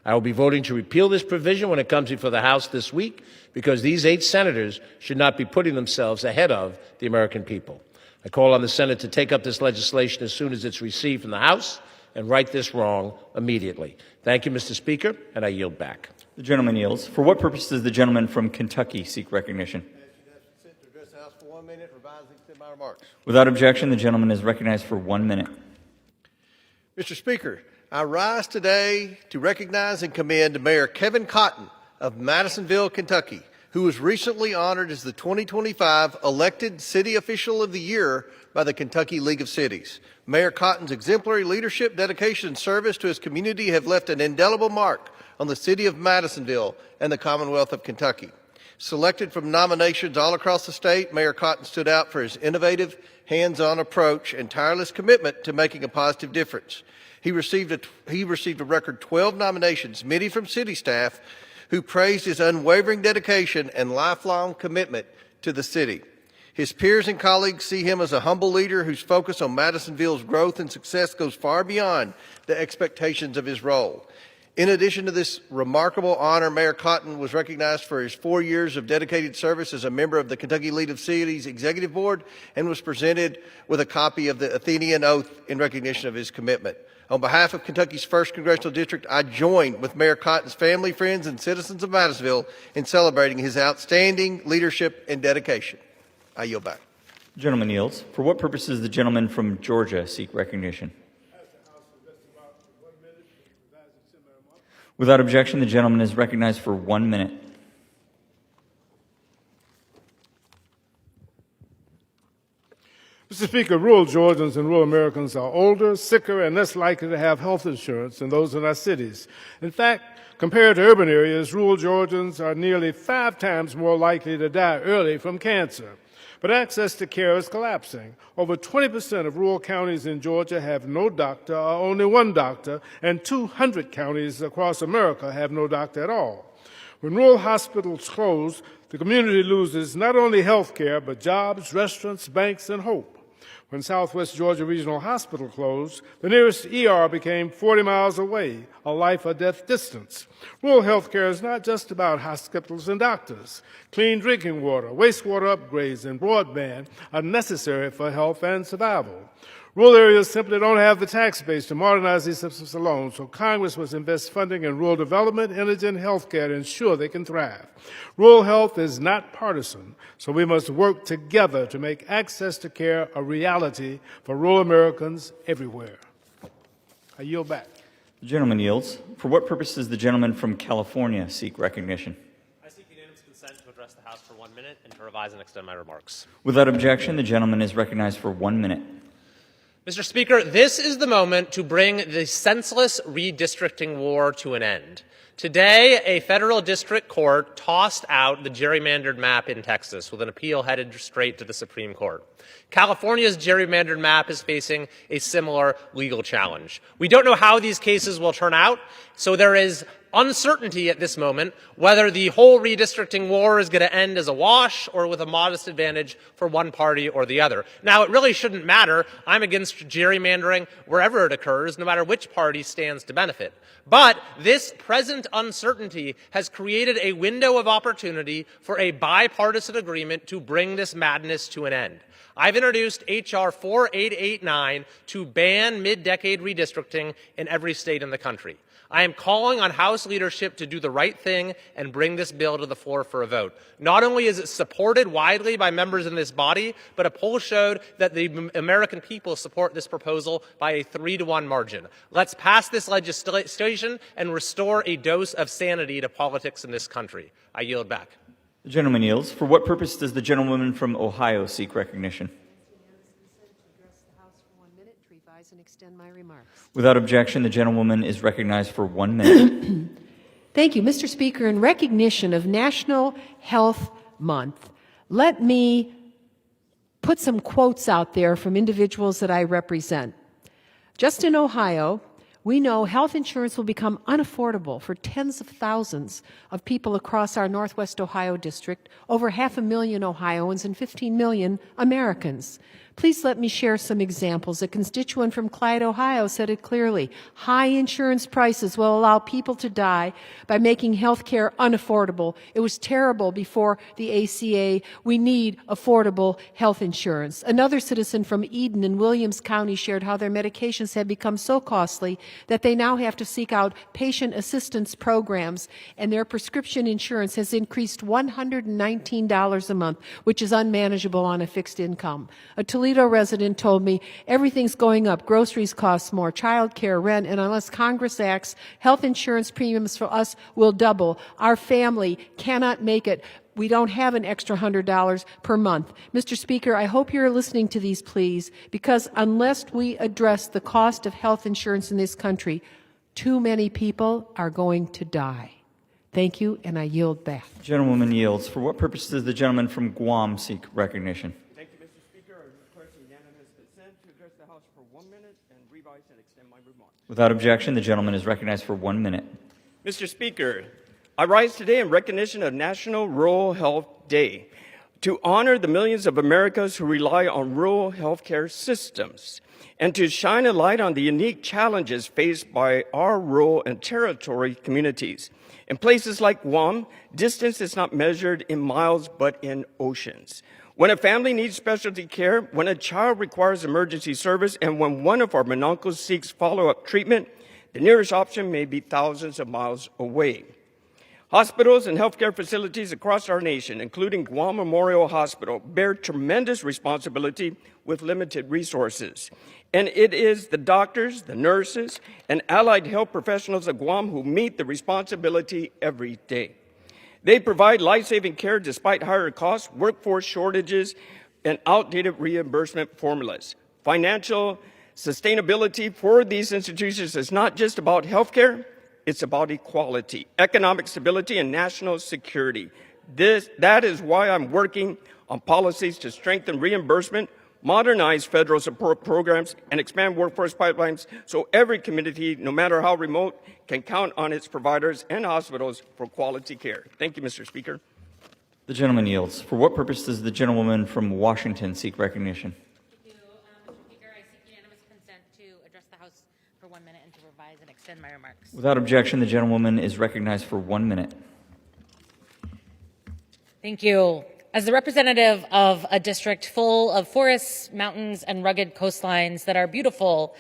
I will be voting to repeal this provision when it comes before the House this week because these 8 senators should not be putting themselves ahead of the American people. I call on the Senate to take up this legislation as soon as it's received from the House and right this wrong immediately. Thank you, Mr. Speaker, and I yield back. The gentleman yields. For what purpose does the gentleman from Kentucky seek recognition? To address the House for 1 minute, revise and extend my remarks. Without objection, the gentleman is recognized for 1 minute. Mr. Speaker, I rise today to recognize and commend Mayor Kevin Cotton of Madisonville, Kentucky, who was recently honored as the 2025 Elected City Official of the Year by the Kentucky League of Cities. Mayor Cotton's exemplary leadership, dedication, and service to his community have left an indelible mark on the city of Madisonville and the Commonwealth of Kentucky. Selected from nominations all across the state, Mayor Cotton stood out for his innovative, hands-on approach and tireless commitment to making a positive difference. He received a record 12 nominations, many from city staff, who praised his unwavering dedication and lifelong commitment to the city. His peers and colleagues see him as a humble leader whose focus on Madisonville's growth and success goes far beyond the expectations of his role. In addition to this remarkable honor, Mayor Cotton was recognized for his 4 years of dedicated service as a member of the Kentucky League of Cities Executive Board and was presented with a copy of the Athenian Oath in recognition of his commitment. On behalf of Kentucky's 1st Congressional District, I join with Mayor Cotton's family, friends, and citizens of Madisonville in celebrating his outstanding leadership and dedication. I yield back. The gentleman yields. For what purpose does the gentleman from Georgia seek recognition? Without objection, the gentleman is recognized for 1 minute. Mr. Speaker, rural Georgians and rural Americans are older, sicker, and less likely to have health insurance than those in our cities. In fact, compared to urban areas, rural Georgians are nearly 5 times more likely to die early from cancer. But access to care is collapsing. Over 20% of rural counties in Georgia have no doctor or only one doctor, and 200 counties across America have no doctor at all. When rural hospitals close, the community loses not only health care, but jobs, restaurants, banks, and hope. When Southwest Georgia Regional Hospital closed, the nearest ER became 40 miles away, a life or death distance. Rural health care is not just about hospitals and doctors. Clean drinking water, wastewater upgrades, and broadband are necessary for health and survival. Rural areas simply don't have the tax base to modernize these systems alone, so Congress must invest funding in rural development, energy, and health care to ensure they can thrive. Rural health is not partisan, so we must work together to make access to care a reality for rural Americans everywhere. I yield back. The gentleman yields. For what purpose does the gentleman from California seek recognition? I seek unanimous consent to address the House for 1 minute and to revise and extend my remarks. Without objection, the gentleman is recognized for 1 minute. Mr. Speaker, this is the moment to bring the senseless redistricting war to an end. Today, a federal district court tossed out the gerrymandered map in Texas with an appeal headed straight to the Supreme Court. California's gerrymandered map is facing a similar legal challenge. We don't know how these cases will turn out, so there is uncertainty at this moment whether the whole redistricting war is going to end as a wash or with a modest advantage for one party or the other. Now, it really shouldn't matter. I'm against gerrymandering wherever it occurs, no matter which party stands to benefit. But this present uncertainty has created a window of opportunity for a bipartisan agreement to bring this madness to an end. I've introduced H.R. 4889 to ban mid-decade redistricting in every state in the country. I am calling on House leadership to do the right thing and bring this bill to the floor for a vote. Not only is it supported widely by members in this body, but a poll showed that the American people support this proposal by a 3-to-1 margin. Let's pass this legislation and restore a dose of sanity to politics in this country. I yield back. The gentleman yields. For what purpose does the gentlewoman from Ohio seek recognition? And extend my remarks. Without objection, the gentlewoman is recognized for 1 minute. Thank you, Mr. Speaker. In recognition of National Health Month, let me put some quotes out there from individuals that I represent. Just in Ohio, we know health insurance will become unaffordable for tens of thousands of people across our Northwest Ohio district, over 500,000 Ohioans and 15 million Americans. Please let me share some examples. A constituent from Clyde, Ohio said it clearly. High insurance prices will allow people to die by making health care unaffordable. It was terrible before the ACA. We need affordable health insurance. Another citizen from Eden in Williams County shared how their medications have become so costly that they now have to seek out patient assistance programs, and their prescription insurance has increased $119 a month, which is unmanageable on a fixed income. A Toledo resident told me, everything's going up. Groceries cost more, child care, rent, and unless Congress acts, health insurance premiums for us will double. Our family cannot make it. We don't have an extra $100 per month. Mr. Speaker, I hope you're listening to these pleas, because unless we address the cost of health insurance in this country, too many people are going to die. Thank you, and I yield back. Gentlewoman yields. For what purpose does the gentleman from Guam seek recognition? Thank you, Mr. Speaker. I request unanimous consent to address the House for 1 minute and revise and extend my remarks. Without objection, the gentleman is recognized for 1 minute. Mr. Speaker, I rise today in recognition of National Rural Health Day to honor the millions of Americans who rely on rural healthcare systems and to shine a light on the unique challenges faced by our rural and territory communities. In places like Guam, distance is not measured in miles but in oceans. When a family needs specialty care, when a child requires emergency service, and when one of our mononcles seeks follow-up treatment, the nearest option may be thousands of miles away. Hospitals and healthcare facilities across our nation, including Guam Memorial Hospital, bear tremendous responsibility with limited resources. And it is the doctors, the nurses, and allied health professionals of Guam who meet the responsibility every day. They provide life-saving care despite higher costs, workforce shortages, and outdated reimbursement formulas. Financial sustainability for these institutions is not just about healthcare, it's about equality, economic stability, and national security. That is why I'm working on policies to strengthen reimbursement, modernize federal support programs, and expand workforce pipelines so every community, no matter how remote, can count on its providers and hospitals for quality care. Thank you, Mr. Speaker. The gentleman yields. For what purpose does the gentlewoman from Washington seek recognition? Mr. Speaker, I seek unanimous consent to address the House for 1 minute and to revise and extend my remarks. Without objection, the gentlewoman is recognized for 1 minute. Thank you. As the representative of a district full of forests, mountains, and rugged coastlines that are beautiful,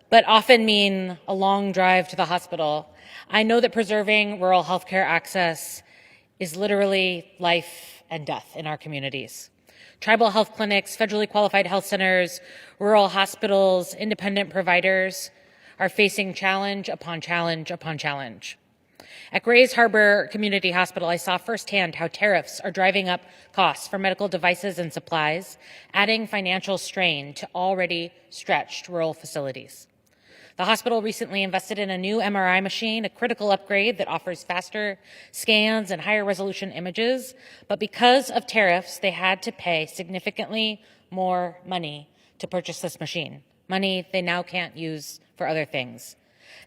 but often mean a long drive to the hospital, I know that preserving rural healthcare access is literally life and death in our communities. Tribal health clinics, federally qualified health centers, rural hospitals, independent providers are facing challenge upon challenge upon challenge. At Grays Harbor Community Hospital, I saw firsthand how tariffs are driving up costs for medical devices and supplies, adding financial strain to already stretched rural facilities. The hospital recently invested in a new MRI machine, a critical upgrade that offers faster scans and higher resolution images, but because of tariffs, they had to pay significantly more money to purchase this machine, money they now can't use for other things.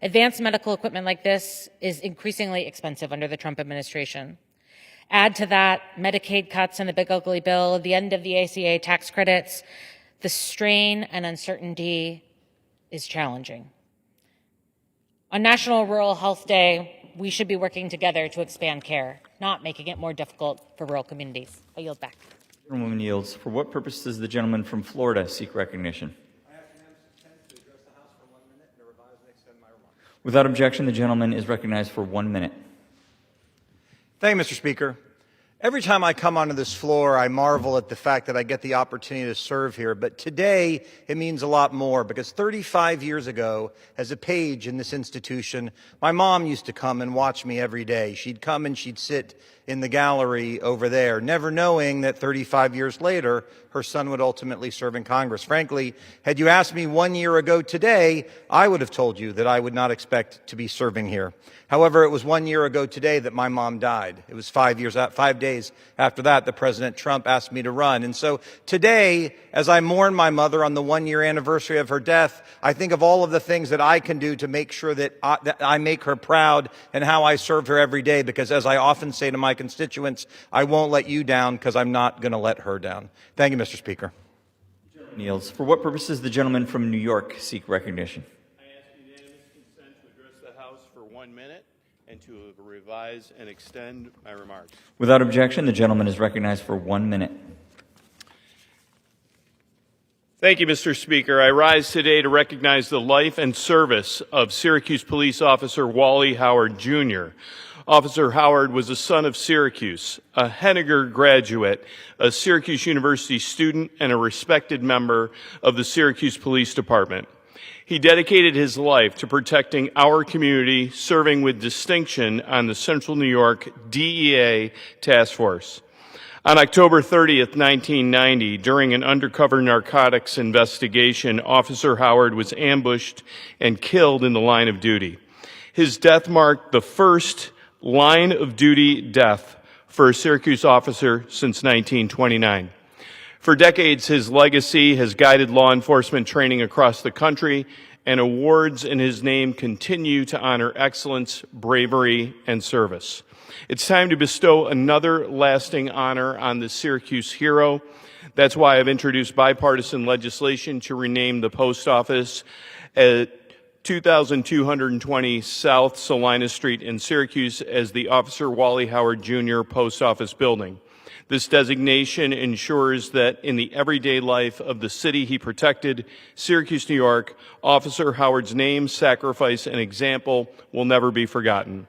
Advanced medical equipment like this is increasingly expensive under the Trump administration. Add to that Medicaid cuts and the big ugly bill, the end of the ACA tax credits, the strain and uncertainty is challenging. On National Rural Health Day, we should be working together to expand care, not making it more difficult for rural communities. I yield back. The gentlewoman yields. For what purpose does the gentleman from Florida seek recognition? Without objection, the gentleman is recognized for 1 minute. Thank you, Mr. Speaker. Every time I come onto this floor, I marvel at the fact that I get the opportunity to serve here. But today, it means a lot more because 35 years ago, as a page in this institution, my mom used to come and watch me every day. She'd come and she'd sit in the gallery over there, never knowing that 35 years later, her son would ultimately serve in Congress. Frankly, had you asked me 1 year ago today, I would have told you that I would not expect to be serving here. However, it was 1 year ago today that my mom died. It was 5 days after that President Trump asked me to run. And so today, as I mourn my mother on the 1 year anniversary of her death, I think of all of the things that I can do to make sure that I make her proud and how I serve her every day. Because as I often say to my constituents, I won't let you down because I'm not going to let her down. Thank you, Mr. Speaker. Yields. For what purpose does the gentleman from New York seek recognition? I ask unanimous consent to address the House for 1 minute and to revise and extend my remarks. Without objection, the gentleman is recognized for 1 minute. Thank you, Mr. Speaker. I rise today to recognize the life and service of Syracuse Police Officer Wally Howard, Jr. Officer Howard was a son of Syracuse, a Henniger graduate, a Syracuse University student, and a respected member of the Syracuse Police Department. He dedicated his life to protecting our community, serving with distinction on the Central New York DEA Task Force. On October 30th, 1990, during an undercover narcotics investigation, Officer Howard was ambushed and killed in the line of duty. His death marked the first line of duty death for a Syracuse officer since 1929. For decades, his legacy has guided law enforcement training across the country, and awards in his name continue to honor excellence, bravery, and service. It's time to bestow another lasting honor on the Syracuse hero. That's why I've introduced bipartisan legislation to rename the post office at 2220 South Salina Street in Syracuse as the Officer Wally Howard Jr. Post Office Building. This designation ensures that in the everyday life of the city he protected, Syracuse, New York, Officer Howard's name, sacrifice, and example will never be forgotten.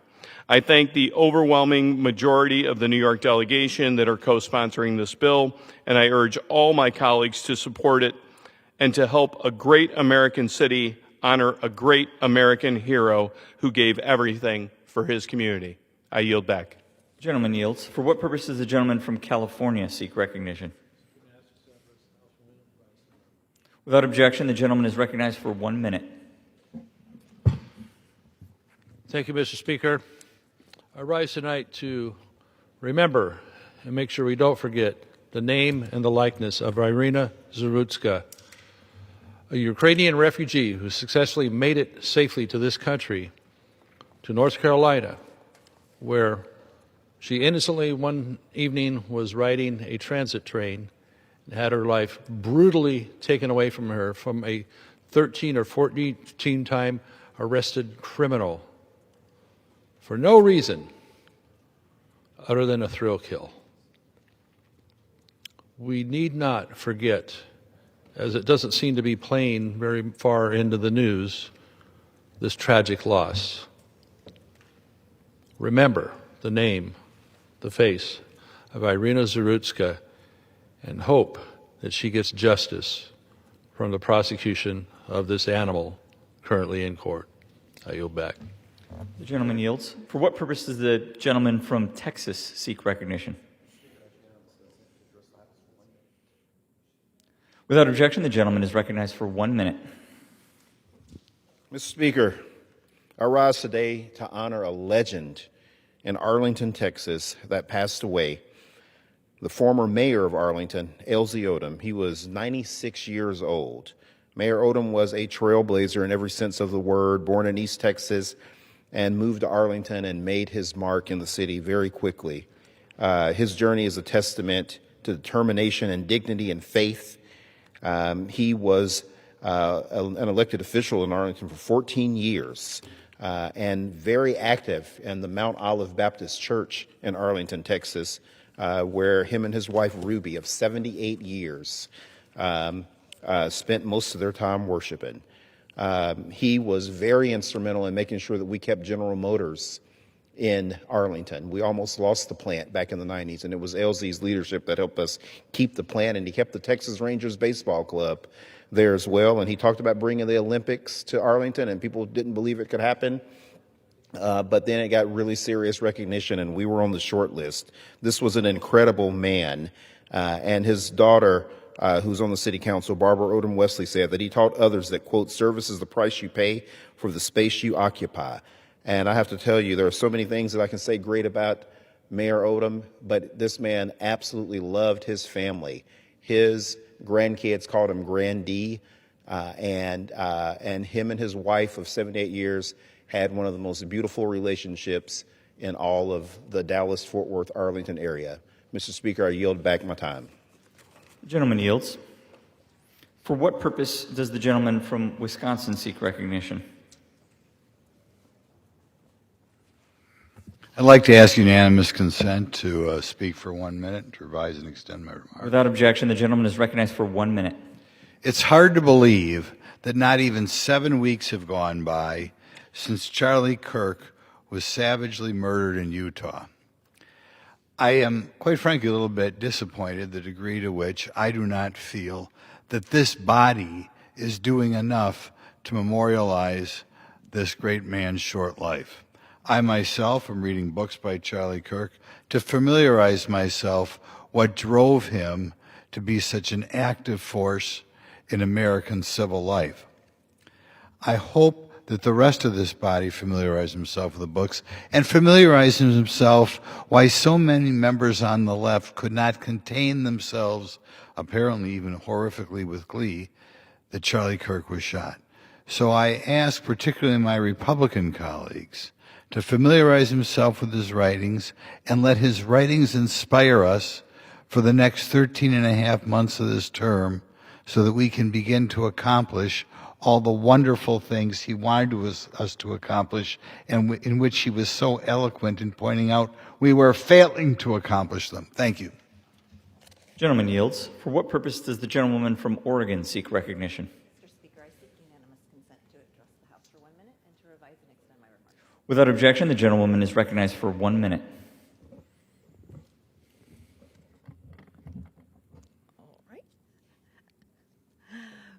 I thank the overwhelming majority of the New York delegation that are co-sponsoring this bill, and I urge all my colleagues to support it and to help a great American city honor a great American hero who gave everything for his community. I yield back. Gentleman yields. For what purpose does the gentleman from California seek recognition? Without objection, the gentleman is recognized for 1 minute. Thank you, Mr. Speaker. I rise tonight to remember and make sure we don't forget the name and the likeness of Irina Zarutska, a Ukrainian refugee who successfully made it safely to this country, to North Carolina, where she innocently one evening was riding a transit train and had her life brutally taken away from her from a 13 or 14 time arrested criminal for no reason other than a thrill kill. We need not forget, as it doesn't seem to be playing very far into the news, this tragic loss. Remember the name, the face of Irina Zarutska, and hope that she gets justice from the prosecution of this animal currently in court. I yield back. The gentleman yields. For what purpose does the gentleman from Texas seek recognition? Without objection, the gentleman is recognized for 1 minute. Mr. Speaker, I rise today to honor a legend in Arlington, Texas that passed away. The former mayor of Arlington, Elsie Odom. He was 96 years old. Mayor Odom was a trailblazer in every sense of the word, born in East Texas and moved to Arlington and made his mark in the city very quickly. His journey is a testament to determination and dignity and faith. He was an elected official in Arlington for 14 years and very active in the Mount Olive Baptist Church in Arlington, Texas, where him and his wife Ruby of 78 years spent most of their time worshiping. He was very instrumental in making sure that we kept General Motors in Arlington. We almost lost the plant back in the 90s, and it was Elsie's leadership that helped us keep the plant, and he kept the Texas Rangers baseball club there as well. And he talked about bringing the Olympics to Arlington, and people didn't believe it could happen. But then it got really serious recognition, and we were on the short list. This was an incredible man, and his daughter, who's on the city council, Barbara Odom Wesley, said that he taught others that, quote, service is the price you pay for the space you occupy. And I have to tell you, there are so many things that I can say great about Mayor Odom, but this man absolutely loved his family. His grandkids called him Grandee, and him and his wife of 78 years had one of the most beautiful relationships in all of the Dallas-Fort Worth, Arlington area. Mr. Speaker, I yield back my time. The gentleman yields. For what purpose does the gentleman from Wisconsin seek recognition? I'd like to ask unanimous consent to speak for 1 minute, to revise and extend my remarks. Without objection, the gentleman is recognized for 1 minute. It's hard to believe that not even 7 weeks have gone by since Charlie Kirk was savagely murdered in Utah. I am, quite frankly, a little bit disappointed the degree to which I do not feel that this body is doing enough to memorialize this great man's short life. I myself am reading books by Charlie Kirk to familiarize myself what drove him to be such an active force in American civil life. I hope that the rest of this body familiarizes himself with the books and familiarizes himself why so many members on the left could not contain themselves, apparently even horrifically with glee, that Charlie Kirk was shot. So I ask particularly my Republican colleagues to familiarize himself with his writings and let his writings inspire us for the next 13 and a half months of this term so that we can begin to accomplish all the wonderful things he wanted us to accomplish and in which he was so eloquent in pointing out we were failing to accomplish them. Thank you. Gentleman yields. For what purpose does the gentlewoman from Oregon seek recognition? Mr. Speaker, I seek unanimous consent to address the House for 1 minute and to revise and extend my remarks. Without objection, the gentlewoman is recognized for 1 minute.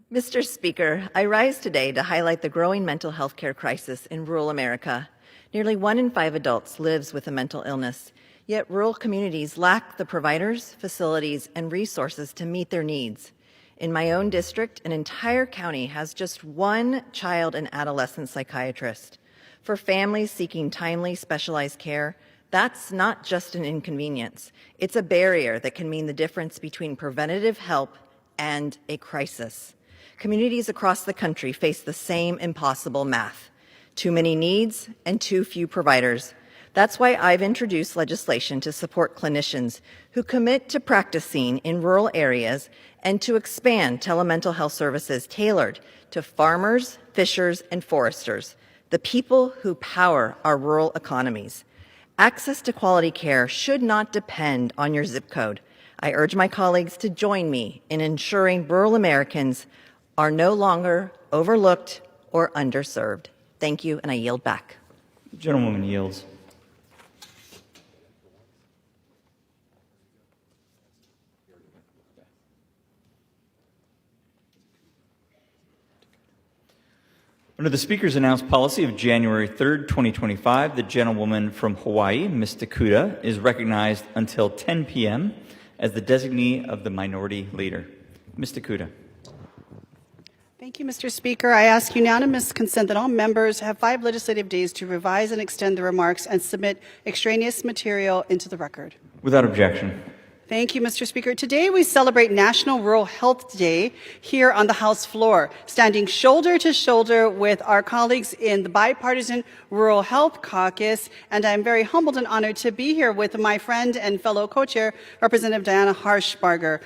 Mr. Speaker, I rise today to highlight the growing mental health care crisis in rural America. Nearly 1 in 5 adults lives with a mental illness, yet rural communities lack the providers, facilities, and resources to meet their needs. In my own district, an entire county has just one child and adolescent psychiatrist. For families seeking timely, specialized care, that's not just an inconvenience. It's a barrier that can mean the difference between preventative help and a crisis. Communities across the country face the same impossible math: too many needs and too few providers. That's why I've introduced legislation to support clinicians who commit to practicing in rural areas and to expand telemental health services tailored to farmers, fishers, and foresters, the people who power our rural economies. Access to quality care should not depend on your zip code. I urge my colleagues to join me in ensuring rural Americans are no longer overlooked or underserved. Thank you, and I yield back. The gentlewoman yields. Under the Speaker's announced policy of January 3rd, 2025, the gentlewoman from Hawaii, Ms. Takuda, is recognized until 10 p.m. as the designee of the Minority Leader. Ms. Takuda. Thank you, Mr. Speaker. I ask unanimous consent that all members have 5 legislative days to revise and extend the remarks and submit extraneous material into the record. Without objection. Thank you, Mr. Speaker. Today we celebrate National Rural Health Day here on the House floor, standing shoulder to shoulder with our colleagues in the Bipartisan Rural Health Caucus, and I'm very humbled and honored to be here with my friend and fellow co-chair, Representative Diana Harshbarger.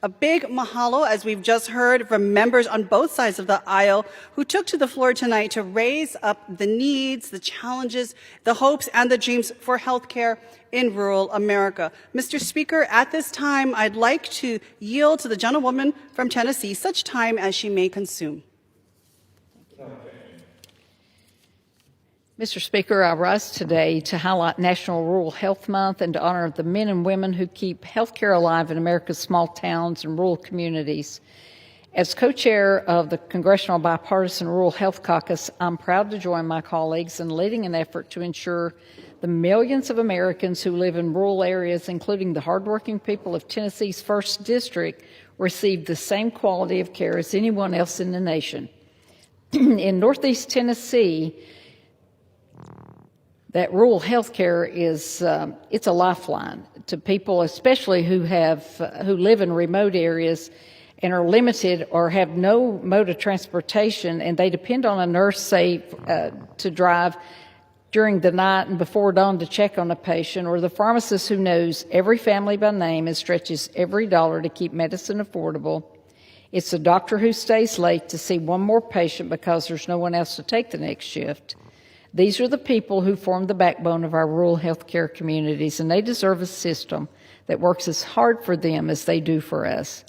A big mahalo, as we've just heard from members on both sides of the aisle who took to the floor tonight to raise up the needs, the challenges, the hopes, and the dreams for healthcare in rural America. Mr. Speaker, at this time, I'd like to yield to the gentlewoman from Tennessee such time as she may consume. Mr. Speaker, I rise today to highlight National Rural Health Month and to honor the men and women who keep healthcare alive in America's small towns and rural communities. As co-chair of the Congressional Bipartisan Rural Health Caucus, I'm proud to join my colleagues in leading an effort to ensure the millions of Americans who live in rural areas, including the hardworking people of Tennessee's 1st District, receive the same quality of care as anyone else in the nation. In Northeast Tennessee, that rural health care is it's a lifeline to people, especially who live in remote areas and are limited or have no mode of transportation, and they depend on a nurse, say, to drive during the night and before dawn to check on a patient, or the pharmacist who knows every family by name and stretches every dollar to keep medicine affordable. It's the doctor who stays late to see one more patient because there's no one else to take the next shift. These are the people who form the backbone of our rural healthcare communities, and they deserve a system that works as hard for them as they do for us.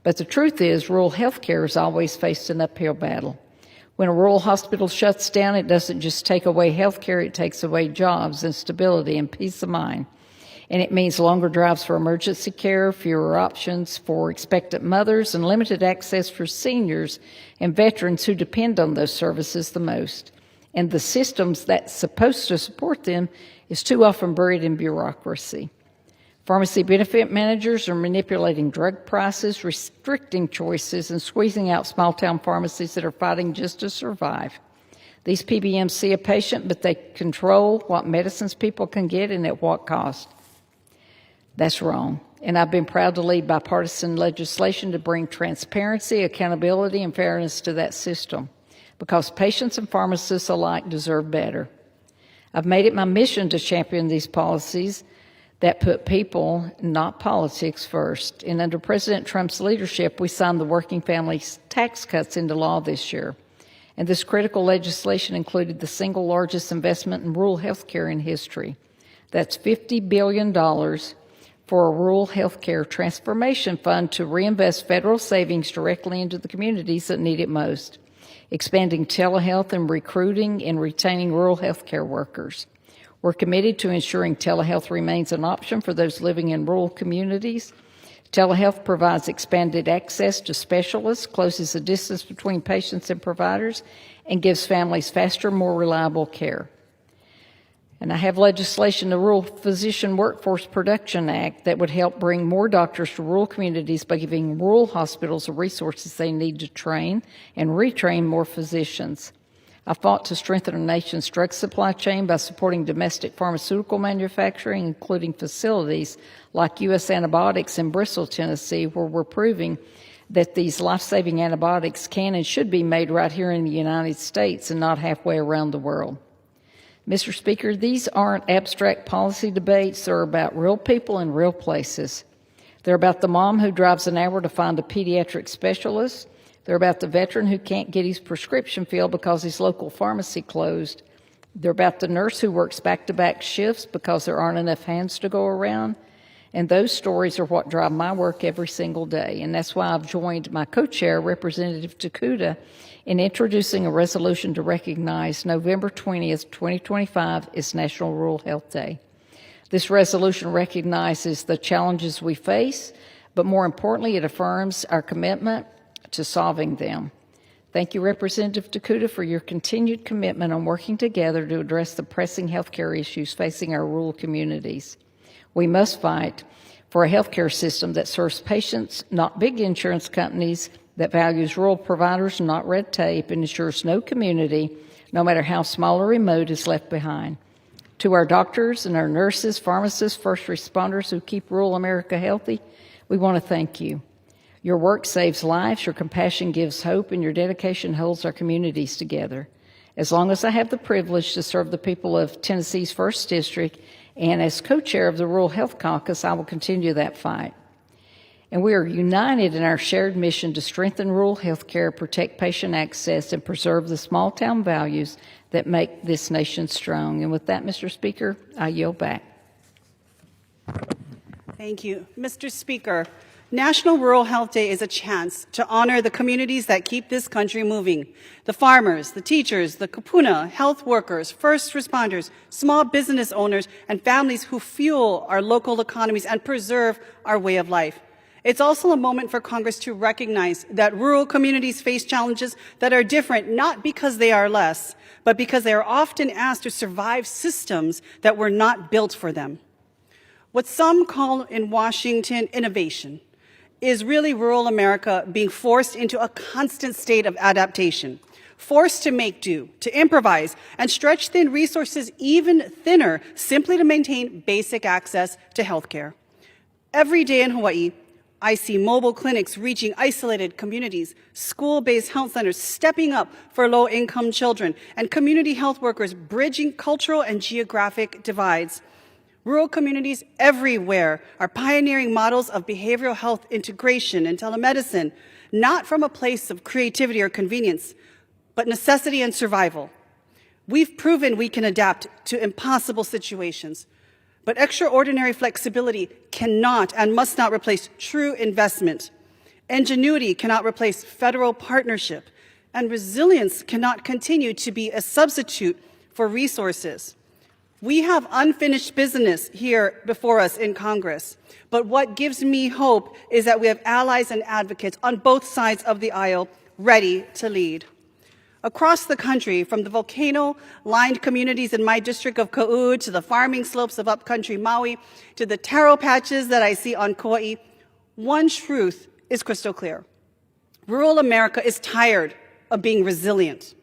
But the truth is, rural healthcare has always faced an uphill battle. When a rural hospital shuts down, it doesn't just take away healthcare, it takes away jobs and stability and peace of mind. And it means longer drives for emergency care, fewer options for expectant mothers, and limited access for seniors and veterans who depend on those services the most. And the systems that's supposed to support them is too often buried in bureaucracy. Pharmacy benefit managers are manipulating drug prices, restricting choices, and squeezing out small-town pharmacies that are fighting just to survive. These PBMs see a patient, but they control what medicines people can get and at what cost. That's wrong. And I've been proud to lead bipartisan legislation to bring transparency, accountability, and fairness to that system, because patients and pharmacists alike deserve better. I've made it my mission to champion these policies that put people, not politics, first. And under President Trump's leadership, we signed the Working Families Tax Cuts into law this year. And this critical legislation included the single largest investment in rural health care in history. That's $50 billion for a rural health care transformation fund to reinvest federal savings directly into the communities that need it most, expanding telehealth and recruiting and retaining rural health care workers. We're committed to ensuring telehealth remains an option for those living in rural communities. Telehealth provides expanded access to specialists, closes the distance between patients and providers, and gives families faster, more reliable care. And I have legislation, the Rural Physician Workforce Production Act, that would help bring more doctors to rural communities by giving rural hospitals the resources they need to train and retrain more physicians. I fought to strengthen our nation's drug supply chain by supporting domestic pharmaceutical manufacturing, including facilities like U.S. Antibiotics in Bristol, Tennessee, where we're proving that these life-saving antibiotics can and should be made right here in the United States and not halfway around the world. Mr. Speaker, these aren't abstract policy debates. They're about real people in real places. They're about the mom who drives an hour to find a pediatric specialist. They're about the veteran who can't get his prescription filled because his local pharmacy closed. They're about the nurse who works back-to-back shifts because there aren't enough hands to go around. And those stories are what drive my work every single day. And that's why I've joined my co-chair, Representative Takuda, in introducing a resolution to recognize November 20th, 2025 as National Rural Health Day. This resolution recognizes the challenges we face, but more importantly, it affirms our commitment to solving them. Thank you, Representative Takuda, for your continued commitment on working together to address the pressing healthcare issues facing our rural communities. We must fight for a healthcare system that serves patients, not big insurance companies, that values rural providers, not red tape, and ensures no community, no matter how small or remote, is left behind. To our doctors and our nurses, pharmacists, first responders who keep rural America healthy, we want to thank you. Your work saves lives, your compassion gives hope, and your dedication holds our communities together. As long as I have the privilege to serve the people of Tennessee's 1st District, and as co-chair of the Rural Health Caucus, I will continue that fight. And we are united in our shared mission to strengthen rural health care, protect patient access, and preserve the small-town values that make this nation strong. And with that, Mr. Speaker, I yield back. Thank you. Mr. Speaker, National Rural Health Day is a chance to honor the communities that keep this country moving. The farmers, the teachers, the kapuna, health workers, first responders, small business owners, and families who fuel our local economies and preserve our way of life. It's also a moment for Congress to recognize that rural communities face challenges that are different, not because they are less, but because they are often asked to survive systems that were not built for them. What some call in Washington innovation is really rural America being forced into a constant state of adaptation, forced to make do, to improvise, and stretch thin resources even thinner simply to maintain basic access to health care. Every day in Hawaii, I see mobile clinics reaching isolated communities, school-based health centers stepping up for low-income children, and community health workers bridging cultural and geographic divides. Rural communities everywhere are pioneering models of behavioral health integration and telemedicine, not from a place of creativity or convenience, but necessity and survival. We've proven we can adapt to impossible situations, but extraordinary flexibility cannot and must not replace true investment. Ingenuity cannot replace federal partnership, and resilience cannot continue to be a substitute for resources. We have unfinished business here before us in Congress, but what gives me hope is that we have allies and advocates on both sides of the aisle ready to lead. Across the country, from the volcano-lined communities in my district of Ka'u to the farming slopes of upcountry Maui to the taro patches that I see on Kauai, one truth is crystal clear. Rural America is tired of being resilient.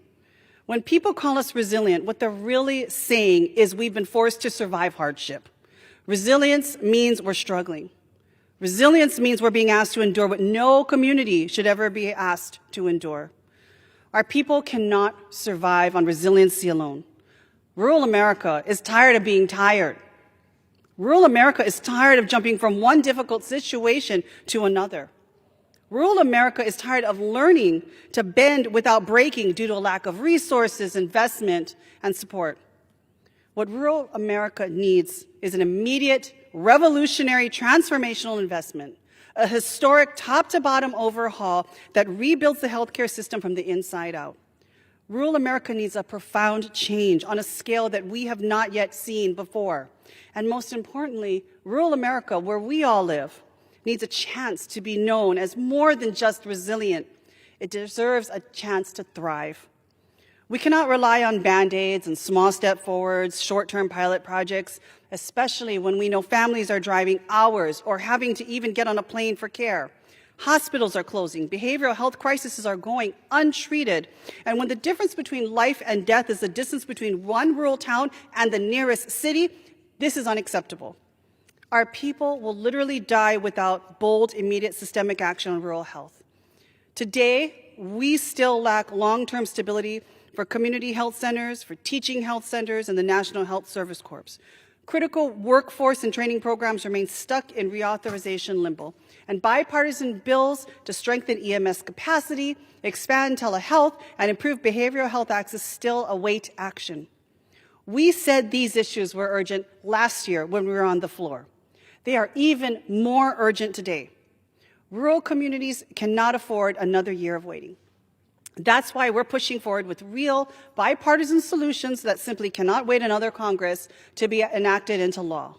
When people call us resilient, what they're really saying is we've been forced to survive hardship. Resilience means we're struggling. Resilience means we're being asked to endure what no community should ever be asked to endure. Our people cannot survive on resiliency alone. Rural America is tired of being tired. Rural America is tired of jumping from one difficult situation to another. Rural America is tired of learning to bend without breaking due to a lack of resources, investment, and support. What rural America needs is an immediate, revolutionary, transformational investment, a historic top-to-bottom overhaul that rebuilds the healthcare system from the inside out. Rural America needs a profound change on a scale that we have not yet seen before. And most importantly, rural America, where we all live, needs a chance to be known as more than just resilient. It deserves a chance to thrive. We cannot rely on Band-Aids and small step forwards, short-term pilot projects, especially when we know families are driving hours or having to even get on a plane for care. Hospitals are closing, behavioral health crises are going untreated, and when the difference between life and death is the distance between one rural town and the nearest city, this is unacceptable. Our people will literally die without bold, immediate systemic action on rural health. Today, we still lack long-term stability for community health centers, for teaching health centers, and the National Health Service Corps. Critical workforce and training programs remain stuck in reauthorization limbo, and bipartisan bills to strengthen EMS capacity, expand telehealth, and improve behavioral health access still await action. We said these issues were urgent last year when we were on the floor. They are even more urgent today. Rural communities cannot afford another year of waiting. That's why we're pushing forward with real bipartisan solutions that simply cannot wait another Congress to be enacted into law.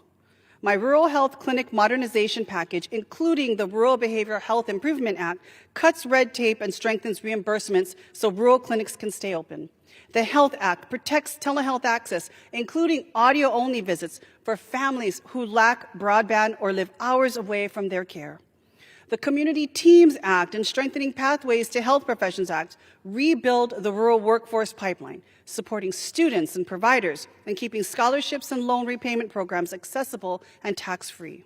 My Rural Health Clinic Modernization Package, including the Rural Behavioral Health Improvement Act, cuts red tape and strengthens reimbursements so rural clinics can stay open. The Health Act protects telehealth access, including audio-only visits for families who lack broadband or live hours away from their care. The Community Teams Act and Strengthening Pathways to Health Professions Act rebuild the rural workforce pipeline, supporting students and providers and keeping scholarships and loan repayment programs accessible and tax-free.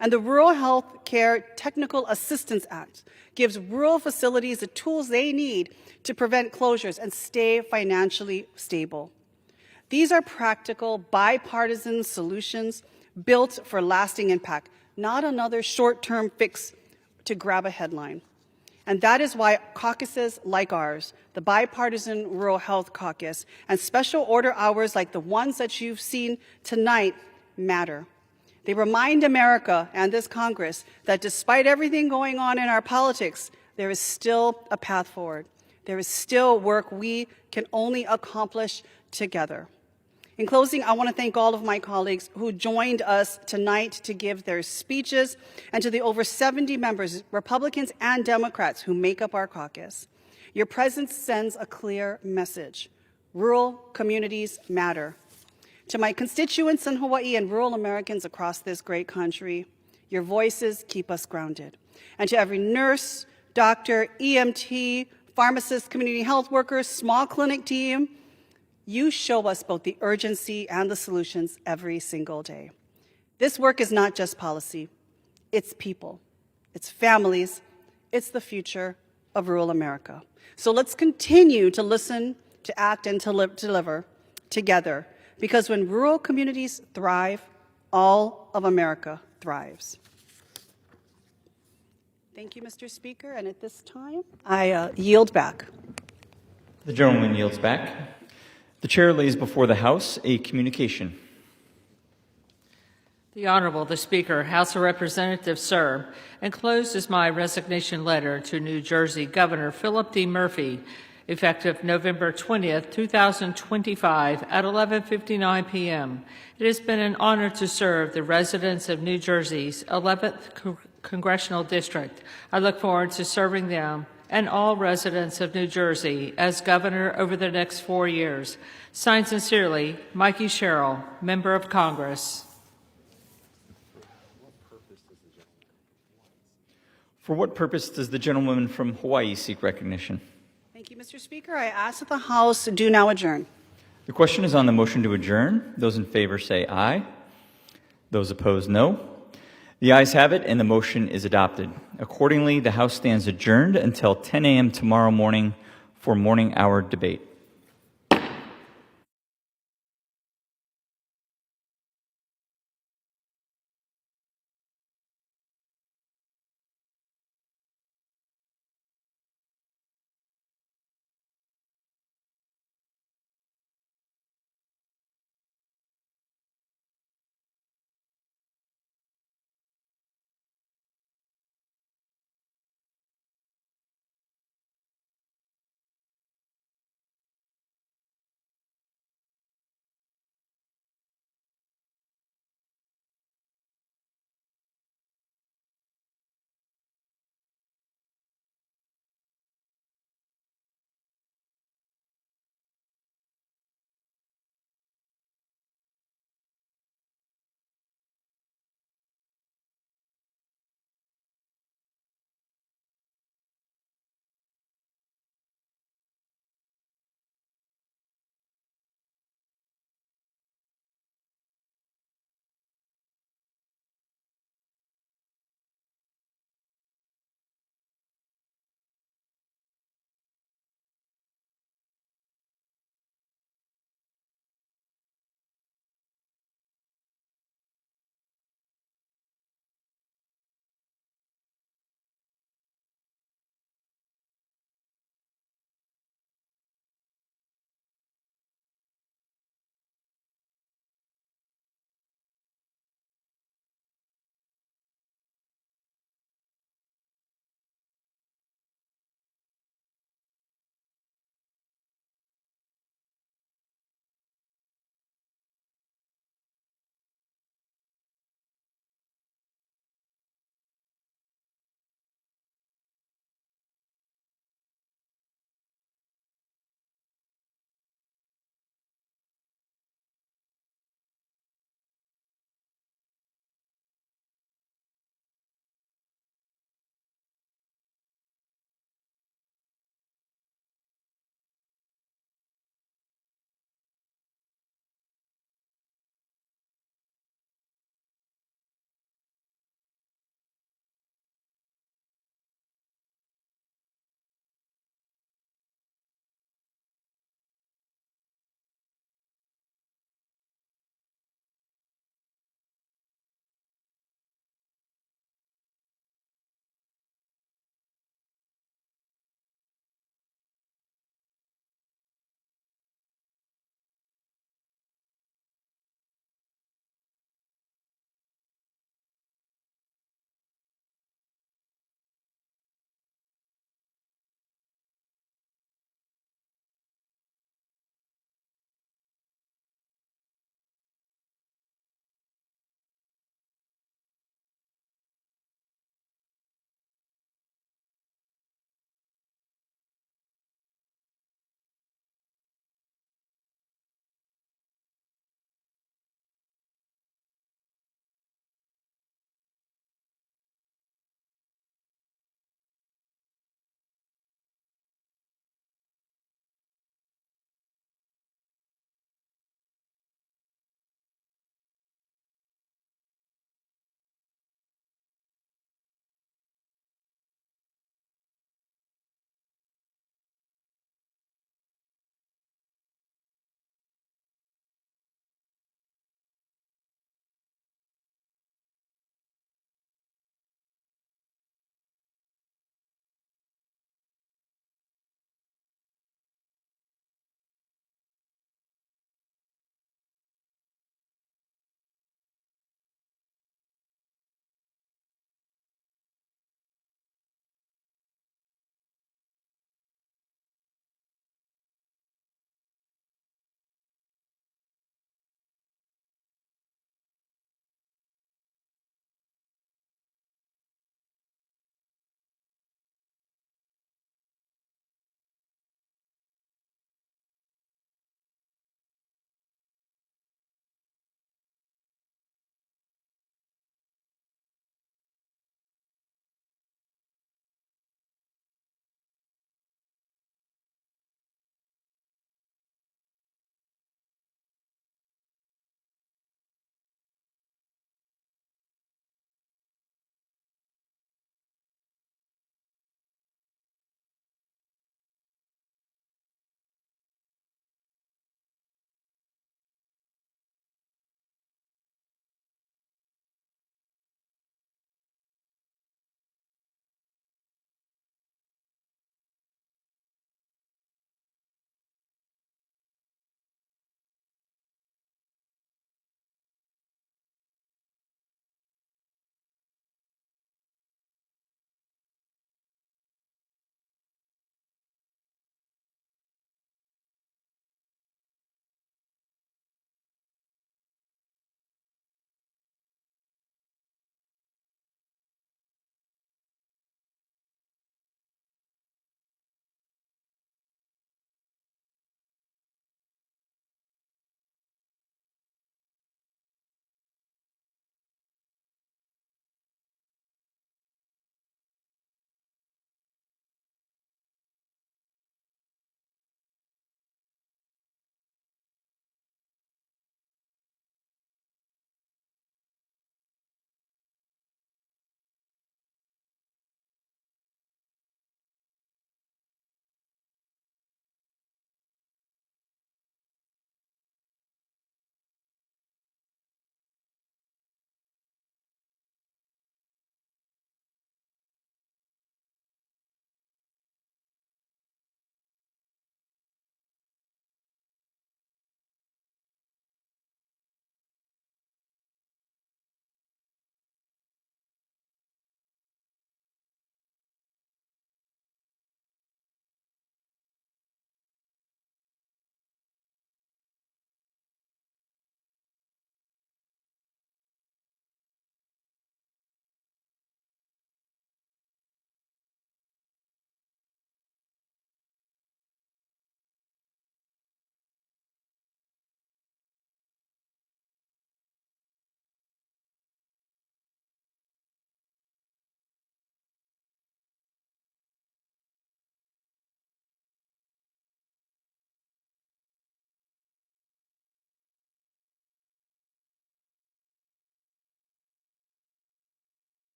And the Rural Health Care Technical Assistance Act gives rural facilities the tools they need to prevent closures and stay financially stable. These are practical, bipartisan solutions built for lasting impact, not another short-term fix to grab a headline. And that is why caucuses like ours, the Bipartisan Rural Health Caucus, and special order hours like the ones that you've seen tonight matter. They remind America and this Congress that despite everything going on in our politics, there is still a path forward. There is still work we can only accomplish together. In closing, I want to thank all of my colleagues who joined us tonight to give their speeches, and to the over 70 members, Republicans and Democrats, who make up our caucus. Your presence sends a clear message. Rural communities matter. To my constituents in Hawaii and rural Americans across this great country, your voices keep us grounded. And to every nurse, doctor, EMT, pharmacist, community health worker, small clinic team, you show us both the urgency and the solutions every single day. This work is not just policy. It's people. It's families. It's the future of rural America. So let's continue to listen, to act, and to deliver together, because when rural communities thrive, all of America thrives. Thank you, Mr. Speaker, and at this time, I yield back. The gentleman yields back. The chair lays before the House a communication. The Honorable, the Speaker, House of Representatives, sir, enclosed is my resignation letter to New Jersey Governor Philip D. Murphy, effective November 20th, 2025 at 11:59 p.m. It has been an honor to serve the residents of New Jersey's 11th Congressional District. I look forward to serving them and all residents of New Jersey as governor over the next 4 years. Signed sincerely, Mikey Sherrill, Member of Congress. For what purpose does the gentlewoman from Hawaii seek recognition? Thank you, Mr. Speaker. I ask that the House do now adjourn. The question is on the motion to adjourn. Those in favor say aye. Those opposed, no. The ayes have it, and the motion is adopted. Accordingly, the House stands adjourned until 10 a.m. tomorrow morning for morning hour debate.